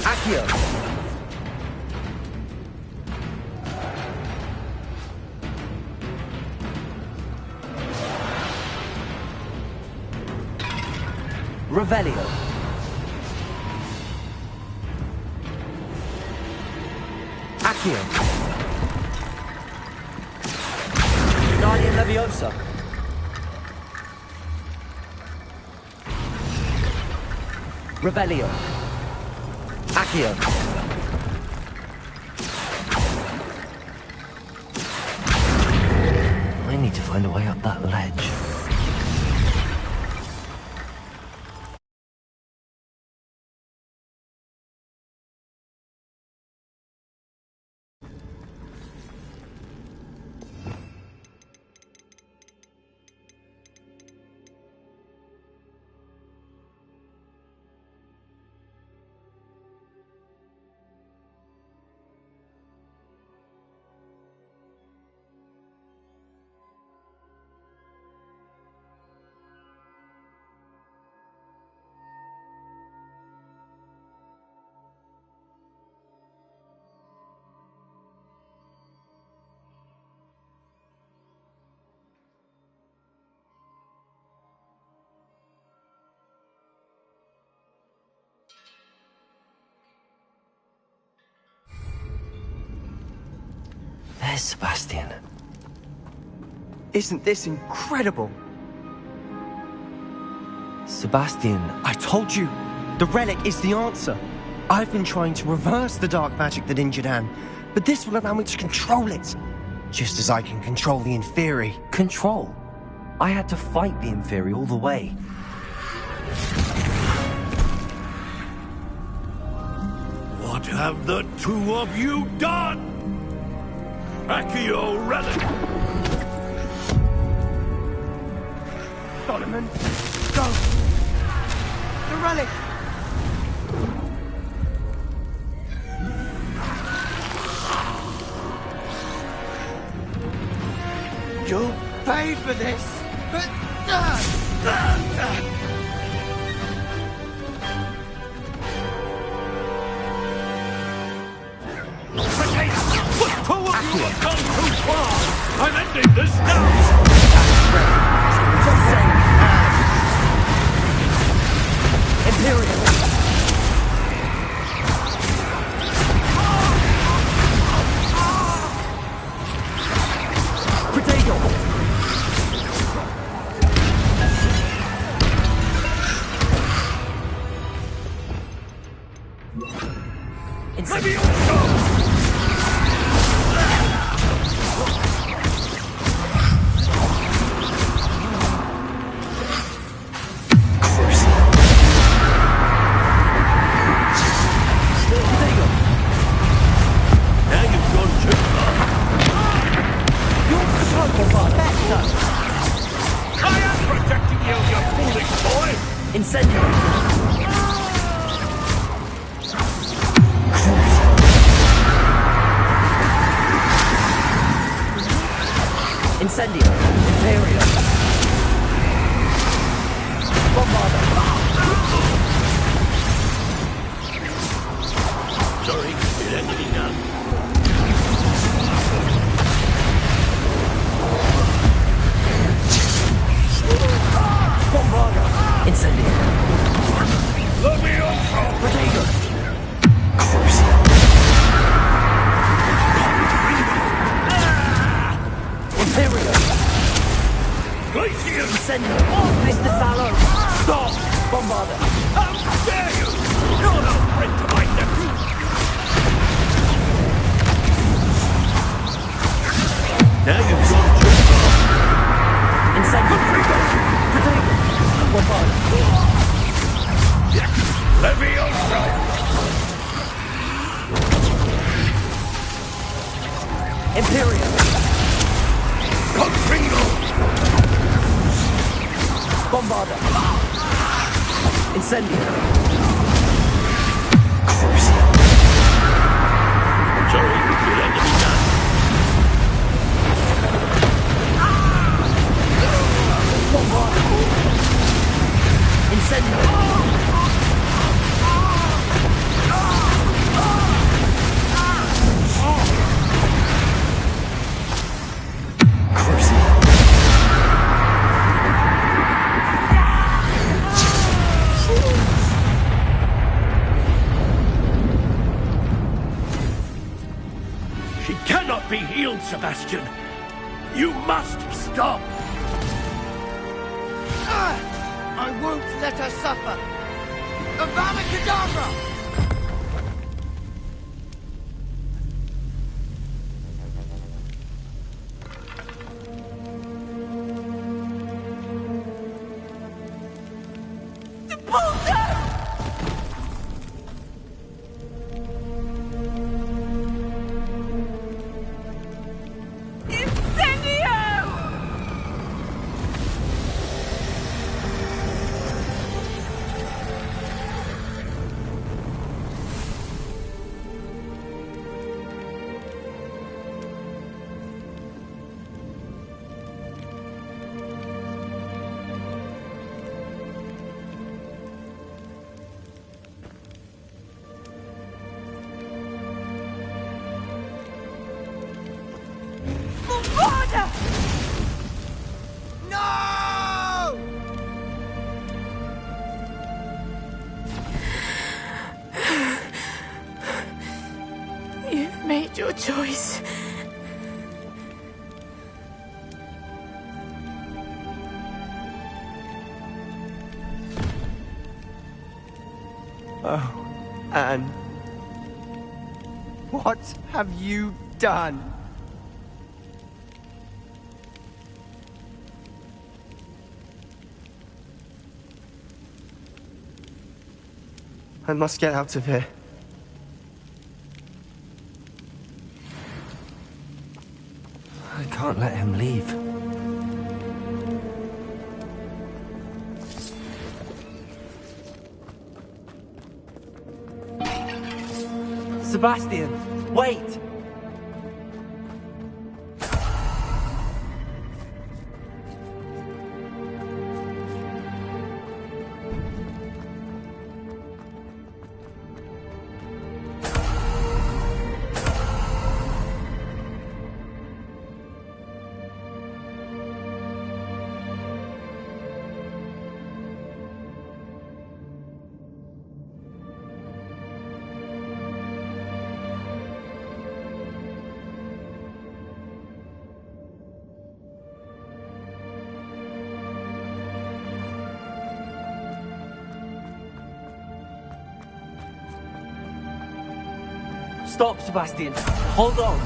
Accio! Revelio. Accio. Guardian Leviosa. Revelio. Accio. I need to find a way up that ledge. There's Sebastian. Isn't this incredible? Sebastian, I told you, the relic is the answer. I've been trying to reverse the dark magic that injured Anne, but this will allow me to control it. Just as I can control the Inferi. Control? I had to fight the Inferi all the way. What have the two of you done? Accio relic! Solomon, go! The relic! You'll pay for this, but... Two of you have gone too far! I'm ending this now! Imperial! Protego! Incendio. Imperio. Bombarda. Sorry, it had to be done. Bombarda. Incendio. Protego. Imperio. Glacier. Incendio. Mr. Fallow. Stop! Bombarda. How dare you! You're no friend to my nephew! Now you've gone too far. Incendio. Protego. Bombarda. Leviosa! Imperio. Confringo! Bombarda. Incendio. Sorry, it had to be done. Bombarda. Incendio. She cannot be healed, Sebastian. You must stop. I won't let her suffer. Avada Kedavra! You've made your choice. Oh, Anne. What have you done? I must get out of here. I can't let him leave. Sebastian, wait! Stop, Sebastian. Hold on.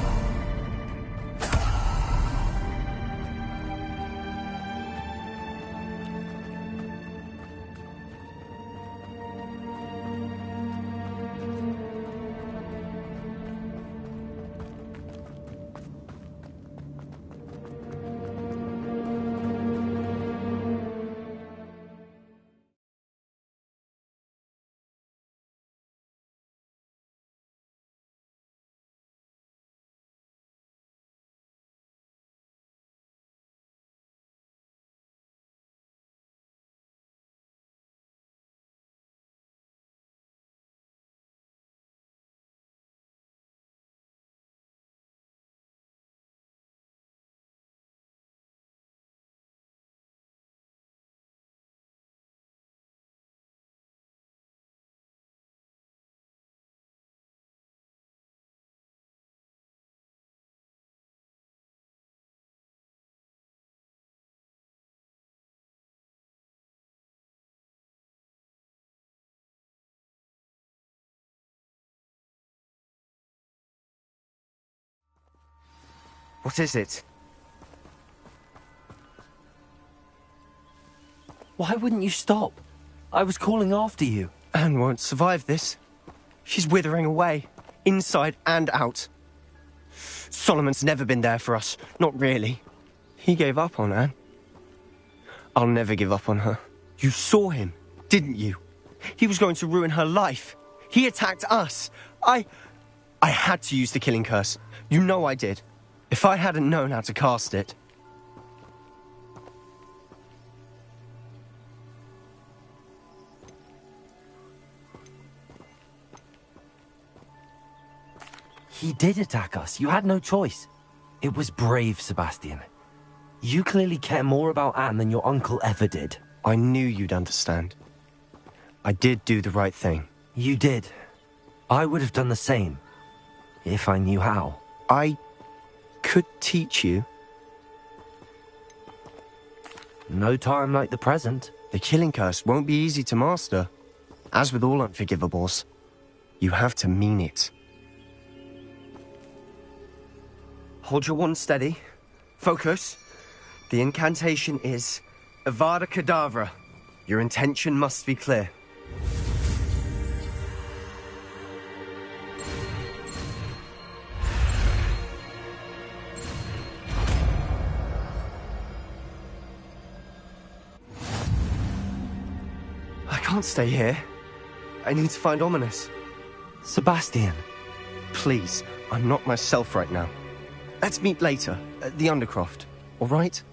What is it? Why wouldn't you stop? I was calling after you. Anne won't survive this. She's withering away, inside and out. Solomon's never been there for us, not really. He gave up on Anne. I'll never give up on her. You saw him, didn't you? He was going to ruin her life. He attacked us. I had to use the killing curse. You know I did. If I hadn't known how to cast it... He did attack us. You had no choice. It was brave, Sebastian. You clearly care more about Anne than your uncle ever did. I knew you'd understand. I did do the right thing. You did. I would have done the same, if I knew how. I could teach you. No time like the present. The killing curse won't be easy to master. As with all unforgivables, you have to mean it. Hold your wand steady. Focus. The incantation is Avada Kedavra. Your intention must be clear. I can't stay here. I need to find Ominous. Sebastian. Please, I'm not myself right now. Let's meet later, at the Undercroft, all right?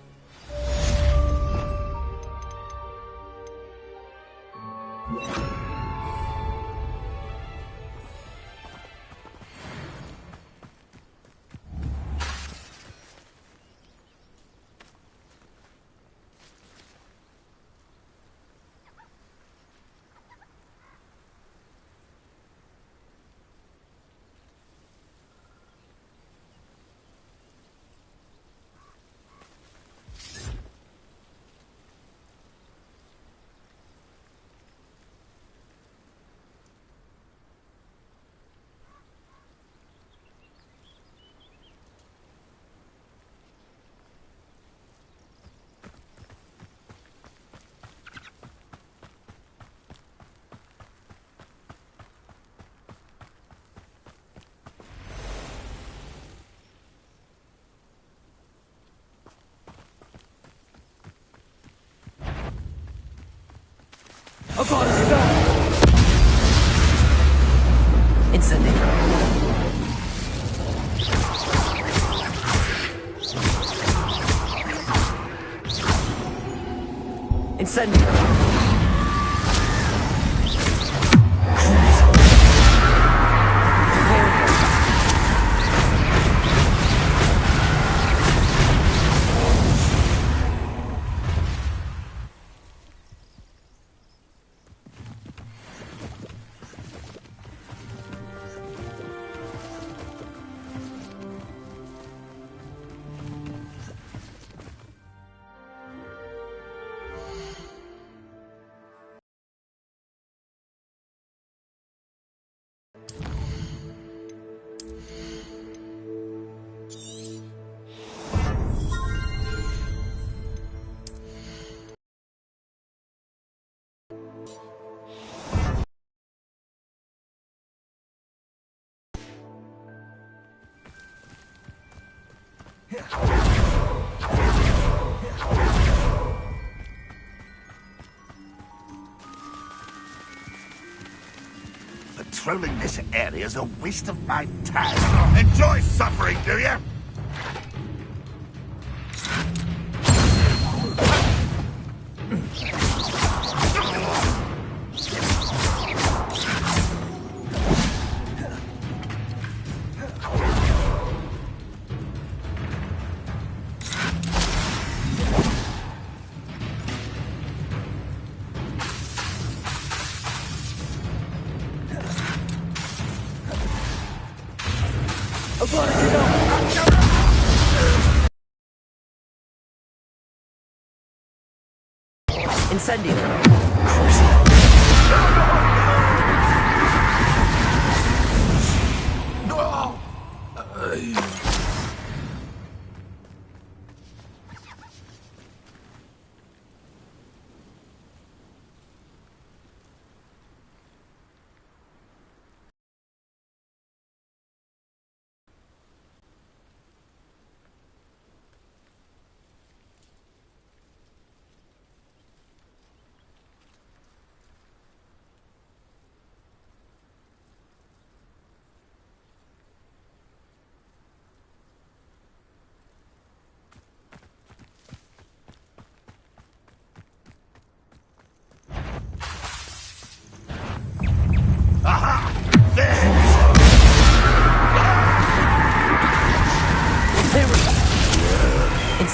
Incendio! Patrolling this area is a waste of my time. Enjoy suffering, do you? Incendio!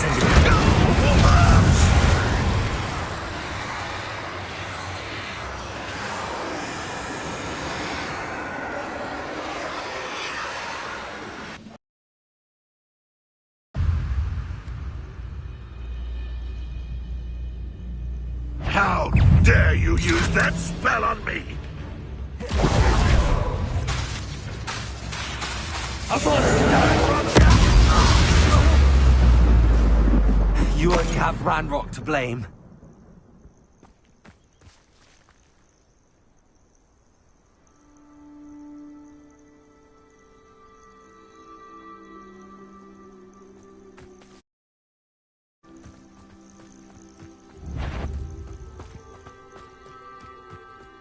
send it. How dare you use that spell on me? You only have Ranrock to blame.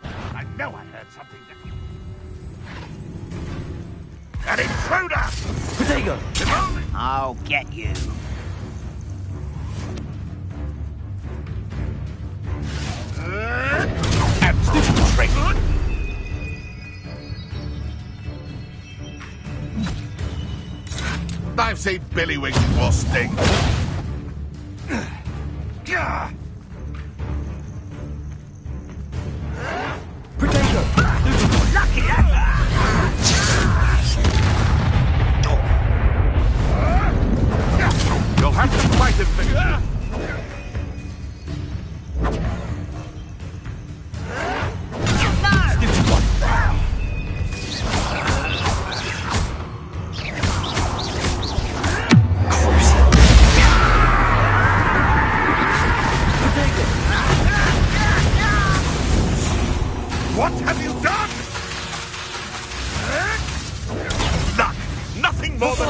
I know I heard something. An intruder! Protego! I'll get you. And stupid trick! I've seen Billywings before sting. Lucky You'll have to fight him, Victor. What have you done? Luck! Nothing more than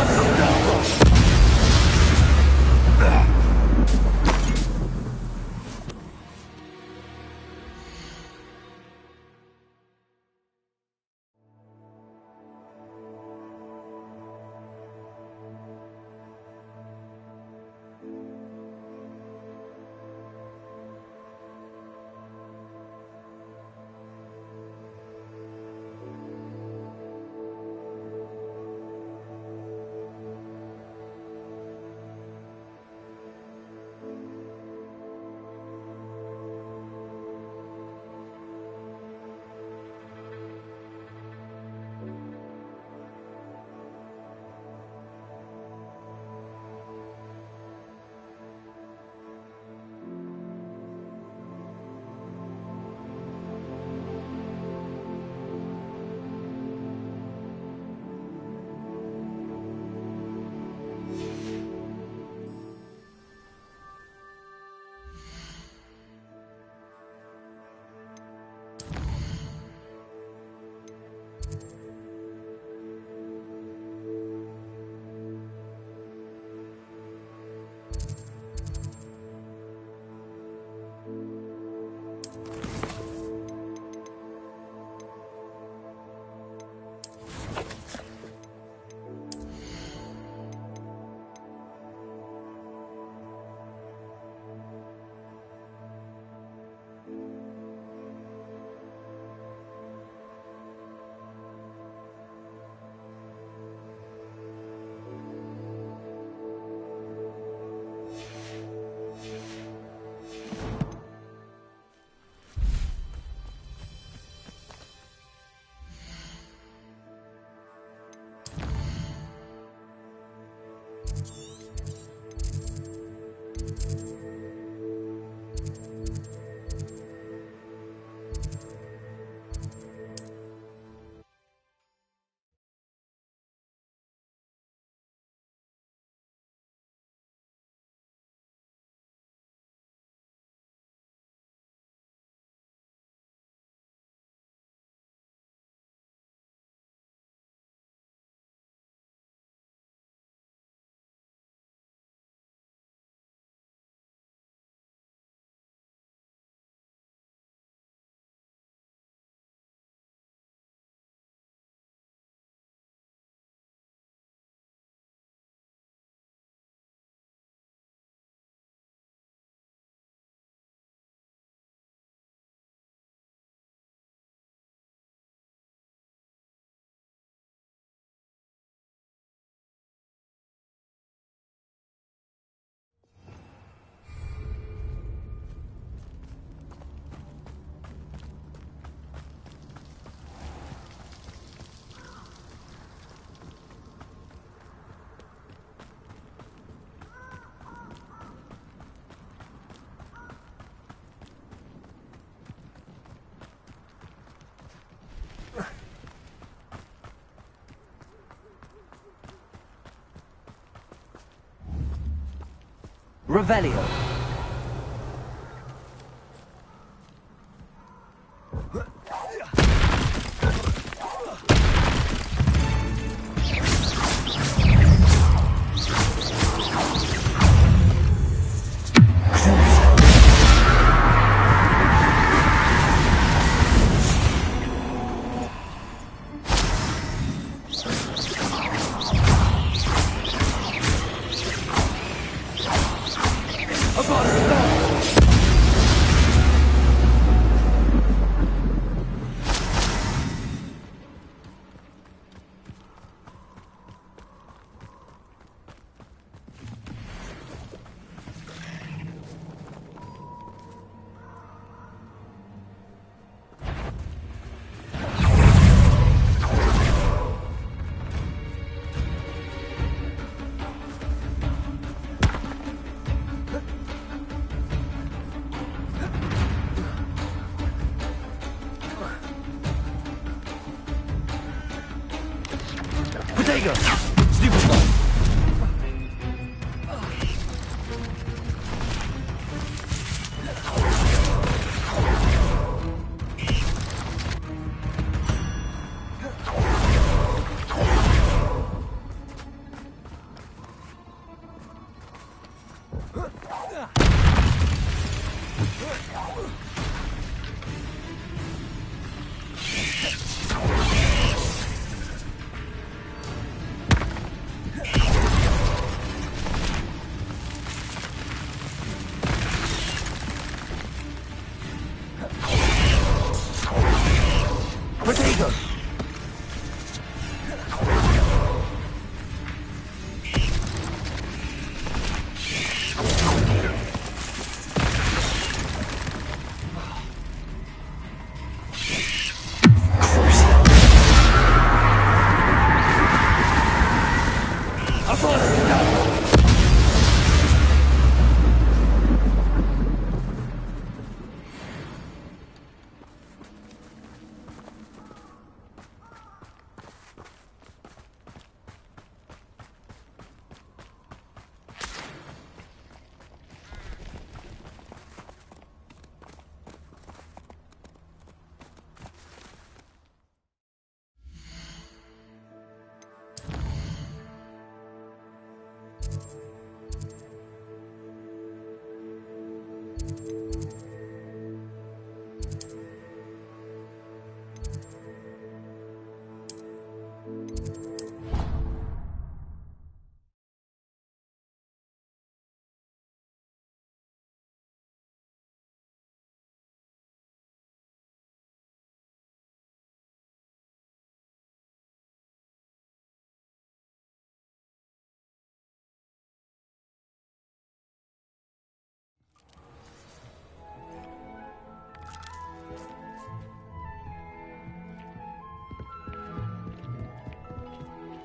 Revelio. Potato! Stupid ball! Potato!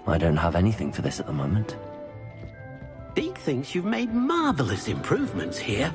I don't have anything for this at the moment. Deke thinks you've made marvelous improvements here.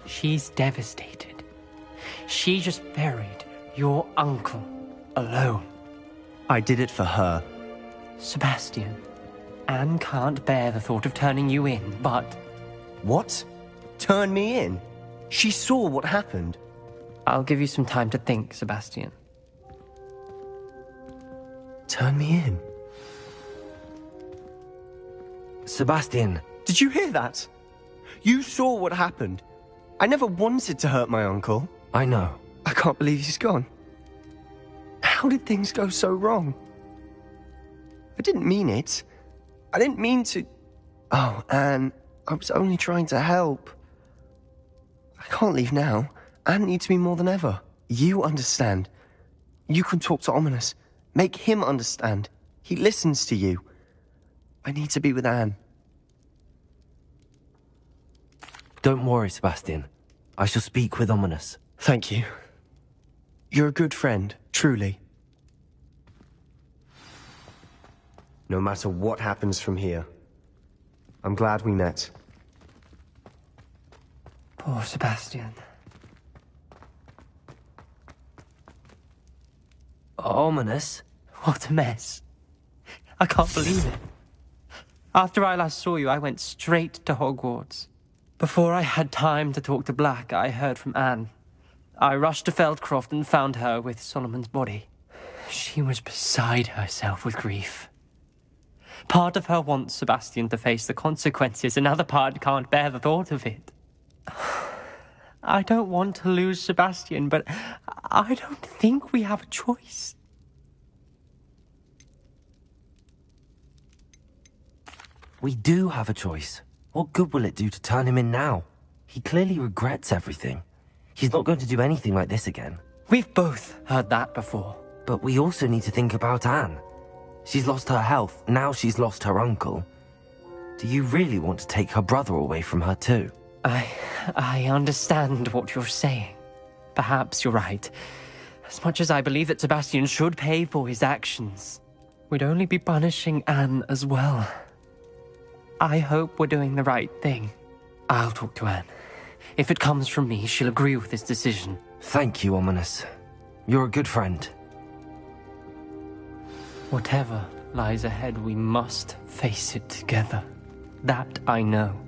She's devastated. She just buried your uncle alone. I did it for her. Sebastian, Anne can't bear the thought of turning you in, but... What? Turn me in? She saw what happened. I'll give you some time to think, Sebastian. Turn me in? Sebastian. Did you hear that? You saw what happened. I never wanted to hurt my uncle. I know. I can't believe he's gone. How did things go so wrong? I didn't mean it. I didn't mean to... Oh, Anne, I was only trying to help. I can't leave now. Anne needs me more than ever. You understand. You can talk to Ominous. Make him understand. He listens to you. I need to be with Anne. Don't worry, Sebastian. I shall speak with Ominous. Thank you. You're a good friend, truly. No matter what happens from here, I'm glad we met. Poor Sebastian. Ominous? What a mess. I can't believe it. After I last saw you, I went straight to Hogwarts. Before I had time to talk to Black, I heard from Anne. I rushed to Feldcroft and found her with Solomon's body. She was beside herself with grief. Part of her wants Sebastian to face the consequences, another part can't bear the thought of it. I don't want to lose Sebastian, but I don't think we have a choice. We do have a choice. What good will it do to turn him in now? He clearly regrets everything. He's not going to do anything like this again. We've both heard that before. But we also need to think about Anne. She's lost her health, now she's lost her uncle. Do you really want to take her brother away from her too? I understand what you're saying. Perhaps you're right. As much as I believe that Sebastian should pay for his actions, we'd only be punishing Anne as well. I hope we're doing the right thing. I'll talk to Anne. If it comes from me, she'll agree with this decision. Thank you, Ominous. You're a good friend. Whatever lies ahead, we must face it together. That I know.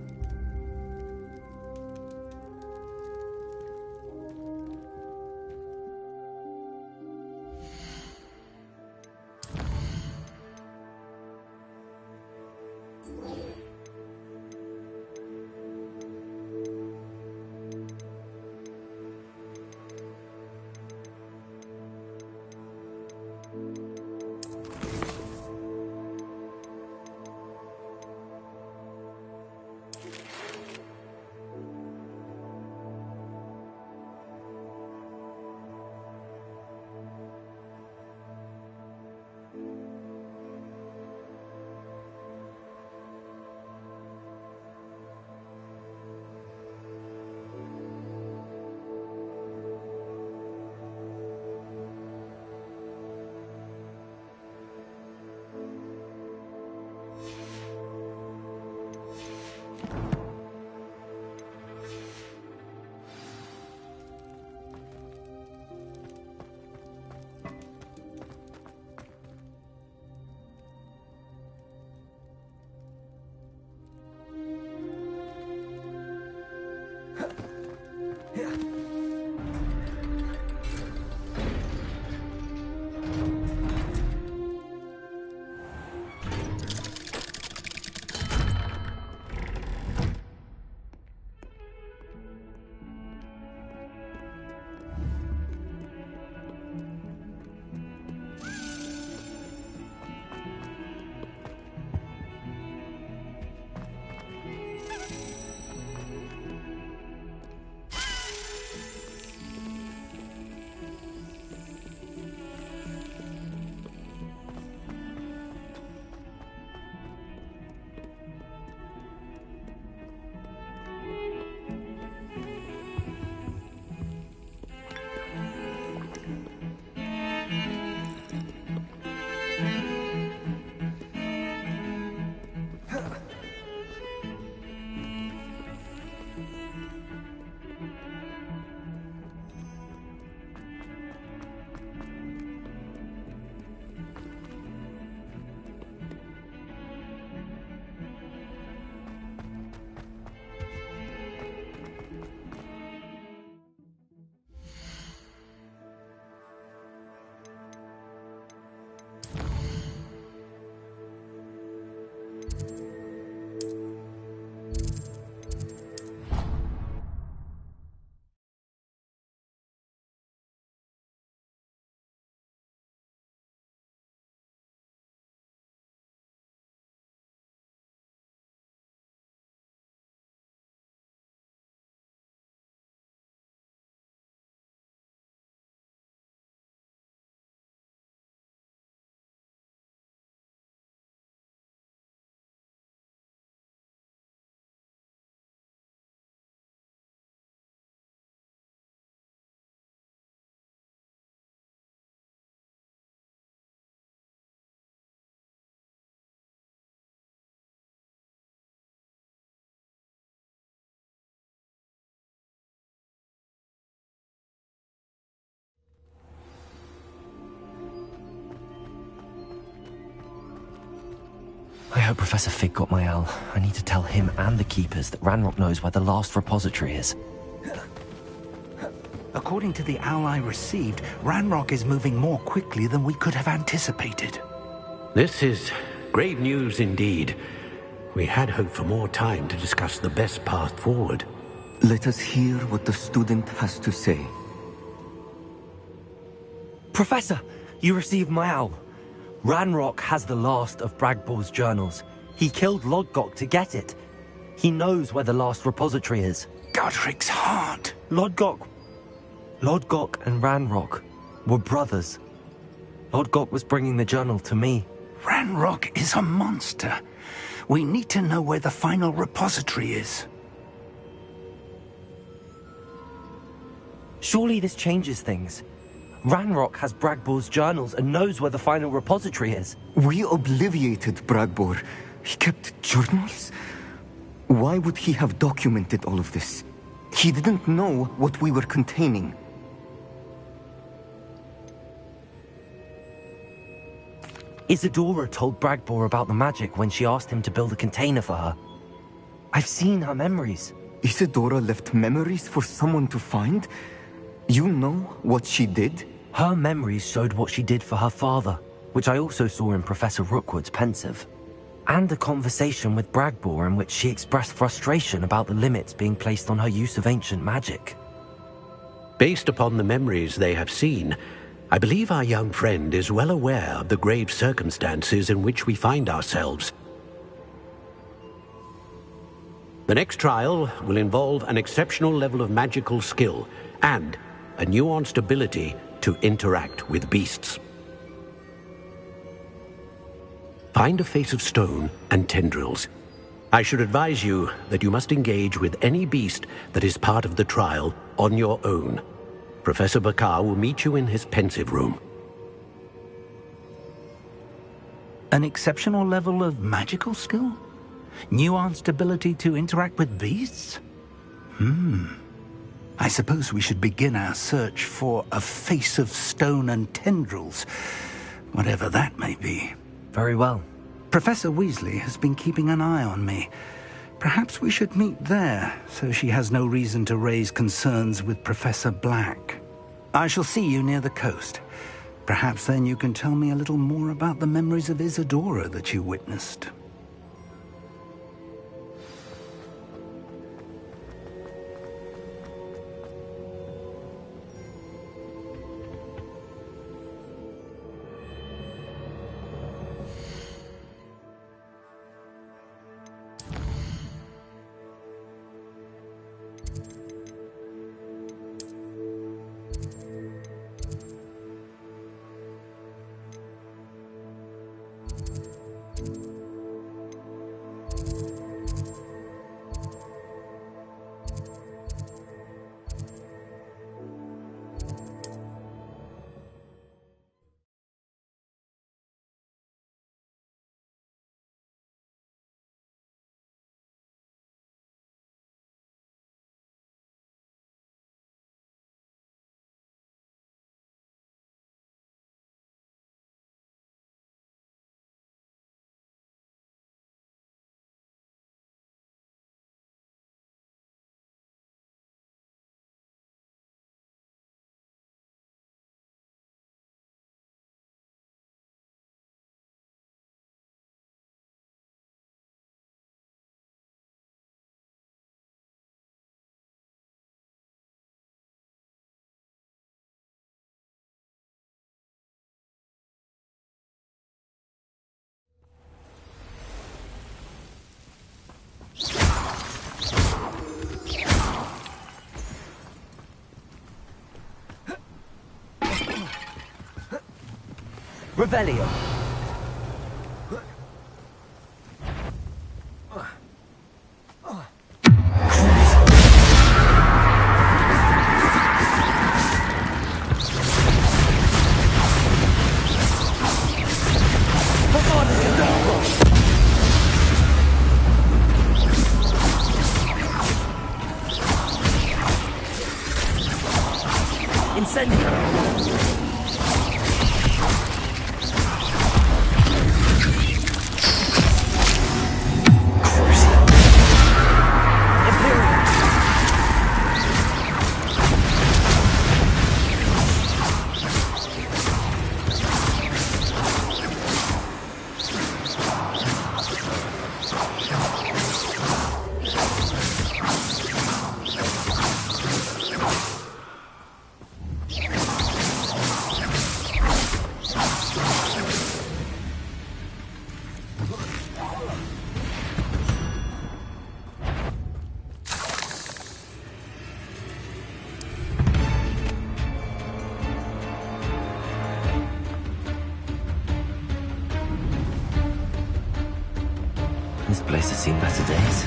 I hope Professor Fig got my owl. I need to tell him and the Keepers that Ranrock knows where the last repository is. According to the owl I received, Ranrock is moving more quickly than we could have anticipated. This is grave news indeed. We had hoped for more time to discuss the best path forward. Let us hear what the student has to say. Professor, you received my owl. Ranrock has the last of Bragbor's journals. He killed Lodgok to get it. He knows where the last repository is. Godric's heart. Lodgok and Ranrock were brothers. Lodgok was bringing the journal to me. Ranrock is a monster. We need to know where the final repository is. Surely this changes things. Ranrock has Bragbor's journals and knows where the final repository is. We obliviated Bragbor. He kept journals? Why would he have documented all of this? He didn't know what we were containing. Isadora told Bragbor about the magic when she asked him to build a container for her. I've seen her memories. Isadora left memories for someone to find? You know what she did? Her memories showed what she did for her father, which I also saw in Professor Rookwood's pensive. And a conversation with Bragbor in which she expressed frustration about the limits being placed on her use of ancient magic. Based upon the memories they have seen, I believe our young friend is well aware of the grave circumstances in which we find ourselves. The next trial will involve an exceptional level of magical skill and a nuanced ability to interact with beasts. Find a face of stone and tendrils. I should advise you that you must engage with any beast that is part of the trial on your own. Professor Bakar will meet you in his pensive room. An exceptional level of magical skill? Nuanced ability to interact with beasts? I suppose we should begin our search for a face of stone and tendrils, whatever that may be. Very well. Professor Weasley has been keeping an eye on me. Perhaps we should meet there, so she has no reason to raise concerns with Professor Black. I shall see you near the coast. Perhaps then you can tell me a little more about the memories of Isadora that you witnessed. Revelio. This place has seen better days.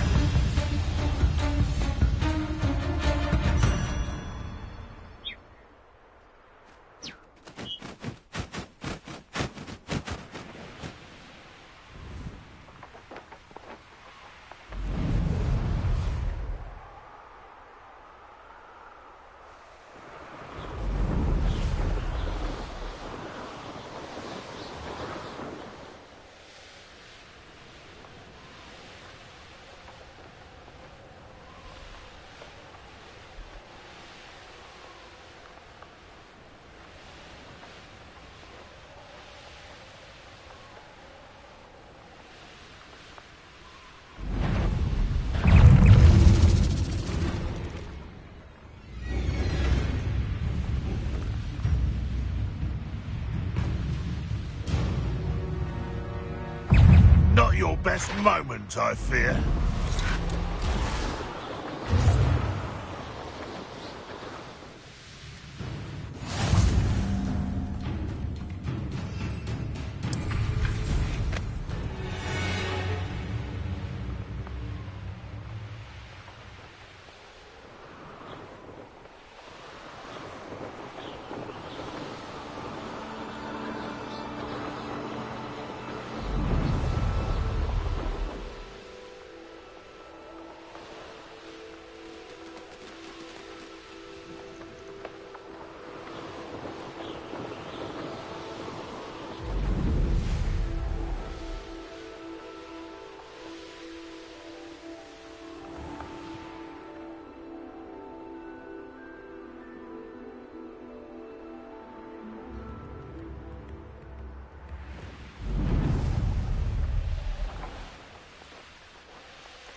best moment, I fear.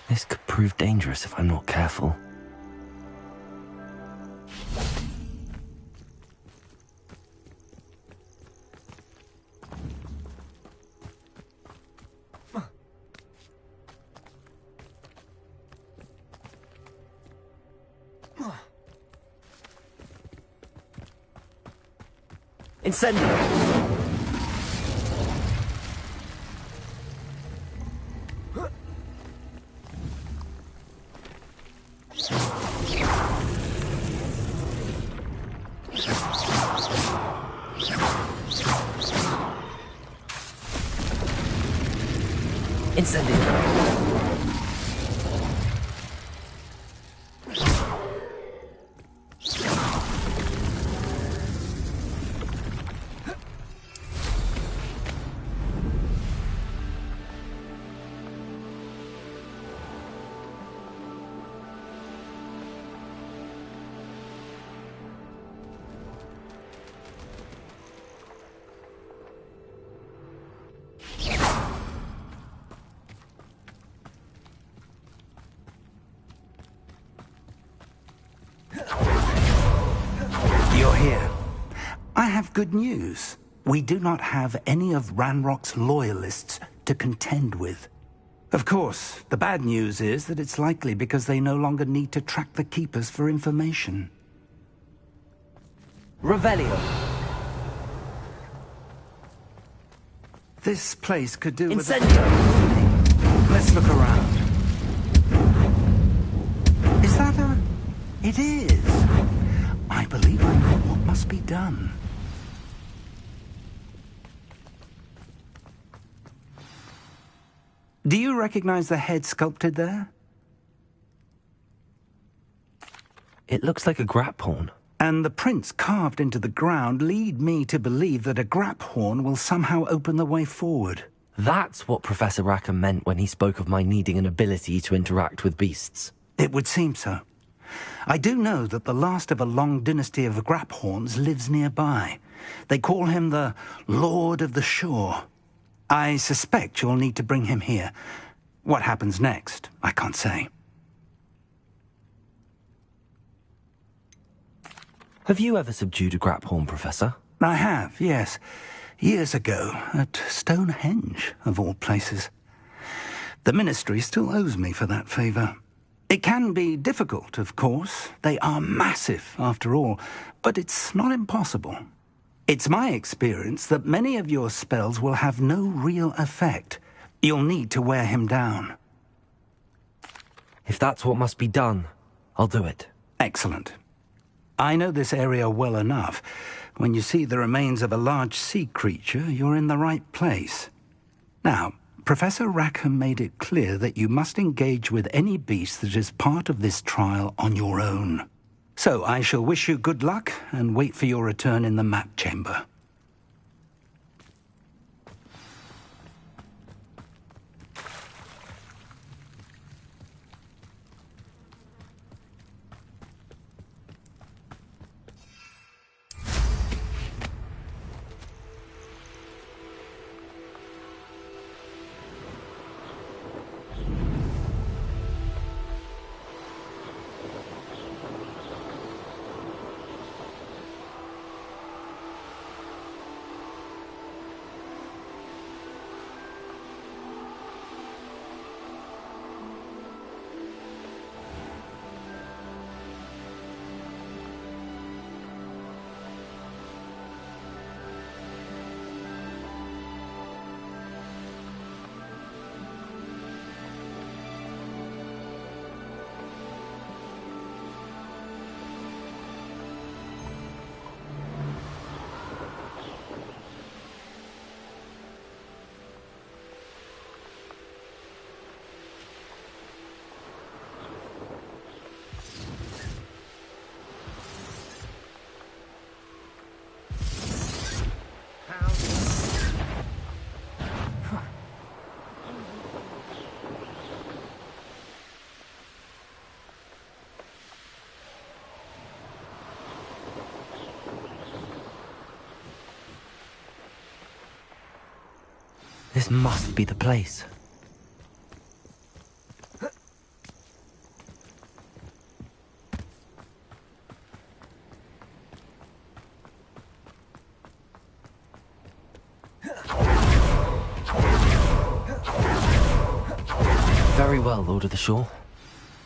This could prove dangerous if I'm not careful. Incendio! You're here. I have good news. We do not have any of Ranrock's loyalists to contend with. Of course, the bad news is that it's likely because they no longer need to track the Keepers for information. Revelio. This place could do with Incendio. Let's look around. Is that a... It is. I believe I know what must be done. Do you recognize the head sculpted there? It looks like a grap horn. And the prints carved into the ground lead me to believe that a grap horn will somehow open the way forward. That's what Professor Rackham meant when he spoke of my needing an ability to interact with beasts. It would seem so. I do know that the last of a long dynasty of grap horns lives nearby. They call him the Lord of the Shore. I suspect you'll need to bring him here. What happens next, I can't say. Have you ever subdued a grap horn, Professor? I have, yes. Years ago, at Stonehenge, of all places. The Ministry still owes me for that favour. It can be difficult, of course. They are massive, after all, but it's not impossible. It's my experience that many of your spells will have no real effect. You'll need to wear him down. If that's what must be done, I'll do it. Excellent. I know this area well enough. When you see the remains of a large sea creature, you're in the right place. Now, Professor Rackham made it clear that you must engage with any beast that is part of this trial on your own. So I shall wish you good luck and wait for your return in the map chamber. This must be the place. Very well, Lord of the Shore.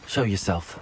Show yourself.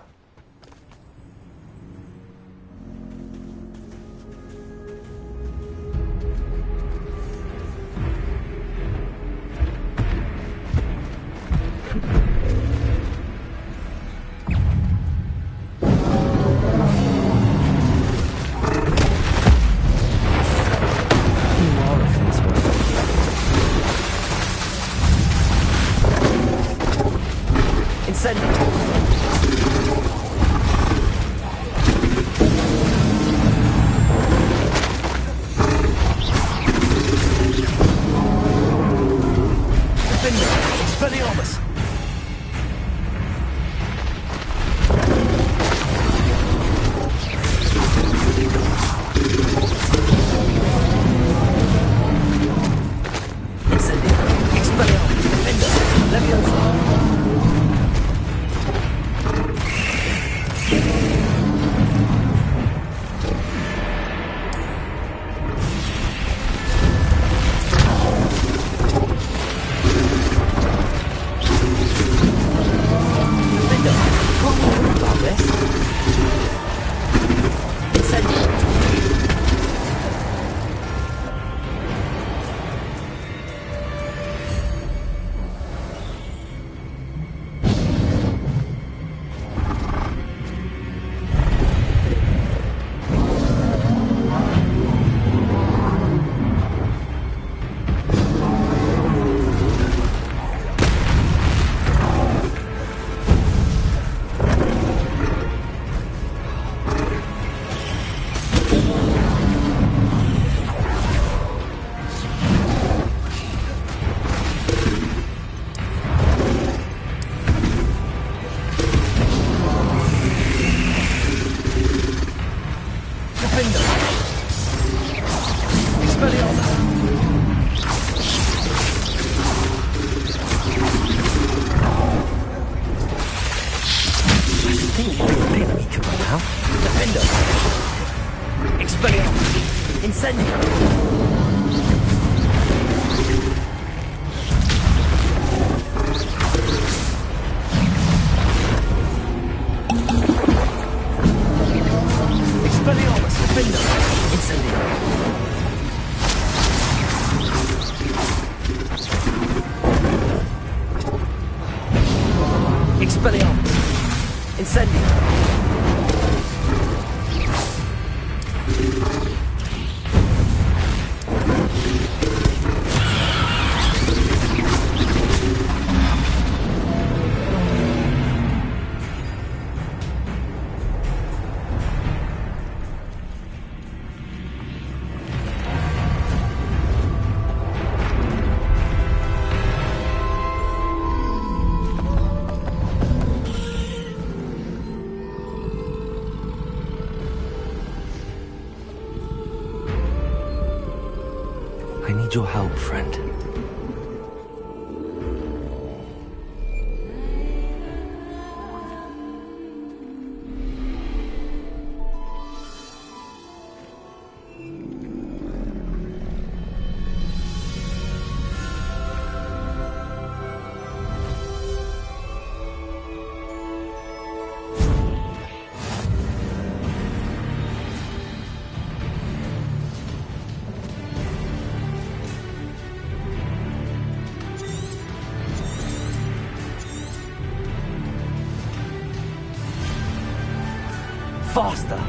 I need your help, friend. Faster!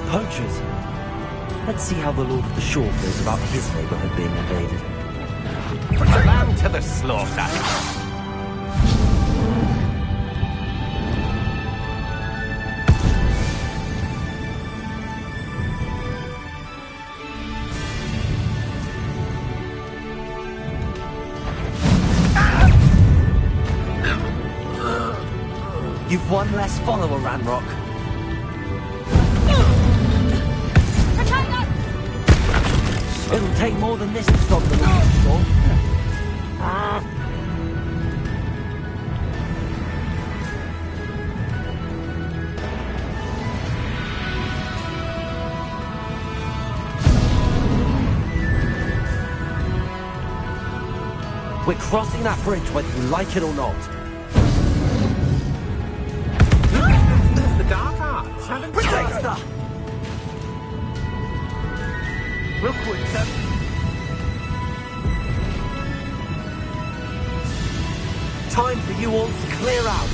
Poachers. Let's see how the Lord of the Shore feels about his neighborhood being invaded. Put the lamb to the slaughter. You've one less follower, Ranrock. It'll take more than this to stop the storm. We're crossing that bridge whether you like it or not. The dark arts haven't Protector! Rookwood, sir. Time for you all to clear out.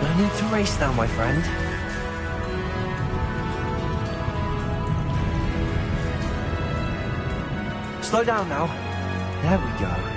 No need to race now, my friend. Slow down now. There we go.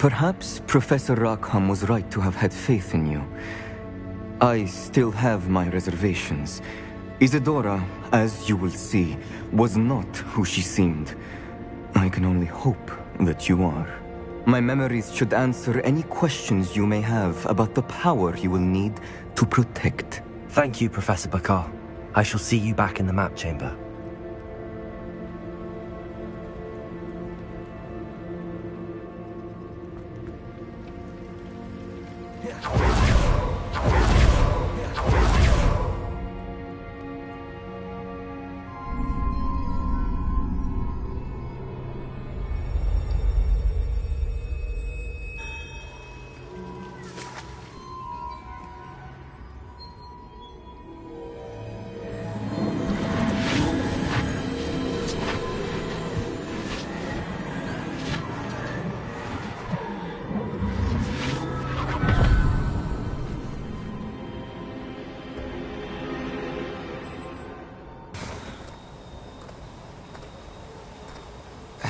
Perhaps Professor Rackham was right to have had faith in you. I still have my reservations. Isadora, as you will see, was not who she seemed. I can only hope that you are. My memories should answer any questions you may have about the power you will need to protect. Thank you, Professor Bakar. I shall see you back in the map chamber.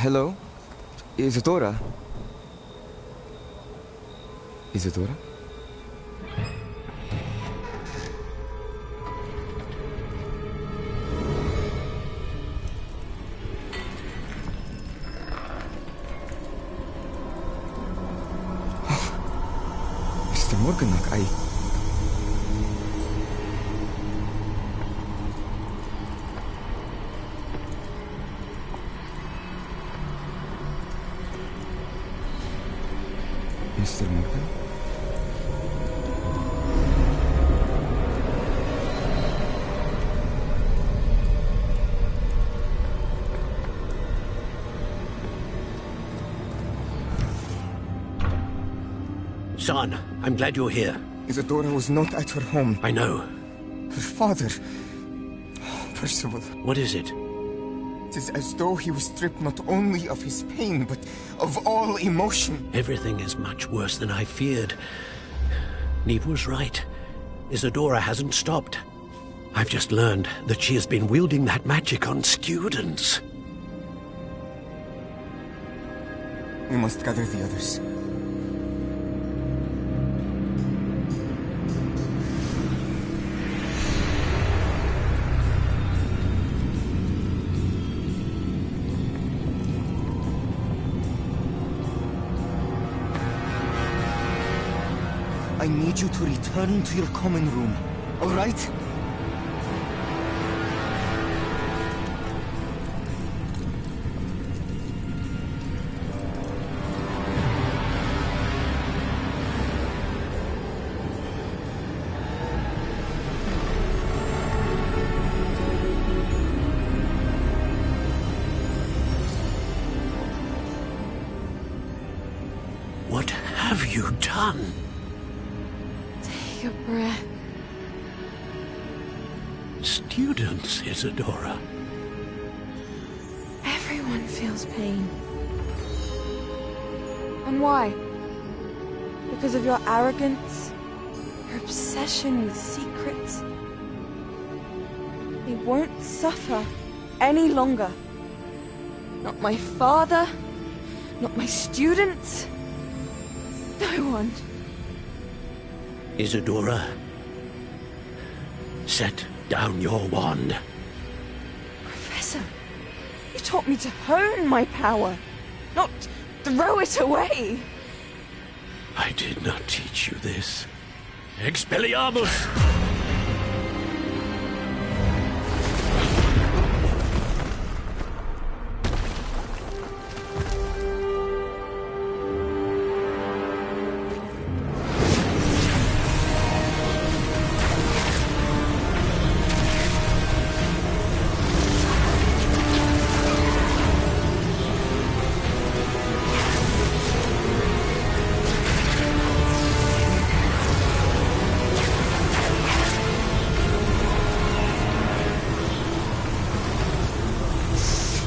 Hello? Isadora? Isadora? Mr. Morganach, Mr. Morgan? Son, I'm glad you're here. Isadora was not at her home. I know. Her father... Percival. What is it? It is as though he was stripped not only of his pain, but of all emotion. Everything is much worse than I feared. Neve was right. Isadora hasn't stopped. I've just learned that she has been wielding that magic on students. We must gather the others. I need you to return to your common room, all right? What have you done? Take a breath. Students, Isadora. Everyone feels pain. And why? Because of your arrogance? Your obsession with secrets? They won't suffer any longer. Not my father, not my students. No one. Isadora, set down your wand. Professor, you taught me to hone my power, not throw it away. I did not teach you this. Expelliarmus!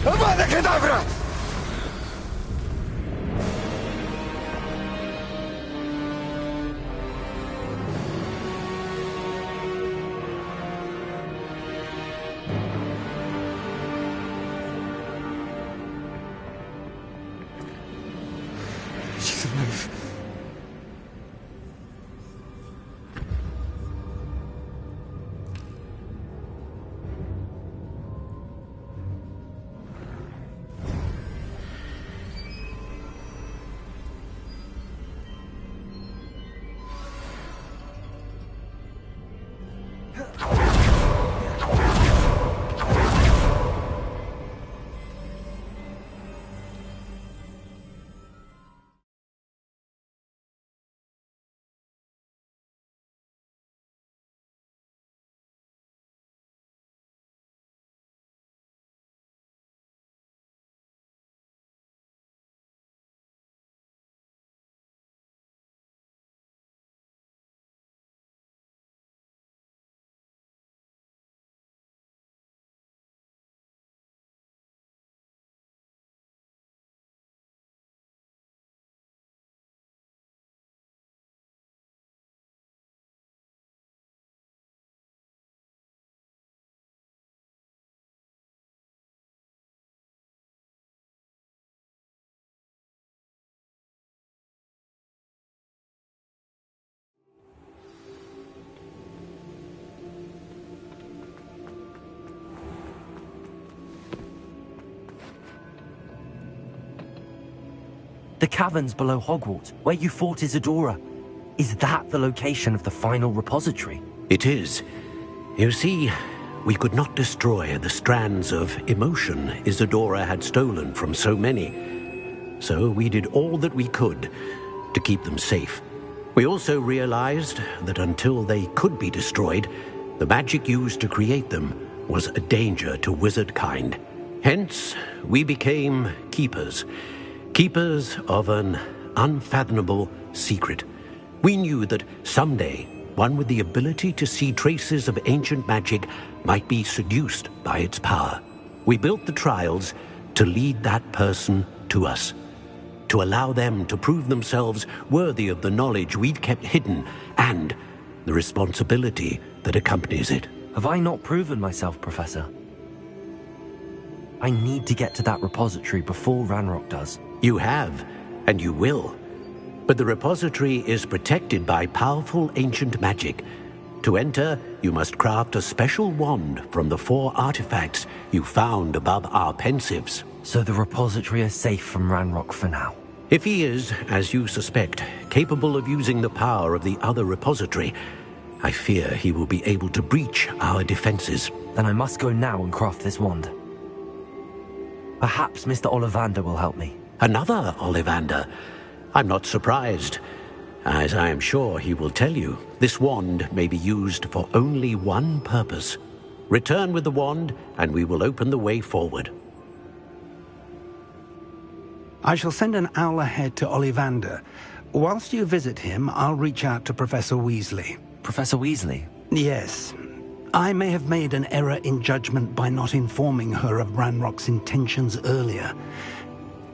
Avada Kedavra! She's alive. The caverns below Hogwarts, where you fought Isadora. Is that the location of the final repository? It is. You see, we could not destroy the strands of emotion Isadora had stolen from so many. So we did all that we could to keep them safe. We also realized that until they could be destroyed, the magic used to create them was a danger to wizard kind. Hence, we became keepers. Keepers of an unfathomable secret. We knew that someday, one with the ability to see traces of ancient magic might be seduced by its power. We built the trials to lead that person to us, to allow them to prove themselves worthy of the knowledge we'd kept hidden and the responsibility that accompanies it. Have I not proven myself, Professor? I need to get to that repository before Ranrock does. You have, and you will. But the repository is protected by powerful ancient magic. To enter, you must craft a special wand from the 4 artifacts you found above our pensives. So the repository is safe from Ranrock for now? If he is, as you suspect, capable of using the power of the other repository, I fear he will be able to breach our defenses. Then I must go now and craft this wand. Perhaps Mr. Ollivander will help me. Another Ollivander? I'm not surprised. As I am sure he will tell you, this wand may be used for only one purpose. Return with the wand, and we will open the way forward. I shall send an owl ahead to Ollivander. Whilst you visit him, I'll reach out to Professor Weasley. Professor Weasley? Yes. I may have made an error in judgment by not informing her of Ranrock's intentions earlier.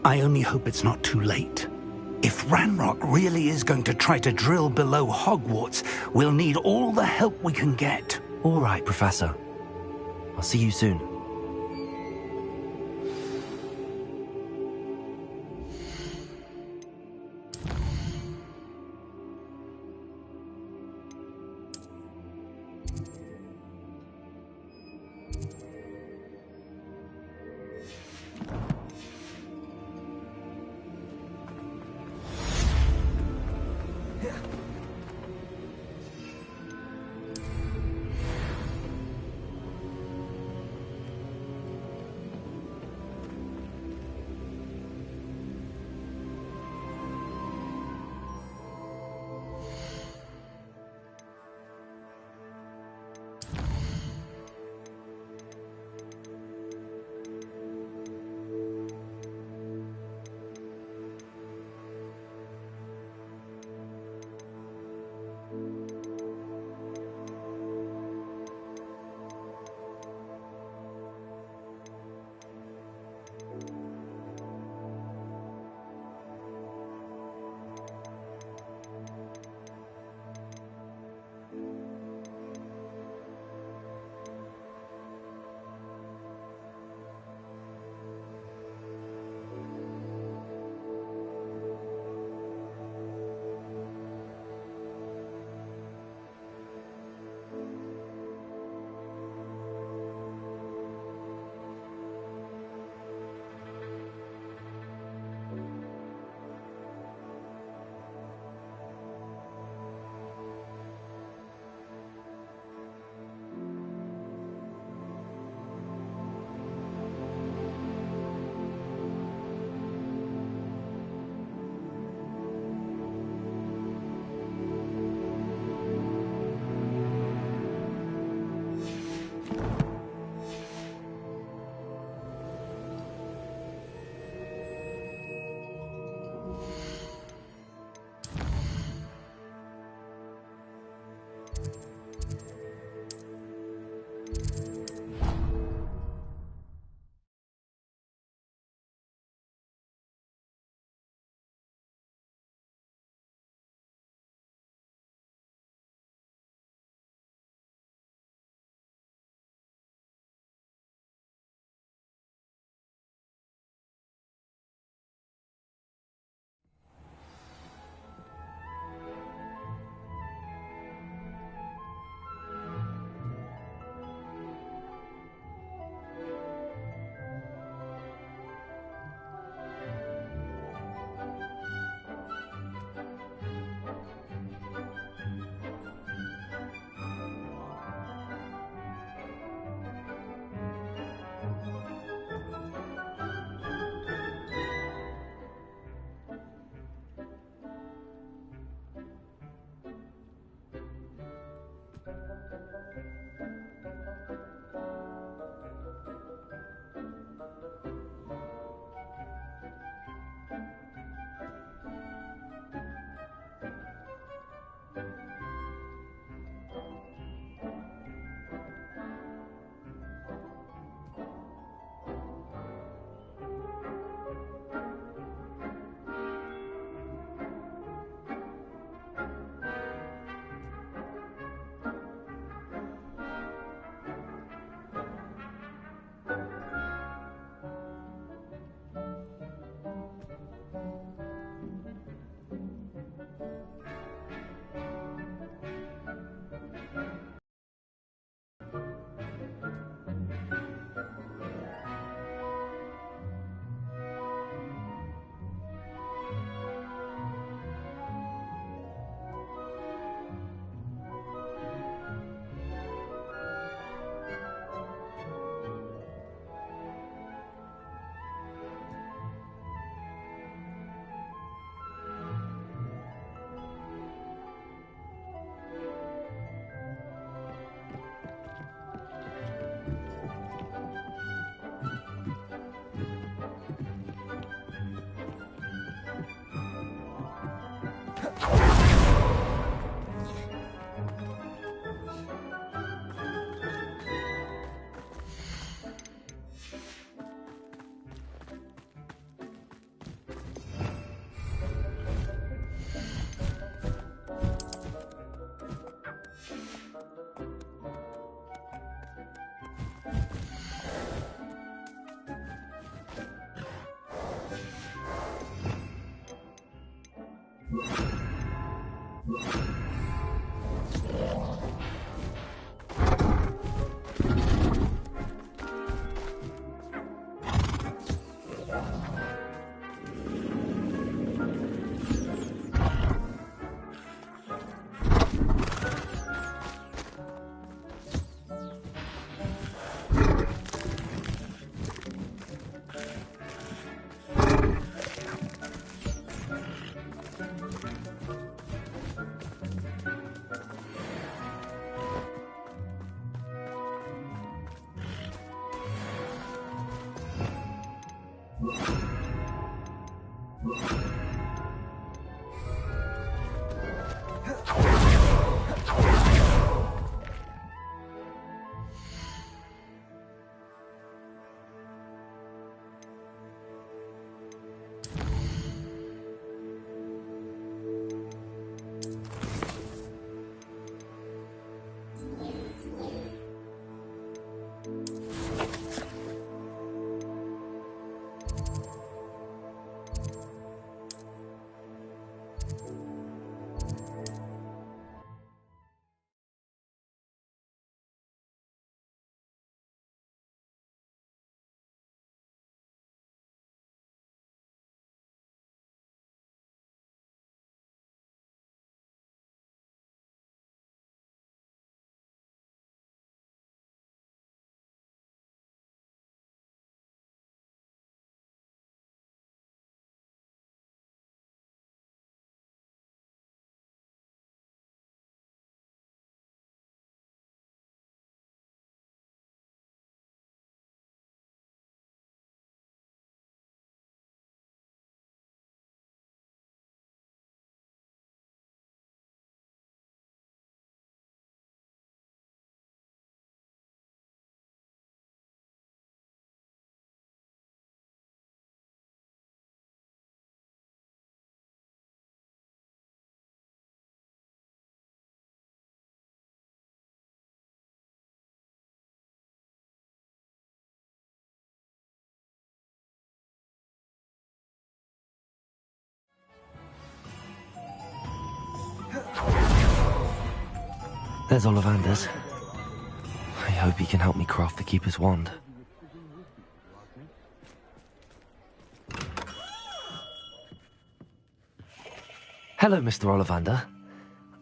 I only hope it's not too late. If Ranrock really is going to try to drill below Hogwarts, we'll need all the help we can get. All right, Professor. I'll see you soon. There's Ollivander's. I hope he can help me craft the Keeper's wand. Hello, Mr. Ollivander.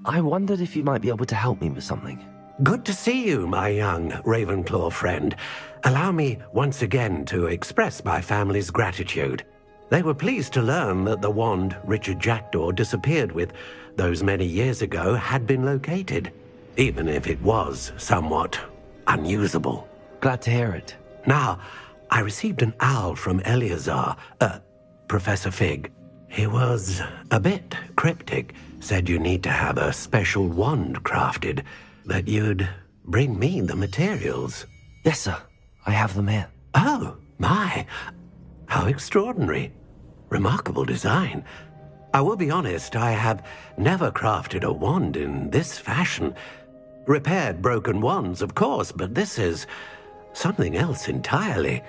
I wondered if you might be able to help me with something. Good to see you, my young Ravenclaw friend. Allow me once again to express my family's gratitude. They were pleased to learn that the wand Richard Jackdaw disappeared with those many years ago had been located, even if it was somewhat unusable. Glad to hear it. Now, I received an owl from Eleazar, Professor Fig. He was a bit cryptic, said you need to have a special wand crafted, that you'd bring me the materials. Yes, sir. I have them here. Oh, my. How extraordinary. Remarkable design. I will be honest, I have never crafted a wand in this fashion. Repaired broken wands, of course, but this is something else entirely.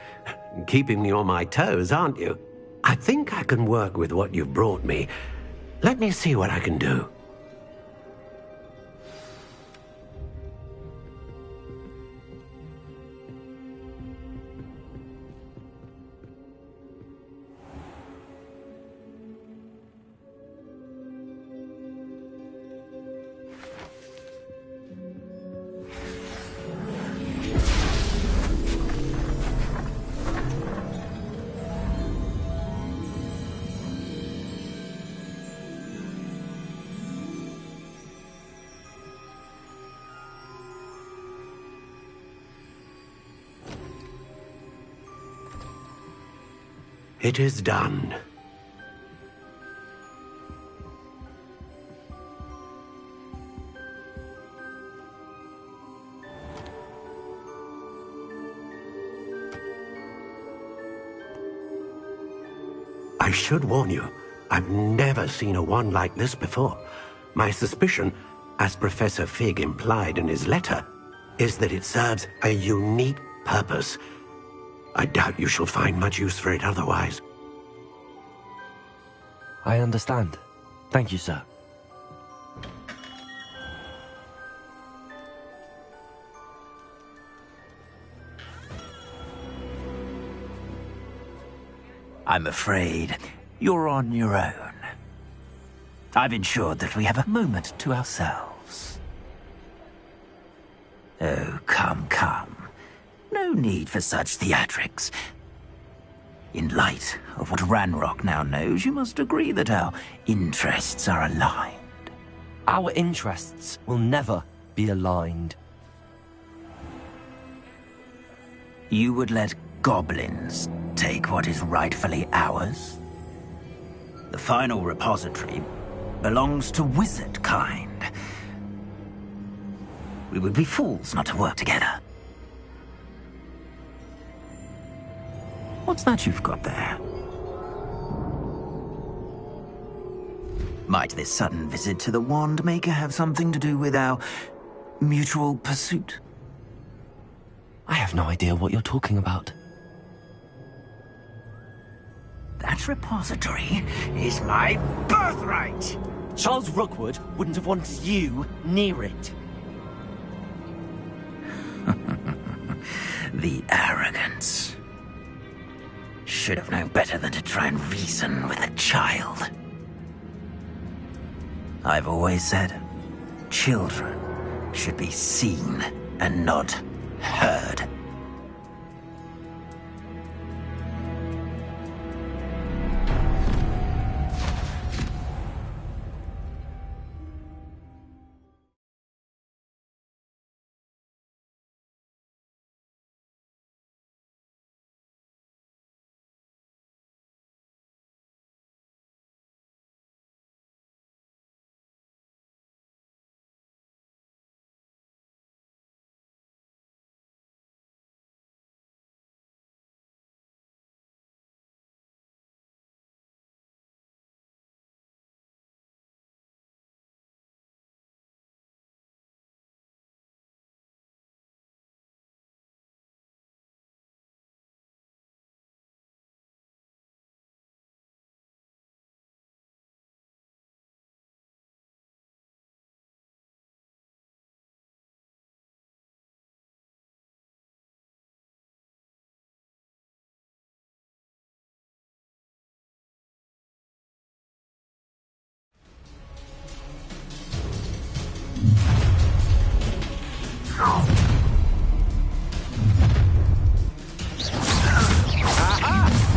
Keeping me on my toes, aren't you? I think I can work with what you've brought me. Let me see what I can do. It is done. I should warn you, I've never seen a wand like this before. My suspicion, as Professor Fig implied in his letter, is that it serves a unique purpose. I doubt you shall find much use for it otherwise. I understand. Thank you, sir. I'm afraid you're on your own. I've ensured that we have a moment to ourselves. Oh, come, come. No need for such theatrics. In light of what Ranrock now knows, you must agree that our interests are aligned. Our interests will never be aligned. You would let goblins take what is rightfully ours? The final repository belongs to wizard kind. We would be fools not to work together. What's that you've got there? Might this sudden visit to the Wand Maker have something to do with our mutual pursuit? I have no idea what you're talking about. That repository is my birthright! Charles Rookwood wouldn't have wanted you near it. The arrogance. Should have known better than to try and reason with a child. I've always said, children should be seen and not heard.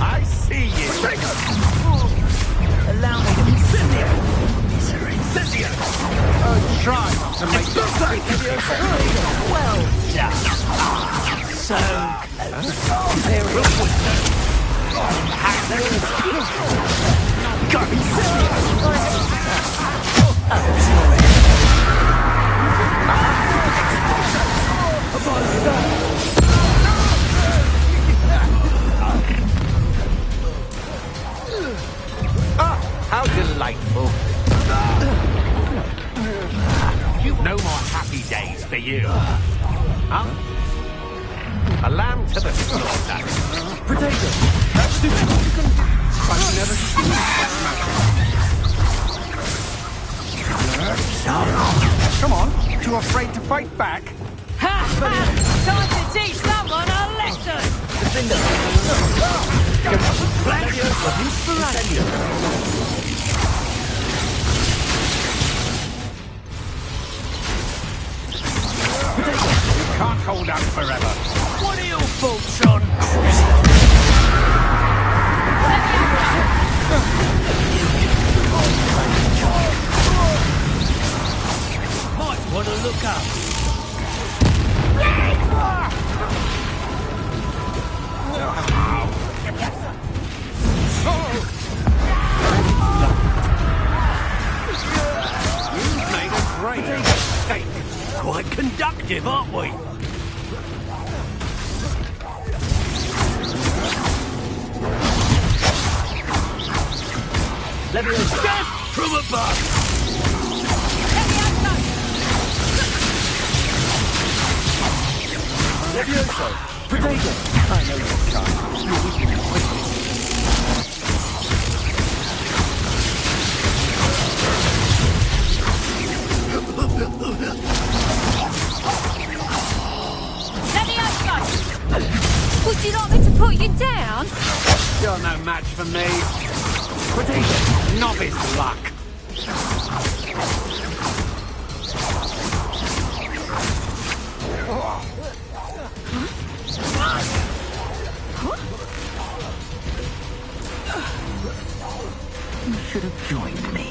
I see you! Allow me to incendio! Misery! Incendio! Oh, try not to make this video well done! So close. There is Go! How delightful. No more happy days for you. Huh? A lamb to the slaughter. Potato! That's stupid! I've never seen that. Come on, too afraid to fight back? Ha ha! Time to teach someone a lesson! You can't hold out forever. What are your thoughts on? Might want to look up. You've made a great mistake. Quite conductive, aren't we? Death from above! Levioso! Potato! I know your kind. You're weak in quickness. Levioso! Would you like me to put you down? You're no match for me. Potato! Novice luck! You should have joined me.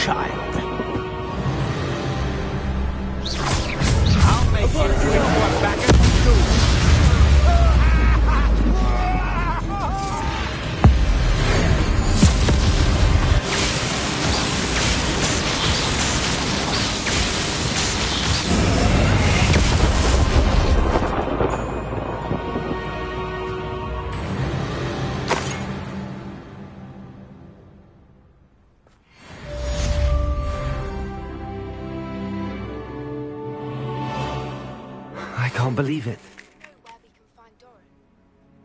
child. I'll make you wish you were back at school. I can't believe it.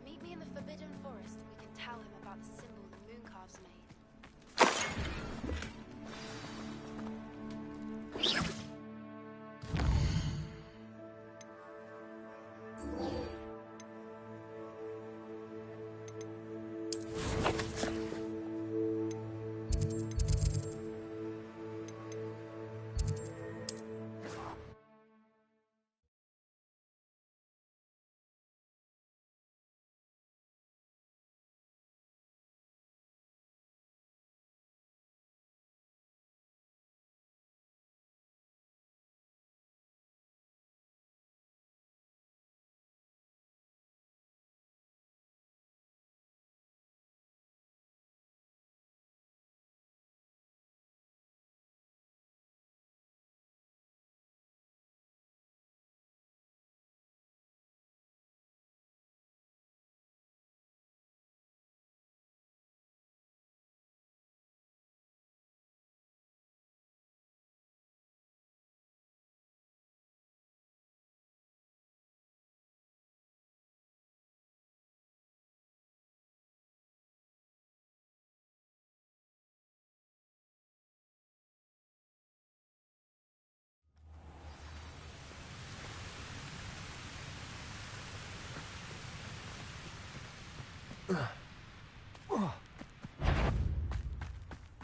Meet me in the Forbidden Forest and we can tell him about the symbol the Mooncalves made.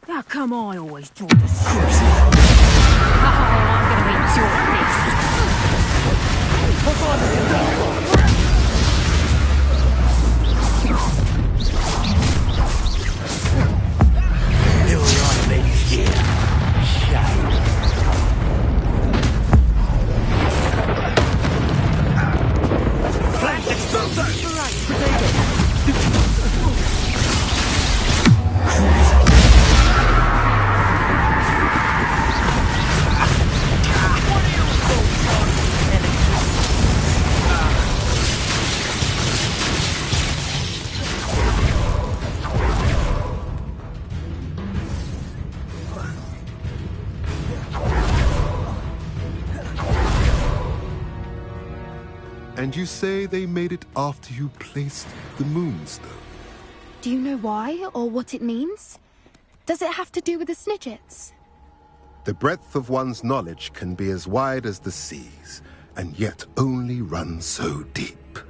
How come I always draw the short? Oh, I'm gonna enjoy this. You're right, baby. Shame. Flash explosion! And you say they made it after you placed the moonstone? Do you know why or what it means? Does it have to do with the Snidgets? The breadth of one's knowledge can be as wide as the seas, and yet only run so deep.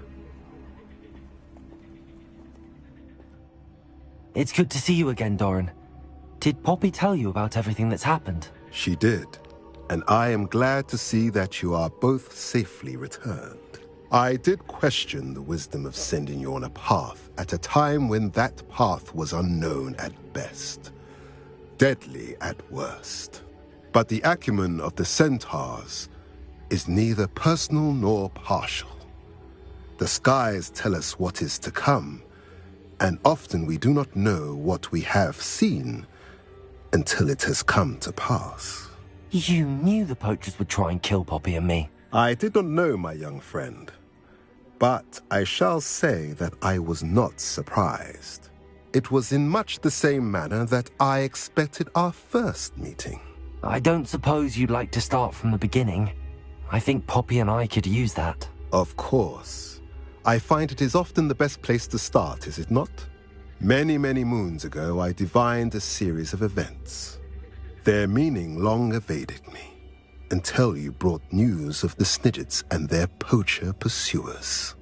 It's good to see you again, Doran. Did Poppy tell you about everything that's happened? She did, and I am glad to see that you are both safely returned. I did question the wisdom of sending you on a path at a time when that path was unknown at best, deadly at worst. But the acumen of the centaurs is neither personal nor partial. The skies tell us what is to come, and often we do not know what we have seen until it has come to pass. You knew the poachers would try and kill Poppy and me. I did not know, my young friend, but I shall say that I was not surprised. It was in much the same manner that I expected our first meeting. I don't suppose you'd like to start from the beginning. I think Poppy and I could use that. Of course. I find it is often the best place to start, is it not? Many, many moons ago, I divined a series of events. Their meaning long evaded me, until you brought news of the Snidgets and their poacher pursuers.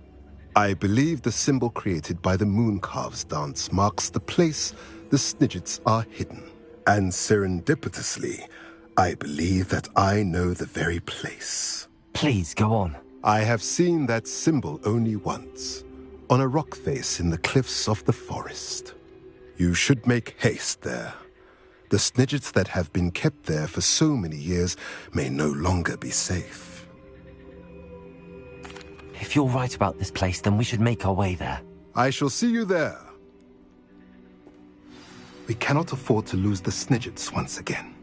I believe the symbol created by the Mooncalves dance marks the place the Snidgets are hidden. And serendipitously, I believe that I know the very place. Please, go on. I have seen that symbol only once, on a rock face in the cliffs of the forest. You should make haste there. The Snidgets that have been kept there for so many years may no longer be safe. If you're right about this place, then we should make our way there. I shall see you there. We cannot afford to lose the Snidgets once again.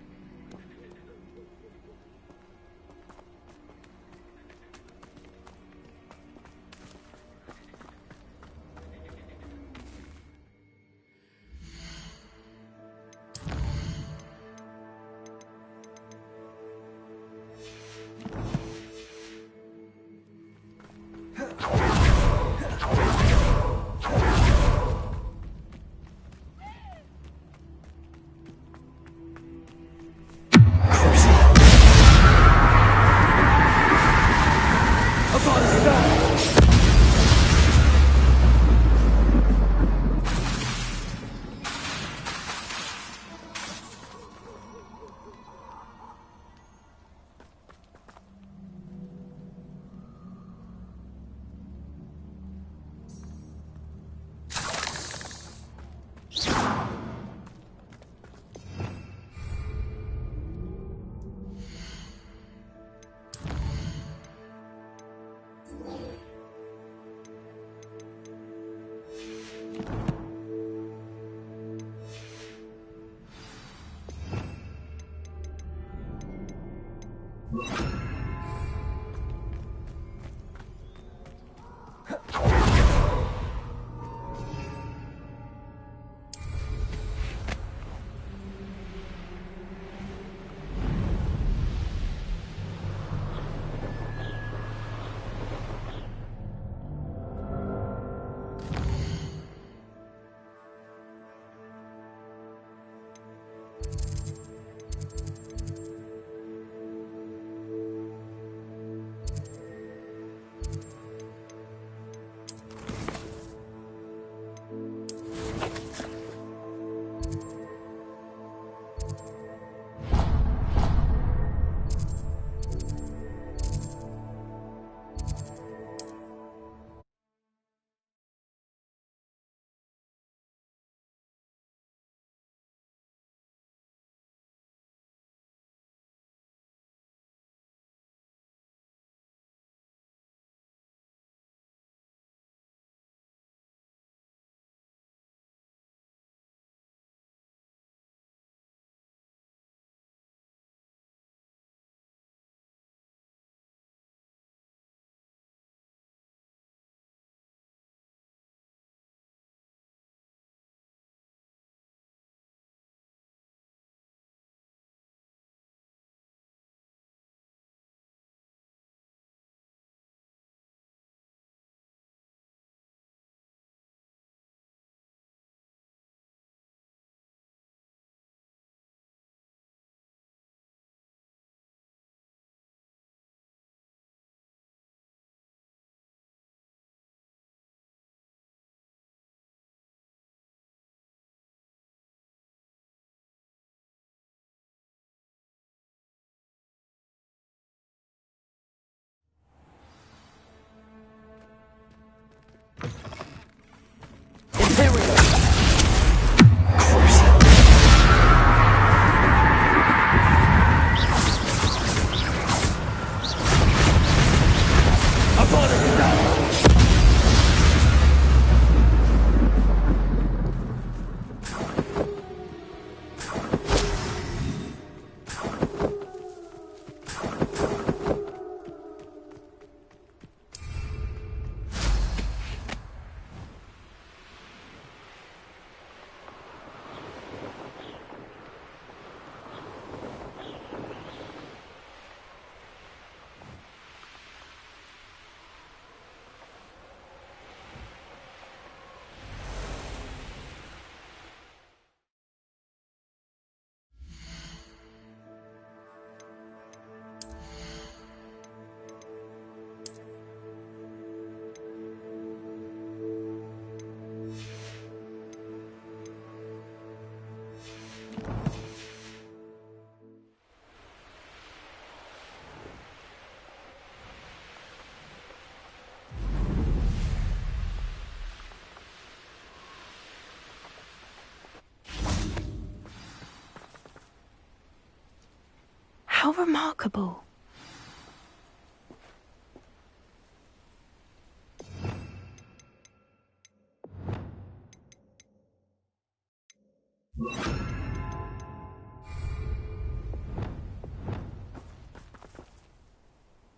How remarkable.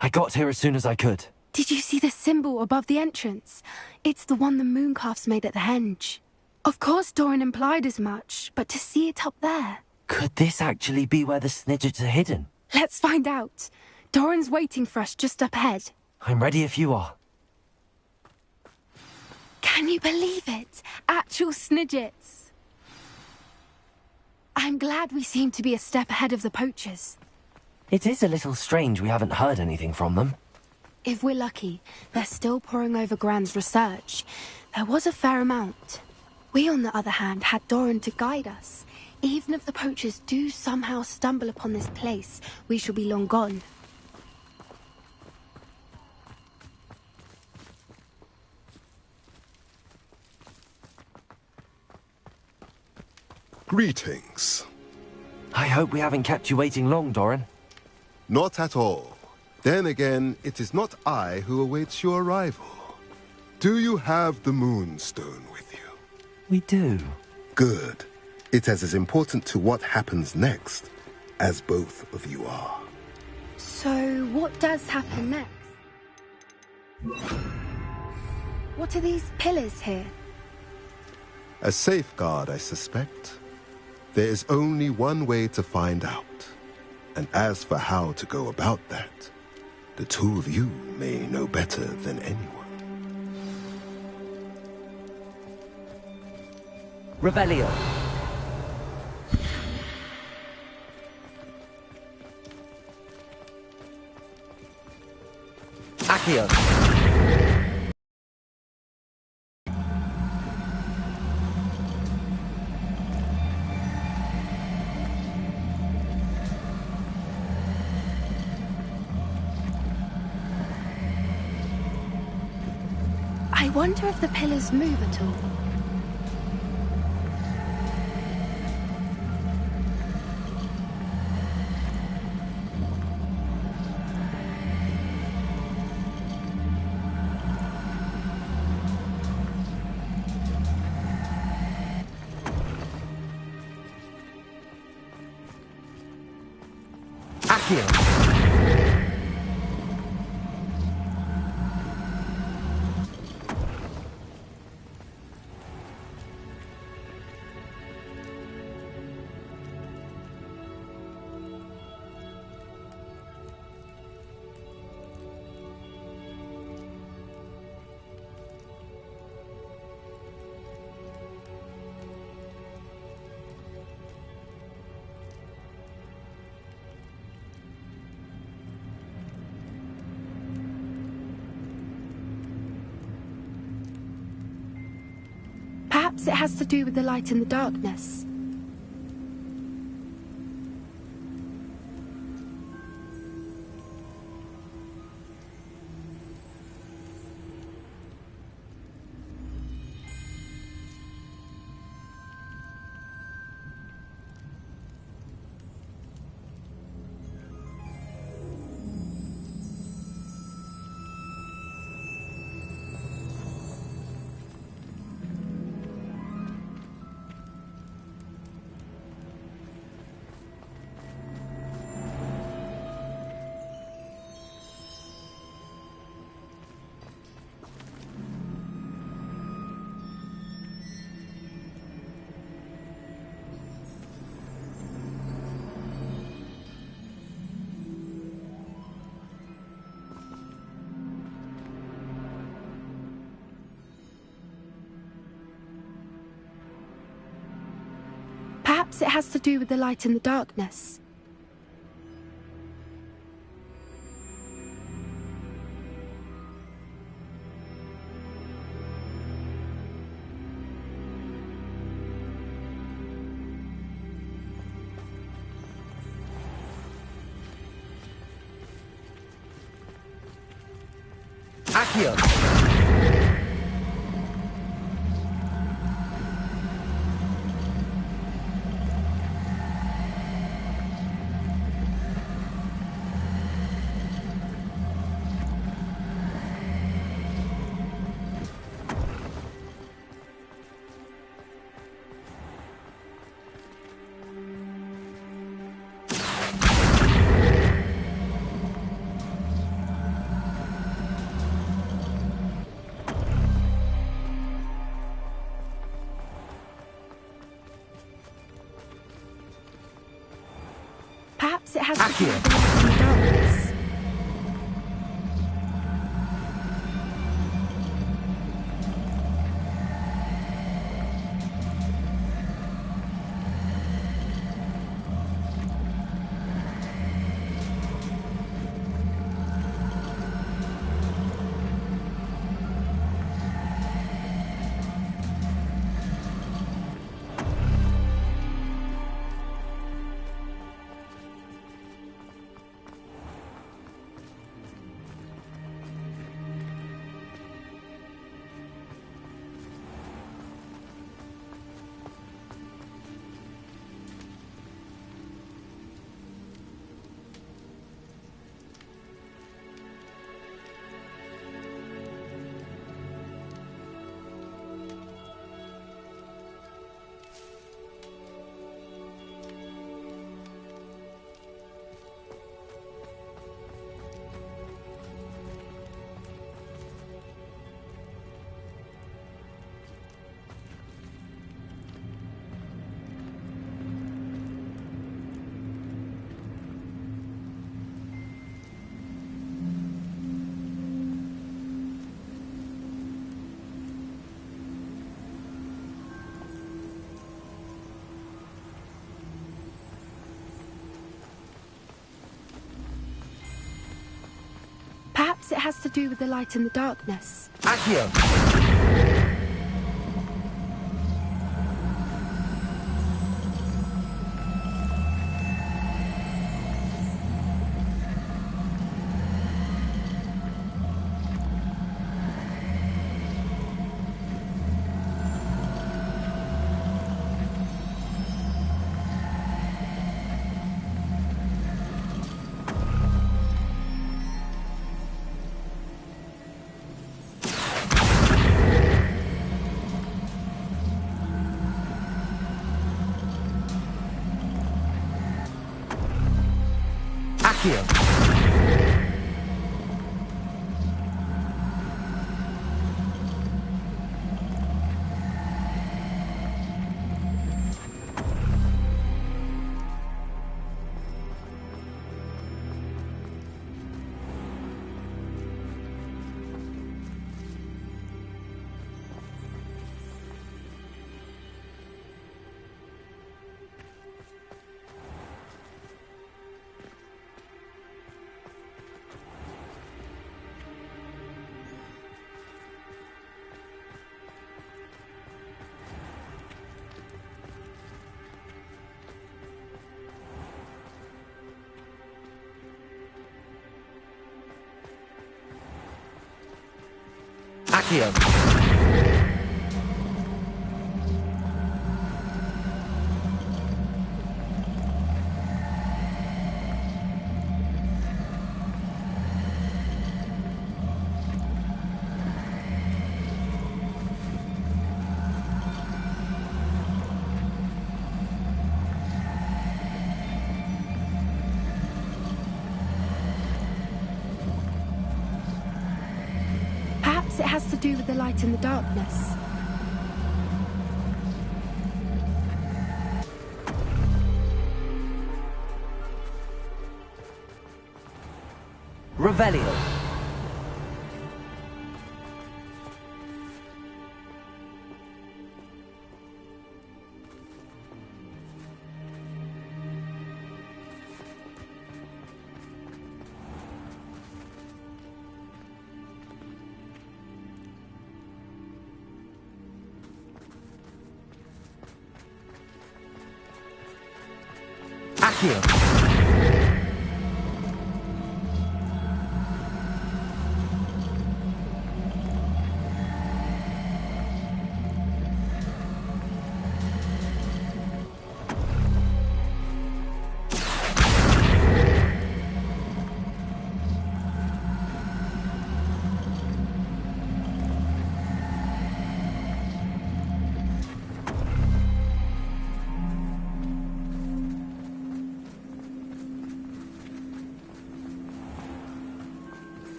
I got here as soon as I could. Did you see the symbol above the entrance? It's the one the mooncalfs made at the henge. Of course Doran implied as much, but to see it up there... Could this actually be where the Snidgets are hidden? Let's find out. Doran's waiting for us just up ahead. I'm ready if you are. Can you believe it? Actual Snidgets. I'm glad we seem to be a step ahead of the poachers. It is a little strange we haven't heard anything from them. If we're lucky, they're still poring over Gran's research. There was a fair amount. We, on the other hand, had Doran to guide us. Even if the poachers do somehow stumble upon this place, we shall be long gone. Greetings. I hope we haven't kept you waiting long, Doran. Not at all. Then again, it is not I who awaits your arrival. Do you have the Moonstone with you? We do. Good. It is as important to what happens next as both of you are. So, what does happen next? What are these pillars here? A safeguard, I suspect. There is only one way to find out. And as for how to go about that, the two of you may know better than anyone. Revelio. Accio. I wonder if the pillars move at all. Accio. Perhaps it has to do with the light and the darkness. Perhaps it has to do with the light and the darkness. Accio. Perhaps it has to do with the light in the darkness. Perhaps it has to do with the light in the darkness. Accio! Accio! Perhaps it has to do with the light in the darkness. Revelio! Accio!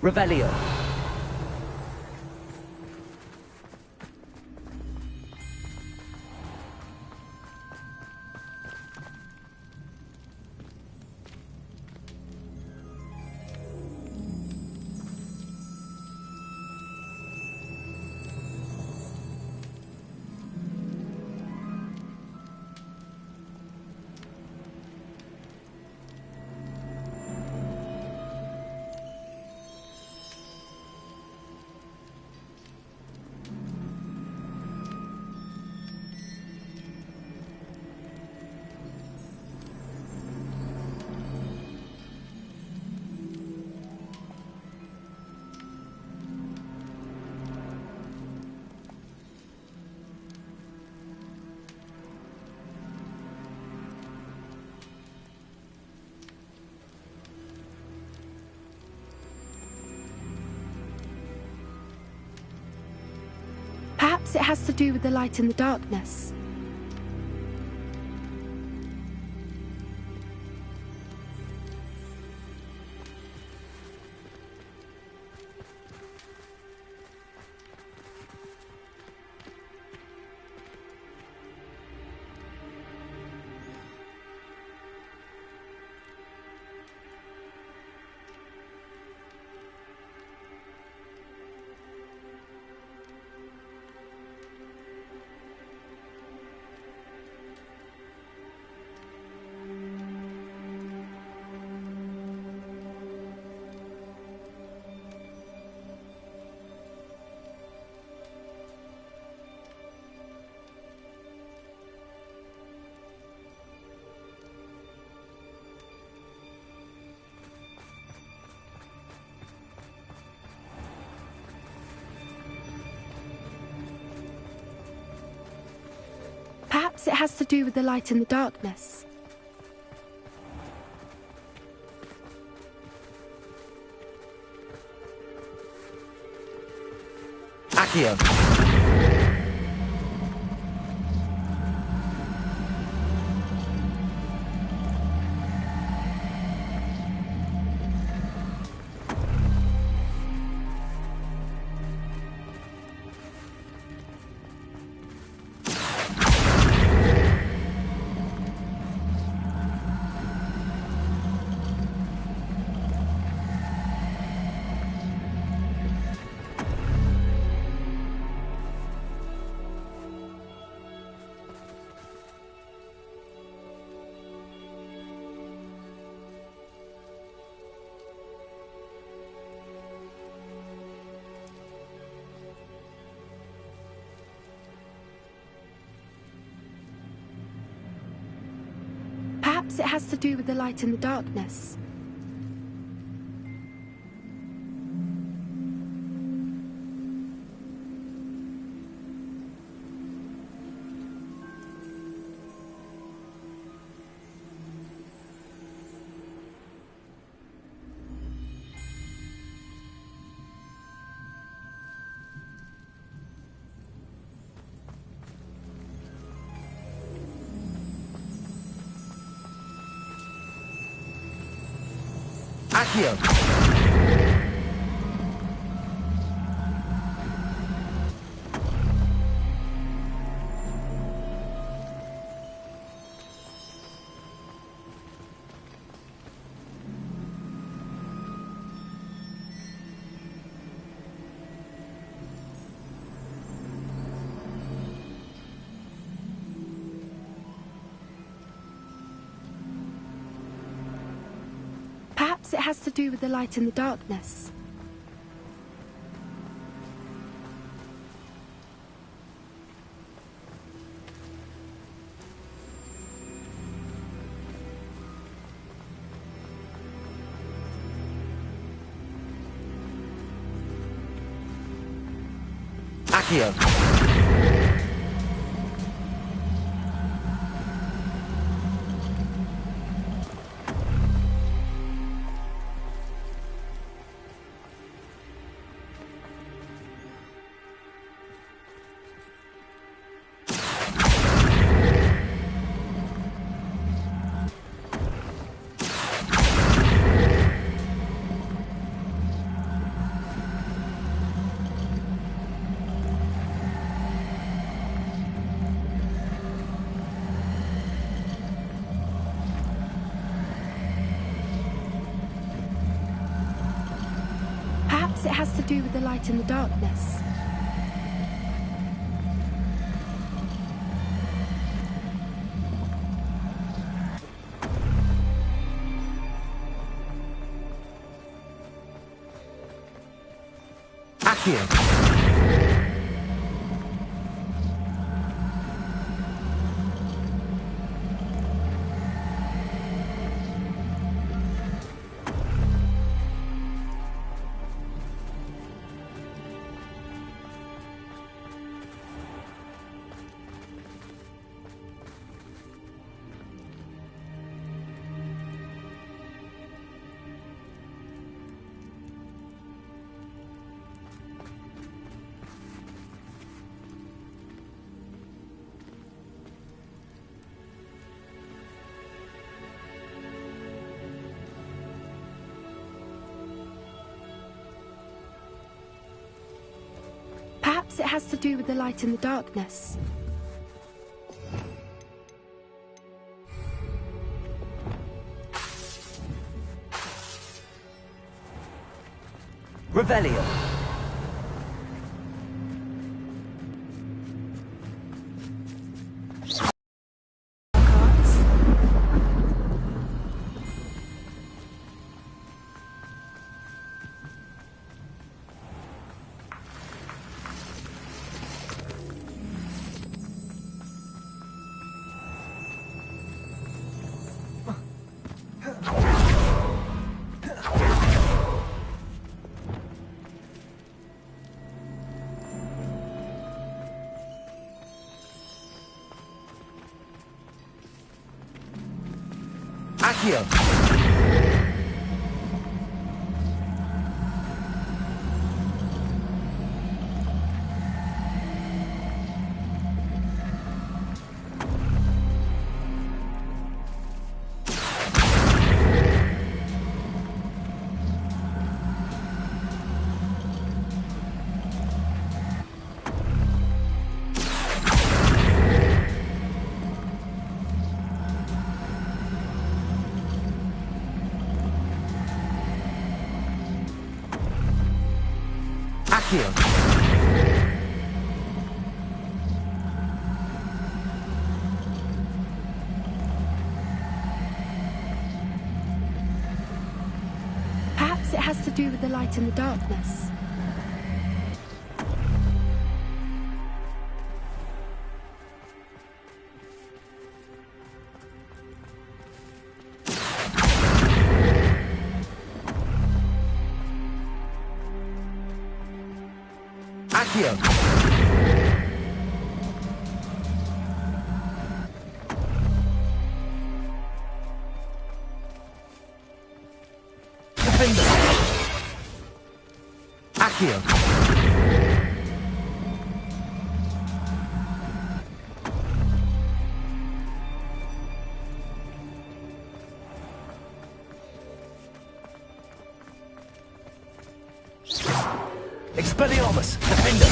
Revelio! Perhaps it has to do with the light in the darkness. Perhaps it has to do with the light in the darkness. Accio! Perhaps it has to do with the light in the darkness. Accio! Perhaps it has to do with the light in the darkness. Accio! Perhaps it has to do with the light in the darkness. Accio! Perhaps it has to do with the light and the darkness. Revelio. Accio. Accio. Perhaps it has to do with the light and the darkness. Accio. Defender. Accio. Expelliarmus. Defender.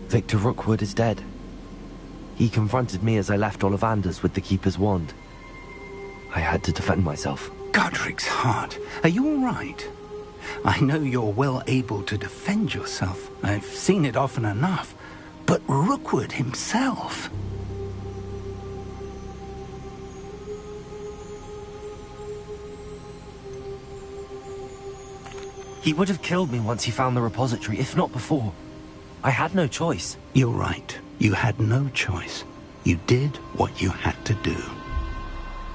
Victor Rookwood is dead. He confronted me as I left Ollivanders with the Keeper's wand. I had to defend myself. Godric's heart, are you all right? I know you're well able to defend yourself. I've seen it often enough. But Rookwood himself... He would have killed me once he found the repository, if not before. I had no choice. You're right. You had no choice. You did what you had to do.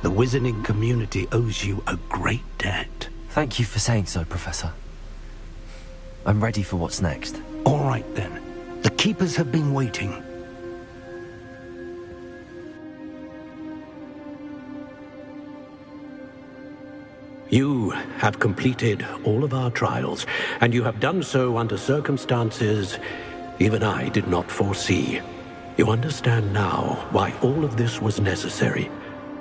The wizarding community owes you a great debt. Thank you for saying so, Professor. I'm ready for what's next. All right, then. The Keepers have been waiting. You have completed all of our trials, and you have done so under circumstances even I did not foresee. You understand now why all of this was necessary.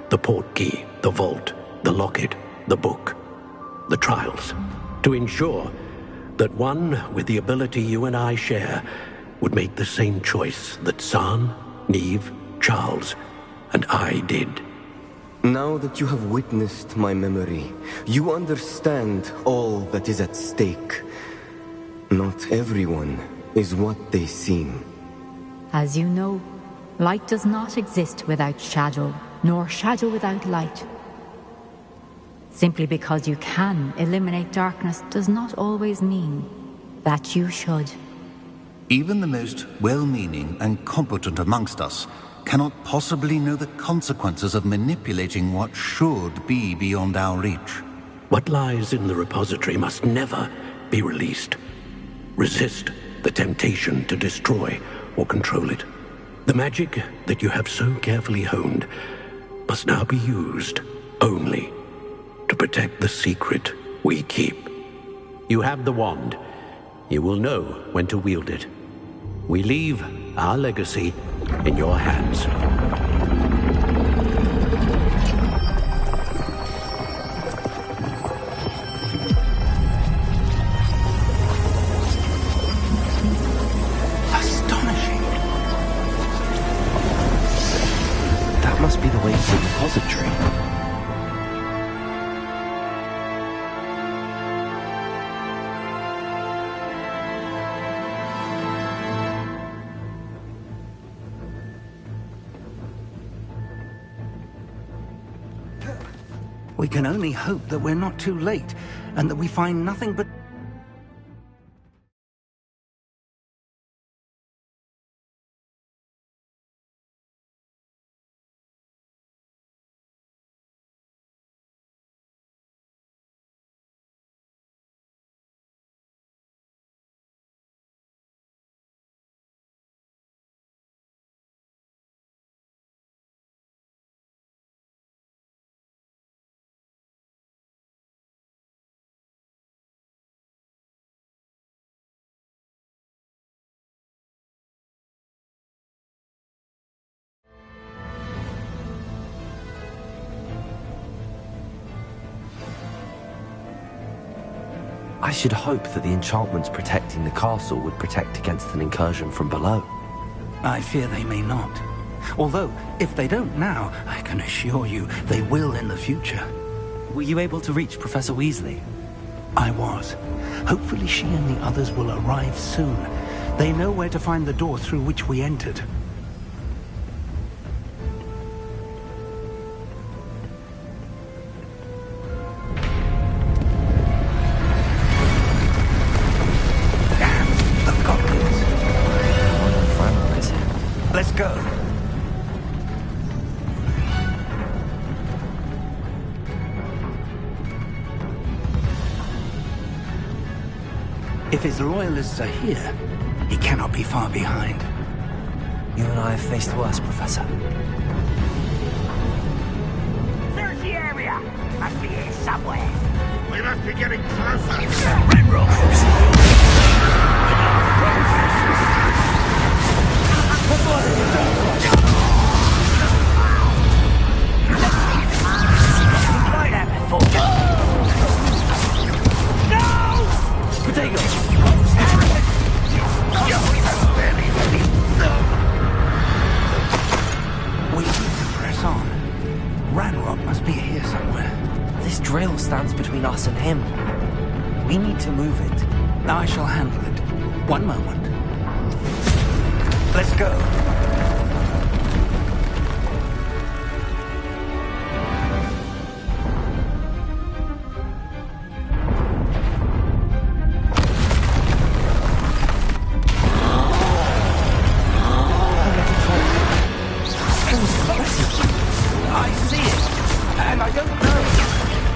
The portkey, the vault, the locket, the book, the trials. To ensure that one with the ability you and I share would make the same choice that San, Neve, Charles, and I did. Now that you have witnessed my memory, you understand all that is at stake. Not everyone is what they seem. As you know, light does not exist without shadow, nor shadow without light. Simply because you can eliminate darkness does not always mean that you should. Even the most well-meaning and competent amongst us cannot possibly know the consequences of manipulating what should be beyond our reach. What lies in the repository must never be released. Resist the temptation to destroy or control it. The magic that you have so carefully honed must now be used only to protect the secret we keep. You have the wand. You will know when to wield it. We leave our legacy in your hands. That must be the way to the repository. We can only hope that we're not too late, and that we find nothing but... I should hope that the enchantments protecting the castle would protect against an incursion from below. I fear they may not. Although, if they don't now, I can assure you they will in the future. Were you able to reach Professor Weasley? I was. Hopefully she and the others will arrive soon. They know where to find the door through which we entered. Let's go. If his loyalists are here, he cannot be far behind. You and I have faced worse, Professor. Search the area. Must be here somewhere. We must be getting closer. between us and him. We need to move it. I shall handle it. One moment. Let's go. I see it, and I don't know.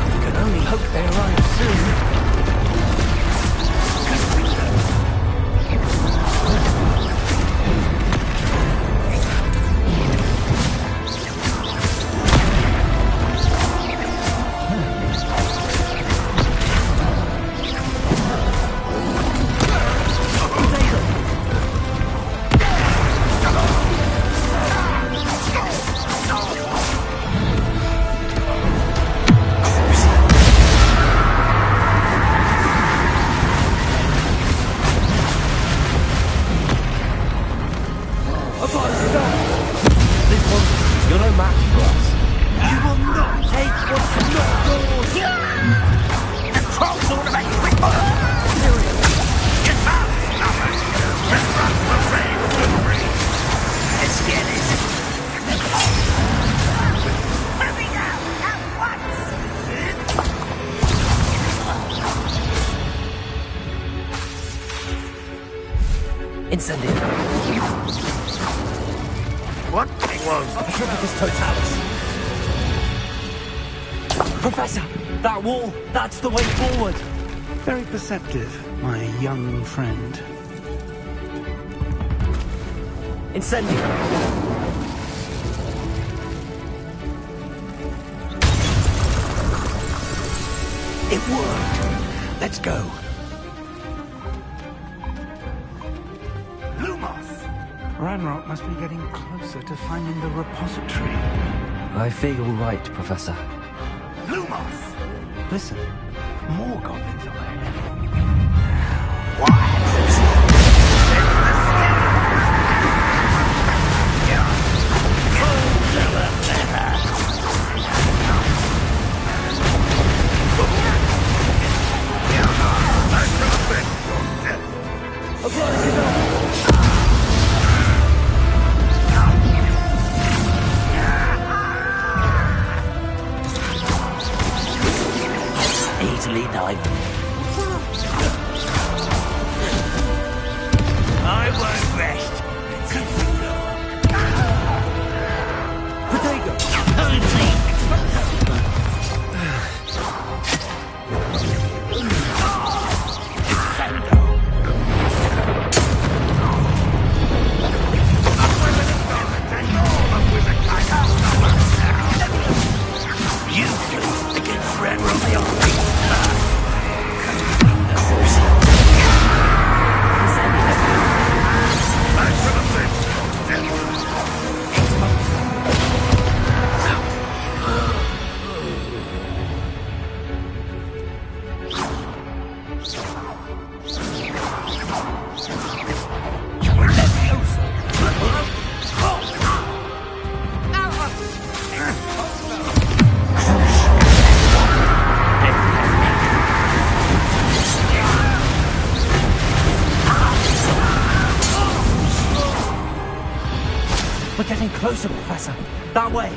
We can only hope they arrive soon. You're no match for us. You will not take what's not yours. Control's all about you. Get up! Let's get it. Moving out at once. Incendio. What was Petrificus Totalis. Professor, that wall, that's the way forward. Very perceptive, my young friend. Incendio. It worked. Let's go. Ranrock must be getting closer to finding the repository. I fear you're right, Professor. Lumos! Listen, more goblins are ahead. Easily dive. I won't rest. We're getting closer, Professor. That way.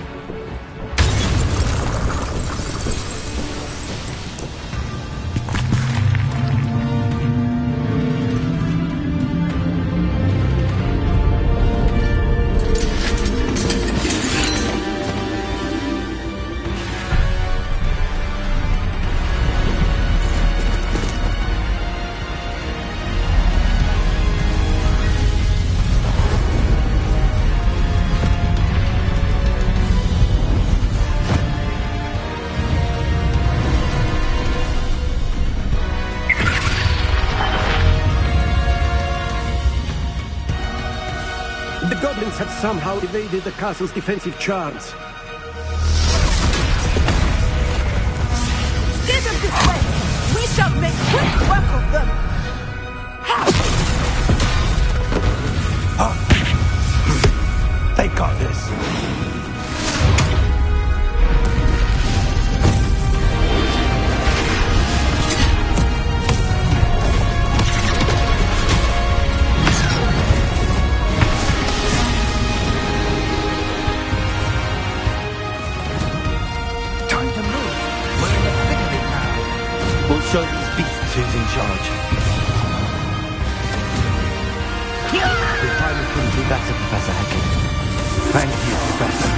The goblins have somehow evaded the castle's defensive charms. Steer them this way! We shall make quick work of them! They got this. Thank you, Professor.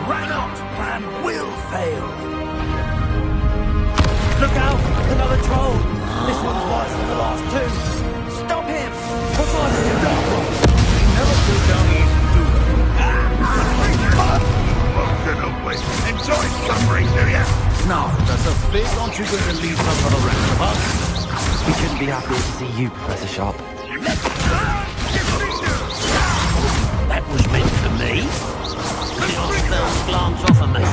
Rannoch's plan will fail. Look out! Another troll! This one's worse than the last two. Stop him! Before he never feel down easy, do Enjoy suffering, do ya? Now, Professor Fig, aren't you going to leave some for the rest of us? We couldn't be happier to see you, Professor Sharp. That was meant for me. Look at your spells glance off of me.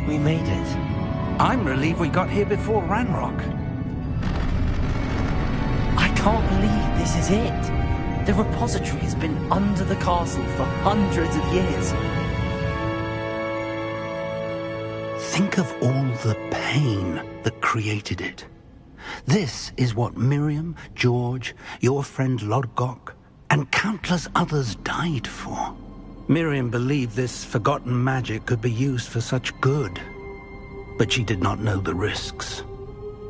We made it. I'm relieved we got here before Ranrock. I can't believe this is it. The repository has been under the castle for hundreds of years. Think of all the pain that created it. This is what Miriam, George, your friend Lodgok, and countless others died for. Miriam believed this forgotten magic could be used for such good, but she did not know the risks.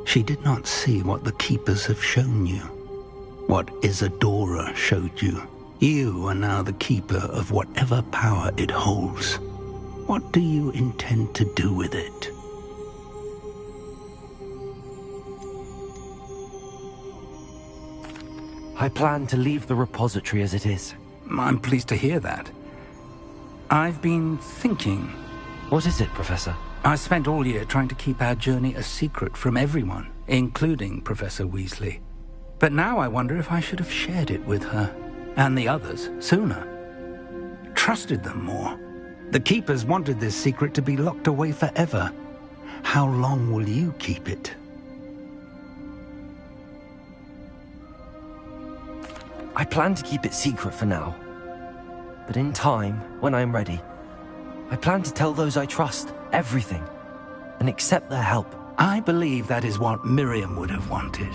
She did not see what the Keepers have shown you, what Isadora showed you. You are now the Keeper of whatever power it holds. What do you intend to do with it? I plan to leave the repository as it is. I'm pleased to hear that. I've been thinking. What is it, Professor? I spent all year trying to keep our journey a secret from everyone, including Professor Weasley. But now I wonder if I should have shared it with her, and the others, sooner. Trusted them more. The Keepers wanted this secret to be locked away forever. How long will you keep it? I plan to keep it secret for now. But in time, when I am ready, I plan to tell those I trust everything and accept their help. I believe that is what Miriam would have wanted.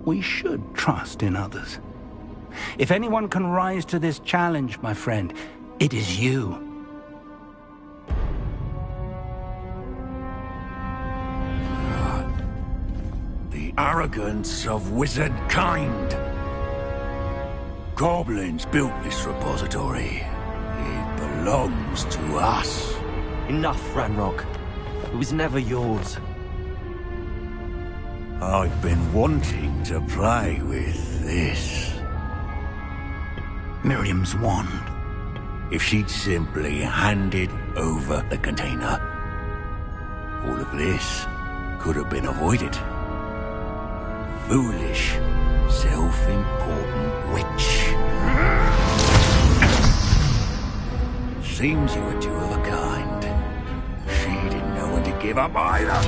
We should trust in others. If anyone can rise to this challenge, my friend, it is you. The arrogance of wizard kind. Goblins built this repository. It belongs to us. Enough, Ranrock. It was never yours. I've been wanting to play with this. Miriam's wand. If she'd simply handed over the container, all of this could have been avoided. Foolish, self-important witch. Seems you were two of a kind. She didn't know when to give up either.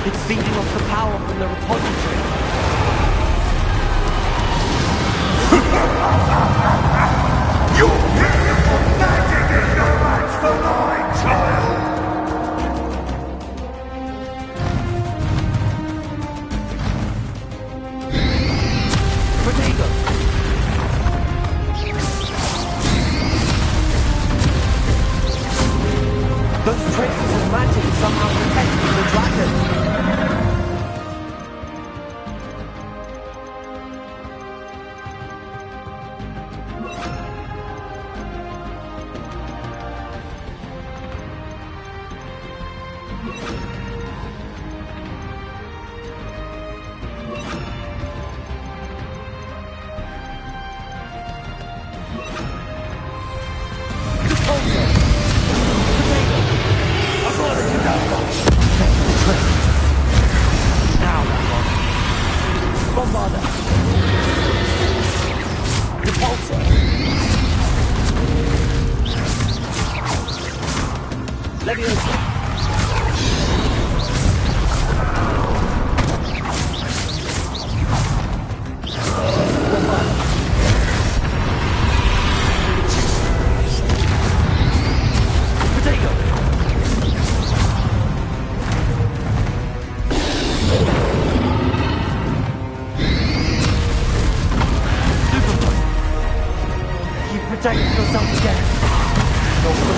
It's feeding off the power from the repository. Your beautiful magic is no match for mine, child! Protego! Those traces of magic somehow protecting the dragon. Protect yourself again. Go for the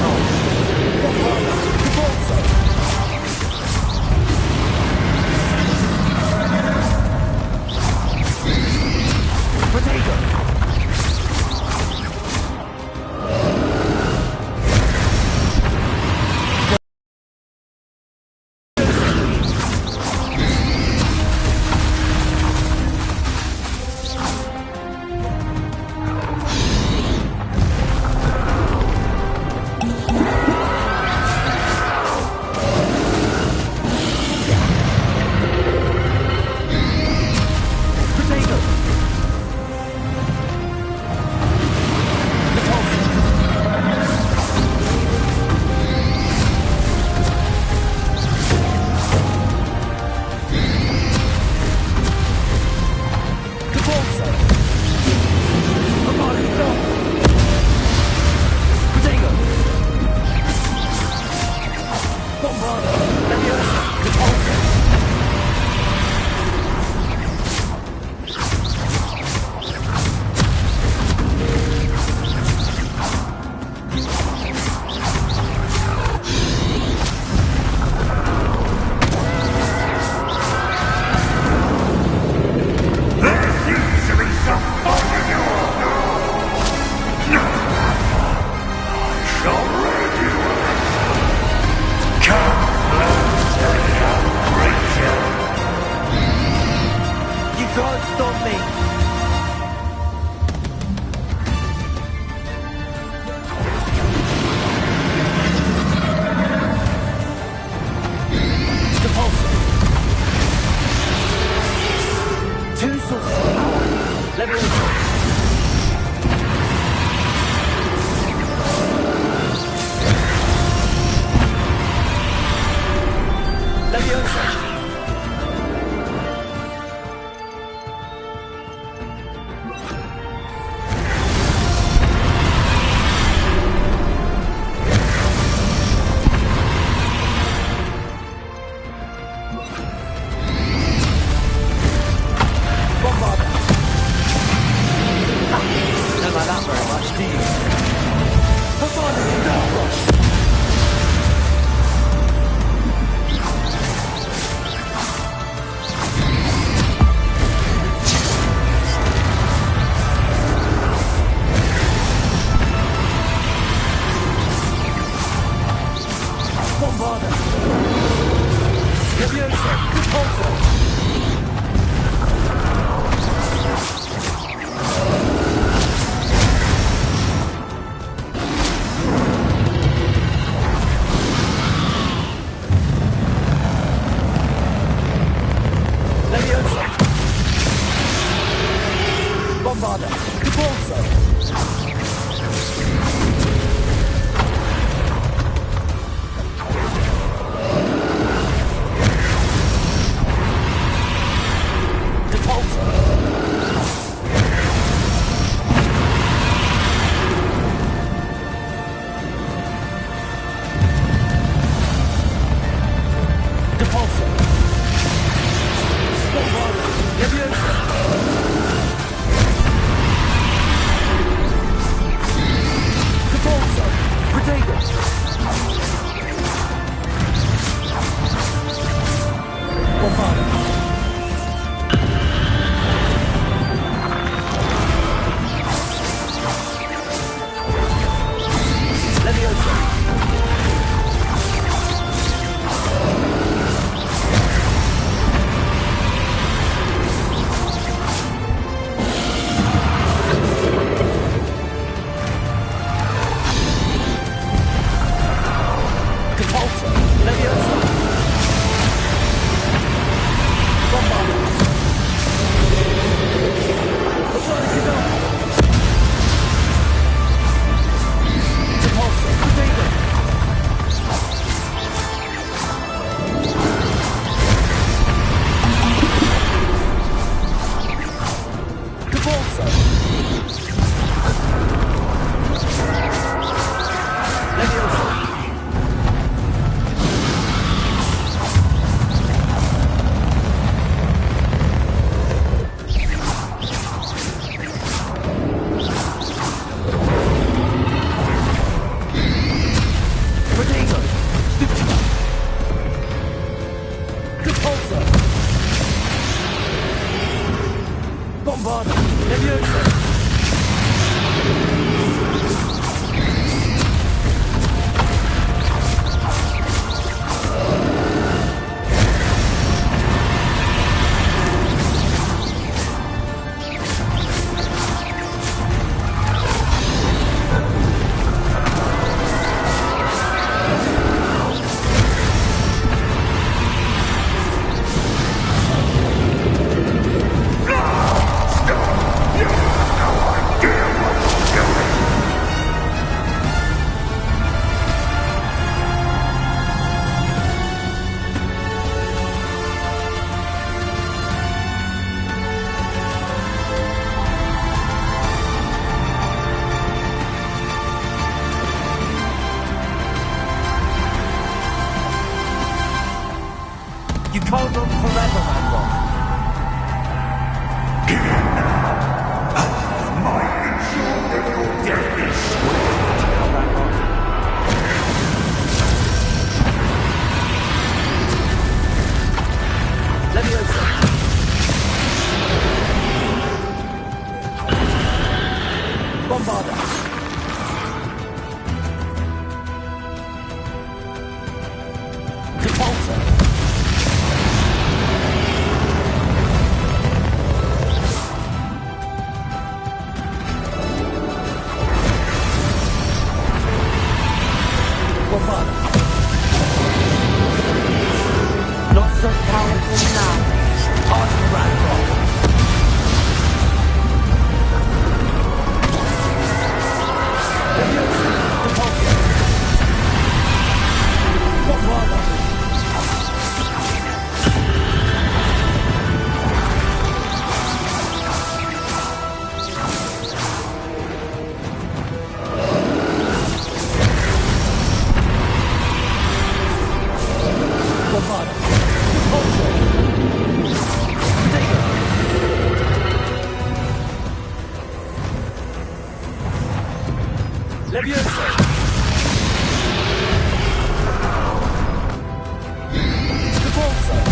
Can't look forever, Manrock. Might ensure that your death is swift. Leviosa. Bombarda. Repulsor. Not so powerful now. On Ranrock. Levioso! Repulsor!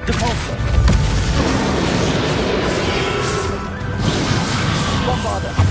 Repulsor! Bombarder!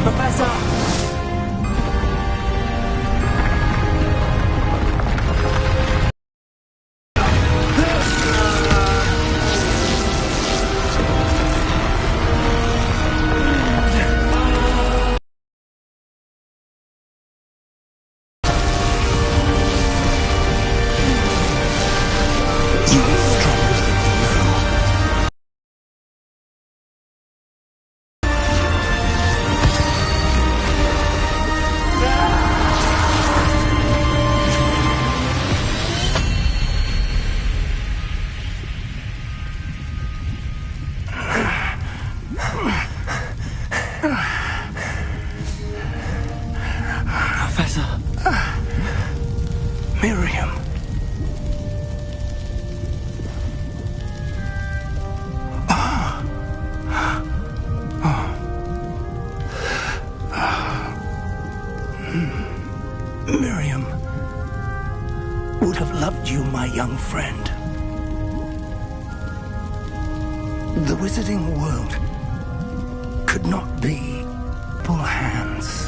Professor. Miriam. Miriam would have loved you, my young friend. The wizarding world could not be full hands.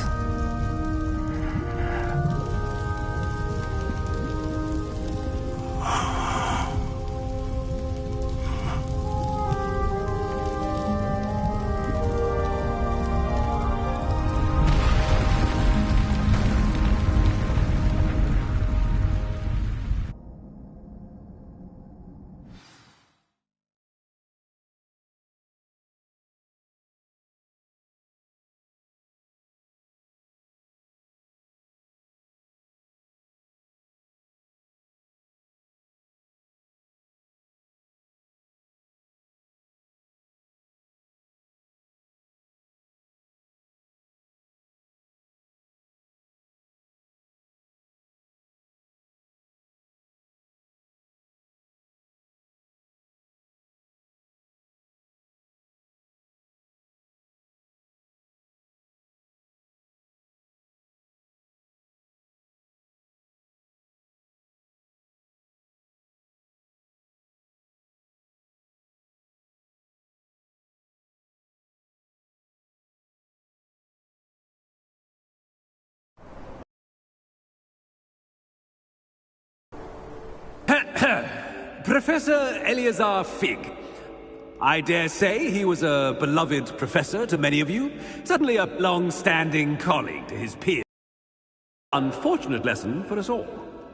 Professor Eleazar Fig. I dare say he was a beloved professor to many of you, certainly a long-standing colleague to his peers. Unfortunate lesson for us all.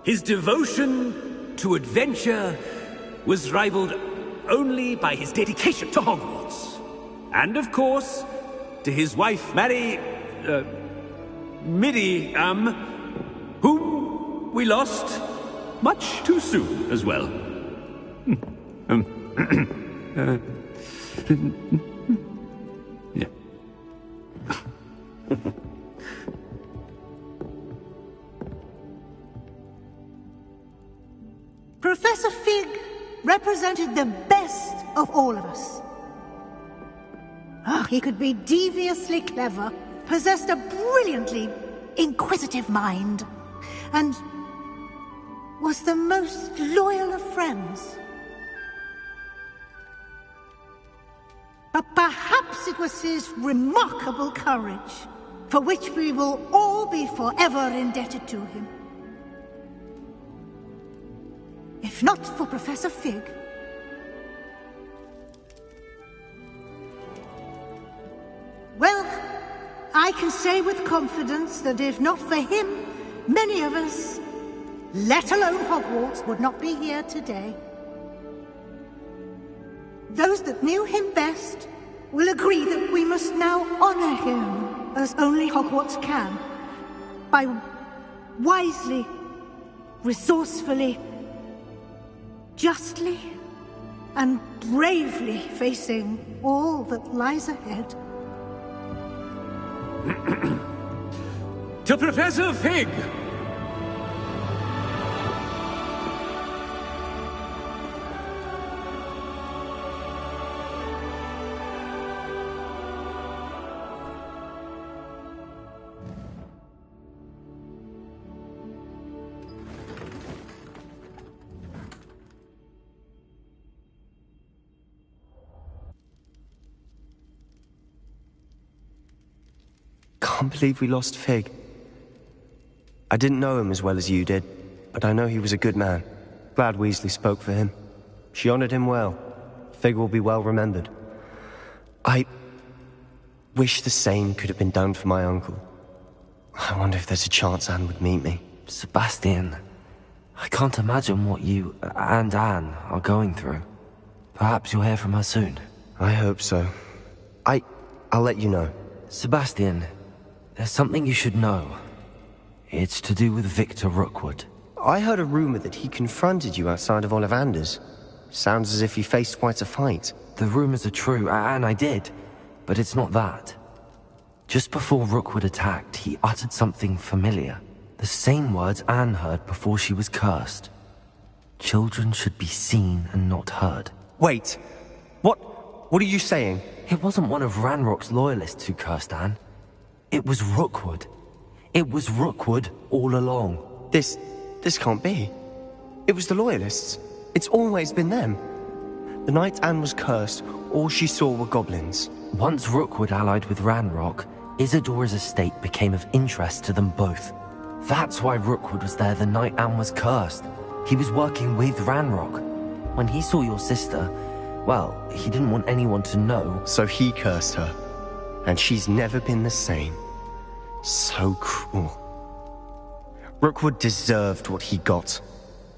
His devotion to adventure was rivaled only by his dedication to Hogwarts. And of course, to his wife, Midi, whom we lost much too soon as well. Yeah. Professor Fig represented the best of all of us. He could be deviously clever, possessed a brilliantly inquisitive mind, and was the most loyal of friends. But perhaps it was his remarkable courage, for which we will all be forever indebted to him. If not for Professor Fig, well, I can say with confidence that if not for him, many of us, let alone Hogwarts, would not be here today. Those that knew him best will agree that we must now honor him as only Hogwarts can, by wisely, resourcefully, justly, and bravely facing all that lies ahead. To Professor Fig! can't believe we lost Fig. I didn't know him as well as you did, but I know he was a good man. Glad Weasley spoke for him. She honored him well. Fig will be well remembered. I wish the same could have been done for my uncle. I wonder if there's a chance Anne would meet me. Sebastian, I can't imagine what you and Anne are going through. Perhaps you'll hear from her soon. I hope so. I'll let you know. Sebastian, there's something you should know. It's to do with Victor Rookwood. I heard a rumor that he confronted you outside of Ollivander's. Sounds as if he faced quite a fight. The rumors are true, and I did. But it's not that. Just before Rookwood attacked, he uttered something familiar. The same words Anne heard before she was cursed. Children should be seen and not heard. Wait. What are you saying? It wasn't one of Ranrock's loyalists who cursed Anne. It was Rookwood. It was Rookwood all along. This can't be. It was the loyalists. It's always been them. The night Anne was cursed, all she saw were goblins. Once Rookwood allied with Ranrock, Isadora's estate became of interest to them both. That's why Rookwood was there the night Anne was cursed. He was working with Ranrock. When he saw your sister, well, he didn't want anyone to know. So he cursed her. And she's never been the same. So cruel. Rookwood deserved what he got.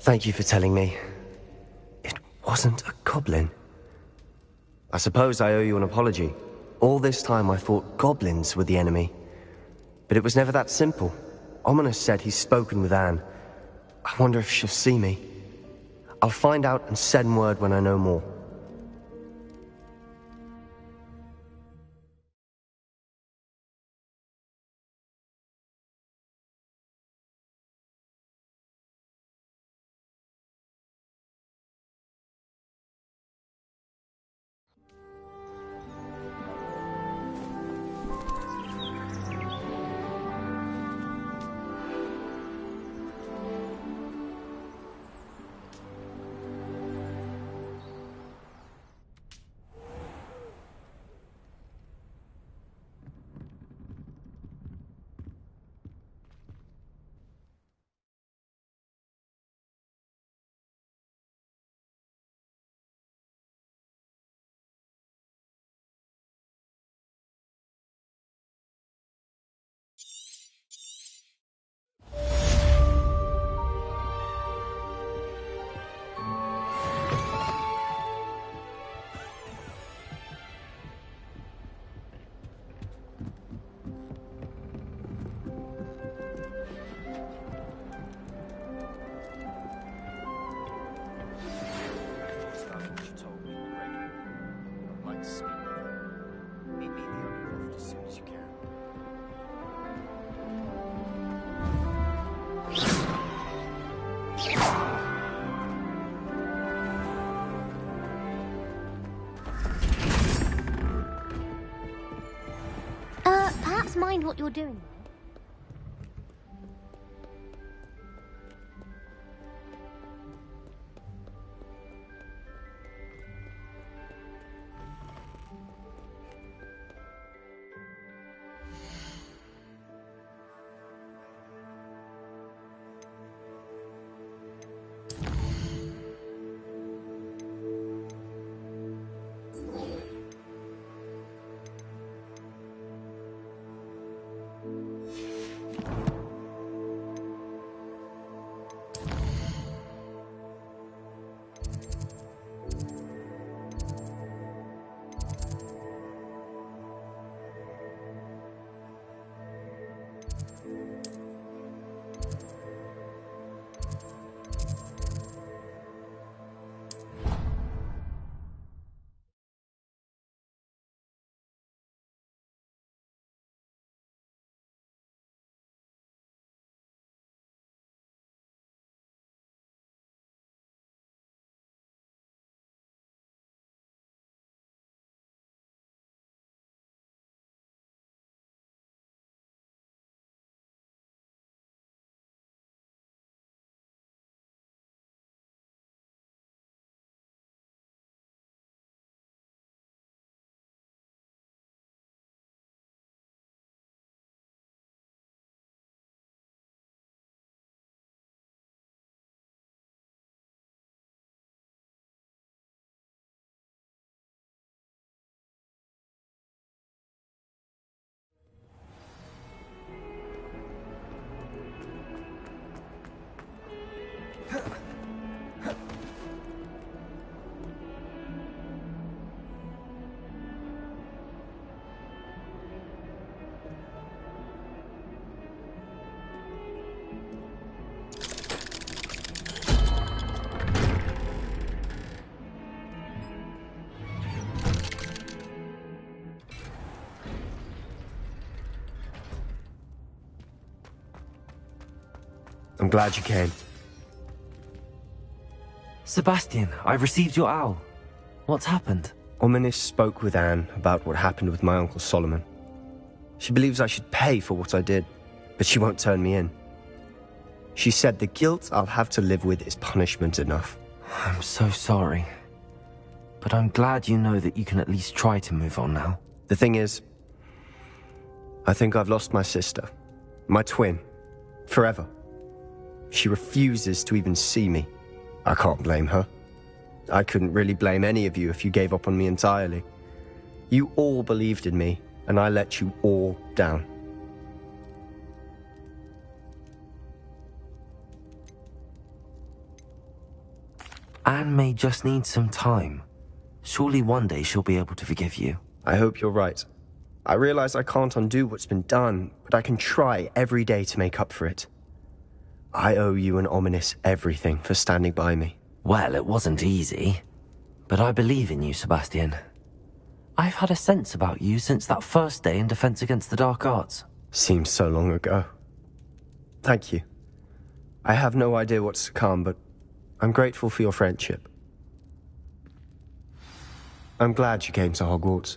Thank you for telling me. It wasn't a goblin. I suppose I owe you an apology. All this time I thought goblins were the enemy. But it was never that simple. Ominous said he's spoken with Anne. I wonder if she'll see me. I'll find out and send word when I know more. Perhaps mind what you're doing. I'm glad you came. Sebastian, I received your owl. What's happened? Ominis spoke with Anne about what happened with my Uncle Solomon. She believes I should pay for what I did, but she won't turn me in. She said the guilt I'll have to live with is punishment enough. I'm so sorry. But I'm glad you know that you can at least try to move on now. The thing is, I think I've lost my sister, my twin, forever. She refuses to even see me. I can't blame her. I couldn't really blame any of you if you gave up on me entirely. You all believed in me, and I let you all down. Anne may just need some time. Surely one day she'll be able to forgive you. I hope you're right. I realize I can't undo what's been done, but I can try every day to make up for it. I owe you and Ominis everything for standing by me. Well, it wasn't easy, but I believe in you, Sebastian. I've had a sense about you since that first day in Defense Against the Dark Arts. Seems so long ago. Thank you. I have no idea what's to come, but I'm grateful for your friendship. I'm glad you came to Hogwarts.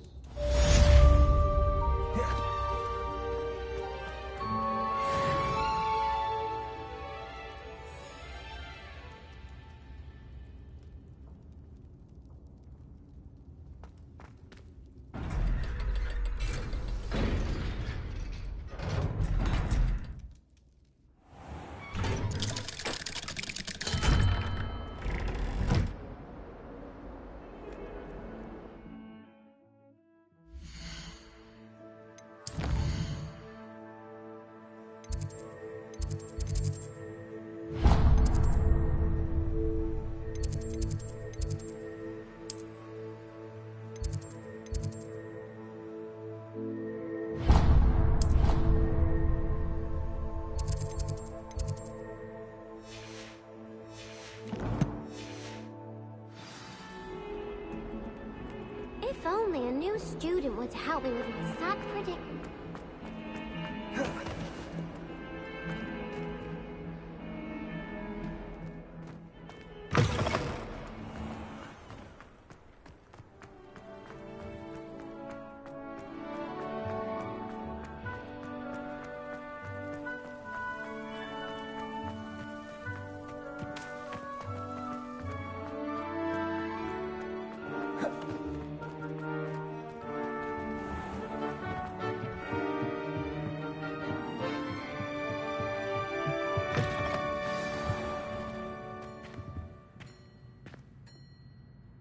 If only a new student were to help me with my sad predicament.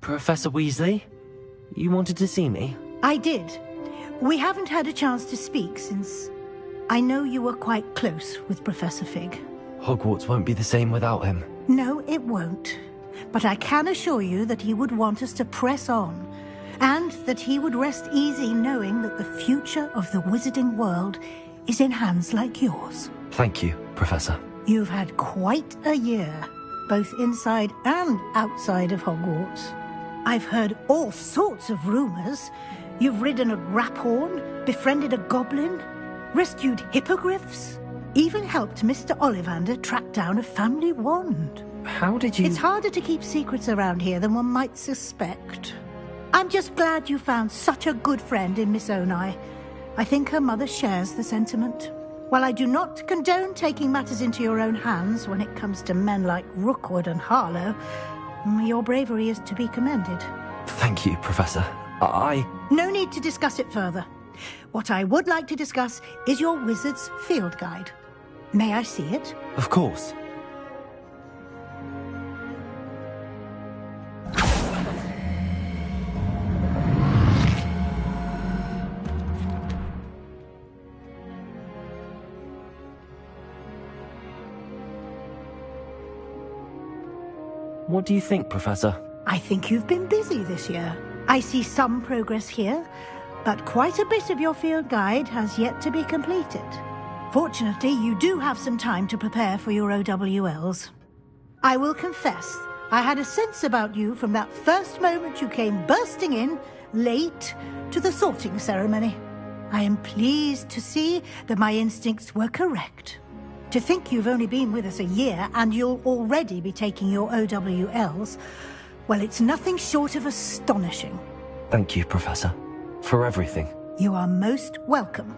Professor Weasley? You wanted to see me? I did. We haven't had a chance to speak since I know you were quite close with Professor Fig. Hogwarts won't be the same without him. No, it won't. But I can assure you that he would want us to press on, and that he would rest easy knowing that the future of the wizarding world is in hands like yours. Thank you, Professor. You've had quite a year, both inside and outside of Hogwarts. I've heard all sorts of rumors. You've ridden a graphorn, befriended a goblin, rescued hippogriffs, even helped Mr. Ollivander track down a family wand. How did you... It's harder to keep secrets around here than one might suspect. I'm just glad you found such a good friend in Miss Onai. I think her mother shares the sentiment. While I do not condone taking matters into your own hands when it comes to men like Rookwood and Harlow, your bravery is to be commended. Thank you, Professor. No need to discuss it further. What I would like to discuss is your wizard's field guide. May I see it? Of course. What do you think, Professor? I think you've been busy this year. I see some progress here, but quite a bit of your field guide has yet to be completed. Fortunately, you do have some time to prepare for your OWLs. I will confess, I had a sense about you from that first moment you came bursting in, late, to the sorting ceremony. I am pleased to see that my instincts were correct. To think you've only been with us a year and you'll already be taking your OWLs, well, it's nothing short of astonishing. Thank you, Professor, for everything. You are most welcome.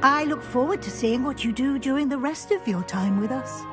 I look forward to seeing what you do during the rest of your time with us.